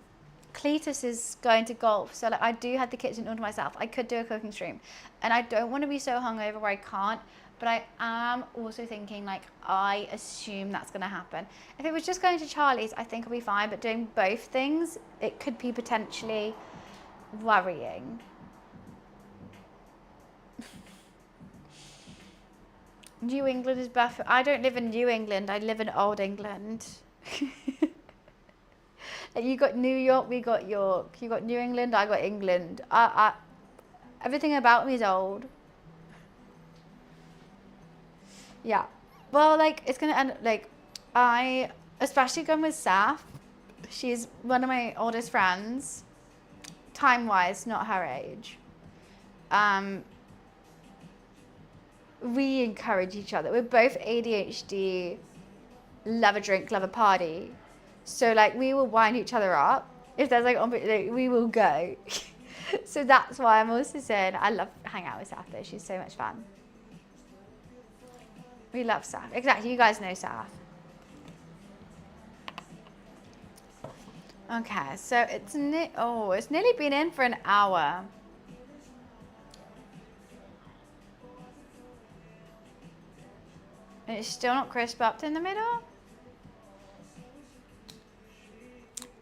Cletus is going to golf, so like I do have the kitchen all to myself. I could do a cooking stream, and I don't want to be so hungover where I can't, but I am also thinking like I assume that's going to happen. If it was just going to Charlie's, I think I'll be fine, but doing both things, it could be potentially worrying. New England is buff. I don't live in New England. I live in Old England. You got New York, we got York. You got New England, I got England. Everything about me is old. Yeah. Well, like, it's going to end, like, especially going with Saf. She's one of my oldest friends. Time-wise, not her age. We encourage each other. We're both ADHD, love a drink, love a party. So like we will wind each other up. If there's like we will go. So that's why I'm also saying I love hanging out with Saf though. She's so much fun. We love Saf. Exactly, you guys know Saf. Okay, so it's nearly been in for an hour. And it's still not crisp up in the middle?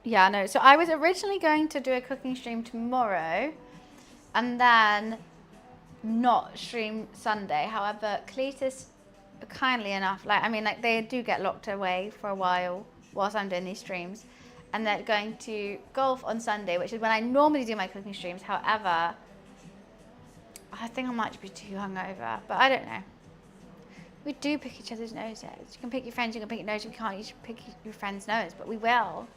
Yeah, no. So I was originally going to do a cooking stream tomorrow and then not stream Sunday. However, Cletus, kindly enough, they do get locked away for a while whilst I'm doing these streams. And they're going to golf on Sunday, which is when I normally do my cooking streams. However, I think I might be too hungover, but I don't know. We do pick each other's noses. You can pick your friends, you can pick your nose. You can't, you should pick your friend's nose, but we will.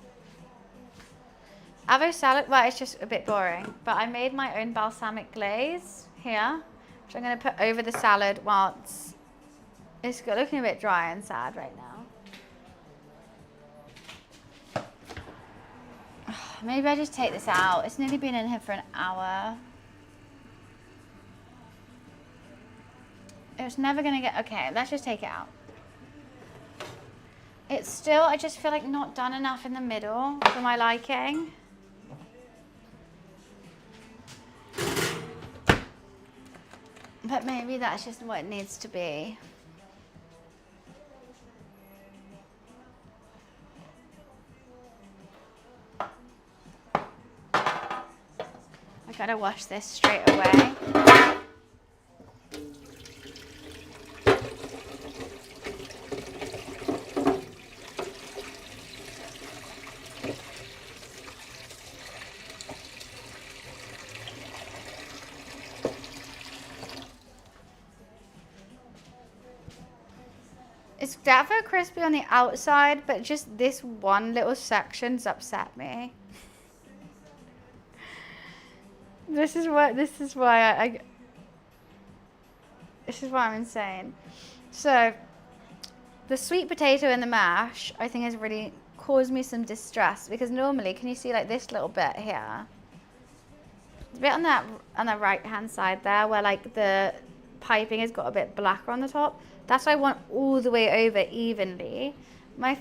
Avocado salad, well, it's just a bit boring. But I made my own balsamic glaze here, which I'm going to put over the salad while it's looking a bit dry and sad right now. Maybe I just take this out. It's nearly been in here for an hour. It's never going to get... Okay, let's just take it out. It's still, I just feel like not done enough in the middle for my liking. But maybe that's just what it needs to be. I gotta wash this straight away. It's definitely crispy on the outside, but just this one little section's upset me. This is why I'm insane. So, the sweet potato and the mash, I think has really caused me some distress because normally, can you see like this little bit here? It's a bit on the right hand side there where like the piping has got a bit blacker on the top. That's why I want all the way over evenly. My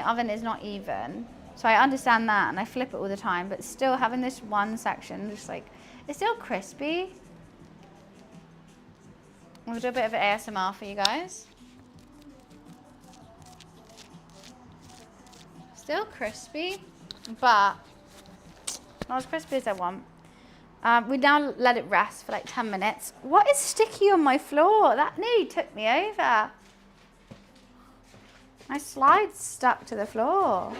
oven is not even. So I understand that and I flip it all the time, but still having this one section, just like, it's still crispy. We'll do a bit of ASMR for you guys. Still crispy, but not as crispy as I want. We now let it rest for like 10 minutes. What is sticky on my floor? That nearly took me over. My slide's stuck to the floor.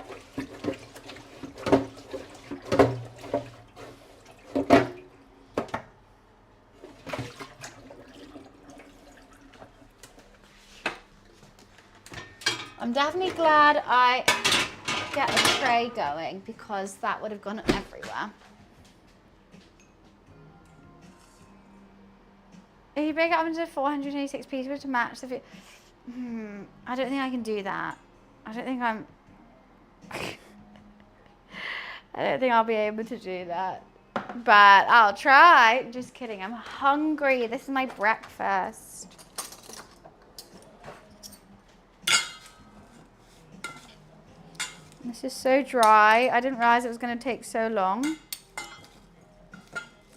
definitely glad I get a tray going because that would have gone everywhere. If you break it up into 486 pieces to match the I don't think I can do that. I don't think I'll be able to do that. But I'll try. Just kidding. I'm hungry. This is my breakfast. This is so dry. I didn't realize it was going to take so long.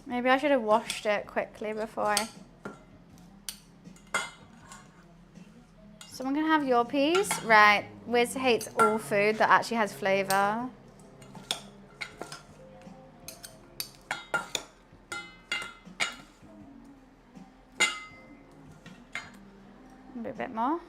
Maybe I should have washed it quickly before I... Someone can have your piece? Right. Wiz hates all food that actually has flavour. Do a bit more.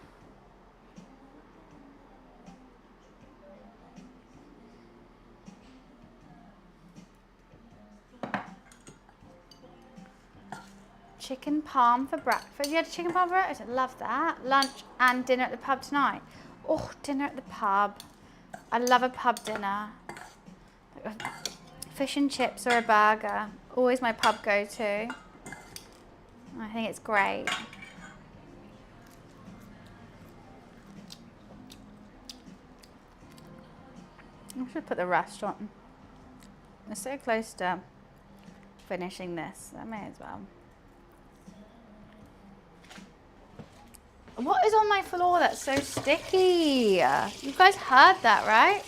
Chicken palm for breakfast. You had a chicken palm for breakfast? I love that. Lunch and dinner at the pub tonight. Oh, dinner at the pub. I love a pub dinner. Fish and chips or a burger. Always my pub go-to. I think it's great. I should put the rest on. We're so close to finishing this. I may as well. What is on my floor that's so sticky? You guys heard that, right?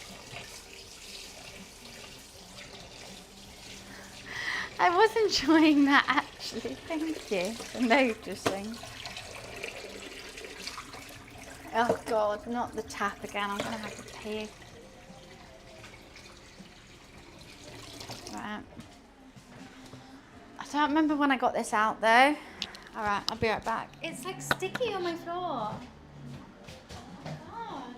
I was enjoying that actually. Thank you for noticing. Oh God, not the tap again. I'm gonna have to pee. Right. I don't remember when I got this out though. All right, I'll be right back. It's like sticky on my floor. Oh God.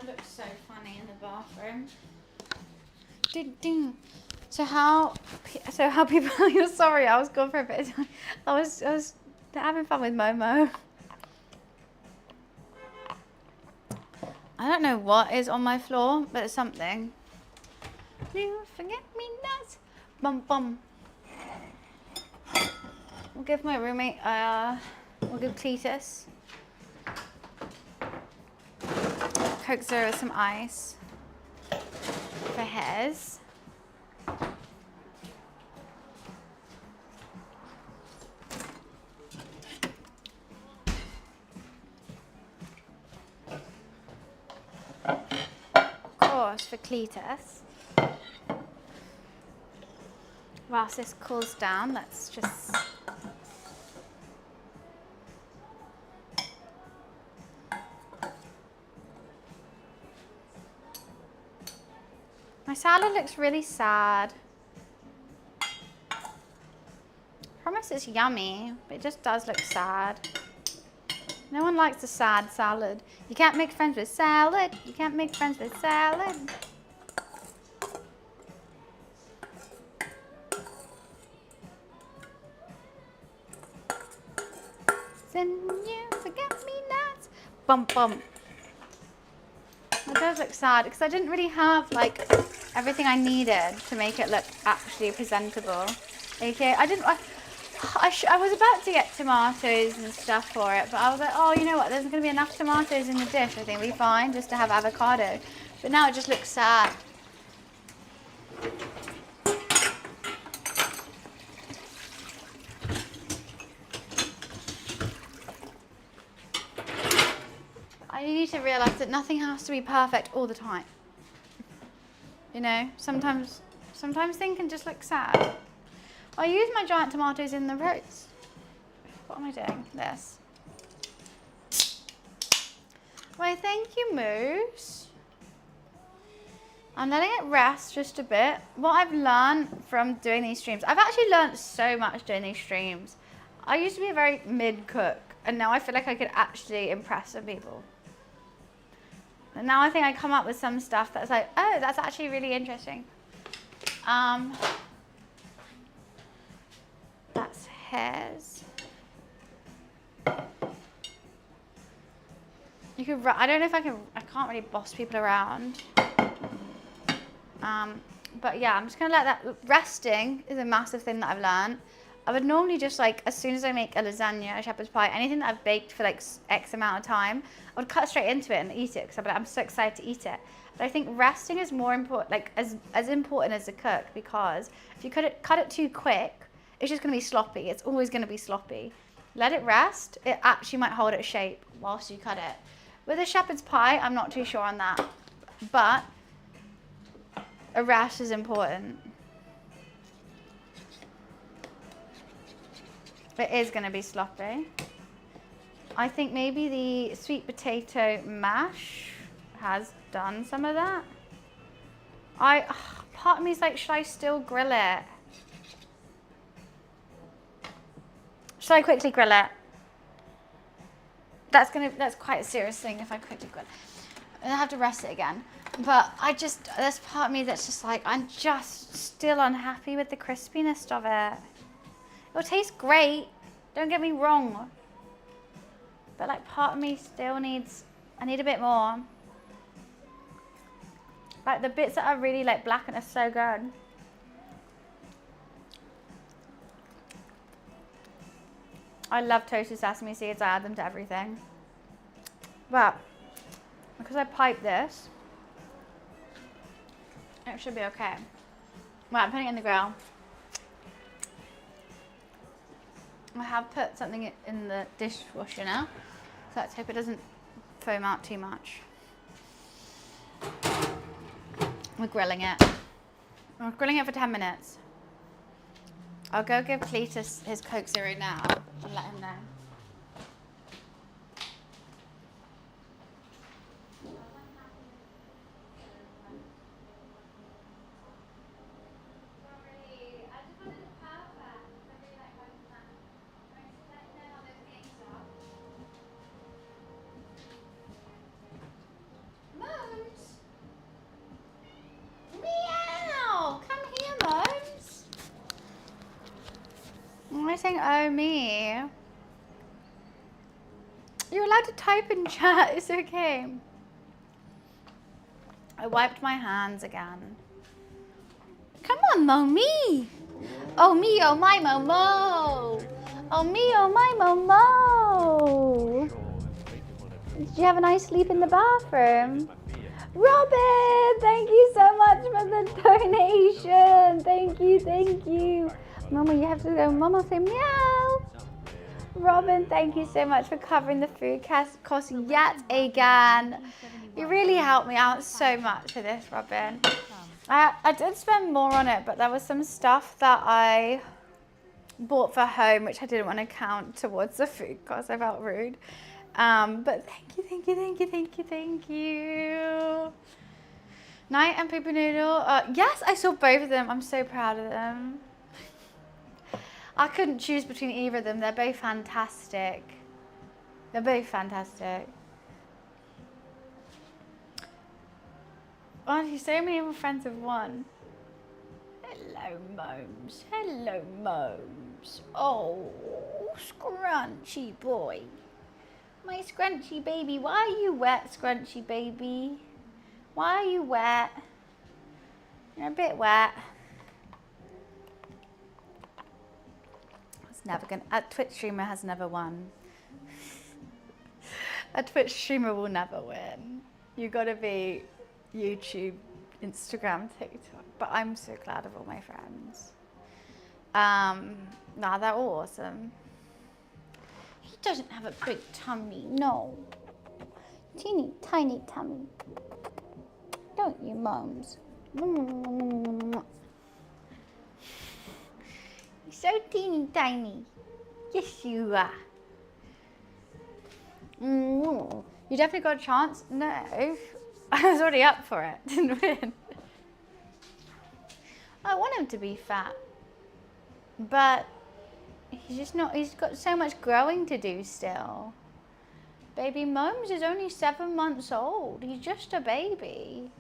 Looks so funny in the bathroom. Ding, ding. So how people? You're sorry, I was gone for a bit. I was having fun with Momo. I don't know what is on my floor, but it's something. You forget me nuts. Bum bum. We'll give my roommate. We'll give Cletus Coke Zero with some ice for his. Of course, for Cletus. Whilst this cools down, let's just... My salad looks really sad. Promise it's yummy, but it just does look sad. No one likes a sad salad. You can't make friends with salad. You can't make friends with salad. Send you forget-me-nots. Bump bump. It does look sad because I didn't really have like everything I needed to make it look actually presentable. Okay, I was about to get tomatoes and stuff for it, but I was like, oh, you know what? There's going to be enough tomatoes in the dish. I think we'll be fine just to have avocado. But now it just looks sad. I need to realise that nothing has to be perfect all the time. You know, sometimes things can just look sad. I use my giant tomatoes in the roast. What am I doing? This. Why, thank you, Moose. I'm letting it rest just a bit. What I've learned from doing these streams, I've actually learned so much doing these streams. I used to be a very mid-cook, and now I feel like I could actually impress some people. And now I think I come up with some stuff that's like, oh, that's actually really interesting. That's hairs. You could, I don't know if I can't really boss people around. But yeah, I'm just gonna let that, resting is a massive thing that I've learned. I would normally just like, as soon as I make a lasagna, a shepherd's pie, anything that I've baked for like X amount of time, I would cut straight into it and eat it because I'm so excited to eat it. But I think resting is more important, like as important as a cook, because if you cut it too quick, it's just gonna be sloppy. It's always gonna be sloppy. Let it rest. It actually might hold its shape whilst you cut it. With a shepherd's pie, I'm not too sure on that, but a rest is important. It is going to be sloppy. I think maybe the sweet potato mash has done some of that. Part of me is like, should I still grill it? Should I quickly grill it? That's quite a serious thing if I quickly grill it. And I have to rest it again. But there's part of me that's just like, I'm just still unhappy with the crispiness of it. It'll taste great, don't get me wrong. But like part of me still I need a bit more. Like the bits that are really like blackened are so good. I love toasted sesame seeds, I add them to everything. But because I piped this, it should be okay. Right, I'm putting it in the grill. I have put something in the dishwasher now, so let's hope it doesn't foam out too much. We're grilling it. We're grilling it for 10 minutes. I'll go give Cletus his Coke Zero now and let him know. Saying, oh me. You're allowed to type in chat, it's okay. I wiped my hands again. Come on, Momi. Oh me, oh my Momo. Oh me, oh my Momo. Did you have a nice sleep in the bathroom? Robin, thank you so much for the donation. Thank you, thank you. Mama, you have to go, Mama, say meow. Robin, thank you so much for covering the food cost yet again. You really helped me out so much for this, Robin. I did spend more on it, but there was some stuff that I bought for home, which I didn't want to count towards the food cost. I felt rude. But thank you, thank you, thank you, thank you, thank you. Night and Poopy Noodle. Yes, I saw both of them. I'm so proud of them. I couldn't choose between either of them. They're both fantastic. They're both fantastic. Honestly, so many of my friends have won. Hello, Momes. Hello, Momes. Oh, scrunchy boy. My scrunchy baby. Why are you wet, scrunchy baby? Why are you wet? You're a bit wet. It's never gonna. A Twitch streamer has never won. A Twitch streamer will never win. You gotta be YouTube, Instagram, TikTok. But I'm so glad of all my friends. Nah, they're all awesome. He doesn't have a big tummy, no. Teeny tiny tummy. Don't you, mums? You're so teeny tiny. Yes, you are. You definitely got a chance? No. I was already up for it. Didn't win. I want him to be fat. But he's just not, he's got so much growing to do still. Baby Mums is only 7 months old. He's just a baby.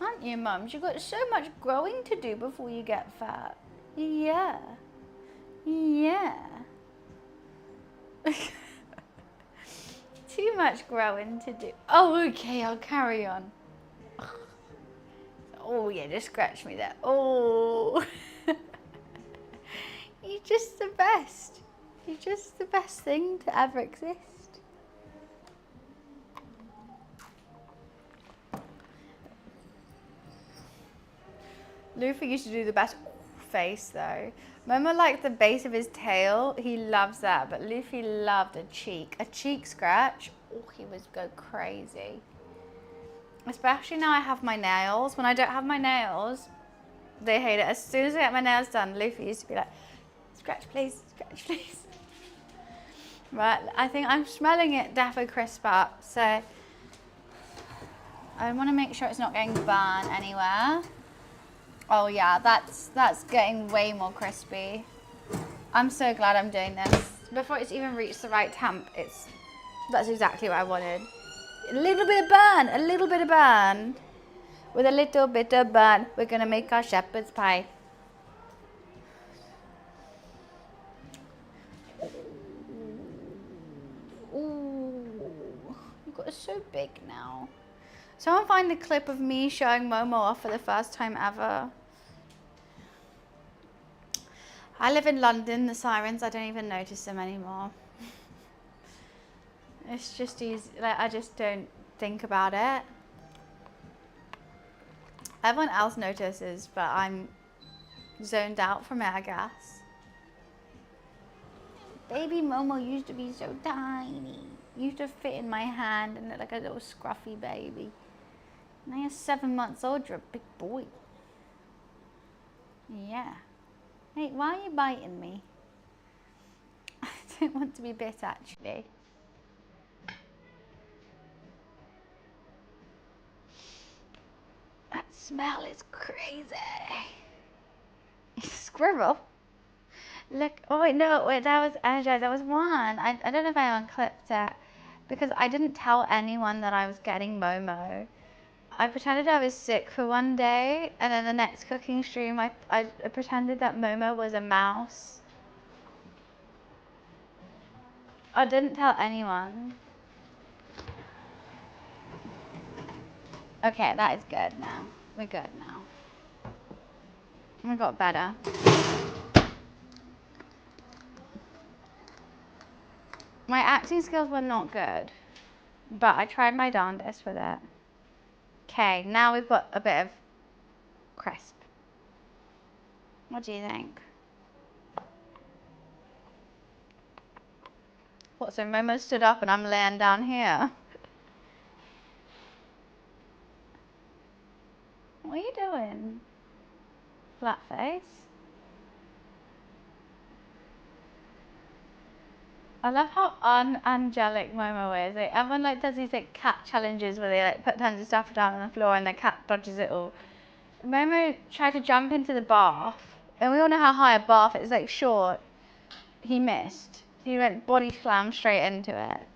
Aren't you, Mums? You've got so much growing to do before you get fat. Yeah. Yeah. Too much growing to do. Oh, okay, I'll carry on. Oh, yeah, just scratch me there. Oh. You're just the best. You're just the best thing to ever exist. Luffy used to do the best face though. Momo liked the base of his tail. He loves that. But Luffy loved a cheek. A cheek scratch. Oh, he would go crazy. Especially now I have my nails. When I don't have my nails, they hate it. As soon as I get my nails done, Luffy used to be like, scratch please, scratch please. Right, I think I'm smelling it Dapper crisp up. So I want to make sure it's not getting burned anywhere. Oh yeah, that's getting way more crispy. I'm so glad I'm doing this. Before it's even reached the right temp, that's exactly what I wanted. A little bit of burn, a little bit of burn. With a little bit of burn, we're gonna make our shepherd's pie. Ooh, you got so big now. Someone find a clip of me showing Momo off for the first time ever. I live in London, the sirens, I don't even notice them anymore. It's just easy, like I just don't think about it. Everyone else notices, but I'm zoned out from it, I guess. Baby Momo used to be so tiny. Used to fit in my hand and look like a little scruffy baby. Now you're 7 months old, you're a big boy. Yeah. Hey, why are you biting me? I don't want to be bit, actually. That smell is crazy. Squirrel. Look, oh wait, no, wait, that was energized. That was one. I don't know if anyone clipped it because I didn't tell anyone that I was getting Momo. I pretended I was sick for one day, and then the next cooking stream, I pretended that Momo was a mouse. I didn't tell anyone. Okay, that is good now. We're good now. We got better. My acting skills were not good, but I tried my darndest with it. Okay, now we've got a bit of crisp. What do you think? What, so Momo stood up and I'm laying down here? What are you doing? Flat face? I love how unangelic Momo is. Like, everyone does these cat challenges where they put tons of stuff down on the floor and the cat dodges it all. Momo tried to jump into the bath, and we all know how high a bath is, short. He missed. He went body slam straight into it.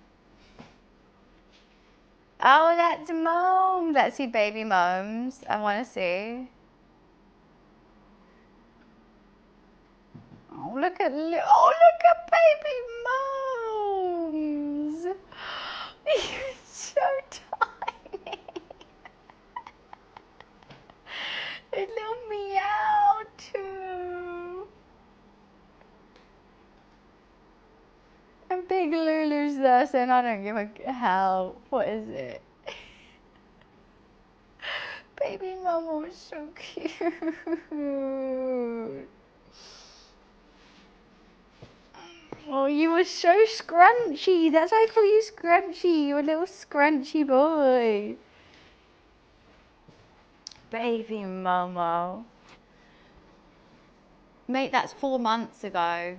Oh, that's Mom. Let's see baby Moms. I want to see. Oh, look at baby Moms. He's so tiny. A little meow too. person, I don't give a hell. What is it? Baby mama was so cute. Oh, you were so scrunchy. That's why I call you Scrunchy. You're a little scrunchy boy. Baby Momo. Mate, that's 4 months ago.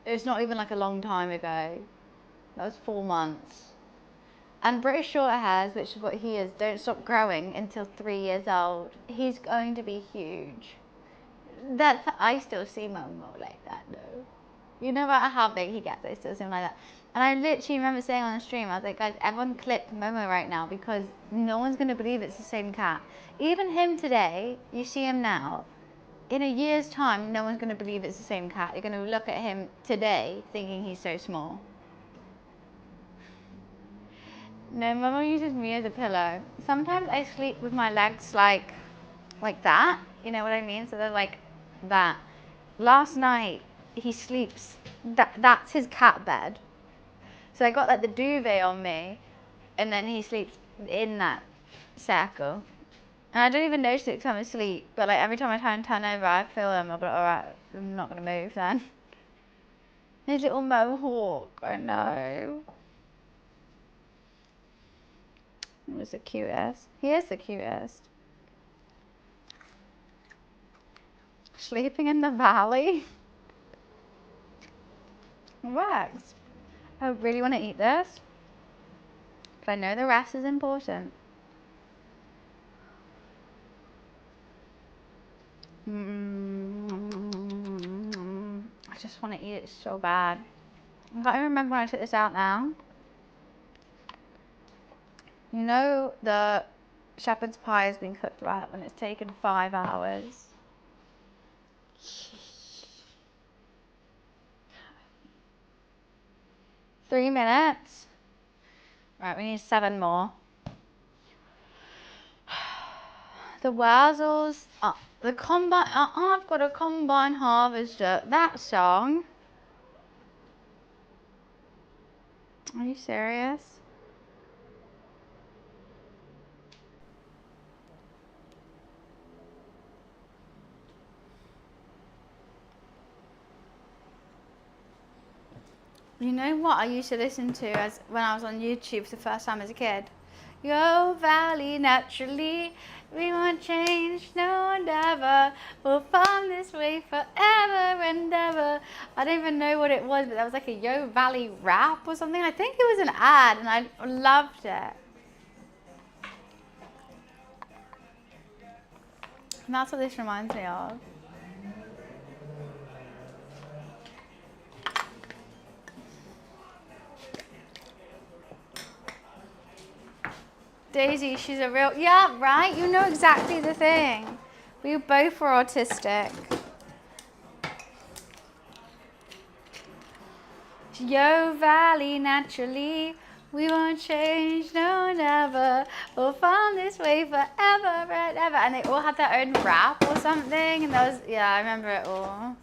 It's not even like a long time ago. That was 4 months. And British short hairs, which is what he is, don't stop growing until 3 years old. He's going to be huge. I still see Momo like that though. You no matter how big he gets, I still see him like that. And I literally remember saying on the stream, I was like, guys, everyone clip Momo right now because no one's going to believe it's the same cat. Even him today, you see him now. In a year's time, no one's going to believe it's the same cat. You're going to look at him today thinking he's so small. No, Momo uses me as a pillow. Sometimes I sleep with my legs like that. You know what I mean? So they're like that. Last night, he sleeps, that's his cat bed. So I got like the duvet on me, and then he sleeps in that circle. And I don't even notice it because I'm asleep, but like every time I try and turn over, I feel him. I'll be like, alright, I'm not going to move then. His little mohawk, I know. He was the cutest. He is the cutest. Sleeping in the valley. Wax. I really want to eat this, but I know the rest is important. I just want to eat it so bad. I can't even remember when I took this out now. You know the shepherd's pie has been cooked right when it's taken 5 hours. 3 minutes. Right, we need 7 more. The Wazzles. The combine. I've got a combine harvester. That song. Are you serious? You know what I used to listen to as when I was on YouTube for the first time as a kid? Your valley naturally, we won't change, no one ever. We'll farm this way forever and ever. I don't even know what it was, but that was like a Yo Valley rap or something. I think it was an ad, and I loved it. And that's what this reminds me of. Daisy, she's a real, yeah, right? You know exactly the thing. We both were autistic. Yo Valley naturally, we won't change, no never. We'll farm this way forever and ever. And they all had their own rap or something. And that was, yeah, I remember it all.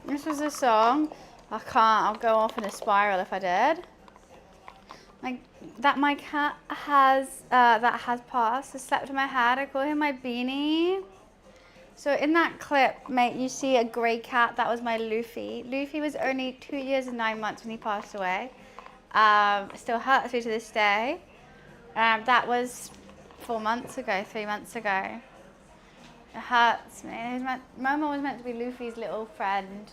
This was a song. I'll go off in a spiral if I did. Like, that my cat has, that has passed, has slept in my head. I call him my beanie. So in that clip, mate, you see a grey cat. That was my Luffy. Luffy was only 2 years and 9 months when he passed away. Still hurts me to this day. That was 4 months ago, 3 months ago. It hurts me. Momo was meant to be Luffy's little friend.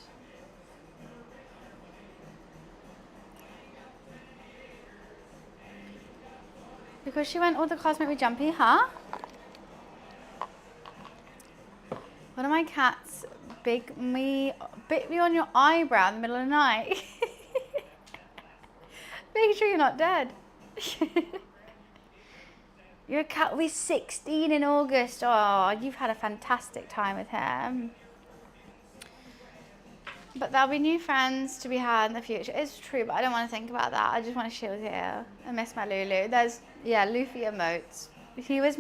Because she went, all the cars make me jumpy, huh? One of my cats bit me on your eyebrow in the middle of the night. Make sure you're not dead. Your cat will be 16 in August. Oh, you've had a fantastic time with him. But there'll be new friends to be had in the future. It's true, but I don't want to think about that. I just want to chill here. I miss my Lulu. There's, yeah, Luffy emotes. He was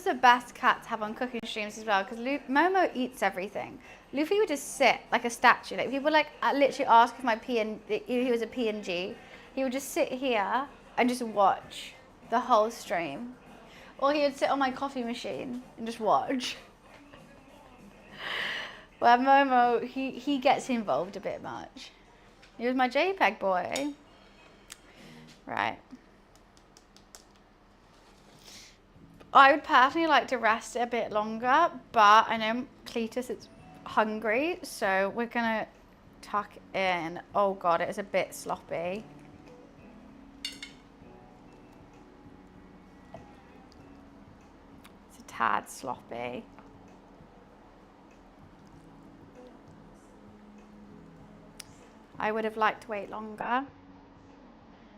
the best cat to have on cooking streams as well, because Momo eats everything. Luffy would just sit like a statue. Like people like literally ask if he was a PNG. He would just sit here and just watch the whole stream. Or he would sit on my coffee machine and just watch. Well, Momo, he gets involved a bit much. He was my JPEG boy. Right. I would personally like to rest a bit longer, but I know Cletus is hungry, so we're gonna tuck in. Oh God, it is a bit sloppy. It's a tad sloppy. I would have liked to wait longer.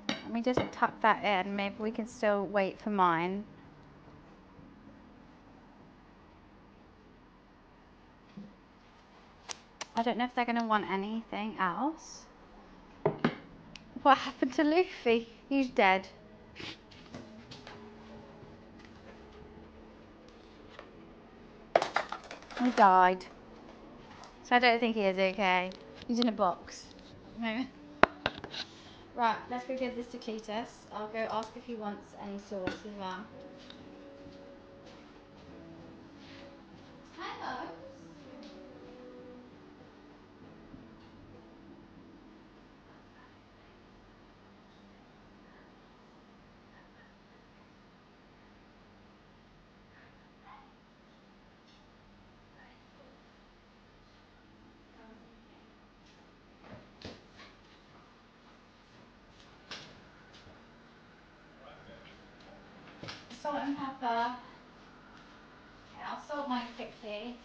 Let me just tuck that in. Maybe we can still wait for mine. I don't know if they're going to want anything else. What happened to Luffy? He's dead. He died. So I don't think he is okay. He's in a box. Right, let's go give this to Cletus. I'll go ask if he wants any sauce as well. Hello. Salt and pepper. Okay, I'll salt mine quickly.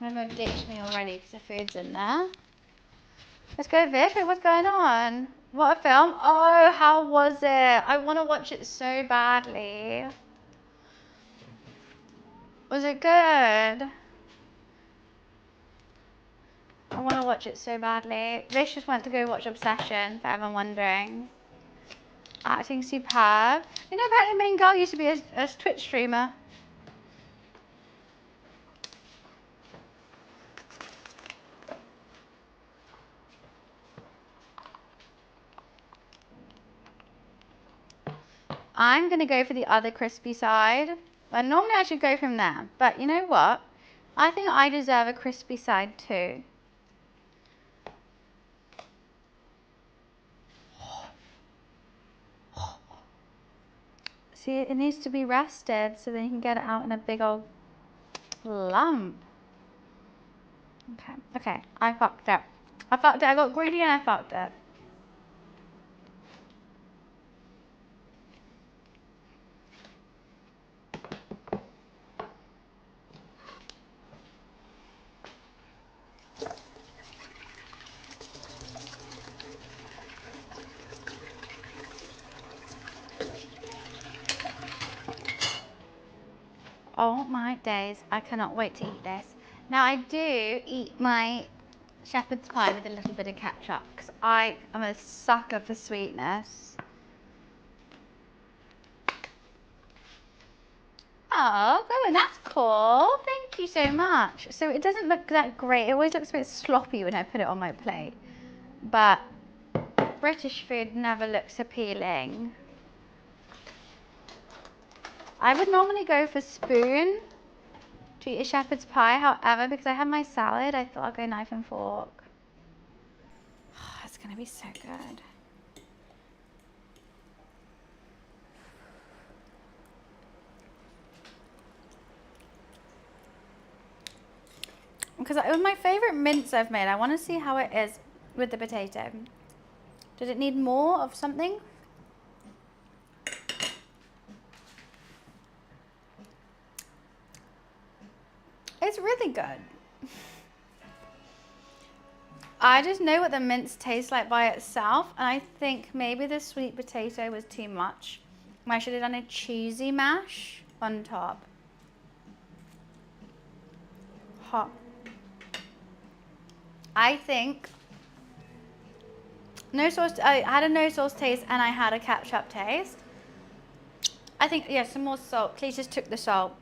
Momo ditched me already because the food's in there. Let's go, Vic. What's going on? What a film? Oh, how was it? I want to watch it so badly. Was it good? I want to watch it so badly. Vic just went to go watch Obsession, for everyone wondering. Acting superb. You know, apparently main girl used to be a Twitch streamer. I'm going to go for the other crispy side. And normally I should go from there. But you know what? I think I deserve a crispy side too. See, it needs to be rested so then you can get it out in a big old lump. Okay, I fucked up. I got greedy and I fucked up. Oh my days, I cannot wait to eat this. Now I do eat my shepherd's pie with a little bit of ketchup because I am a sucker for sweetness. Oh, Owen, that's cool. Thank you so much. So it doesn't look that great. It always looks a bit sloppy when I put it on my plate. But British food never looks appealing. I would normally go for spoon to eat a shepherd's pie. However, because I had my salad, I thought I'd go knife and fork. Oh, it's going to be so good. because it was my favourite mince I've made. I want to see how it is with the potato. Does it need more of something? It's really good. I just know what the mince tastes like by itself, and I think maybe the sweet potato was too much. I should have done a cheesy mash on top. Hot. I think no sauce. I had a no sauce taste and I had a ketchup taste. I think, yeah, some more salt. Please just took the salt.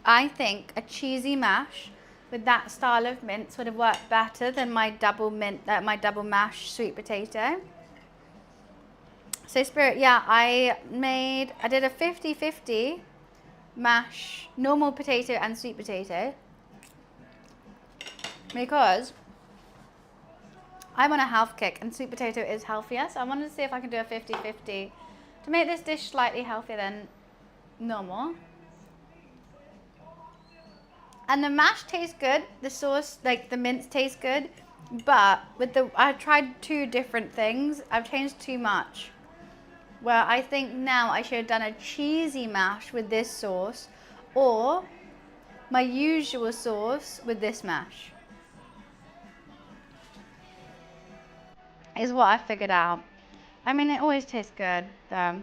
I think a cheesy mash with that style of mince would have worked better than my double mash sweet potato. So Spirit, yeah, I did a 50-50 mash, normal potato and sweet potato, because I'm on a health kick and sweet potato is healthier. So I wanted to see if I can do a 50-50 to make this dish slightly healthier than normal. And the mash tastes good, the sauce, like the mince tastes good, but I tried two different things. I've changed too much. Well, I think now I should have done a cheesy mash with this sauce, or my usual sauce with this mash. Is what I figured out. I mean, it always tastes good, though.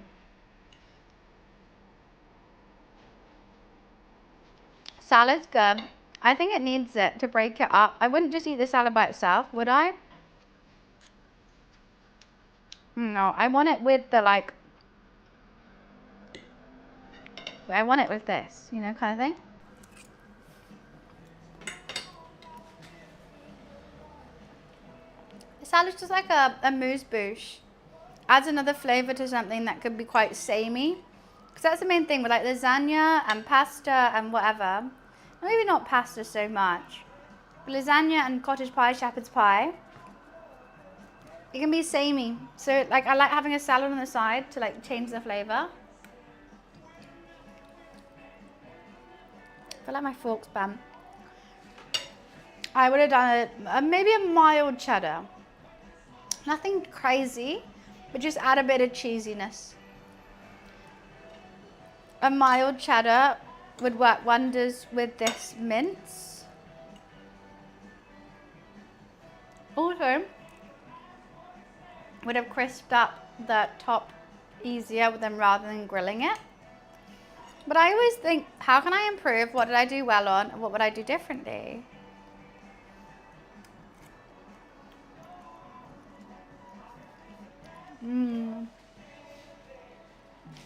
Salad's good. I think it needs it to break it up. I wouldn't just eat the salad by itself, would I? No, I want it with the, like, I want it with this, you know, kind of thing. The salad's just like a amuse-bouche. Adds another flavour to something that could be quite samey. Because that's the main thing with like lasagna and pasta and whatever. Maybe not pasta so much. But lasagna and cottage pie, shepherd's pie, it can be samey. So like I like having a salad on the side to like change the flavour. I feel like my fork's bent. I would have done maybe a mild cheddar. Nothing crazy, but just add a bit of cheesiness. A mild cheddar would work wonders with this mince. Also, would have crisped up the top easier with them rather than grilling it. But I always think, how can I improve? What did I do well on? And what would I do differently?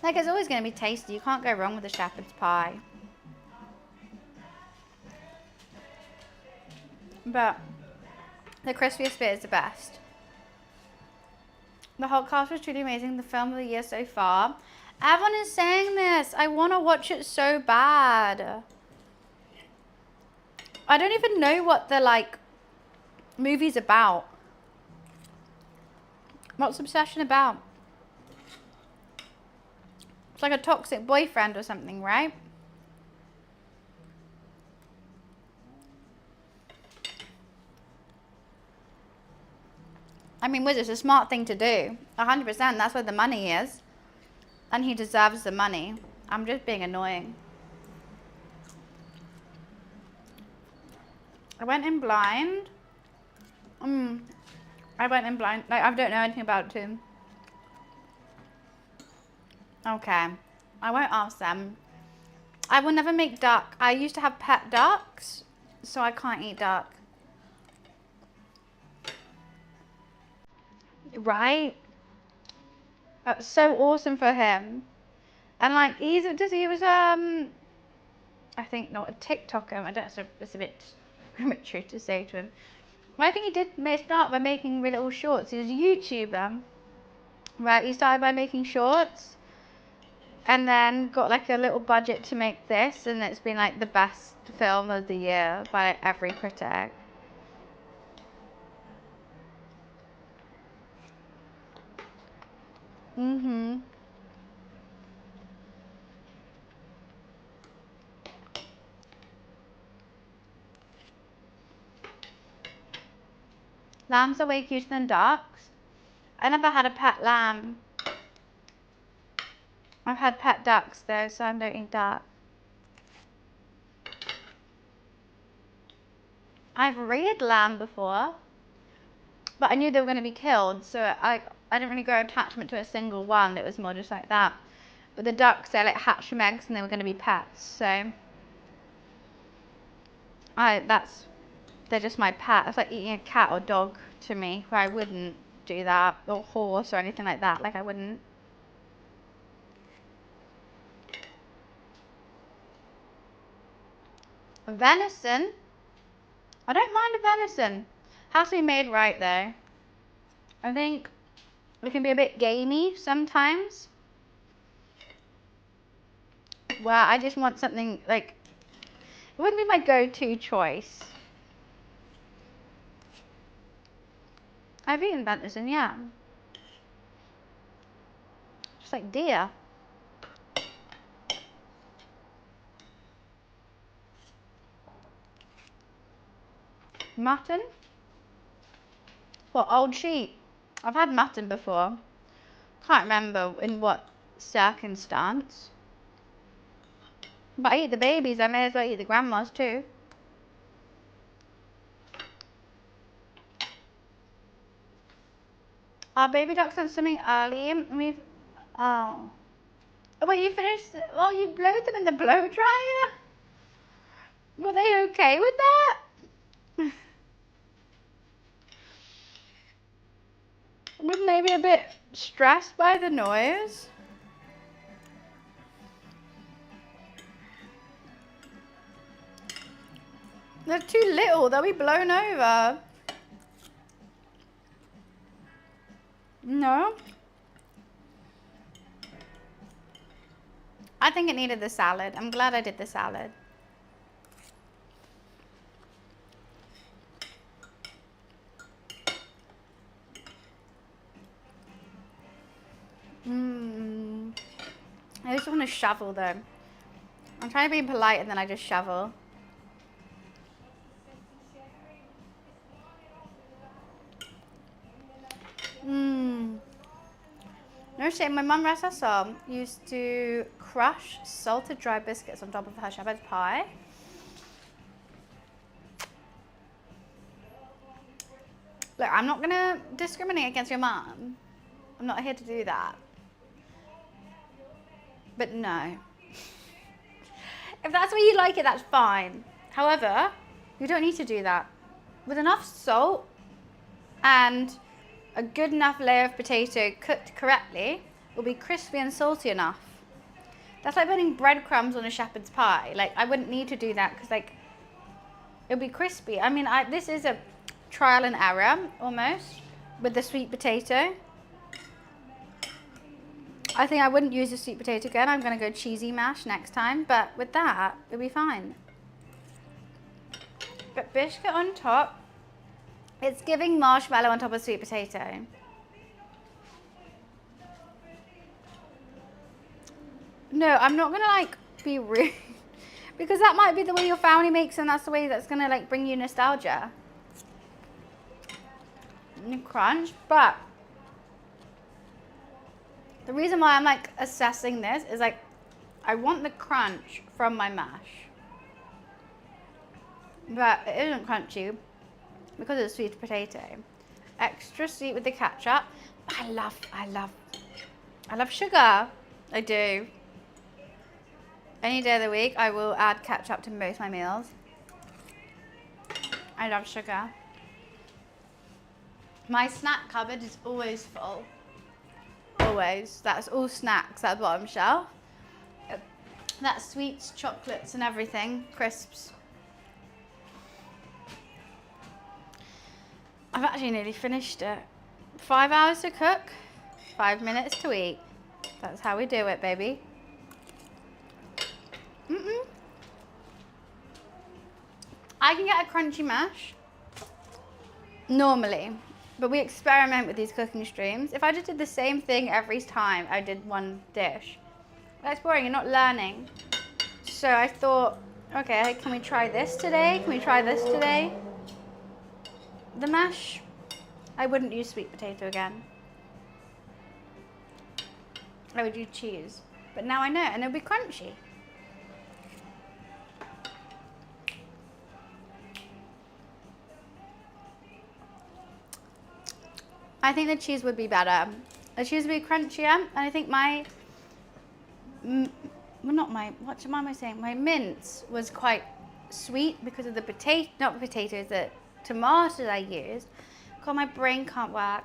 Like, it's always going to be tasty. You can't go wrong with a shepherd's pie. But the crispiest bit is the best. The whole cast was truly amazing. The film of the year so far. Everyone is saying this. I want to watch it so bad. I don't even know what the, like, movie's about. What's Obsession about? It's like a toxic boyfriend or something, right? I mean, Wiz, it's a smart thing to do. 100%, that's where the money is. And he deserves the money. I'm just being annoying. I went in blind. I went in blind. Like, I don't know anything about it too. Okay. I won't ask them. I will never make duck. I used to have pet ducks, so I can't eat duck. Right? That's so awesome for him. And like, he was I think not a TikToker. I don't know, it's a bit premature to say to him. But I think he did start by making little shorts. He was a YouTuber. Right, he started by making shorts. And then got like a little budget to make this. And it's been like the best film of the year by like, every critic. Lambs are way cuter than ducks. I never had a pet lamb. I've had pet ducks though, so I'm not eating duck. I've reared lamb before, but I knew they were going to be killed, so I didn't really grow attachment to a single one. It was more just like that. But the ducks, they like hatched from eggs and they were going to be pets, so they're just my pet. It's like eating a cat or dog to me, where I wouldn't do that, or horse or anything like that. Like I wouldn't. Venison. I don't mind a venison. Has to be made right though. I think it can be a bit gamey sometimes, where I just want something like, it wouldn't be my go-to choice. I've eaten venison, yeah. Just like deer. Mutton? What, old sheep? I've had mutton before. Can't remember in what circumstance. But I eat the babies, I may as well eat the grandmas too. Our baby ducks on something early. We've, oh. Well, you finished, well, you blew them in the blow dryer? Were they okay with that? Wouldn't they be a bit stressed by the noise? They're too little, they'll be blown over. No? I think it needed the salad. I'm glad I did the salad. I just want to shovel though. I'm trying to be polite and then I just shovel. No shame, my mum Rasa used to crush salted dry biscuits on top of her shepherd's pie. Look, I'm not gonna discriminate against your mum. I'm not here to do that. But no. If that's the way you like it, that's fine. However, you don't need to do that. With enough salt and a good enough layer of potato cooked correctly, will be crispy and salty enough. That's like putting breadcrumbs on a shepherd's pie. Like, I wouldn't need to do that because, like, it'll be crispy. I mean, this is a trial and error almost with the sweet potato. I think I wouldn't use the sweet potato again. I'm going to go cheesy mash next time, but with that, it'll be fine. But biscuit on top, it's giving marshmallow on top of sweet potato. No, I'm not going to, like, be rude. Because that might be the way your family makes, and that's the way that's going to, like, bring you nostalgia. And crunch, but the reason why I'm, like, assessing this is, like, I want the crunch from my mash. But it isn't crunchy because it's sweet potato. Extra sweet with the ketchup. I love sugar. I do. Any day of the week, I will add ketchup to most of my meals. I love sugar. My snack cupboard is always full. Always. That's all snacks at the bottom shelf. That's sweets, chocolates and everything. Crisps. I've actually nearly finished it. 5 hours to cook, 5 minutes to eat. That's how we do it, baby. I can get a crunchy mash normally, but we experiment with these cooking streams. If I just did the same thing every time I did one dish, that's boring, you're not learning. So I thought, okay, can we try this today? Can we try this today? The mash I wouldn't use sweet potato again. I would use cheese. But now I know, and it'll be crunchy. I think the cheese would be better. The cheese would be crunchier, and I think my, well, not my, what am I saying? My mince was quite sweet because of the potato, not potatoes, the tomatoes I used. God, my brain can't work.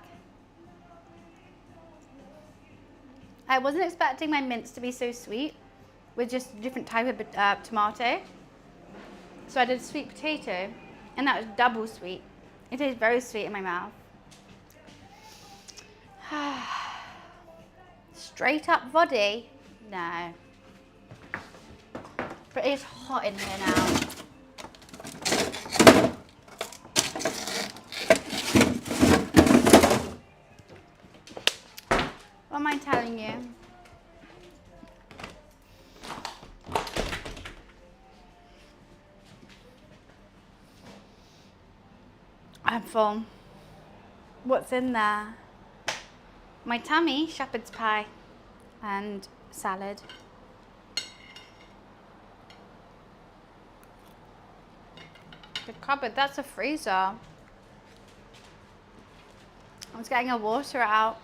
I wasn't expecting my mince to be so sweet with just a different type of tomato. So I did sweet potato, and that was double sweet. It tastes very sweet in my mouth. Straight up VOD? No. But it's hot in here now. What am I telling you? I'm full. What's in there? My tummy, shepherd's pie and salad. The cupboard, that's a freezer. I was getting a water out.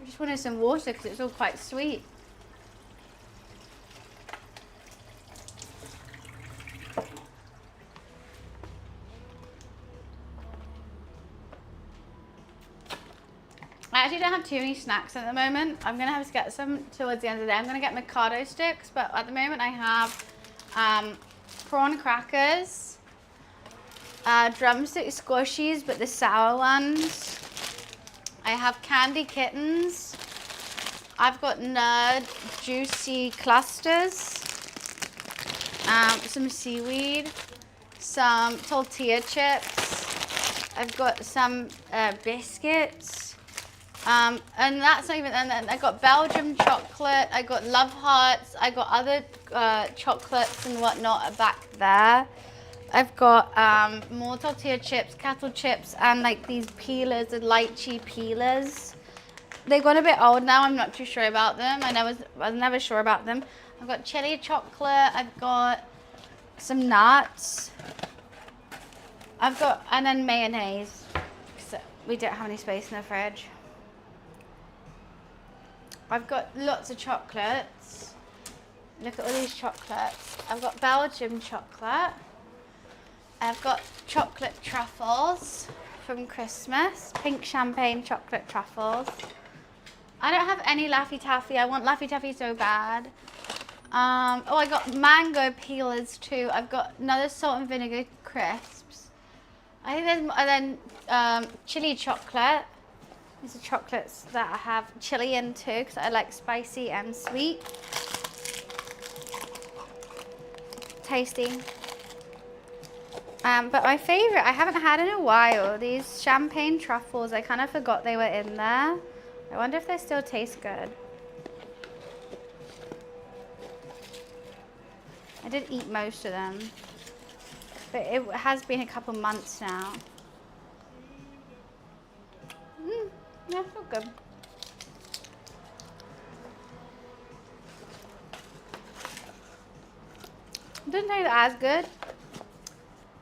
I just wanted some water because it's all quite sweet. I actually don't have too many snacks at the moment. I'm going to have to get some towards the end of the day. I'm going to get Mikado sticks, but at the moment I have prawn crackers, drumstick squishies, but the sour ones. I have candy kittens. I've got nerd juicy clusters, some seaweed, some tortilla chips. I've got some biscuits. And that's not even, and then I got Belgium chocolate, I got Love Hearts, I got other chocolates and whatnot back there. I've got more tortilla chips, kettle chips, and like these peelers, the lychee peelers. They got a bit old now, I'm not too sure about them. I was never sure about them. I've got chili chocolate, I've got some nuts. I've got, and then mayonnaise, because we don't have any space in the fridge. I've got lots of chocolates. Look at all these chocolates. I've got Belgium chocolate. I've got chocolate truffles from Christmas. Pink champagne chocolate truffles. I don't have any Laffy Taffy. I want Laffy Taffy so bad. Oh, I got mango peelers too. I've got another salt and vinegar crisps. I think there's, and then chili chocolate. These are chocolates that I have chili in too, because I like spicy and sweet. Tasty. But my favorite, I haven't had in a while, these champagne truffles. I kind of forgot they were in there. I wonder if they still taste good. I did eat most of them, but it has been a couple months now. Yeah, so good. Didn't taste as good,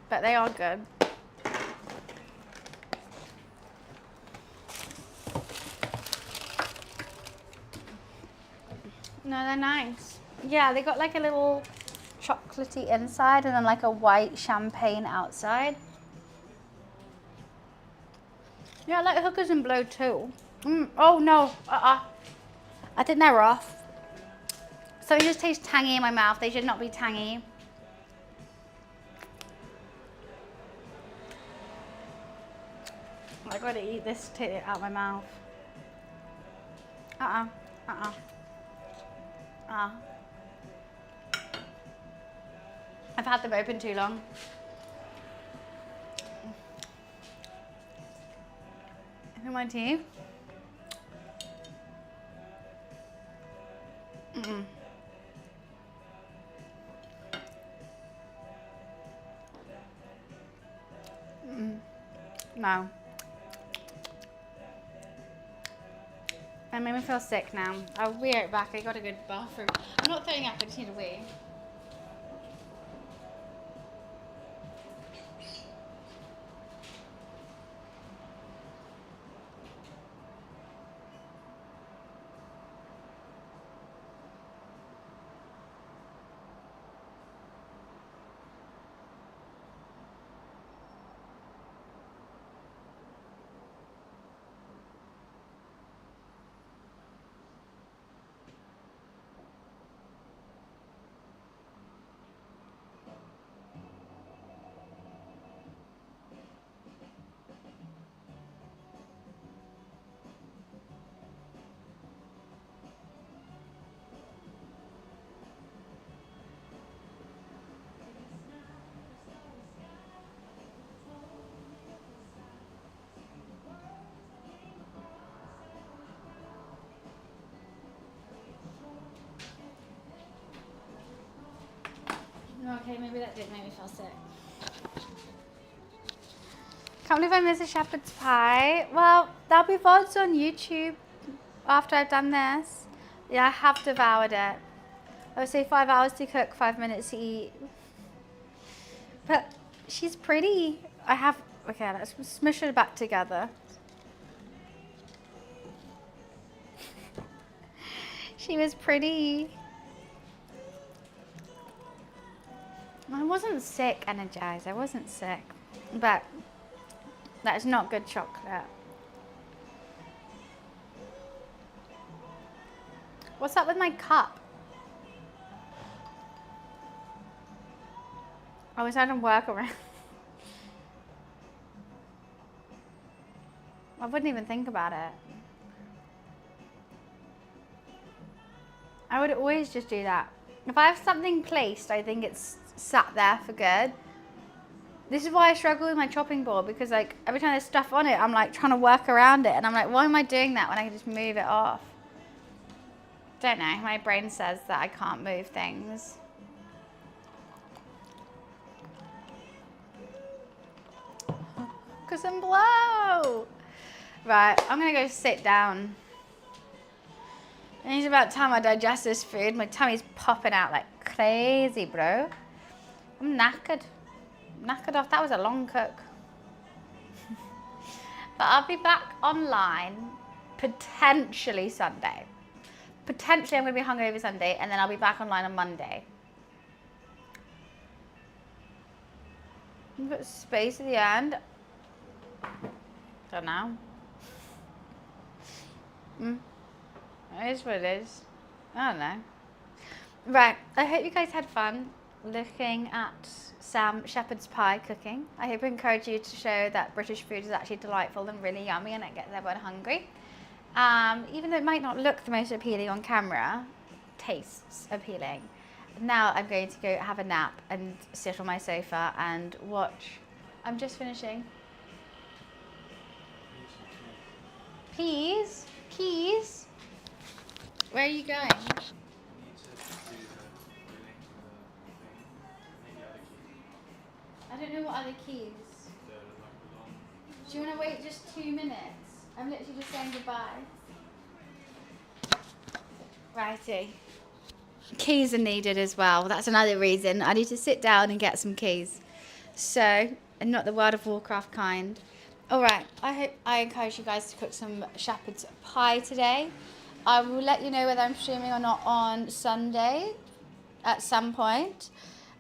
but they are good. No, they're nice. Yeah, they got like a little chocolatey inside and then like a white champagne outside. Yeah, I like hookers and blow too. Oh no, I think they're off. So it just tastes tangy in my mouth. They should not be tangy. I gotta eat this to take it out of my mouth. I've had them open too long. In my teeth. No. It made me feel sick now. I'll be right back. I got a good bathroom. I'm not throwing up, I just need a wee. Okay, maybe that did make me feel sick. Can't believe I missed a shepherd's pie. Well, there'll be VODs on YouTube after I've done this. Yeah, I have devoured it. I would say 5 hours to cook, 5 minutes to eat. But she's pretty. Okay, let's smush her back together. She was pretty. I wasn't sick, Energized. I wasn't sick. But that is not good chocolate. What's up with my cup? I was trying to work around. I wouldn't even think about it. I would always just do that. If I have something placed, I think it's sat there for good. This is why I struggle with my chopping board, because like every time there's stuff on it, I'm like trying to work around it, and I'm like, why am I doing that when I can just move it off? Don't know, my brain says that I can't move things. Cause I'm blow. Right, I'm gonna go sit down. And it's about time I digest this food. My tummy's popping out like crazy, bro. I'm knackered. Knackered off. That was a long cook. But I'll be back online potentially Sunday. Potentially I'm going to be hungover Sunday, and then I'll be back online on Monday. You've got space at the end. Don't know. It is what it is. I don't know. Right, I hope you guys had fun looking at Sam Shepherd's pie cooking. I hope I encourage you to show that British food is actually delightful and really yummy, and it gets everyone hungry. Even though it might not look the most appealing on camera, tastes appealing. Now I'm going to go have a nap and sit on my sofa and watch. I'm just finishing. Peas? Keys? Where are you going? I don't know what other keys. Do you want to wait just 2 minutes? I'm literally just saying goodbye. Righty. Keys are needed as well. That's another reason. I need to sit down and get some keys. So, and not the World of Warcraft kind. Alright, I encourage you guys to cook some shepherd's pie today. I will let you know whether I'm streaming or not on Sunday at some point.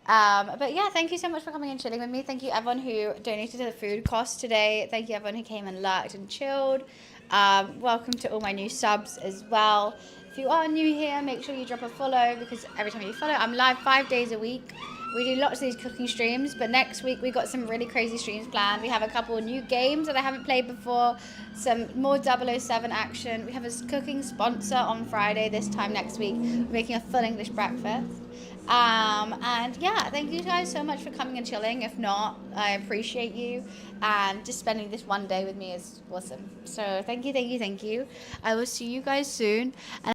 But yeah, thank you so much for coming and chilling with me. Thank you everyone who donated to the food cost today. Thank you everyone who came and lurked and chilled. Welcome to all my new subs as well. If you are new here, make sure you drop a follow, because every time you follow, I'm live 5 days a week. We do lots of these cooking streams, but next week we got some really crazy streams planned. We have a couple of new games that I haven't played before, some more 007 action. We have a cooking sponsor on Friday this time next week. We're making a full English breakfast. And yeah, thank you guys so much for coming and chilling. If not, I appreciate you, and just spending this one day with me is awesome. So thank you. I will see you guys soon. And